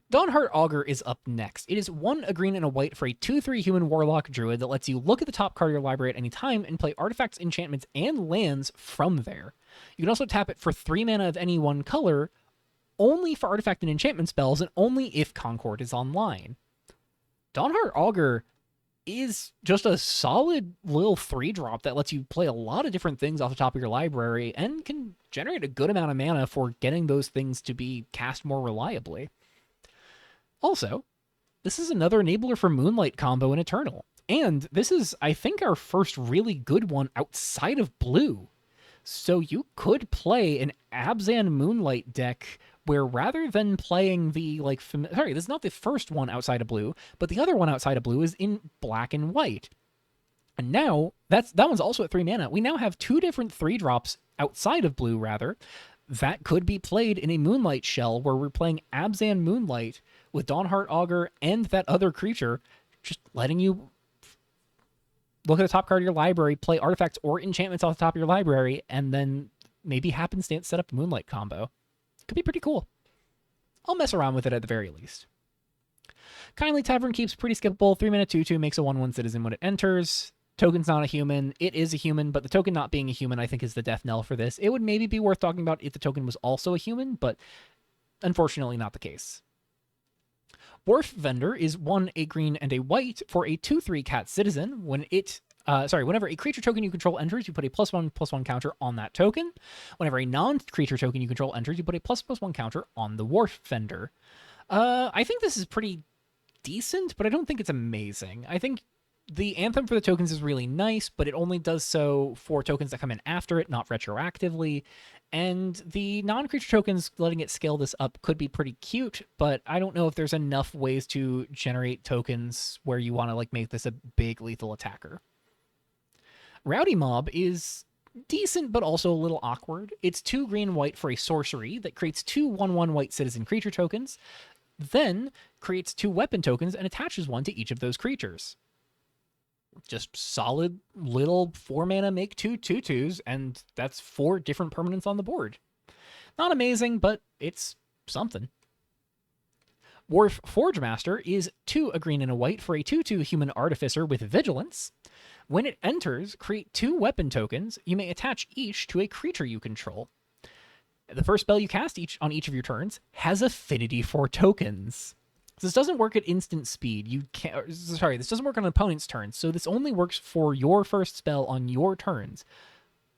Dawnheart Augur is up next. It is 1 a green and a white for a 2/3 human warlock druid that lets you look at the top card of your library at any time and play artifacts, enchantments, and lands from there. You can also tap it for 3 mana of any one color, only for artifact and enchantment spells, and only if Concord is online. Dawnheart Augur is just a solid little 3-drop that lets you play a lot of different things off the top of your library and can generate a good amount of mana for getting those things to be cast more reliably. Also, this is another enabler for Moonlight combo in Eternal. And this is, I think, our first really good one outside of blue. So you could play an Abzan Moonlight deck where rather than playing the, sorry, this is not the first one outside of blue, but the other one outside of blue is in black and white. And now, that one's also at 3 mana. We now have 2 different 3-drops outside of blue, rather, that could be played in a Moonlight shell where we're playing Abzan Moonlight with Dawnheart Augur and that other creature, just letting you look at the top card of your library, play artifacts or enchantments off the top of your library, and then maybe happenstance set up a Moonlight combo. Could be pretty cool. I'll mess around with it at the very least. Kindly Tavern Keep's pretty skippable. 3 mana 2/2 makes a 1/1 citizen when it enters. Token's not a human. It is a human, but the token not being a human I think is the death knell for this. It would maybe be worth talking about if the token was also a human, but unfortunately not the case. Wharf Vendor is 1 a green and a white for a 2/3 cat citizen. Whenever a creature token you control enters, you put a +1/+1 counter on that token. Whenever a non-creature token you control enters, you put a +1/+1 counter on the Wharf Vendor. I think this is pretty decent, but I don't think it's amazing. I think the anthem for the tokens is really nice, but it only does so for tokens that come in after it, not retroactively. And the non-creature tokens, letting it scale this up could be pretty cute, but I don't know if there's enough ways to generate tokens where you want to make this a big lethal attacker. Rowdy Mob is decent, but also a little awkward. It's 2 green white for a sorcery that creates 2 1/1 white citizen creature tokens, then creates 2 weapon tokens and attaches 1 to each of those creatures. Just solid little 4 mana make 2 2/2s, and that's 4 different permanents on the board. Not amazing, but it's something. Wharf Forge Master is 2 a green and a white for a 2/2 human artificer with vigilance. When it enters, create 2 weapon tokens. You may attach each to a creature you control. The first spell you cast on each of your turns has affinity for tokens. So this doesn't work at instant speed. You can't. Sorry, this doesn't work on an opponent's turn. So this only works for your first spell on your turns.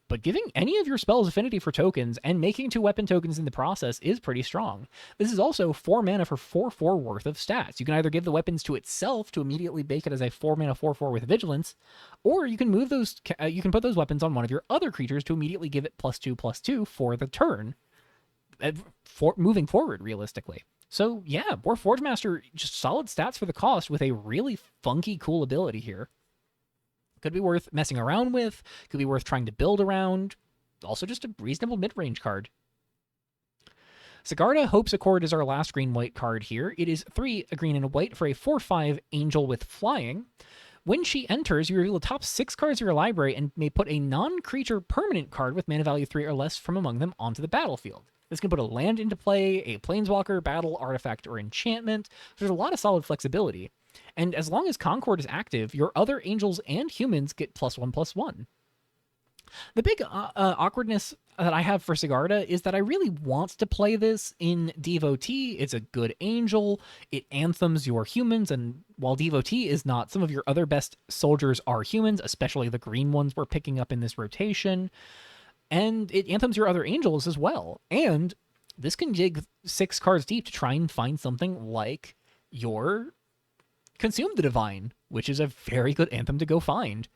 But giving any of your spells affinity for tokens and making 2 weapon tokens in the process is pretty strong. This is also 4 mana for 4/4 worth of stats. You can either give the weapons to itself to immediately bake it as a 4 mana 4/4 with vigilance, or you can move those. You can put those weapons on one of your other creatures to immediately give it +2/+2 for the turn, for moving forward realistically. So yeah, War Forge Master, just solid stats for the cost with a really funky, cool ability here. Could be worth messing around with, could be worth trying to build around. Also just a reasonable mid-range card. Sigarda Hope's Accord is our last green-white card here. It is 3, a green and a white for a 4/5 angel with flying. When she enters, you reveal the top 6 cards of your library and may put a non-creature permanent card with mana value 3 or less from among them onto the battlefield. This can put a land into play, a planeswalker, battle, artifact, or enchantment. There's a lot of solid flexibility. And as long as Concord is active, your other angels and humans get +1/+1. The big awkwardness that I have for Sigarda is that I really want to play this in Devotee. It's a good angel. It anthems your humans, and while Devotee is not, some of your other best soldiers are humans, especially the green ones we're picking up in this rotation. And it anthems your other angels as well. And this can dig 6 cards deep to try and find something like your Consume the Divine, which is a very good anthem to go find.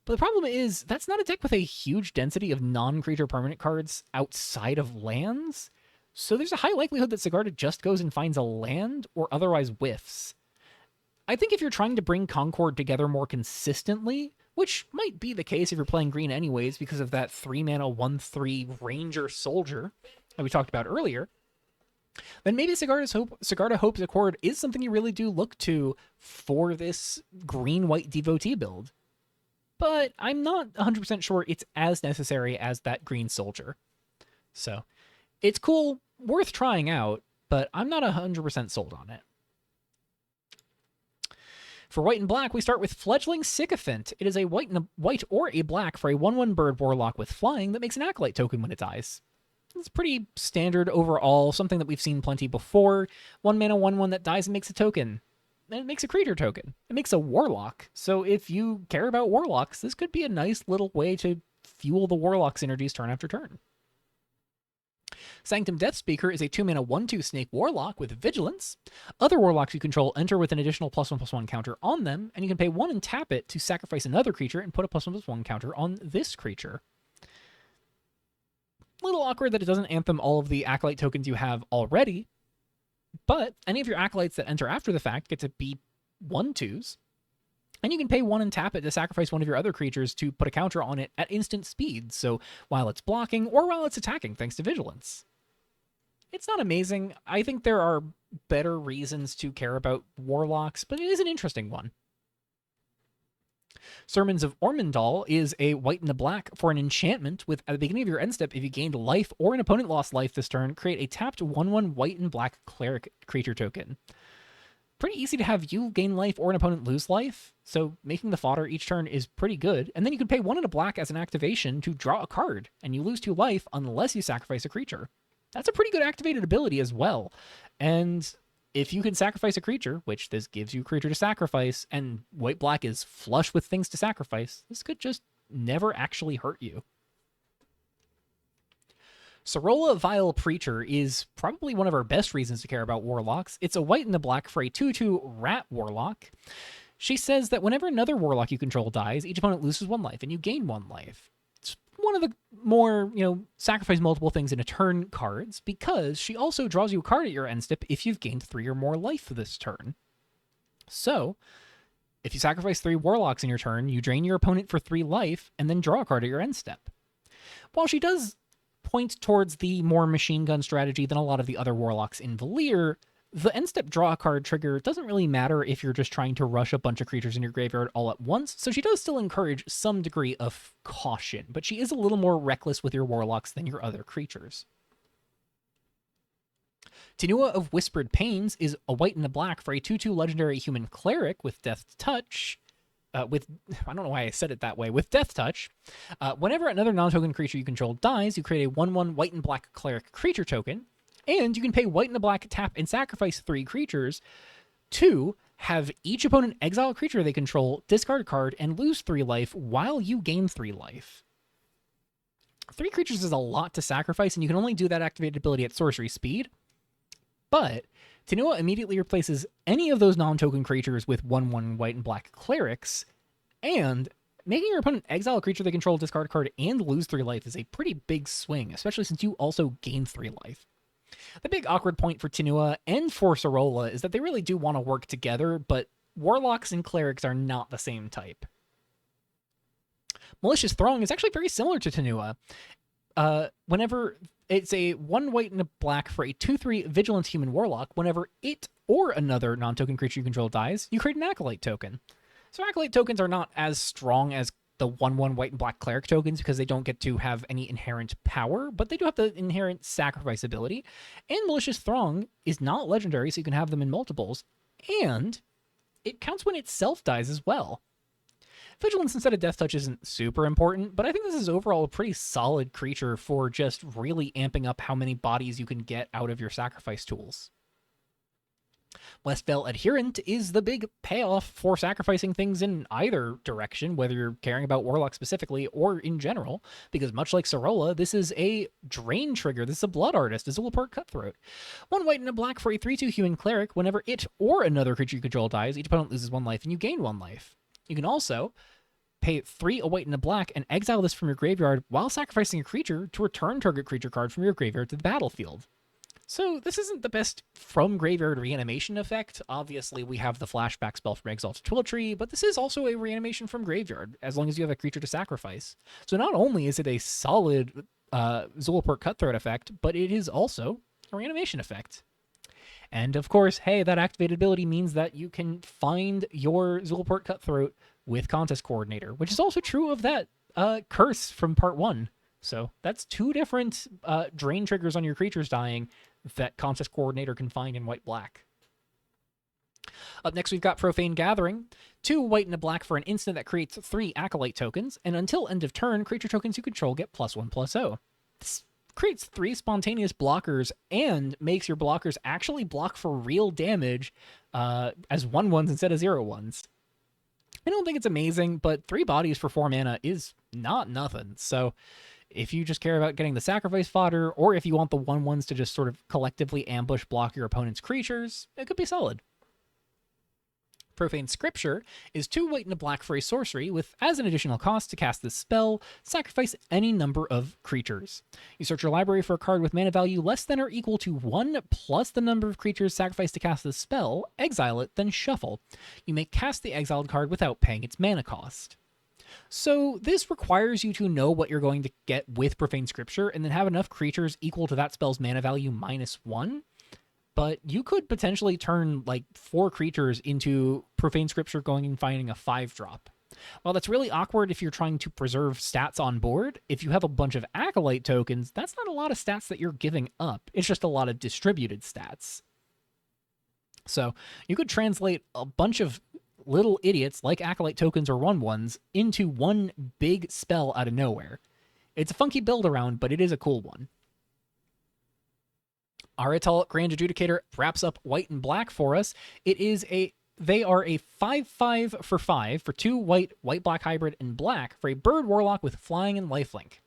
But the problem is, that's not a deck with a huge density of non-creature permanent cards outside of lands, so there's a high likelihood that Sigarda just goes and finds a land or otherwise whiffs. I think if you're trying to bring Concord together more consistently, which might be the case if you're playing green anyways because of that 3 mana 1/3 Ranger Soldier that we talked about earlier, then maybe Sigarda Hope's Accord is something you really do look to for this green-white Devotee build. But I'm not 100% sure it's as necessary as that green soldier. So, it's cool, worth trying out, but I'm not 100% sold on it. For white and black, we start with Fledgling Sycophant. It is a white or a black for a 1/1 bird warlock with flying that makes an Acolyte token when it dies. It's pretty standard overall, something that we've seen plenty before. 1 mana 1/1 that dies and makes a token. And it makes a creature token. It makes a warlock. So if you care about warlocks, this could be a nice little way to fuel the warlock synergies turn after turn. Sanctum Deathspeaker is a 2 mana 1/2 snake warlock with vigilance. Other warlocks you control enter with an additional +1/+1 counter on them, and you can pay 1 and tap it to sacrifice another creature and put a +1/+1 counter on this creature. Little awkward that it doesn't anthem all of the Acolyte tokens you have already, but any of your Acolytes that enter after the fact get to be 1/2s, and you can pay 1 and tap it to sacrifice one of your other creatures to put a counter on it at instant speed, so while it's blocking or while it's attacking thanks to Vigilance. It's not amazing. I think there are better reasons to care about Warlocks, but it is an interesting one. Sermons of Ormondal is a white and a black for an enchantment with, at the beginning of your end step, if you gained life or an opponent lost life this turn, create a tapped 1/1 white and black cleric creature token. Pretty easy to have you gain life or an opponent lose life, so making the fodder each turn is pretty good. And then you can pay 1 and a black as an activation to draw a card, and you lose 2 life unless you sacrifice a creature. That's a pretty good activated ability as well. And if you can sacrifice a creature, which this gives you a creature to sacrifice, and white-black is flush with things to sacrifice, this could just never actually hurt you. Sorolla Vile Preacher is probably one of our best reasons to care about Warlocks. It's a white and a black for a 2/2 Rat Warlock. She says that whenever another Warlock you control dies, each opponent loses 1 life, and you gain 1 life. It's one of the more, sacrifice multiple things in a turn cards, because she also draws you a card at your end step if you've gained 3 or more life this turn. So, if you sacrifice 3 Warlocks in your turn, you drain your opponent for 3 life, and then draw a card at your end step. While she does point towards the more machine gun strategy than a lot of the other Warlocks in Valir, the end step draw a card trigger doesn't really matter if you're just trying to rush a bunch of creatures in your graveyard all at once, so she does still encourage some degree of caution, but she is a little more reckless with your Warlocks than your other creatures. Tenua of Whispered Pains is a white and a black for a 2/2 legendary human cleric with Death Touch. I don't know why I said it that way, with Death Touch. Whenever another non-token creature you control dies, you create a 1/1 white and black cleric creature token, And you can pay white and a black, tap, and sacrifice 3 creatures to have each opponent exile a creature they control, discard a card, and lose 3 life while you gain 3 life. 3 creatures is a lot to sacrifice, and you can only do that activated ability at sorcery speed. But Tenua immediately replaces any of those non-token creatures with 1/1 white and black clerics, and making your opponent exile a creature they control, discard a card, and lose 3 life is a pretty big swing, especially since you also gain 3 life. The big awkward point for Tenua and for Sorolla is that they really do want to work together, but warlocks and clerics are not the same type. Malicious Throng is actually very similar to Tenua. Whenever it's a 1 white and a black for a 2/3 Vigilance Human Warlock, whenever it or another non-token creature you control dies, you create an Acolyte token. So Acolyte tokens are not as strong as the 1/1 white and black cleric tokens because they don't get to have any inherent power, but they do have the inherent sacrifice ability. And Malicious Throng is not legendary, so you can have them in multiples, and it counts when itself dies as well. Vigilance instead of Death Touch isn't super important, but I think this is overall a pretty solid creature for just really amping up how many bodies you can get out of your sacrifice tools. Westvale Adherent is the big payoff for sacrificing things in either direction, whether you're caring about Warlock specifically or in general, because much like Sorolla, this is a drain trigger. This is a Blood Artist, a Zulaport Cutthroat. 1 white and a black for a 3/2 Human Cleric. Whenever it or another creature you control dies, each opponent loses 1 life and you gain 1 life. You can also pay 3 a white and a black and exile this from your graveyard while sacrificing a creature to return target creature card from your graveyard to the battlefield. So this isn't the best from graveyard reanimation effect. Obviously, we have the flashback spell from Exalted Twill-Tree, but this is also a reanimation from graveyard, as long as you have a creature to sacrifice. So not only is it a solid Zulaport Cutthroat effect, but it is also a reanimation effect. And of course, hey, that activated ability means that you can find your Zulaport Cutthroat with Contest Coordinator, which is also true of that curse from part 1. So that's 2 different drain triggers on your creatures dying that Contest Coordinator can find in white-black. Up next, we've got Profane Gathering. 2 white and a black for an instant that creates 3 Acolyte tokens, and until end of turn, creature tokens you control get +1/+0. This creates 3 spontaneous blockers and makes your blockers actually block for real damage as 1/1s instead of 0/1s. I don't think it's amazing, but 3 bodies for 4 mana is not nothing. So if you just care about getting the sacrifice fodder, or if you want the 1/1s to just sort of collectively ambush block your opponent's creatures, it could be solid. Profane Scripture is 2 white and a black for a sorcery with, as an additional cost to cast this spell, sacrifice any number of creatures. You search your library for a card with mana value less than or equal to 1 plus the number of creatures sacrificed to cast this spell, exile it, then shuffle. You may cast the exiled card without paying its mana cost. So this requires you to know what you're going to get with Profane Scripture and then have enough creatures equal to that spell's mana value -1. But you could potentially turn like 4 creatures into Profane Scripture going and finding a 5-drop. While that's really awkward if you're trying to preserve stats on board, if you have a bunch of Acolyte tokens, that's not a lot of stats that you're giving up. It's just a lot of distributed stats. So you could translate a bunch of little idiots like Acolyte tokens or 1/1s into one big spell out of nowhere. It's a funky build around, but it is a cool one. Aratal Grand Adjudicator wraps up white and black for us. They are a 5/5 for 5 for 2 white, white-black hybrid, and black for a bird warlock with flying and lifelink.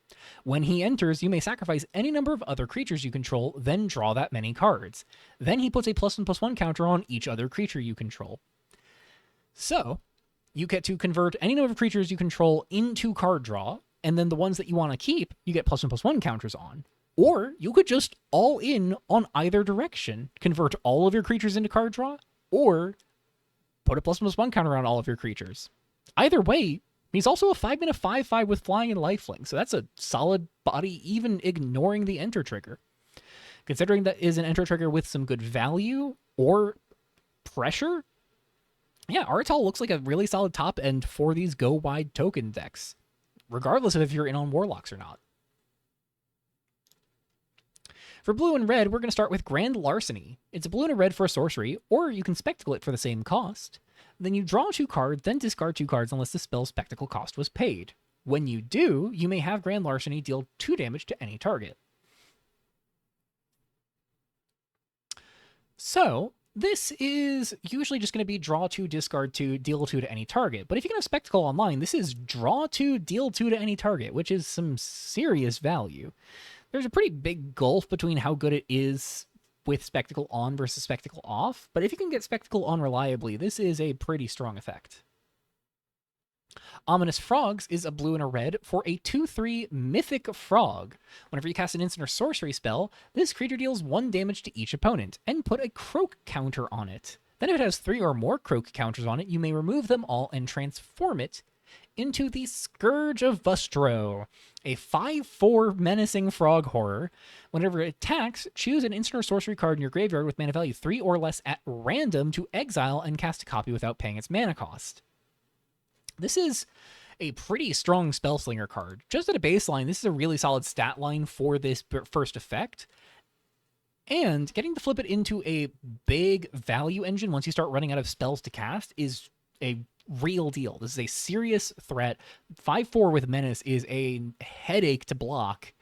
When he enters, you may sacrifice any number of other creatures you control, then draw that many cards. Then he puts a +1/+1 counter on each other creature you control. So, you get to convert any number of creatures you control into card draw, and then the ones that you want to keep, you get +1/+1 counters on. Or you could just all in on either direction, convert all of your creatures into card draw, or put a +1/+1 counter on all of your creatures. Either way, he's also a 5-mana 5/5 with flying and lifelink, so that's a solid body, even ignoring the enter trigger. Considering that is an enter trigger with some good value or pressure, yeah, Aratal looks like a really solid top end for these go wide token decks, regardless of if you're in on Warlocks or not. For blue and red, we're going to start with Grand Larceny. It's a blue and a red for a sorcery, or you can Spectacle it for the same cost. Then you draw 2 cards, then discard 2 cards unless the spell's Spectacle cost was paid. When you do, you may have Grand Larceny deal 2 damage to any target. So this is usually just going to be draw 2, discard 2, deal 2 to any target. But if you can have Spectacle online, this is draw 2, deal 2 to any target, which is some serious value. There's a pretty big gulf between how good it is with Spectacle on versus Spectacle off, but if you can get Spectacle on reliably, this is a pretty strong effect. Ominous Frogs is a blue and a red for a 2/3 Mythic Frog. Whenever you cast an instant or sorcery spell, this creature deals 1 damage to each opponent, and put a croak counter on it. Then if it has 3 or more croak counters on it, you may remove them all and transform it into the Scourge of Vustro, a 5/4 menacing frog horror. Whenever it attacks, choose an instant or sorcery card in your graveyard with mana value 3 or less at random to exile and cast a copy without paying its mana cost. This is a pretty strong Spellslinger card. Just at a baseline, this is a really solid stat line for this first effect. And getting to flip it into a big value engine once you start running out of spells to cast is a real deal. This is a serious threat. 5/4 with Menace is a headache to block.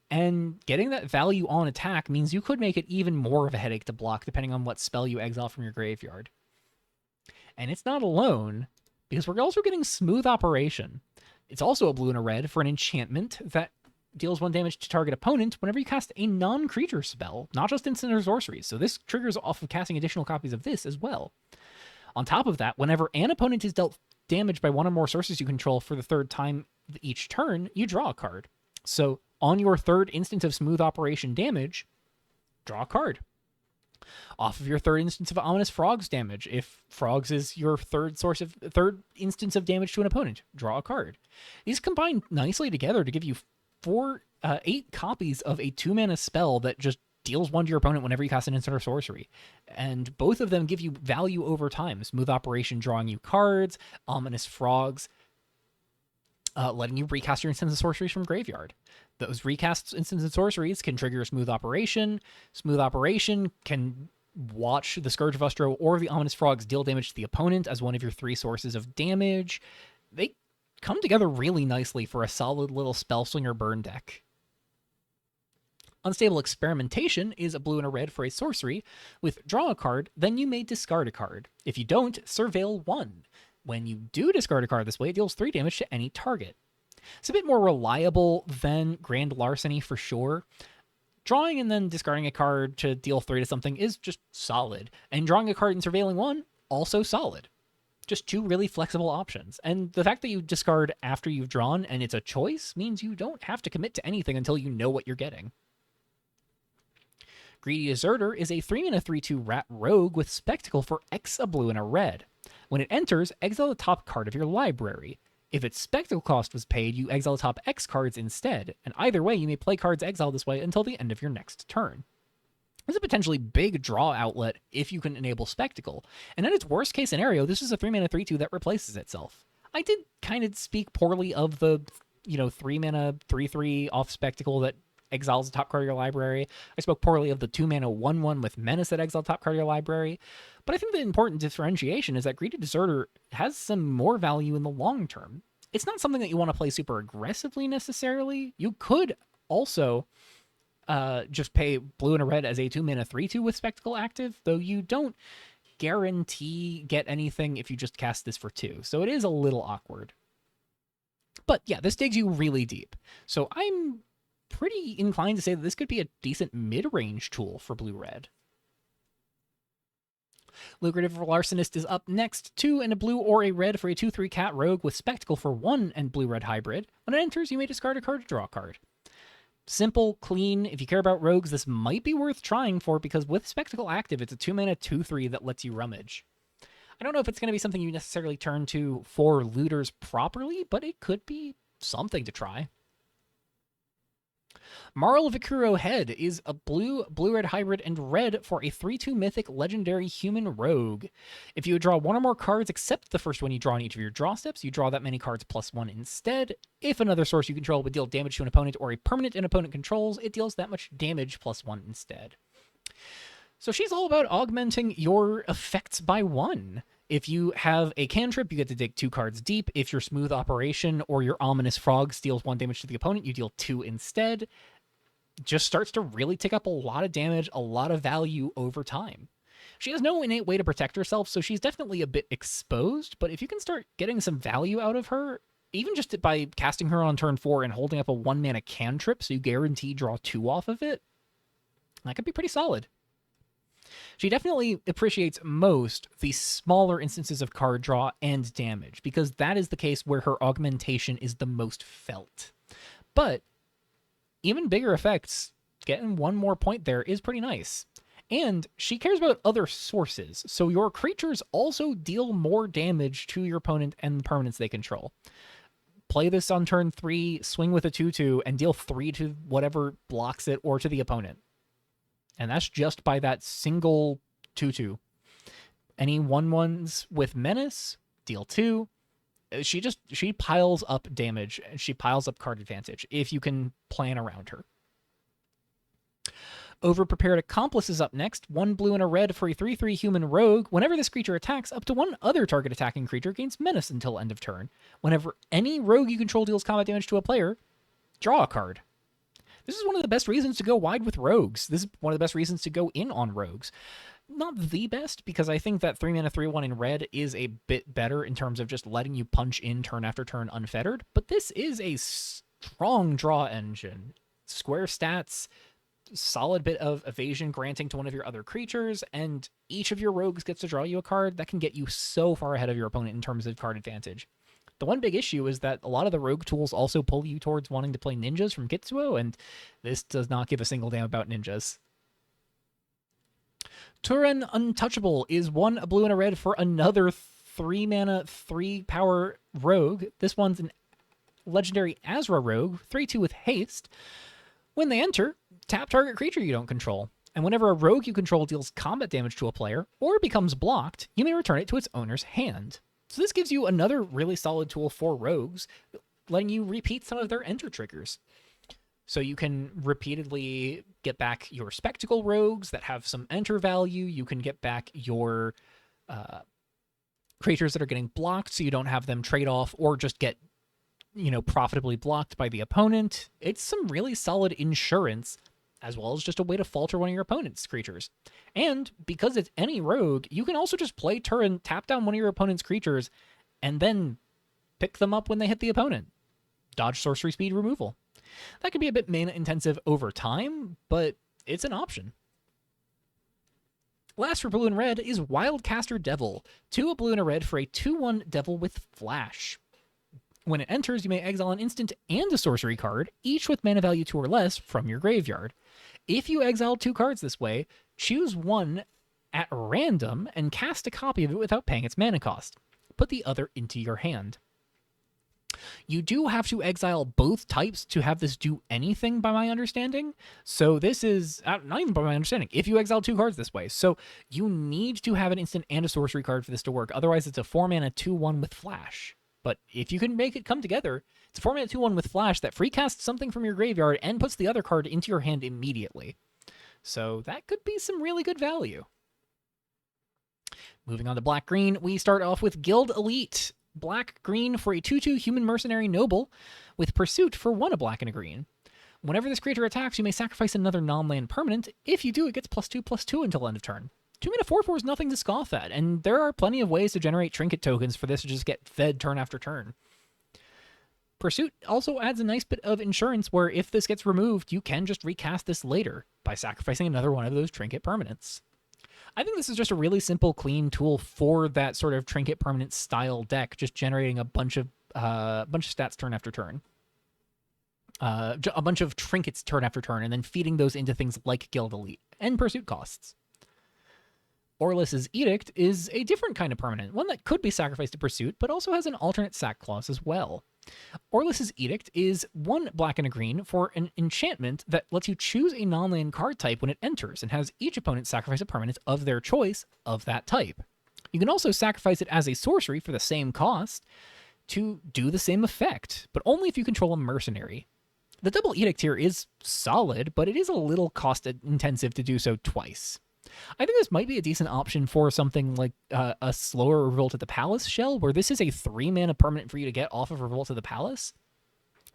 And getting that value on attack means you could make it even more of a headache to block depending on what spell you exile from your graveyard. And it's not alone, because we're also getting Smooth Operation. It's also a blue and a red for an enchantment that deals 1 damage to target opponent whenever you cast a non-creature spell, not just instant or sorceries. So this triggers off of casting additional copies of this as well. On top of that, whenever an opponent is dealt damage by 1 or more sources you control for the 3rd time each turn, you draw a card. So on your 3rd instance of Smooth Operation damage, draw a card. Off of your 3rd instance of Ominous Frogs damage, if Frogs is your 3rd instance of damage to an opponent, draw a card. These combine nicely together to give you 8 copies of a 2-mana spell that just deals 1 to your opponent whenever you cast an instant or sorcery. And both of them give you value over time. Smooth Operation drawing you cards, Ominous Frogs letting you recast your instants and sorceries from graveyard. Those recast instants and sorceries can trigger Smooth Operation. Smooth Operation can watch the Scourge of Vustro or the Ominous Frogs deal damage to the opponent as one of your 3 sources of damage. They come together really nicely for a solid little Spellslinger burn deck. Unstable Experimentation is a blue and a red for a sorcery. With draw a card, then you may discard a card. If you don't, surveil 1. When you do discard a card this way, it deals 3 damage to any target. It's a bit more reliable than Grand Larceny for sure. Drawing and then discarding a card to deal 3 to something is just solid. And drawing a card and surveilling 1, also solid. Just 2 really flexible options. And the fact that you discard after you've drawn and it's a choice means you don't have to commit to anything until you know what you're getting. Greedy Deserter is a 3-mana 3/2 rat rogue with Spectacle for X, a blue and a red. When it enters, exile the top card of your library. If its Spectacle cost was paid, you exile the top X cards instead, and either way, you may play cards exiled this way until the end of your next turn. This is a potentially big draw outlet if you can enable Spectacle, and in its worst case scenario, this is a 3-mana 3/2 that replaces itself. I did kind of speak poorly of the 3-mana 3/3 off Spectacle that exiles the top card of your library. I spoke poorly of the 2-mana 1/1 with Menace that exiles the top card of your library. But I think the important differentiation is that Greedy Deserter has some more value in the long term. It's not something that you want to play super aggressively necessarily. You could also just pay blue and a red as a 2-mana 3/2 with Spectacle active, though you don't guarantee get anything if you just cast this for 2. So it is a little awkward. But yeah, this digs you really deep. So I'm pretty inclined to say that this could be a decent mid-range tool for blue-red. Lucrative Larcenist is up next. 2 and a blue or a red for a 2/3 cat rogue with Spectacle for 1 and blue-red hybrid. When it enters, you may discard a card to draw a card. Simple, clean. If you care about rogues, this might be worth trying for, because with Spectacle active, it's a 2-mana 2/3 that lets you rummage. I don't know if it's going to be something you necessarily turn to for looters properly, but it could be something to try. Marl Vikuro Head is a blue-red hybrid, and red for a 3/2 mythic legendary human rogue. If you draw 1 or more cards except the first one you draw in each of your draw steps, you draw that many cards +1 instead. If another source you control would deal damage to an opponent or a permanent an opponent controls, it deals that much damage +1 instead. So she's all about augmenting your effects by 1. If you have a cantrip, you get to dig 2 cards deep. If your Smooth Operation or your Ominous Frogs deals 1 damage to the opponent, you deal 2 instead. Just starts to really tick up a lot of damage, a lot of value over time. She has no innate way to protect herself, so she's definitely a bit exposed, but if you can start getting some value out of her, even just by casting her on turn 4 and holding up a 1-mana cantrip so you guarantee draw 2 off of it, that could be pretty solid. She definitely appreciates most the smaller instances of card draw and damage, because that is the case where her augmentation is the most felt. But even bigger effects, getting 1 more point there is pretty nice. And she cares about other sources, so your creatures also deal more damage to your opponent and the permanents they control. Play this on turn 3, swing with a 2/2, and deal 3 to whatever blocks it or to the opponent. And that's just by that single 2/2. Any 1/1s with menace, deal 2. She piles up damage, and she piles up card advantage if you can plan around her. Overprepared Accomplice is up next. 1 blue and a red for a 3/3 human rogue. Whenever this creature attacks, up to 1 other target attacking creature gains menace until end of turn. Whenever any rogue you control deals combat damage to a player, draw a card. This is one of the best reasons to go wide with rogues. This is one of the best reasons to go in on rogues. Not the best, because I think that 3 mana 3/1 in red is a bit better in terms of just letting you punch in turn after turn unfettered, but this is a strong draw engine. Square stats, solid bit of evasion granting to one of your other creatures, and each of your rogues gets to draw you a card that can get you so far ahead of your opponent in terms of card advantage. The one big issue is that a lot of the rogue tools also pull you towards wanting to play ninjas from Kitsuo, and this does not give a single damn about ninjas. Turin Untouchable is 1 blue and a red for another 3 mana 3 power rogue. This one's an legendary Azra rogue, 3/2 with haste. When they enter, tap target creature you don't control, and whenever a rogue you control deals combat damage to a player or becomes blocked, you may return it to its owner's hand. So this gives you another really solid tool for rogues, letting you repeat some of their enter triggers. So you can repeatedly get back your spectacle rogues that have some enter value. You can get back your creatures that are getting blocked so you don't have them trade off or just get, profitably blocked by the opponent. It's some really solid insurance, as well as just a way to falter one of your opponent's creatures. And because it's any rogue, you can also just play turn, tap down one of your opponent's creatures, and then pick them up when they hit the opponent. Dodge sorcery speed removal. That can be a bit mana intensive over time, but it's an option. Last for blue and red is Wildcaster Devil. 2 a blue and a red for a 2/1 devil with flash. When it enters, you may exile an instant and a sorcery card, each with mana value 2 or less, from your graveyard. If you exile 2 cards this way, choose one at random and cast a copy of it without paying its mana cost. Put the other into your hand. You do have to exile both types to have this do anything, by my understanding. So this is, not even by my understanding, if you exile 2 cards this way. So you need to have an instant and a sorcery card for this to work. Otherwise, it's a 4 mana 2/1 with flash. But if you can make it come together, it's a 4 mana 2/1 with flash that free casts something from your graveyard and puts the other card into your hand immediately. So that could be some really good value. Moving on to black-green, we start off with Guild Elite. Black-green for a 2/2 human mercenary noble with pursuit for 1 a black and a green. Whenever this creature attacks, you may sacrifice another non-land permanent. If you do, it gets +2/+2 until end of turn. 2 mana 4/4 is nothing to scoff at, and there are plenty of ways to generate trinket tokens for this to just get fed turn after turn. Pursuit also adds a nice bit of insurance where if this gets removed, you can just recast this later by sacrificing another one of those trinket permanents. I think this is just a really simple, clean tool for that sort of trinket permanent style deck, just generating a bunch of stats turn after turn. A bunch of trinkets turn after turn, and then feeding those into things like Guild Elite and pursuit costs. Orlis's Edict is a different kind of permanent, one that could be sacrificed to pursuit, but also has an alternate sack clause as well. Orlis's Edict is 1 black and a green for an enchantment that lets you choose a non-land card type when it enters, and has each opponent sacrifice a permanent of their choice of that type. You can also sacrifice it as a sorcery for the same cost to do the same effect, but only if you control a mercenary. The double Edict here is solid, but it is a little cost-intensive to do so twice. I think this might be a decent option for something like a slower Revolt of the Palace shell, where this is a 3 mana permanent for you to get off of Revolt of the Palace.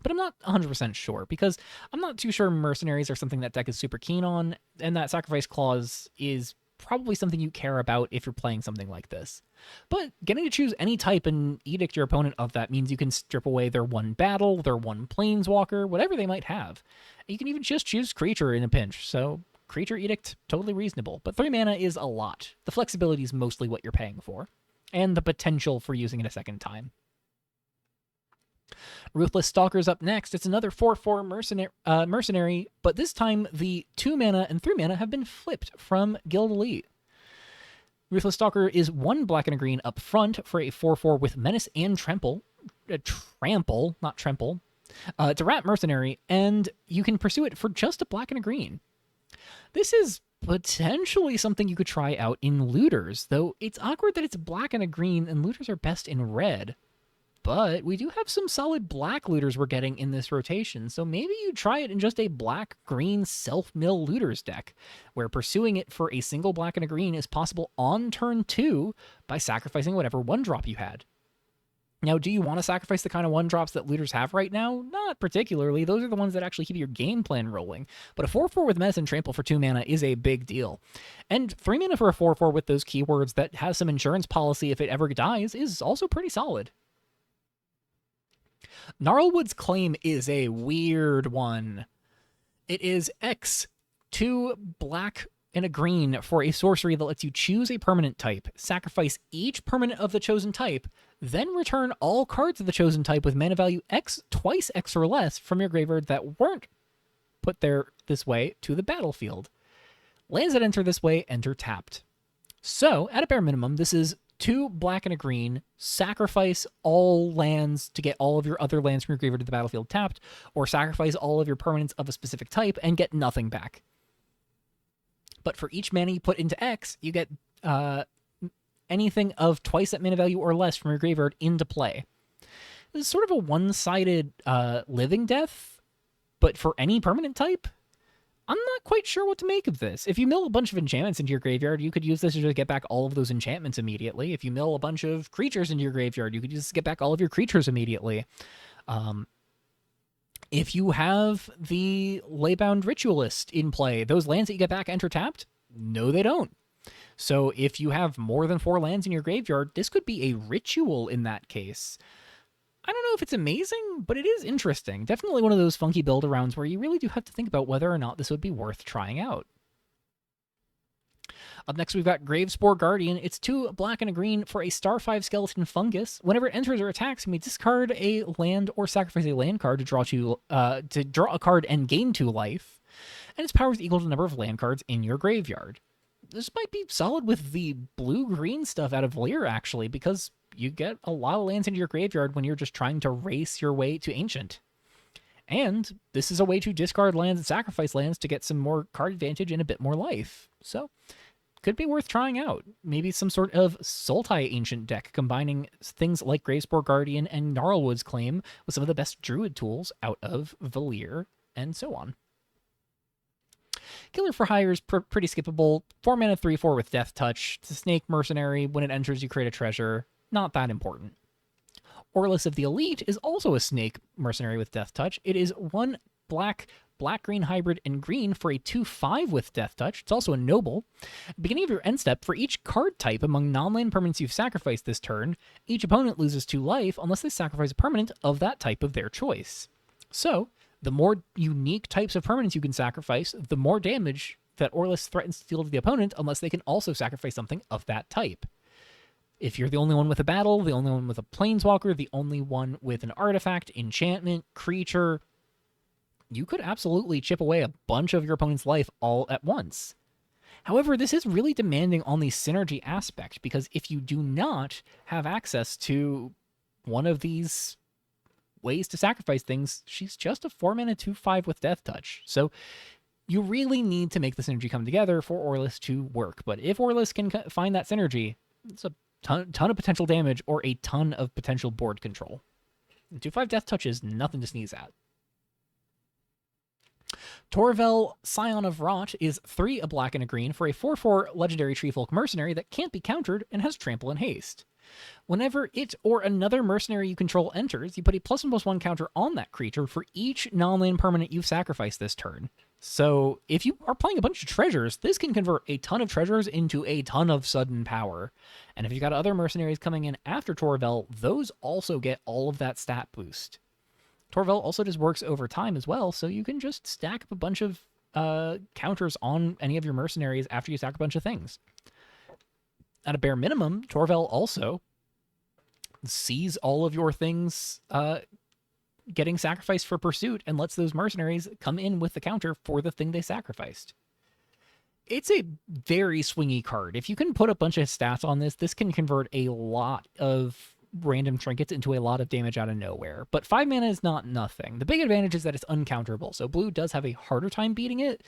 But I'm not 100% sure, because I'm not too sure mercenaries are something that deck is super keen on, and that sacrifice clause is probably something you care about if you're playing something like this. But getting to choose any type and edict your opponent of that means you can strip away their one battle, their one planeswalker, whatever they might have. You can even just choose creature in a pinch, so creature edict, totally reasonable. But 3 mana is a lot. The flexibility is mostly what you're paying for, and the potential for using it a second time. Ruthless Stalker's up next. It's another 4/4 mercenary, but this time the 2 mana and 3 mana have been flipped from Guild Elite. Ruthless Stalker is 1 black and a green up front for a 4/4 with Menace and Trample. Trample, not Tremple. It's a rat mercenary, and you can pursue it for just a black and a green. This is potentially something you could try out in Looters, though it's awkward that it's black and a green, and Looters are best in red. But we do have some solid black Looters we're getting in this rotation, so maybe you try it in just a black-green self-mill Looters deck, where pursuing it for a single black and a green is possible on turn 2 by sacrificing whatever 1-drop you had. Now, do you want to sacrifice the kind of 1-drops that Looters have right now? Not particularly. Those are the ones that actually keep your game plan rolling. But a 4/4 with Menace and Trample for 2 mana is a big deal. And 3 mana for a 4/4 with those keywords that has some insurance policy if it ever dies is also pretty solid. Gnarlwood's Claim is a weird one. It is X, 2 black and a green for a sorcery that lets you choose a permanent type, sacrifice each permanent of the chosen type, then return all cards of the chosen type with mana value X, twice X or less from your graveyard that weren't put there this way to the battlefield. Lands that enter this way enter tapped. So, at a bare minimum, this is 2 black and a green, sacrifice all lands to get all of your other lands from your graveyard to the battlefield tapped, or sacrifice all of your permanents of a specific type and get nothing back. But for each mana you put into X, you get anything of twice that mana value or less from your graveyard into play. This is sort of a one-sided living death, but for any permanent type. I'm not quite sure what to make of this. If you mill a bunch of enchantments into your graveyard, you could use this to just get back all of those enchantments immediately. If you mill a bunch of creatures into your graveyard, you could just get back all of your creatures immediately. If you have the Laybound Ritualist in play, those lands that you get back enter tapped? No, they don't. So if you have more than 4 lands in your graveyard, this could be a ritual in that case. I don't know if it's amazing, but it is interesting. Definitely one of those funky build-arounds where you really do have to think about whether or not this would be worth trying out. Up next, we've got Gravespore Guardian. It's 2 black and a green for a star 5 skeleton fungus. Whenever it enters or attacks, you may discard a land or sacrifice a land card to draw a card and gain 2 life. And its power is equal to the number of land cards in your graveyard. This might be solid with the blue-green stuff out of Valir, actually, because you get a lot of lands into your graveyard when you're just trying to race your way to Ancient. And this is a way to discard lands and sacrifice lands to get some more card advantage and a bit more life. So, could be worth trying out. Maybe some sort of Sultai Ancient deck, combining things like Gravespore Guardian and Gnarlwood's Claim with some of the best Druid tools out of Valir, and so on. Killer for Hire is pretty skippable. 4 mana 3/4 with Death Touch. It's a snake mercenary. When it enters, you create a treasure. Not that important. Orlis of the Elite is also a snake mercenary with Death Touch. It is 1 black-green hybrid and green for a 2/5 with Death Touch. It's also a noble. At the beginning of your end step, for each card type among non-land permanents you've sacrificed this turn, each opponent loses 2 life unless they sacrifice a permanent of that type of their choice. So, the more unique types of permanents you can sacrifice, the more damage that Orlis threatens to deal to the opponent unless they can also sacrifice something of that type. If you're the only one with a battle, the only one with a planeswalker, the only one with an artifact, enchantment, creature, you could absolutely chip away a bunch of your opponent's life all at once. However, this is really demanding on the synergy aspect, because if you do not have access to one of these ways to sacrifice things, she's just a 4 mana 2/5 with Death Touch. So you really need to make the synergy come together for Orlis to work. But if Orlis can find that synergy, it's a ton of potential damage or a ton of potential board control. 2/5 Death Touch is nothing to sneeze at. Torvel, Scion of Rot, is 3 a black and a green for a 4/4 legendary Treefolk mercenary that can't be countered and has trample and haste. Whenever it or another mercenary you control enters, you put a +1/+1 counter on that creature for each non-land permanent you've sacrificed this turn. So if you are playing a bunch of treasures, this can convert a ton of treasures into a ton of sudden power. And if you've got other mercenaries coming in after Torvel, those also get all of that stat boost. Torvel also just works over time as well, so you can just stack up a bunch of counters on any of your mercenaries after you stack a bunch of things. At a bare minimum, Torvel also sees all of your things getting sacrificed for pursuit and lets those mercenaries come in with the counter for the thing they sacrificed. It's a very swingy card. If you can put a bunch of stats on this, this can convert a lot of random trinkets into a lot of damage out of nowhere. But 5 mana is not nothing. The big advantage is that it's uncounterable, so blue does have a harder time beating it,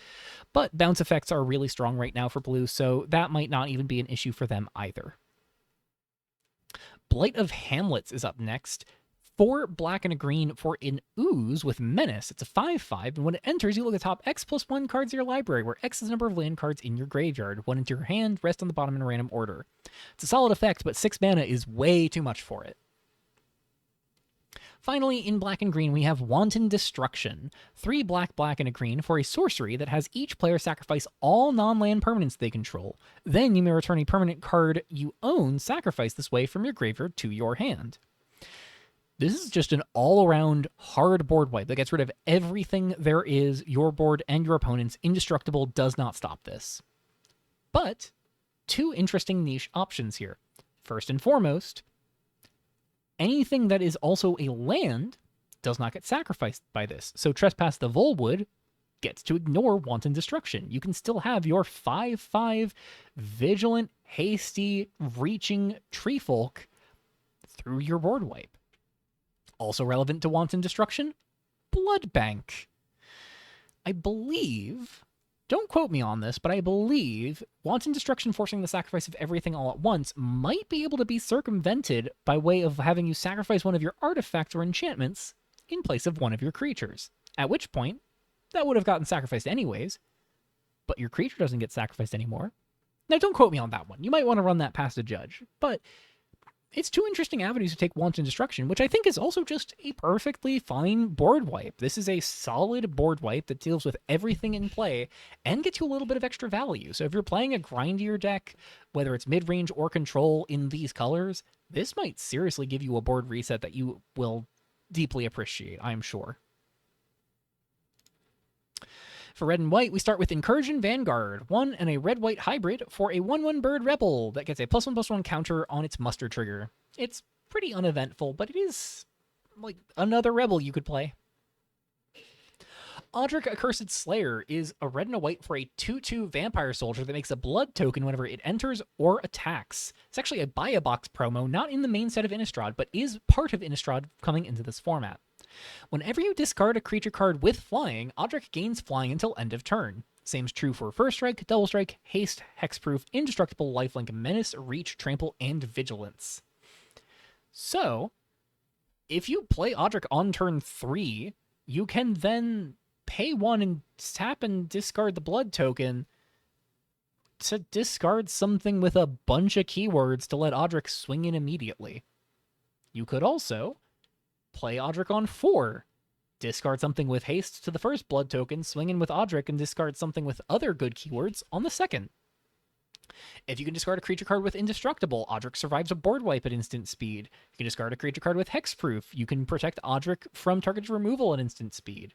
but bounce effects are really strong right now for blue, so that might not even be an issue for them either. Blight of Hamlets is up next. 4 black and a green for an ooze with menace. It's a 5/5, and when it enters, you look at the top X+1 cards of your library, where X is the number of land cards in your graveyard. 1 into your hand, rest on the bottom in a random order. It's a solid effect, but 6 mana is way too much for it. Finally, in black and green, we have Wanton Destruction. 3 black, black, and a green for a sorcery that has each player sacrifice all non-land permanents they control. Then you may return a permanent card you own sacrificed this way from your graveyard to your hand. This is just an all-around hard board wipe that gets rid of everything there is, your board and your opponent's. Indestructible does not stop this. But 2 interesting niche options here. First and foremost, anything that is also a land does not get sacrificed by this. So Trespass the Volwood gets to ignore Wanton Destruction. You can still have your 5/5 vigilant, hasty, reaching treefolk through your board wipe. Also relevant to Wanton Destruction, Blood Bank. I believe, don't quote me on this, but I believe Wanton Destruction forcing the sacrifice of everything all at once might be able to be circumvented by way of having you sacrifice one of your artifacts or enchantments in place of one of your creatures. At which point, that would have gotten sacrificed anyways, but your creature doesn't get sacrificed anymore. Now, don't quote me on that one. You might want to run that past a judge, but it's 2 interesting avenues to take Wanton Destruction, which I think is also just a perfectly fine board wipe. This is a solid board wipe that deals with everything in play and gets you a little bit of extra value. So if you're playing a grindier deck, whether it's mid-range or control in these colors, this might seriously give you a board reset that you will deeply appreciate, I'm sure. For red and white, we start with Incursion Vanguard, 1 and a red-white hybrid for a 1/1 bird rebel that gets a +1/+1 counter on its muster trigger. It's pretty uneventful, but it is like another rebel you could play. Audric Accursed Slayer is a red and a white for a 2/2 vampire soldier that makes a blood token whenever it enters or attacks. It's actually a buy a box promo, not in the main set of Innistrad, but is part of Innistrad coming into this format. Whenever you discard a creature card with flying, Audric gains flying until end of turn. Same's true for First Strike, Double Strike, Haste, Hexproof, Indestructible, Lifelink, Menace, Reach, Trample, and Vigilance. So, if you play Audric on turn 3, you can then pay 1 and tap and discard the blood token to discard something with a bunch of keywords to let Audric swing in immediately. You could also play Audric on 4. Discard something with haste to the first blood token, swing in with Audric, and discard something with other good keywords on the second. If you can discard a creature card with Indestructible, Audric survives a board wipe at instant speed. You can discard a creature card with Hexproof. You can protect Audric from target removal at instant speed.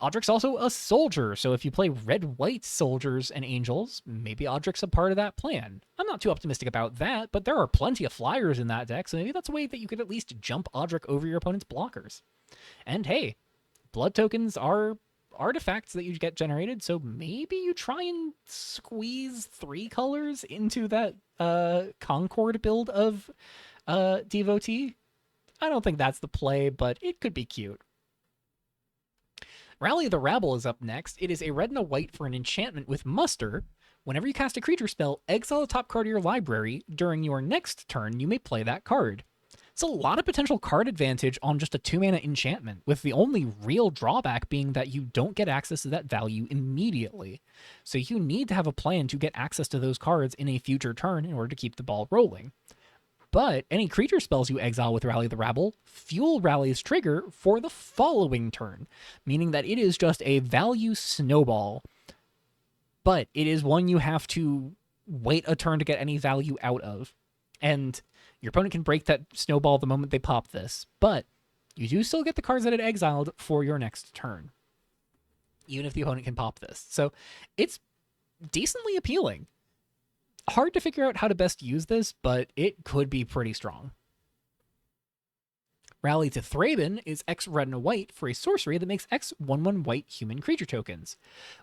Audric's also a soldier, so if you play red-white soldiers and angels, maybe Audric's a part of that plan. I'm not too optimistic about that, but there are plenty of flyers in that deck, so maybe that's a way that you could at least jump Audric over your opponent's blockers. And hey, blood tokens are artifacts that you get generated, so maybe you try and squeeze 3 colors into that Concord build of Devotee. I don't think that's the play, but it could be cute. Rally the Rabble is up next. It is a red and a white for an enchantment with muster. Whenever you cast a creature spell, exile the top card of your library. During your next turn, you may play that card. It's a lot of potential card advantage on just a 2-mana enchantment, with the only real drawback being that you don't get access to that value immediately. So you need to have a plan to get access to those cards in a future turn in order to keep the ball rolling. But any creature spells you exile with Rally the Rabble fuel Rally's trigger for the following turn, meaning that it is just a value snowball, but it is one you have to wait a turn to get any value out of. And your opponent can break that snowball the moment they pop this, but you do still get the cards that it exiled for your next turn, even if the opponent can pop this. So it's decently appealing. Hard to figure out how to best use this, but it could be pretty strong. Rally to Thraben is X red and a white for a sorcery that makes X 1/1 white human creature tokens.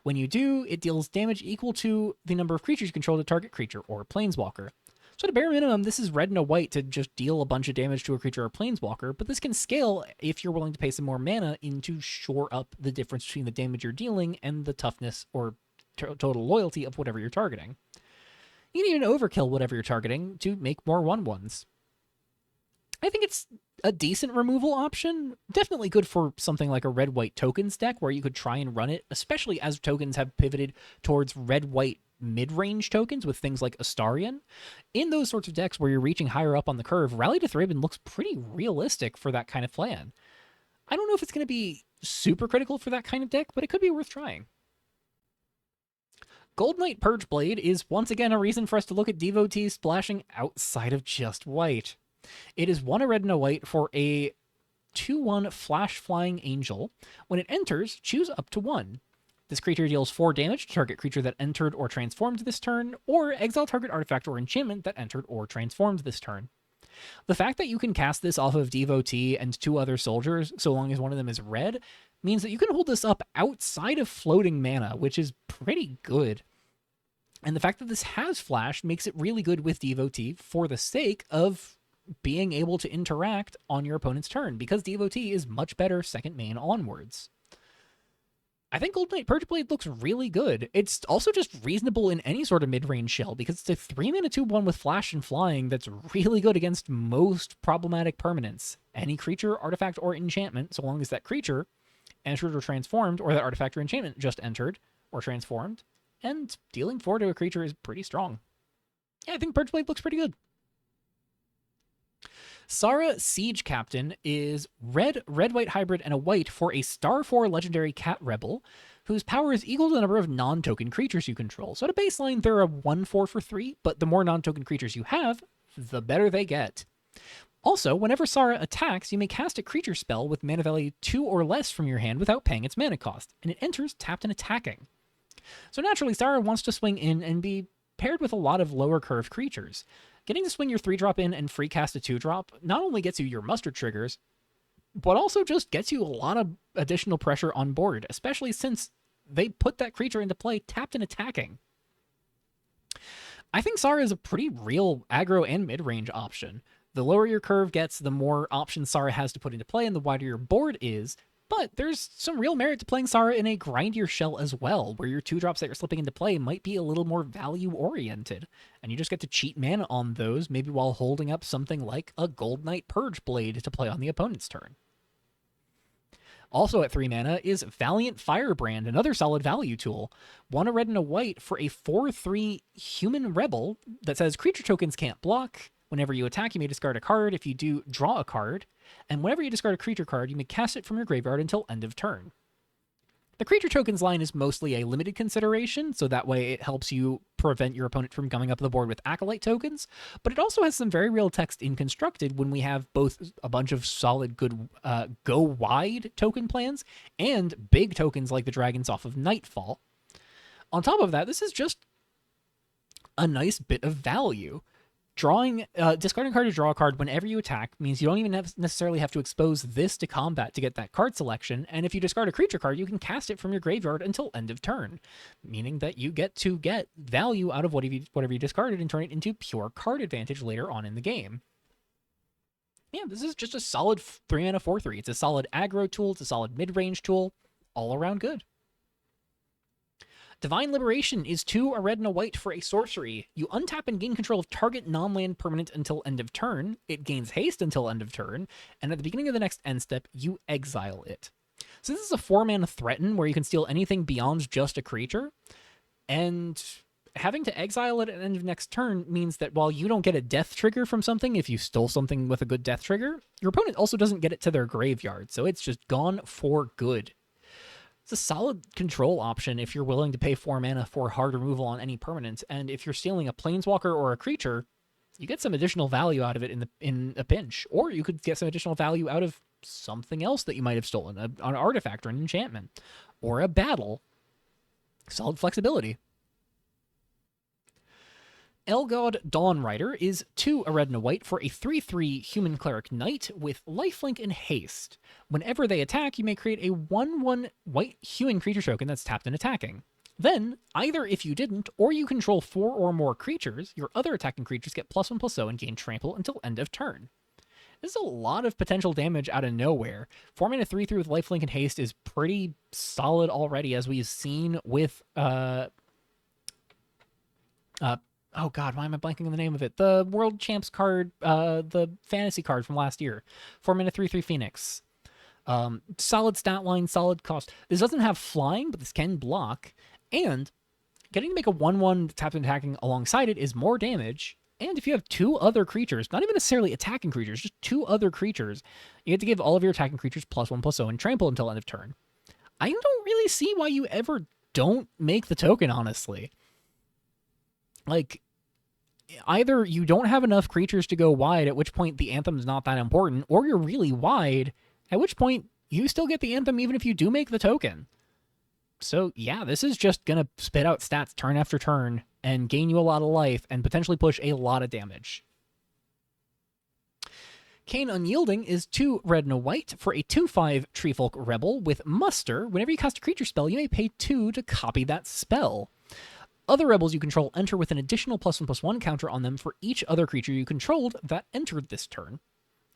When you do, it deals damage equal to the number of creatures you control to target creature or planeswalker. So at a bare minimum, this is red and a white to just deal a bunch of damage to a creature or planeswalker, but this can scale if you're willing to pay some more mana in to shore up the difference between the damage you're dealing and the toughness or total loyalty of whatever you're targeting. You can even overkill whatever you're targeting to make more 1/1s. I think it's a decent removal option. Definitely good for something like a red-white tokens deck where you could try and run it, especially as tokens have pivoted towards red-white mid-range tokens with things like Astarion. In those sorts of decks where you're reaching higher up on the curve, Rally to Thraben looks pretty realistic for that kind of plan. I don't know if it's going to be super critical for that kind of deck, but it could be worth trying. Gold Knight Purgeblade is once again a reason for us to look at devotees splashing outside of just white. It is 1 red and a white for a 2/1 flash flying angel. When it enters, choose up to 1. This creature deals 4 damage to target creature that entered or transformed this turn, or exile target artifact or enchantment that entered or transformed this turn. The fact that you can cast this off of Devotee and 2 other soldiers, so long as one of them is red, means that you can hold this up outside of floating mana, which is pretty good. And the fact that this has flash makes it really good with Devotee for the sake of being able to interact on your opponent's turn, because Devotee is much better second main onwards. I think Gold Knight Purgeblade looks really good. It's also just reasonable in any sort of mid-range shell, because it's a 3-mana 2/1 with flash and flying that's really good against most problematic permanents. Any creature, artifact, or enchantment, so long as that creature entered or transformed, or that artifact or enchantment just entered or transformed, and dealing 4 to a creature is pretty strong. Yeah, I think Purgeblade looks pretty good. Sara Siege Captain is red-white hybrid and a white for a star 4 legendary cat rebel whose power is equal to the number of non-token creatures you control. So at a baseline, they're a 1/4 for 3, but the more non-token creatures you have, the better they get. Also, whenever Sara attacks, you may cast a creature spell with mana value 2 or less from your hand without paying its mana cost, and it enters tapped and attacking. So naturally, Sara wants to swing in and be paired with a lot of lower curve creatures. Getting to swing your 3-drop in and free cast a 2-drop not only gets you your muster triggers, but also just gets you a lot of additional pressure on board, especially since they put that creature into play tapped and attacking. I think Sara is a pretty real aggro and mid-range option. The lower your curve gets, the more options Sara has to put into play and the wider your board is, but there's some real merit to playing Sara in a grindier shell as well, where your 2-drops that you're slipping into play might be a little more value-oriented, and you just get to cheat mana on those, maybe while holding up something like a Gold Knight Purgeblade to play on the opponent's turn. Also at 3 mana is Valiant Firebrand, another solid value tool. 1 red and a white for a 4/3 human rebel that says creature tokens can't block. Whenever you attack, you may discard a card. If you do, draw a card. And whenever you discard a creature card, you may cast it from your graveyard until end of turn. The creature tokens line is mostly a limited consideration, so that way it helps you prevent your opponent from coming up the board with Acolyte tokens, but it also has some very real text in Constructed when we have both a bunch of solid good go-wide token plans and big tokens like the dragons off of Nightfall. On top of that, this is just a nice bit of value. Discarding a card to draw a card whenever you attack means you don't even necessarily have to expose this to combat to get that card selection, and if you discard a creature card, you can cast it from your graveyard until end of turn, meaning that you get to get value out of whatever you discarded and turn it into pure card advantage later on in the game. Yeah, this is just a solid 3-mana 4/3. It's a solid aggro tool, it's a solid mid-range tool, all around good. Divine Liberation is 2, a red and a white for a sorcery. You untap and gain control of target non-land permanent until end of turn. It gains haste until end of turn, and at the beginning of the next end step, you exile it. So this is a 4-mana threaten where you can steal anything beyond just a creature, and having to exile it at the end of next turn means that while you don't get a death trigger from something if you stole something with a good death trigger, your opponent also doesn't get it to their graveyard, so it's just gone for good. It's a solid control option if you're willing to pay 4 mana for hard removal on any permanent, and if you're stealing a planeswalker or a creature, you get some additional value out of it in a pinch, or you could get some additional value out of something else that you might have stolen, an artifact or an enchantment, or a battle. Solid flexibility. Elgod Dawnrider is 2, a red and a white for a 3/3 human cleric knight with lifelink and haste. Whenever they attack, you may create a 1/1 white human creature token that's tapped and attacking. Then, either if you didn't, or you control 4 or more creatures, your other attacking creatures get +1/+0 and gain trample until end of turn. This is a lot of potential damage out of nowhere. 4 mana 3/3 with lifelink and haste is pretty solid already, as we've seen with oh god, why am I blanking on the name of it? The World Champs card, the fantasy card from last year. 4 mana 3/3 Phoenix. Solid stat line, solid cost. This doesn't have flying, but this can block. And getting to make a 1/1 tapped and attacking alongside it is more damage. And if you have 2 other creatures, not even necessarily attacking creatures, just 2 other creatures, you get to give all of your attacking creatures +1/+0 and trample until end of turn. I don't really see why you ever don't make the token, honestly. Like, either you don't have enough creatures to go wide, at which point the Anthem's not that important, or you're really wide, at which point you still get the Anthem even if you do make the token. So yeah, this is just going to spit out stats turn after turn and gain you a lot of life and potentially push a lot of damage. Kane Unyielding is 2 red and a white for a 2/5 Treefolk Rebel with Muster. Whenever you cast a creature spell, you may pay 2 to copy that spell. Other rebels you control enter with an additional +1/+1 counter on them for each other creature you controlled that entered this turn.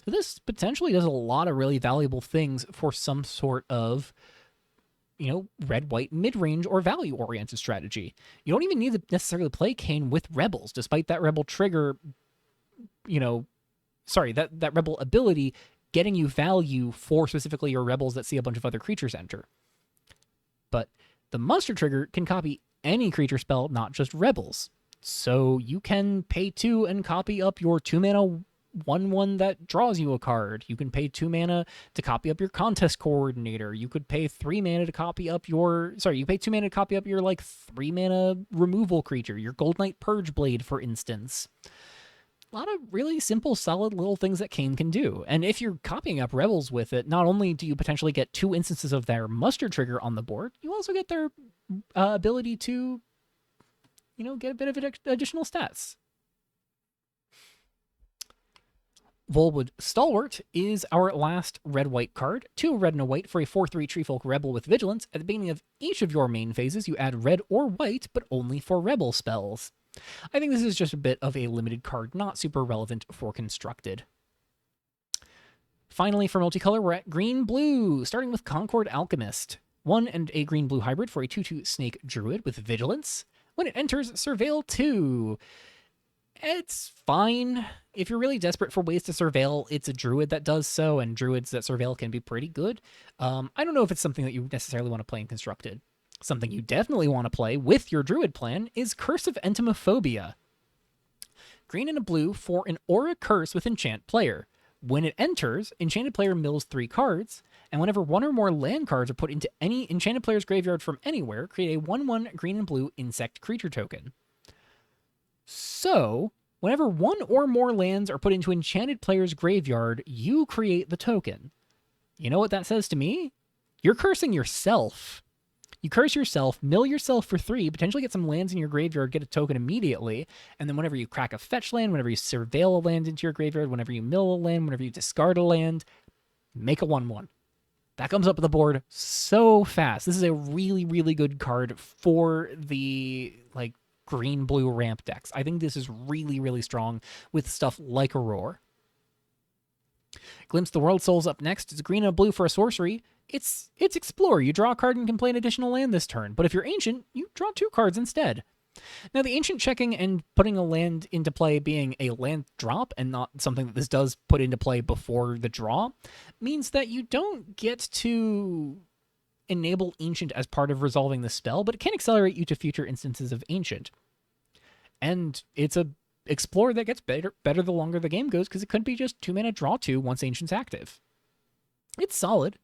So this potentially does a lot of really valuable things for some sort of, red-white mid-range or value-oriented strategy. You don't even need to necessarily play Kane with rebels, despite that rebel trigger, that rebel ability getting you value for specifically your rebels that see a bunch of other creatures enter. But the Muster trigger can copy any creature spell, not just rebels. So you can pay 2 and copy up your 2 mana 1/1 that draws you a card. You can pay 2 mana to copy up your Contest Coordinator. You could pay 3 mana to copy up your... you pay 2 mana to copy up your, 3 mana removal creature, your Gold Knight Purge Blade, for instance. A lot of really simple, solid little things that Kane can do. And if you're copying up rebels with it, not only do you potentially get 2 instances of their Muster trigger on the board, you also get their ability to, get a bit of additional stats. Volwood Stalwart is our last red-white card. 2 red and a white for a 4/3 Treefolk Rebel with Vigilance. At the beginning of each of your main phases, you add red or white, but only for rebel spells. I think this is just a bit of a limited card, not super relevant for Constructed. Finally, for multicolor, we're at green-blue, starting with Concord Alchemist. 1 and a green-blue hybrid for a 2/2 Snake Druid with Vigilance. When it enters, Surveil 2. It's fine. If you're really desperate for ways to surveil, it's a druid that does so, and druids that surveil can be pretty good. I don't know if it's something that you necessarily want to play in Constructed. Something you definitely want to play with your druid plan is Curse of Entomophobia. Green and a blue for an aura curse with enchant player. When it enters, enchanted player mills 3 cards, and whenever 1 or more land cards are put into any enchanted player's graveyard from anywhere, create a 1/1 green and blue insect creature token. So, whenever 1 or more lands are put into enchanted player's graveyard, you create the token. You know what that says to me? You're cursing yourself. You curse yourself, mill yourself for 3, potentially get some lands in your graveyard, get a token immediately, and then whenever you crack a fetch land, whenever you surveil a land into your graveyard, whenever you mill a land, whenever you discard a land, make a 1/1. That comes up on the board so fast. This is a really, really good card for the, green-blue ramp decks. I think this is really, really strong with stuff like Aurora. Glimpse the World Soul's up next. It's green and a blue for a sorcery. It's Explore. You draw a card and can play an additional land this turn. But if you're Ancient, you draw 2 cards instead. Now, the Ancient checking and putting a land into play being a land drop and not something that this does put into play before the draw means that you don't get to enable Ancient as part of resolving the spell, but it can accelerate you to future instances of Ancient. And it's a Explore that gets better the longer the game goes, because it could be just 2 mana draw 2 once Ancient's active. It's solid.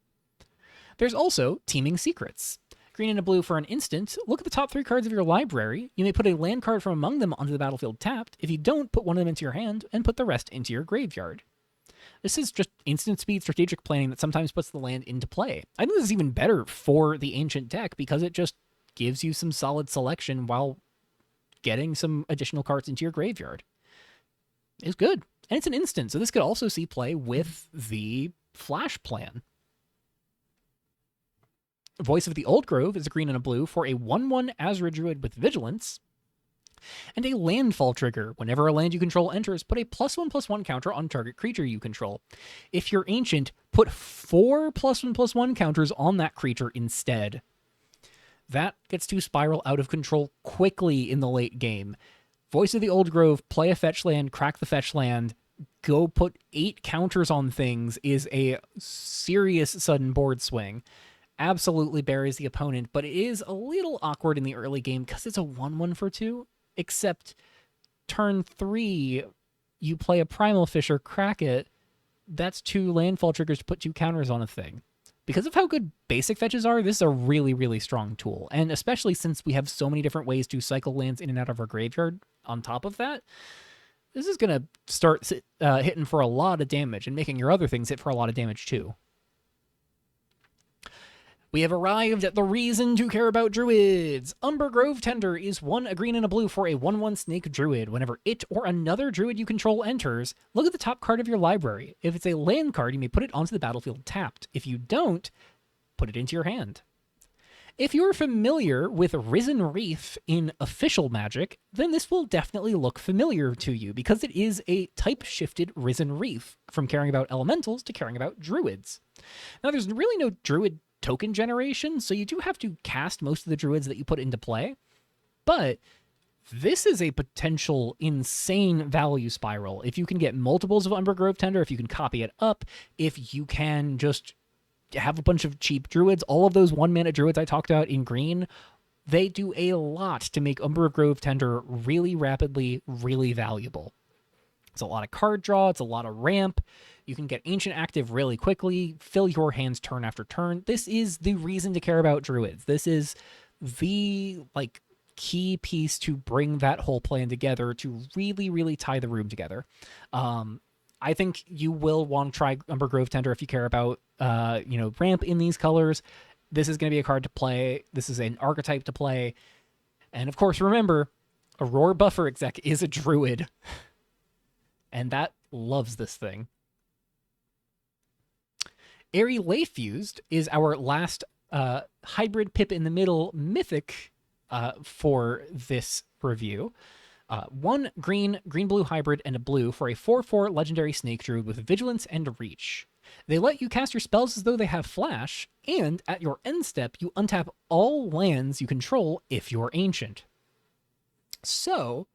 There's also Teeming Secrets. Green and a blue for an instant. Look at the top 3 cards of your library. You may put a land card from among them onto the battlefield tapped. If you don't, put one of them into your hand and put the rest into your graveyard. This is just instant speed strategic planning that sometimes puts the land into play. I think this is even better for the Ancient deck because it just gives you some solid selection while getting some additional cards into your graveyard. It's good. And it's an instant, so this could also see play with the Flash plan. Voice of the Old Grove is a green and a blue for a 1/1 Azure Druid with Vigilance. And a landfall trigger. Whenever a land you control enters, put a +1/+1 counter on target creature you control. If you're Ancient, put 4 +1/+1 counters on that creature instead. That gets to spiral out of control quickly in the late game. Voice of the Old Grove, play a fetch land, crack the fetch land, go put 8 counters on things is a serious sudden board swing. Absolutely buries the opponent, but it is a little awkward in the early game because it's a 1/1 for 2, except turn 3, you play a Primal Fisher, crack it, that's 2 landfall triggers to put 2 counters on a thing. Because of how good basic fetches are, this is a really, really strong tool. And especially since we have so many different ways to cycle lands in and out of our graveyard on top of that, this is going to start hitting for a lot of damage and making your other things hit for a lot of damage too. We have arrived at the reason to care about druids. Umber Grove Tender is 1 a green and a blue for a 1/1 snake druid. Whenever it or another druid you control enters, look at the top card of your library. If it's a land card, you may put it onto the battlefield tapped. If you don't, put it into your hand. If you're familiar with Risen Reef in official Magic, then this will definitely look familiar to you because it is a type-shifted Risen Reef, from caring about elementals to caring about druids. Now, there's really no druid token generation, so you do have to cast most of the druids that you put into play, but this is a potential insane value spiral. If you can get multiples of Umber Grove Tender, if you can copy it up, if you can just have a bunch of cheap druids, all of those 1-mana druids I talked about in green, they do a lot to make Umber Grove Tender really rapidly, really valuable. It's a lot of card draw, it's a lot of ramp. You can get Ancient active really quickly, fill your hands turn after turn. This is the reason to care about druids. This is the key piece to bring that whole plan together to really, really tie the room together. I think you will want to try Umber Grove Tender if you care about ramp in these colors. This is going to be a card to play. This is an archetype to play. And of course, remember, Aurora Buffer Exec is a druid. And that loves this thing. Airy Layfused is our last hybrid pip in the middle mythic for this review. 1 green-blue hybrid, and a blue for a 4/4 legendary snake druid with vigilance and reach. They let you cast your spells as though they have flash, and at your end step, you untap all lands you control if you're Ancient. So,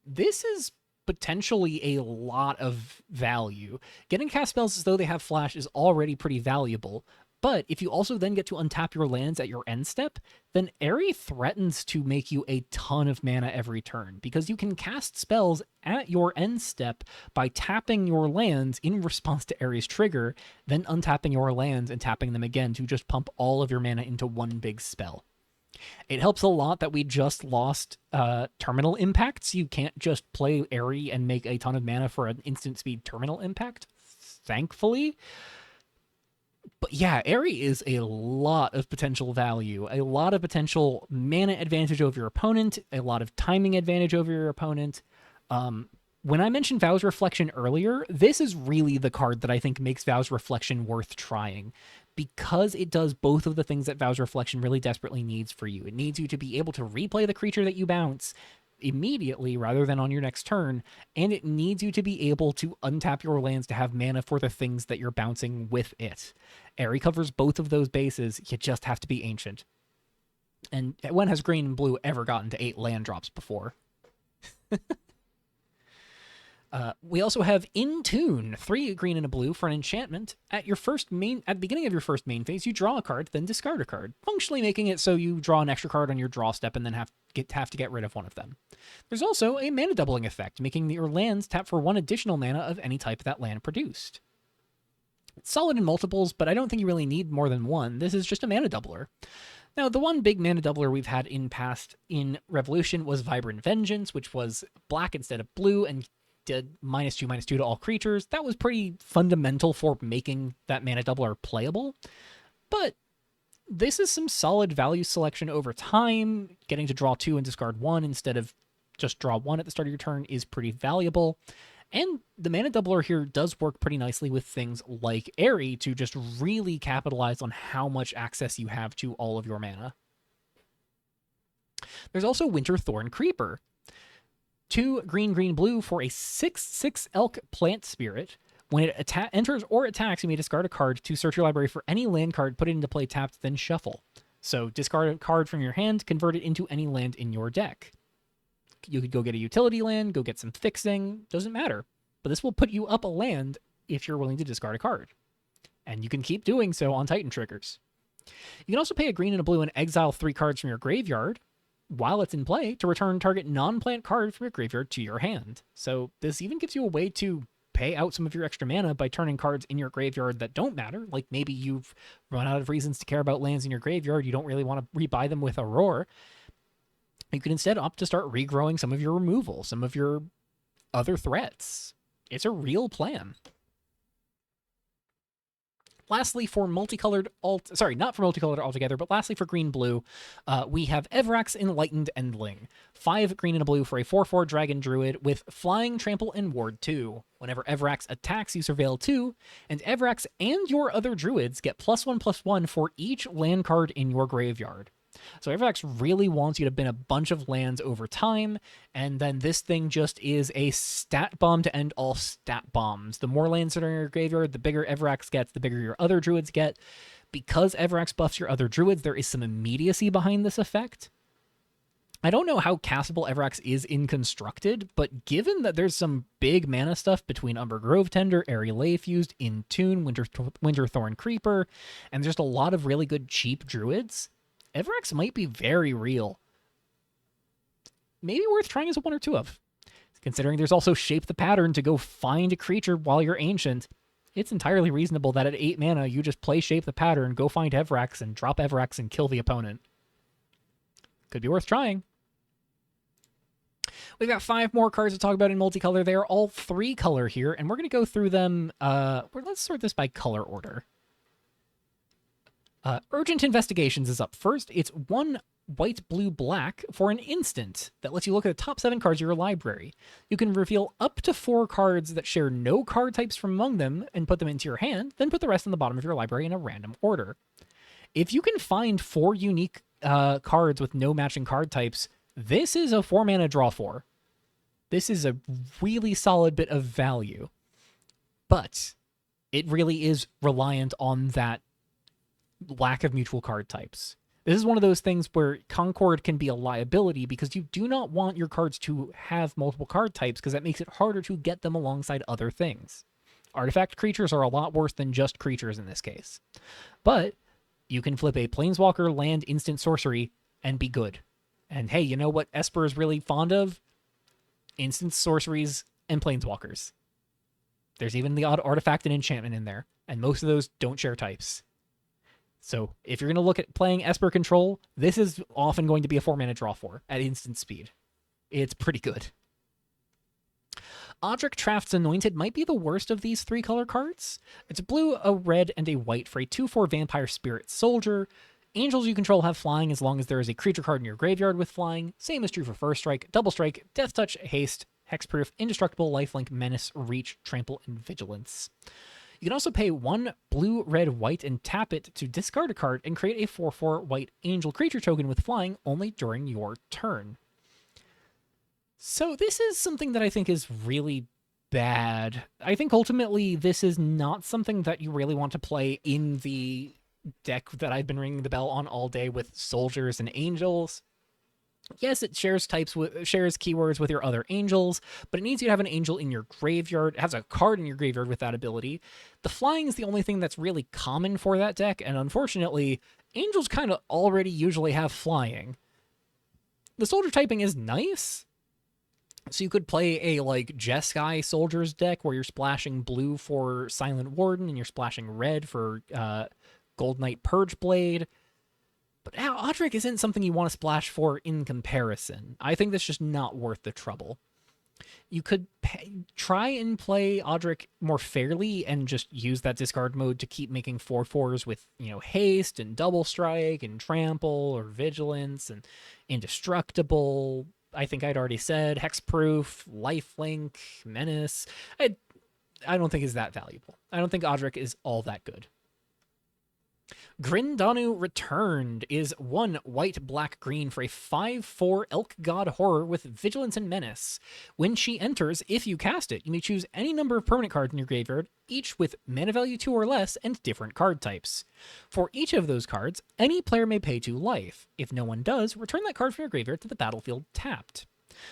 this is potentially a lot of value. Getting cast spells as though they have flash is already pretty valuable, but if you also then get to untap your lands at your end step, then Airy threatens to make you a ton of mana every turn, because you can cast spells at your end step by tapping your lands in response to Airy's trigger, then untapping your lands and tapping them again to just pump all of your mana into one big spell. It helps a lot that we just lost terminal impacts. You can't just play Airy and make a ton of mana for an instant speed terminal impact, thankfully. But yeah, Airy is a lot of potential value, a lot of potential mana advantage over your opponent, a lot of timing advantage over your opponent. When I mentioned Vow's Reflection earlier, this is really the card that I think makes Vow's Reflection worth trying, because it does both of the things that Vow's Reflection really desperately needs for you. It needs you to be able to replay the creature that you bounce immediately rather than on your next turn, and it needs you to be able to untap your lands to have mana for the things that you're bouncing with it. Aerie covers both of those bases, you just have to be Ancient. And when has green and blue ever gotten to 8 land drops before? We also have In Tune, 3 green and a blue for an enchantment. At the beginning of your first main phase, you draw a card, then discard a card, functionally making it so you draw an extra card on your draw step and then have to get rid of one of them. There's also a mana doubling effect, making your lands tap for 1 additional mana of any type that land produced. It's solid in multiples, but I don't think you really need more than 1. This is just a mana doubler. Now, the one big mana doubler we've had in Revolution was Vibrant Vengeance, which was black instead of blue and did -2/-2 to all creatures. That was pretty fundamental for making that mana doubler playable. But this is some solid value selection over time. Getting to draw 2 and discard 1 instead of just draw 1 at the start of your turn is pretty valuable. And the mana doubler here does work pretty nicely with things like Aerie to just really capitalize on how much access you have to all of your mana. There's also Winterthorn Creeper. 2 green, blue for a 6/6 elk plant spirit. When it enters or attacks, you may discard a card to search your library for any land card, put it into play tapped, then shuffle. So discard a card from your hand, convert it into any land in your deck. You could go get a utility land, go get some fixing, doesn't matter. But this will put you up a land if you're willing to discard a card. And you can keep doing so on Titan triggers. You can also pay a green and a blue and exile 3 cards from your graveyard while it's in play to return target non-plant card from your graveyard to your hand. So this even gives you a way to pay out some of your extra mana by turning cards in your graveyard that don't matter. Like maybe you've run out of reasons to care about lands in your graveyard. You don't really want to rebuy them with Aurora. You can instead opt to start regrowing some of your removal, some of your other threats. It's a real plan. Lastly, for multicolored not for multicolored altogether, but lastly for green-blue, we have Evrax Enlightened Endling. 5 green and a blue for a 4/4 dragon druid with flying, trample, and ward 2. Whenever Evrax attacks, you surveil 2, and Evrax and your other druids get +1/+1 for each land card in your graveyard. So Evrax really wants you to bin a bunch of lands over time, and then this thing just is a stat bomb to end all stat bombs. The more lands that are in your graveyard, the bigger Evrax gets, the bigger your other druids get. Because Evrax buffs your other druids, there is some immediacy behind this effect. I don't know how castable Evrax is in Constructed, but given that there's some big mana stuff between Umber Grove Tender, Aerie Lay Fused, In Tune, Winterthorn Creeper, and there's a lot of really good cheap druids, Evrax might be very real. Maybe worth trying as a 1 or 2 of. Considering there's also Shape the Pattern to go find a creature while you're Ancient, it's entirely reasonable that at 8 mana, you just play Shape the Pattern, go find Evrax, and drop Evrax and kill the opponent. Could be worth trying. We've got 5 more cards to talk about in multicolor. They are all 3 color here, and we're going to go through them. Let's sort this by color order. Urgent Investigations is up first. It's 1 white, blue, black for an instant that lets you look at the top 7 cards of your library. You can reveal up to 4 cards that share no card types from among them and put them into your hand, then put the rest in the bottom of your library in a random order. If you can find 4 unique cards with no matching card types, this is a 4 mana draw 4. This is a really solid bit of value. But it really is reliant on that lack of mutual card types. This is one of those things where Concord can be a liability because you do not want your cards to have multiple card types because that makes it harder to get them alongside other things. Artifact creatures are a lot worse than just creatures in this case. But you can flip a Planeswalker, land, instant sorcery, and be good. And hey, you know what Esper is really fond of? Instant sorceries and Planeswalkers. There's even the odd artifact and enchantment in there, and most of those don't share types. So if you're going to look at playing Esper Control, this is often going to be a 4 mana draw 4 at instant speed. It's pretty good. Audric Traft's Anointed might be the worst of these 3 color cards. It's a blue, a red, and a white for a 2/4 Vampire Spirit Soldier. Angels you control have flying as long as there is a creature card in your graveyard with flying. Same is true for First Strike, Double Strike, Death Touch, Haste, Hexproof, Indestructible, Lifelink, Menace, Reach, Trample, and Vigilance. You can also pay 1 blue, red, white, and tap it to discard a card and create a 4/4 white angel creature token with flying only during your turn. So this is something that I think is really bad. I think ultimately this is not something that you really want to play in the deck that I've been ringing the bell on all day with soldiers and angels. Yes, it shares keywords with your other angels, but it needs you to have an angel in your graveyard. It has a card in your graveyard with that ability. The flying is the only thing that's really common for that deck, and unfortunately, angels kind of already usually have flying. The soldier typing is nice. So you could play a like Jeskai soldiers deck where you're splashing blue for Silent Warden and you're splashing red for Gold Knight Purge Blade. But Audric isn't something you want to splash for in comparison. I think that's just not worth the trouble. You could try and play Audric more fairly and just use that discard mode to keep making 4/4s with, haste and double strike and trample or vigilance and indestructible. I think I'd already said hexproof, lifelink, menace. I don't think is that valuable. I don't think Audric is all that good. Grindanu Returned is 1 white, black, green for a 5/4 Elk God Horror with Vigilance and Menace. When she enters, if you cast it, you may choose any number of permanent cards in your graveyard, each with mana value 2 or less and different card types. For each of those cards, any player may pay 2 life. If no one does, return that card from your graveyard to the battlefield tapped.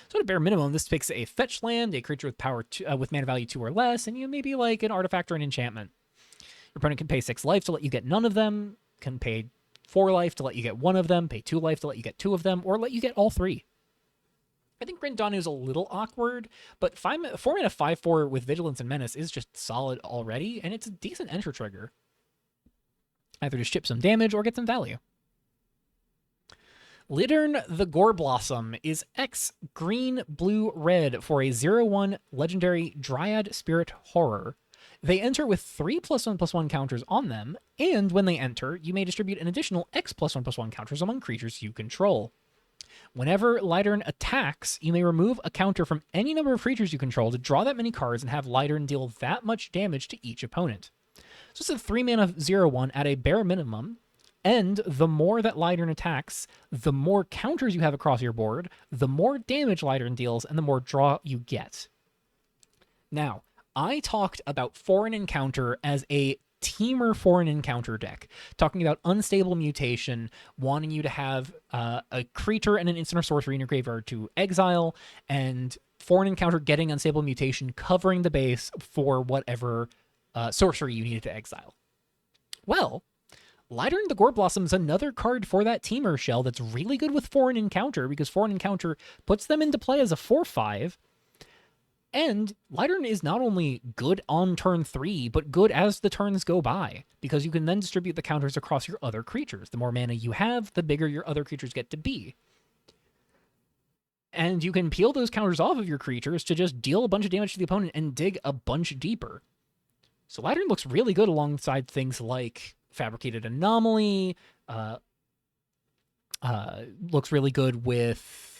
So at a bare minimum, this picks a fetch land, a creature with power with mana value 2 or less, and maybe like an artifact or an enchantment. Your opponent can pay 6 life to let you get none of them, can pay 4 life to let you get 1 of them, pay 2 life to let you get 2 of them, or let you get all 3. I think Grindanu is a little awkward, but 4 mana 5/4 with Vigilance and Menace is just solid already, and it's a decent enter trigger. Either just chip some damage or get some value. Lidern the Goreblossom is X green, blue, red for a 0/1 legendary Dryad Spirit Horror. They enter with 3+1/+1 counters on them, and when they enter, you may distribute an additional X+1/+1 counters among creatures you control. Whenever Lidern attacks, you may remove a counter from any number of creatures you control to draw that many cards and have Lidern deal that much damage to each opponent. So it's a 3-mana 0/1 at a bare minimum, and the more that Lidern attacks, the more counters you have across your board, the more damage Lidern deals, and the more draw you get. Now, I talked about Foreign Encounter as a teamer Foreign Encounter deck, talking about Unstable Mutation, wanting you to have a creature and an instant or sorcery in your graveyard to exile, and Foreign Encounter getting Unstable Mutation, covering the base for whatever sorcery you needed to exile. Well, Lidern the Goreblossom is another card for that teamer shell that's really good with Foreign Encounter, because Foreign Encounter puts them into play as a 4/5, and Lidern is not only good on turn 3, but good as the turns go by, because you can then distribute the counters across your other creatures. The more mana you have, the bigger your other creatures get to be. And you can peel those counters off of your creatures to just deal a bunch of damage to the opponent and dig a bunch deeper. So Lidern looks really good alongside things like Fabricated Anomaly, looks really good with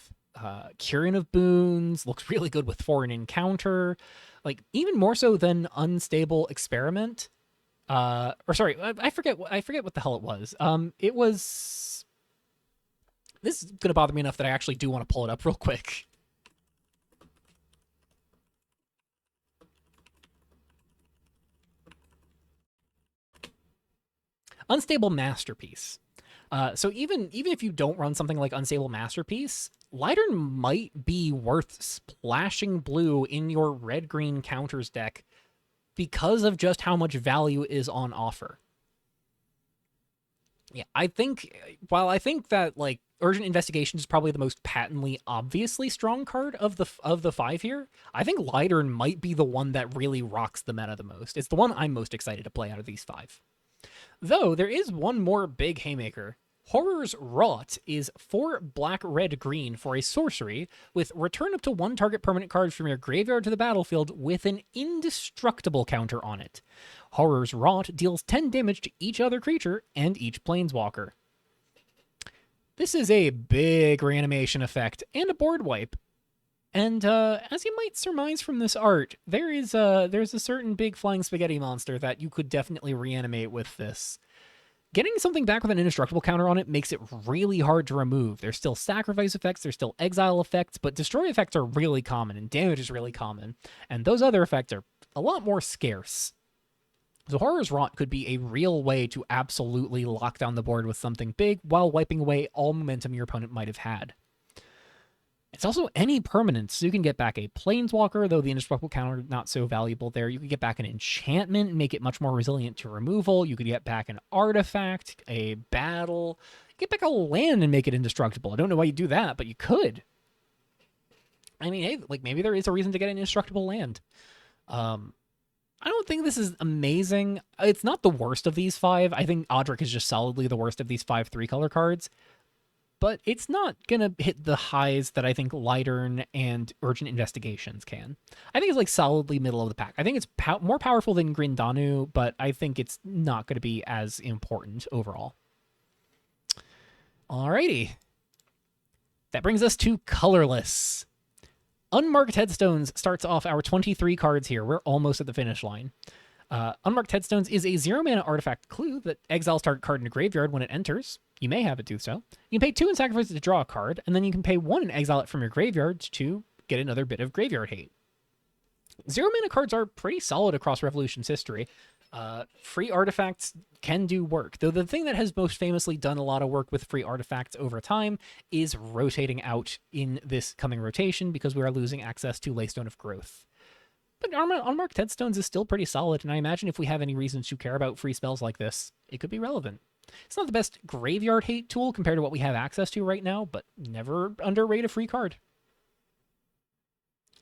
Curin of Boons, looks really good with Foreign Encounter, like even more so than Unstable Experiment. I forget what the hell it was. It was. This is gonna bother me enough that I actually do want to pull it up real quick. Unstable Masterpiece. So even if you don't run something like Unstable Masterpiece, Lidern might be worth splashing blue in your red-green counters deck because of just how much value is on offer. Yeah, I think that like Urgent Investigation is probably the most patently obviously strong card of the 5 here, I think Lidern might be the one that really rocks the meta the most. It's the one I'm most excited to play out of these 5. Though there is one more big haymaker. Horror's Rot is 4 black, red, green for a sorcery with return up to 1 target permanent card from your graveyard to the battlefield with an indestructible counter on it. Horror's Rot deals 10 damage to each other creature and each planeswalker. This is a big reanimation effect and a board wipe. And as you might surmise from this art, there's a certain big flying spaghetti monster that you could definitely reanimate with this. Getting something back with an indestructible counter on it makes it really hard to remove. There's still sacrifice effects, there's still exile effects, but destroy effects are really common, and damage is really common. And those other effects are a lot more scarce. So Horror's Rot could be a real way to absolutely lock down the board with something big while wiping away all momentum your opponent might have had. It's also any permanence. So you can get back a Planeswalker, though the indestructible counter not so valuable there. You could get back an enchantment and make it much more resilient to removal. You could get back an artifact, a battle. Get back a land and make it indestructible. I don't know why you do that, but you could. I mean, hey, like maybe there is a reason to get an indestructible land. I don't think this is amazing. It's not the worst of these 5. I think Audric is just solidly the worst of these 5 3-color cards. But it's not going to hit the highs that I think Lightern and Urgent Investigations can. I think it's like solidly middle of the pack. I think it's more powerful than Grindanu, but I think it's not going to be as important overall. Alrighty. That brings us to Colorless. Unmarked Headstones starts off our 23 cards here. We're almost at the finish line. Unmarked Headstones is a 0-mana artifact clue that exiles target card in a graveyard when it enters. You may have it do so. You can pay 2 and sacrifice it to draw a card, and then you can pay 1 and exile it from your graveyard to get another bit of graveyard hate. 0-mana cards are pretty solid across Revolution's history. Free artifacts can do work, though the thing that has most famously done a lot of work with free artifacts over time is rotating out in this coming rotation because we are losing access to Laystone of Growth. But Unmarked Headstones is still pretty solid, and I imagine if we have any reasons to care about free spells like this, it could be relevant. It's not the best graveyard hate tool compared to what we have access to right now, but never underrate a free card.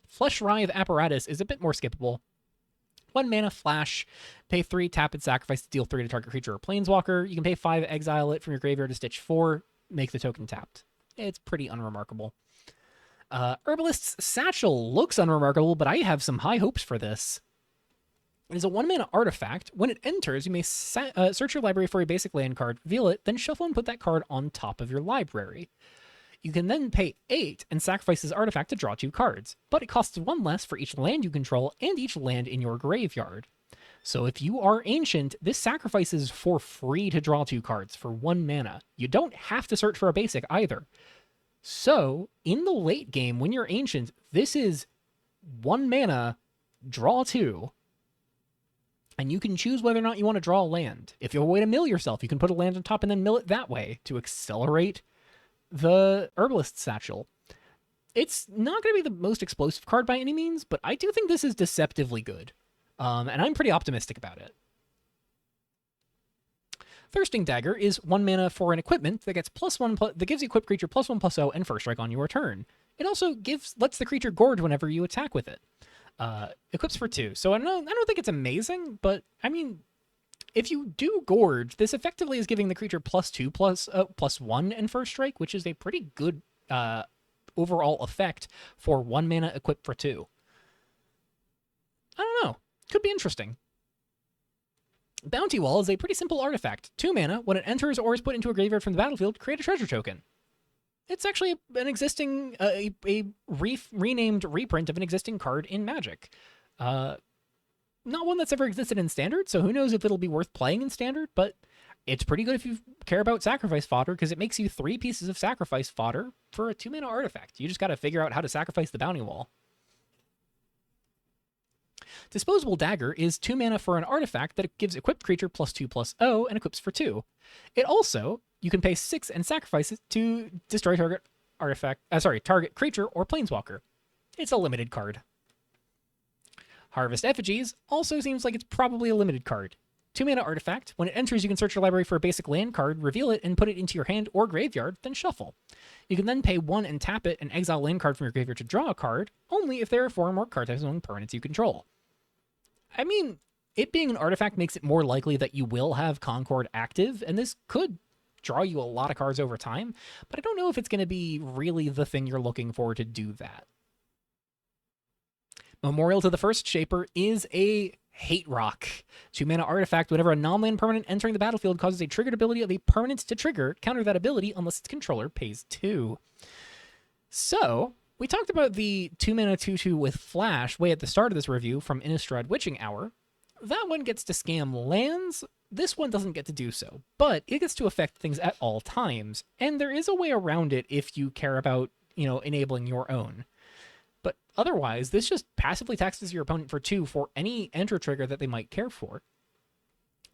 Flesh Writhe Apparatus is a bit more skippable. 1 mana flash, pay 3, tap and sacrifice to deal 3 to target creature or planeswalker. You can pay 5, exile it from your graveyard to stitch 4, make the token tapped. It's pretty unremarkable. Herbalist's Satchel looks unremarkable, but I have some high hopes for this. It is a 1-mana artifact. When it enters, you may search your library for a basic land card, reveal it, then shuffle and put that card on top of your library. You can then pay 8 and sacrifice this artifact to draw 2 cards, but it costs 1 less for each land you control and each land in your graveyard. So if you are Ancient, this sacrifices for free to draw 2 cards for 1 mana. You don't have to search for a basic either. So, in the late game, when you're Ancient, this is 1 mana, draw 2, and you can choose whether or not you want to draw a land. If you have a way to mill yourself, you can put a land on top and then mill it that way to accelerate the Herbalist Satchel. It's not going to be the most explosive card by any means, but I do think this is deceptively good, and I'm pretty optimistic about it. Thirsting Dagger is 1 mana for an equipment that gets that gives the equipped creature +1/+0 and first strike on your turn. It also lets the creature gorge whenever you attack with it. Equips for 2. So I don't think it's amazing, but I mean, if you do gorge, this effectively is giving the creature +2/+1 and first strike, which is a pretty good overall effect for 1 mana equipped for 2. I don't know. Could be interesting. Bounty Wall is a pretty simple artifact. 2 mana. When it enters or is put into a graveyard from the battlefield, create a treasure token. It's actually an existing, renamed reprint of an existing card in Magic. Not one that's ever existed in Standard, so who knows if it'll be worth playing in Standard, but it's pretty good if you care about sacrifice fodder, because it makes you 3 pieces of sacrifice fodder for a 2 mana artifact. You just got to figure out how to sacrifice the Bounty Wall. Disposable Dagger is 2 mana for an artifact that gives equipped creature +2/+0 and equips for 2. It also, you can pay 6 and sacrifice it to destroy target target creature or planeswalker. It's a limited card. Harvest Effigies also seems like it's probably a limited card. 2 mana artifact. When it enters, you can search your library for a basic land card, reveal it, and put it into your hand or graveyard, then shuffle. You can then pay 1 and tap it and exile a land card from your graveyard to draw a card, only if there are 4 or more card types among permanents you control. I mean, it being an artifact makes it more likely that you will have Concord active, and this could draw you a lot of cards over time, but I don't know if it's going to be really the thing you're looking for to do that. Memorial to the First Shaper is a Hate Rock. 2 mana artifact. Whenever a non-land permanent entering the battlefield causes a triggered ability of a permanent to trigger, counter that ability unless its controller pays 2. So, we talked about the 2 mana 2/2 with Flash way at the start of this review from Innistrad Witching Hour. That one gets to scam lands. This one doesn't get to do so, but it gets to affect things at all times, and there is a way around it if you care about, enabling your own. But otherwise, this just passively taxes your opponent for 2 for any enter trigger that they might care for.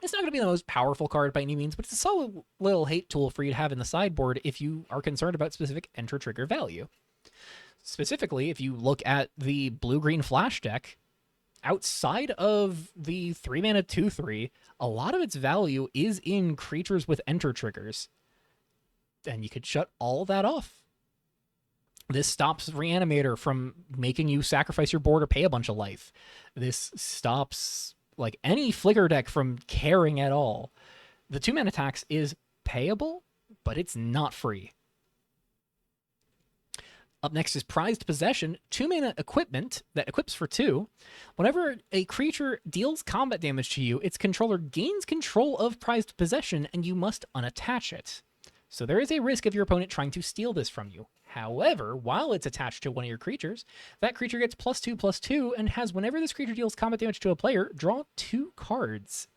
It's not going to be the most powerful card by any means, but it's a solid little hate tool for you to have in the sideboard if you are concerned about specific enter trigger value. Specifically, if you look at the blue-green flash deck, outside of the 3-mana 2/3, a lot of its value is in creatures with enter triggers. And you could shut all that off. This stops Reanimator from making you sacrifice your board or pay a bunch of life. This stops any Flicker deck from caring at all. The 2-mana tax is payable, but it's not free. Up next is Prized Possession, 2-mana equipment that equips for 2. Whenever a creature deals combat damage to you, its controller gains control of Prized Possession, and you must unattach it. So there is a risk of your opponent trying to steal this from you. However, while it's attached to one of your creatures, that creature gets +2/+2 and has, whenever this creature deals combat damage to a player, draw 2 cards.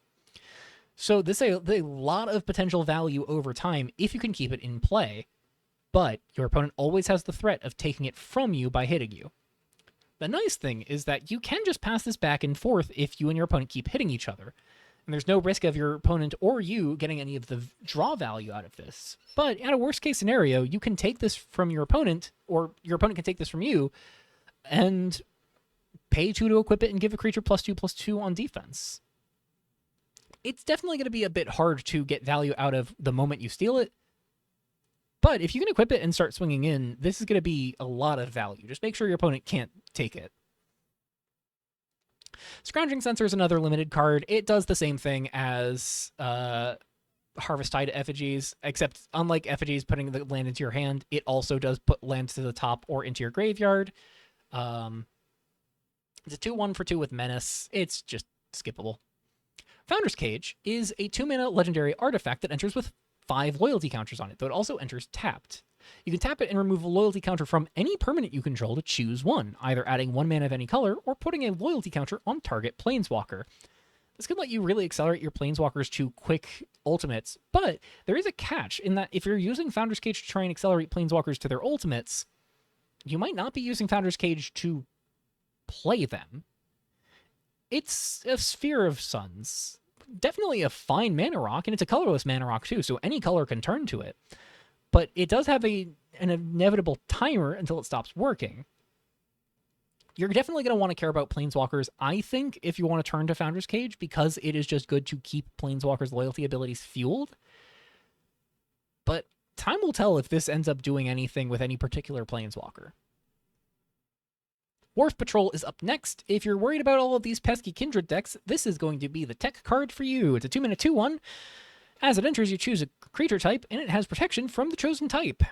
So this is a lot of potential value over time if you can keep it in play. But your opponent always has the threat of taking it from you by hitting you. The nice thing is that you can just pass this back and forth if you and your opponent keep hitting each other. And there's no risk of your opponent or you getting any of the draw value out of this. But at a worst case scenario, you can take this from your opponent, or your opponent can take this from you, and pay 2 to equip it and give a creature +2/+2 on defense. It's definitely going to be a bit hard to get value out of the moment you steal it. But if you can equip it and start swinging in, this is going to be a lot of value. Just make sure your opponent can't take it. Scrounging Censer is another limited card. It does the same thing as Harvest Tide Effigies, except unlike Effigies putting the land into your hand, it also does put land to the top or into your graveyard. It's a 2/1 for 2 with Menace. It's just skippable. Founder's Cage is a 2-mana legendary artifact that enters with 5 loyalty counters on it, though it also enters tapped. You can tap it and remove a loyalty counter from any permanent you control to choose one, either adding 1 mana of any color or putting a loyalty counter on target planeswalker. This can let you really accelerate your planeswalkers to quick ultimates, but there is a catch in that if you're using Founder's Cage to try and accelerate planeswalkers to their ultimates, you might not be using Founder's Cage to play them. It's a Sphere of Suns. Definitely a fine mana rock, and it's a colorless mana rock too, so any color can turn to it. But it does have an inevitable timer until it stops working. You're definitely going to want to care about Planeswalkers, I think, if you want to turn to Founder's Cage, because it is just good to keep Planeswalkers' loyalty abilities fueled. But time will tell if this ends up doing anything with any particular Planeswalker. Wharf Patrol is up next. If you're worried about all of these pesky Kindred decks, this is going to be the tech card for you. It's a 2-mana 2/1. As it enters, you choose a creature type, and it has protection from the chosen type.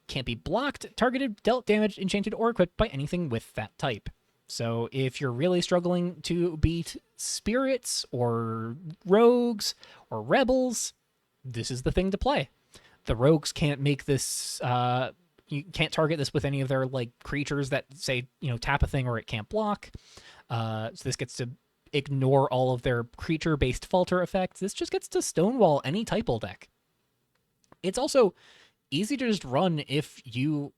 Can't be blocked, targeted, dealt damage, enchanted, or equipped by anything with that type. So if you're really struggling to beat spirits, or rogues, or rebels, this is the thing to play. The rogues can't make this... you can't target this with any of their creatures that say, tap a thing or it can't block. So this gets to ignore all of their creature-based falter effects. This just gets to stonewall any typal deck. It's also easy to just run if you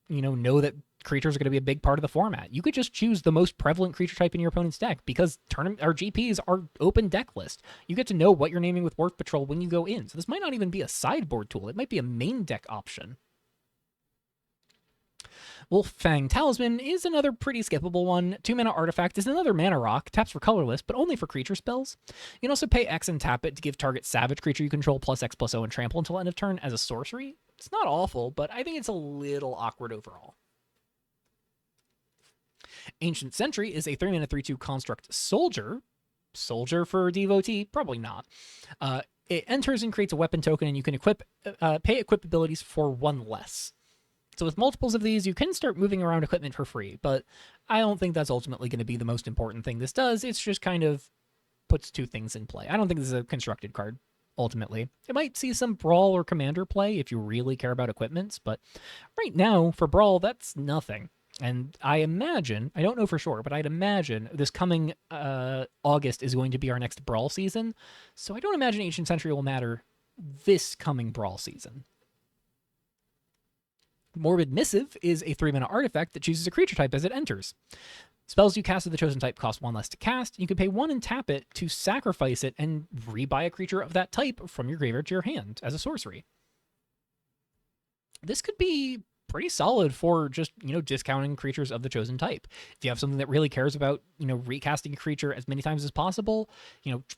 know that creatures are going to be a big part of the format. You could just choose the most prevalent creature type in your opponent's deck because GPs are open deck list. You get to know what you're naming with Wharf Patrol when you go in. So this might not even be a sideboard tool. It might be a main deck option. Wolffang Talisman is another pretty skippable one. 2-mana artifact is another mana rock, taps for colorless, but only for creature spells. You can also pay X and tap it to give target savage creature you control +X/+0 and trample until end of turn as a sorcery. It's not awful, but I think it's a little awkward overall. Ancient Sentry is a 3-mana 3/2 construct soldier. Soldier for devotee? Probably not. It enters and creates a weapon token, and you can pay equip abilities for 1 less. So with multiples of these, you can start moving around equipment for free, but I don't think that's ultimately going to be the most important thing this does. It's just kind of puts 2 things in play. I don't think this is a constructed card, ultimately. It might see some Brawl or Commander play if you really care about equipments, but right now, for Brawl, that's nothing. And I imagine, I don't know for sure, but I'd imagine this coming August is going to be our next Brawl season. So I don't imagine Ancient Century will matter this coming Brawl season. Morbid Missive is a 3-mana artifact that chooses a creature type as it enters. Spells you cast of the chosen type cost 1 less to cast. You can pay 1 and tap it to sacrifice it and rebuy a creature of that type from your graveyard to your hand as a sorcery. This could be pretty solid for just, discounting creatures of the chosen type. If you have something that really cares about, recasting a creature as many times as possible,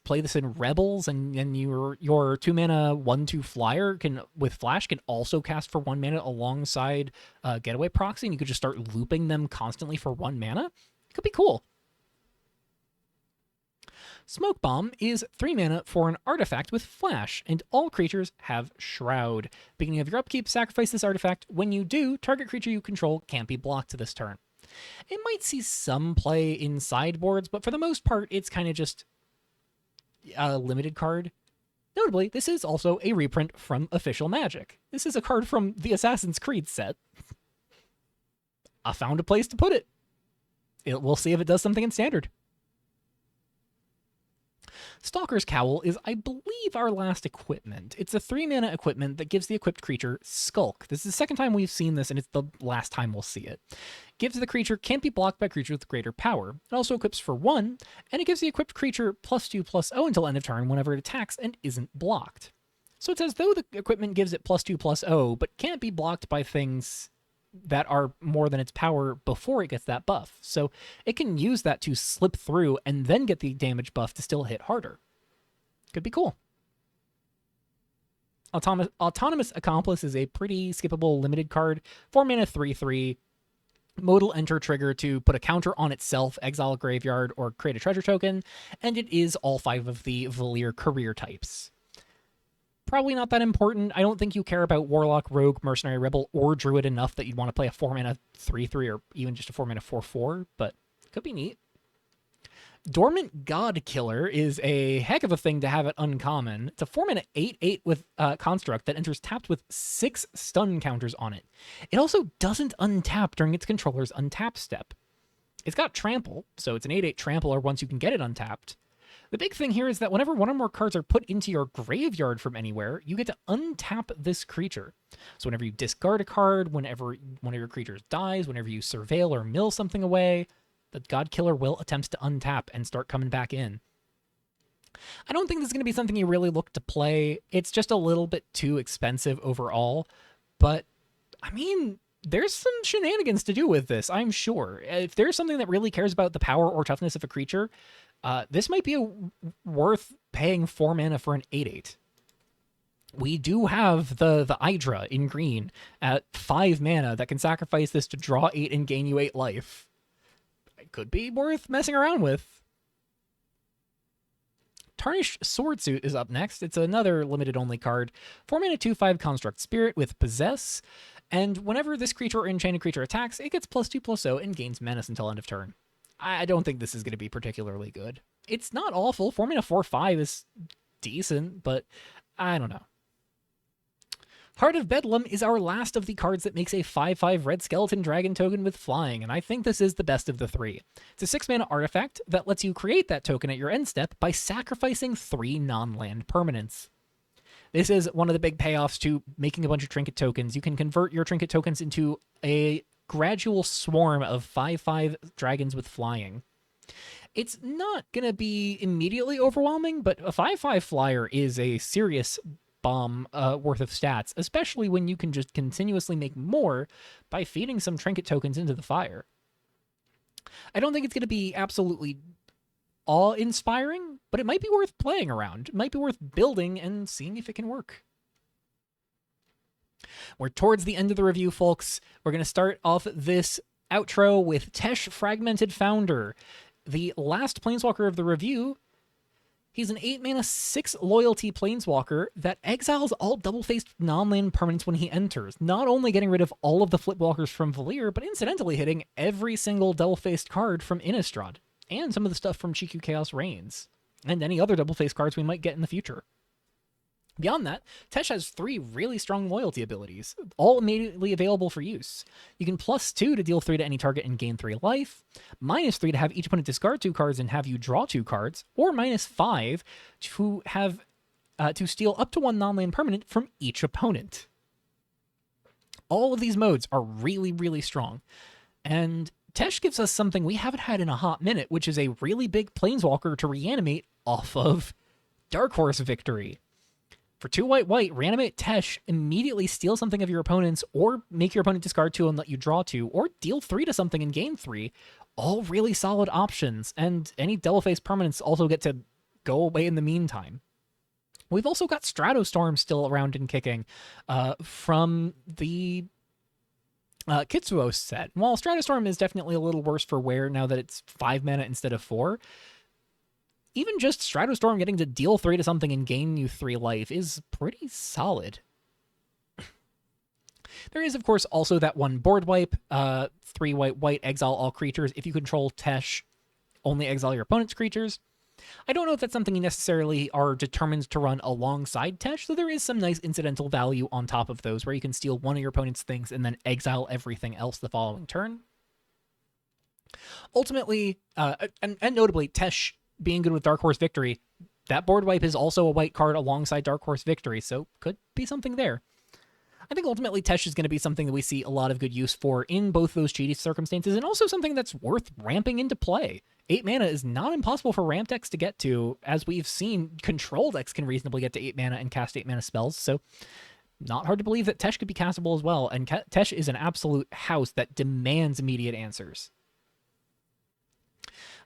play this in Rebels, and your 2-mana 1/2 flyer with flash can also cast for 1 mana alongside Getaway Proxy, and you could just start looping them constantly for 1 mana. It could be cool. Smoke Bomb is 3 mana for an artifact with flash, and all creatures have Shroud. Beginning of your upkeep, sacrifice this artifact. When you do, target creature you control can't be blocked this turn. It might see some play in sideboards, but for the most part, it's kind of just a limited card. Notably, this is also a reprint from Official Magic. This is a card from the Assassin's Creed set. I found a place to put it. We'll see if it does something in Standard. Stalker's Cowl is, I believe, our last equipment. It's a 3-mana equipment that gives the equipped creature Skulk. This is the second time we've seen this, and it's the last time we'll see it. Gives the creature can't be blocked by creatures with greater power. It also equips for 1, and it gives the equipped creature +2/+0 until end of turn whenever it attacks and isn't blocked. So it's as though the equipment gives it +2/+0, but can't be blocked by things that are more than its power before it gets that buff. So it can use that to slip through and then get the damage buff to still hit harder. Could be cool. Autonomous Accomplice is a pretty skippable limited card. 4 mana 3/3. Modal enter trigger to put a counter on itself, exile a graveyard, or create a treasure token. And it is all 5 of the Valir career types. Probably not that important. I don't think you care about Warlock, Rogue, Mercenary, Rebel, or Druid enough that you'd want to play a 4-mana 3/3 or even just a 4-mana 4/4, but could be neat. Dormant God Killer is a heck of a thing to have it uncommon. It's a 4-mana 8/8 with construct that enters tapped with 6 stun counters on it. It also doesn't untap during its controller's untap step. It's got Trample, so it's an 8/8 Trampler once you can get it untapped. The big thing here is that whenever 1 or more cards are put into your graveyard from anywhere, you get to untap this creature. So whenever you discard a card, whenever one of your creatures dies, whenever you surveil or mill something away, the God Killer will attempt to untap and start coming back in. I don't think this is going to be something you really look to play. It's just a little bit too expensive overall, but I mean, there's some shenanigans to do with this, I'm sure. If there's something that really cares about the power or toughness of a creature, this might be worth paying 4 mana for an 8/8. We do have the Hydra in green at 5 mana that can sacrifice this to draw 8 and gain you 8 life. It could be worth messing around with. Tarnished Swordsuit is up next. It's another limited-only card. 4 mana 2/5 Construct Spirit with Possess, and whenever this creature or enchanted creature attacks, it gets +2/+0 and gains Menace until end of turn. I don't think this is going to be particularly good. It's not awful. 4 mana 4/5 is decent, but I don't know. Heart of Bedlam is our last of the cards that makes a 5/5 red skeleton dragon token with flying, and I think this is the best of the 3. It's a 6-mana artifact that lets you create that token at your end step by sacrificing 3 non-land permanents. This is one of the big payoffs to making a bunch of trinket tokens. You can convert your trinket tokens into a gradual swarm of 5/5 dragons with flying. It's not going to be immediately overwhelming, but a 5/5 flyer is a serious bomb worth of stats, especially when you can just continuously make more by feeding some trinket tokens into the fire. I don't think it's going to be absolutely awe-inspiring, but it might be worth playing around. It might be worth building and seeing if it can work. We're towards the end of the review, folks. We're going to start off this outro with Tesh Fragmented Founder, the last Planeswalker of the review. He's an 8-mana 6 loyalty Planeswalker that exiles all double-faced non-land permanents when he enters, not only getting rid of all of the Flipwalkers from Valir, but incidentally hitting every single double-faced card from Innistrad, and some of the stuff from GQ Chaos Reigns, and any other double-faced cards we might get in the future. Beyond that, Tesh has 3 really strong loyalty abilities, all immediately available for use. You can +2 to deal 3 to any target and gain 3 life, -3 to have each opponent discard 2 cards and have you draw 2 cards, or -5 to have to steal up to 1 non-land permanent from each opponent. All of these modes are really, really strong. And Tesh gives us something we haven't had in a hot minute, which is a really big Planeswalker to reanimate off of Dark Horse Victory. For 2 white, reanimate Tesh, immediately steal something of your opponent's, or make your opponent discard 2 and let you draw 2, or deal 3 to something and gain 3. All really solid options, and any double-face permanents also get to go away in the meantime. We've also got Stratostorm still around and kicking from the Kitsuo set. While Stratostorm is definitely a little worse for wear now that it's 5 mana instead of 4, even just Stratostorm getting to deal 3 to something and gain you 3 life is pretty solid. There is, of course, also that one board wipe, 3 white, exile all creatures. If you control Tesh, only exile your opponent's creatures. I don't know if that's something you necessarily are determined to run alongside Tesh, though there is some nice incidental value on top of those, where you can steal one of your opponent's things and then exile everything else the following turn. Ultimately, and notably, Tesh being good with Dark Horse Victory, that board wipe is also a white card alongside Dark Horse Victory, so could be something there. I think ultimately Tesh is going to be something that we see a lot of good use for in both those cheaty circumstances, and also something that's worth ramping into play. 8 mana is not impossible for ramp decks to get to. As we've seen, control decks can reasonably get to 8 mana and cast 8 mana spells, so not hard to believe that Tesh could be castable as well, and Tesh is an absolute house that demands immediate answers.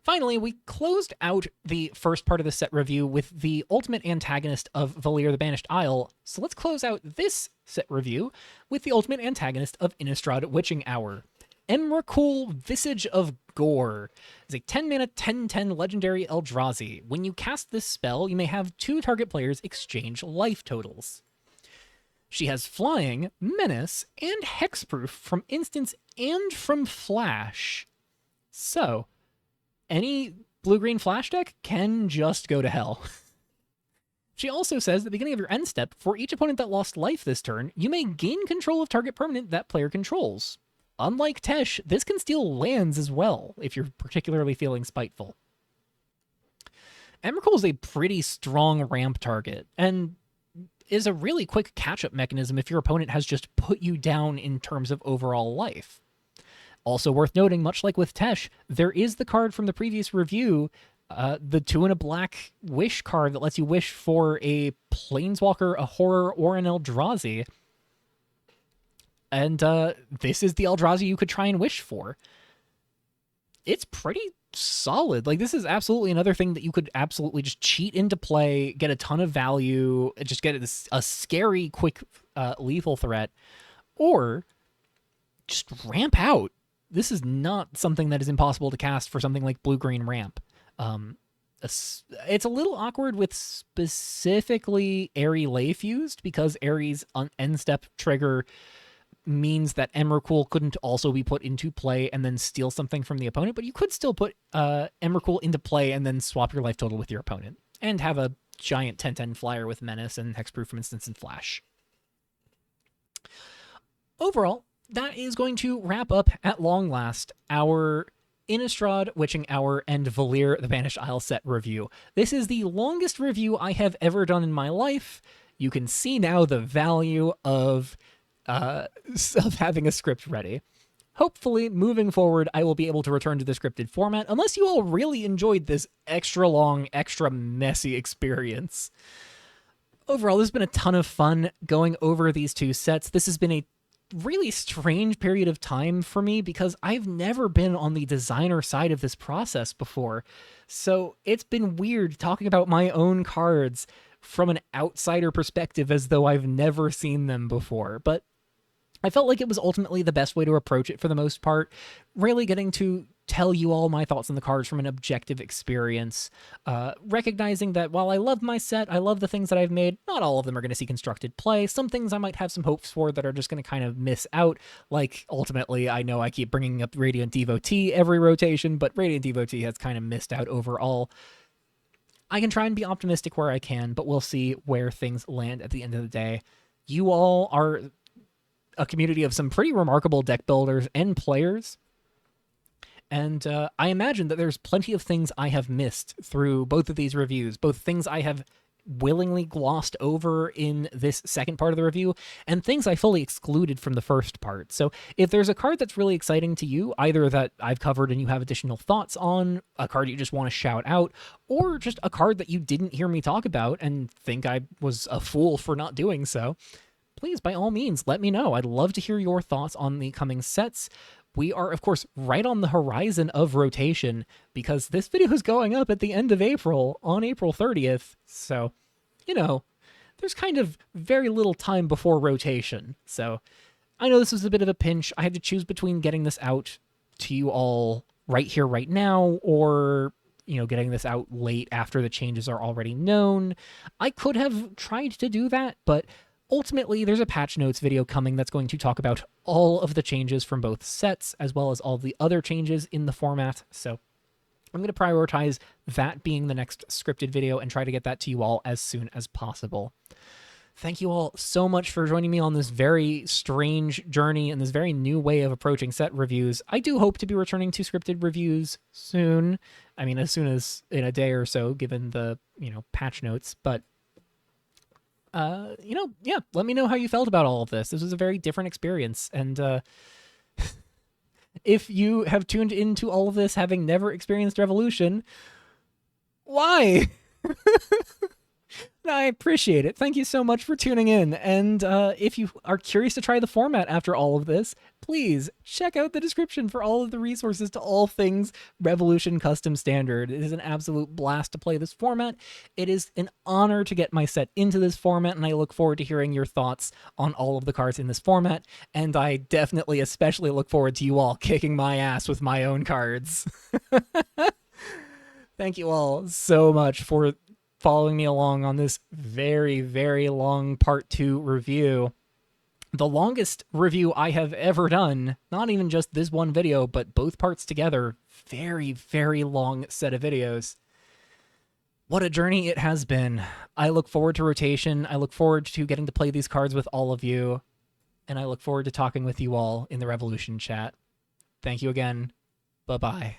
Finally, we closed out the first part of the set review with the ultimate antagonist of Valir the Banished Isle, so let's close out this set review with the ultimate antagonist of Innistrad Witching Hour. Emrakul, Visage of Gore is a 10-mana 10/10 legendary Eldrazi. When you cast this spell, you may have 2 target players exchange life totals. She has Flying, Menace, and Hexproof from Instance and from Flash. So, any blue-green Flash deck can just go to hell. She also says at the beginning of your end step, for each opponent that lost life this turn, you may gain control of target permanent that player controls. Unlike Tesh, this can steal lands as well, if you're particularly feeling spiteful. Emrakul is a pretty strong ramp target, and is a really quick catch-up mechanism if your opponent has just put you down in terms of overall life. Also worth noting, much like with Tesh, there is the card from the previous review, the 2 and a black wish card that lets you wish for a Planeswalker, a Horror, or an Eldrazi. And this is the Eldrazi you could try and wish for. It's pretty solid. Like, this is absolutely another thing that you could absolutely just cheat into play, get a ton of value, just get a scary, quick, lethal threat, or just ramp out. This is not something that is impossible to cast for something like blue-green ramp. It's a little awkward with specifically Airy Lay Fused, because Airy's end step trigger means that Emrakul couldn't also be put into play and then steal something from the opponent, but you could still put Emrakul into play and then swap your life total with your opponent, and have a giant 10/10 flyer with Menace and Hexproof from Instance and Flash. Overall, that is going to wrap up, at long last, our Innistrad, Witching Hour, and Valir the Banished Isle set review. This is the longest review I have ever done in my life. You can see now the value of having a script ready. Hopefully, moving forward, I will be able to return to the scripted format, unless you all really enjoyed this extra long, extra messy experience. Overall, this has been a ton of fun going over these 2 sets. This has been a really strange period of time for me, because I've never been on the designer side of this process before. So it's been weird talking about my own cards from an outsider perspective, as though I've never seen them before. But I felt like it was ultimately the best way to approach it for the most part, really getting to tell you all my thoughts on the cards from an objective experience, recognizing that while I love my set, I love the things that I've made, not all of them are going to see constructed play. Some things I might have some hopes for that are just going to kind of miss out, like ultimately, I know I keep bringing up Radiant Devotee every rotation, but Radiant Devotee has kind of missed out overall. I can try and be optimistic where I can, but we'll see where things land at the end of the day. You all are a community of some pretty remarkable deck builders and players. And I imagine that there's plenty of things I have missed through both of these reviews, both things I have willingly glossed over in this second part of the review, and things I fully excluded from the first part. So if there's a card that's really exciting to you, either that I've covered and you have additional thoughts on, a card you just want to shout out, or just a card that you didn't hear me talk about and think I was a fool for not doing so, please, by all means, let me know. I'd love to hear your thoughts on the coming sets. We are, of course, right on the horizon of rotation because this video is going up at the end of April, on April 30th. So, there's kind of very little time before rotation. So, I know this was a bit of a pinch. I had to choose between getting this out to you all right here, right now, or, getting this out late after the changes are already known. I could have tried to do that, but ultimately, there's a patch notes video coming that's going to talk about all of the changes from both sets, as well as all the other changes in the format. So I'm going to prioritize that being the next scripted video and try to get that to you all as soon as possible. Thank you all so much for joining me on this very strange journey and this very new way of approaching set reviews. I do hope to be returning to scripted reviews soon. I mean, as soon as in a day or so, given the, patch notes, but let me know how you felt about all of this. This was a very different experience. And if you have tuned into all of this having never experienced Revolution, why? I appreciate it. Thank you so much for tuning in. And if you are curious to try the format after all of this, please check out the description for all of the resources to all things Revolution Custom Standard. It is an absolute blast to play this format. It is an honor to get my set into this format, and I look forward to hearing your thoughts on all of the cards in this format. And I definitely especially look forward to you all kicking my ass with my own cards. Thank you all so much for following me along on this very, very long part 2 review. The longest review I have ever done, not even just this one video, but both parts together. Very, very long set of videos. What a journey it has been. I look forward to rotation. I look forward to getting to play these cards with all of you. And I look forward to talking with you all in the Revolution chat. Thank you again. Bye-bye.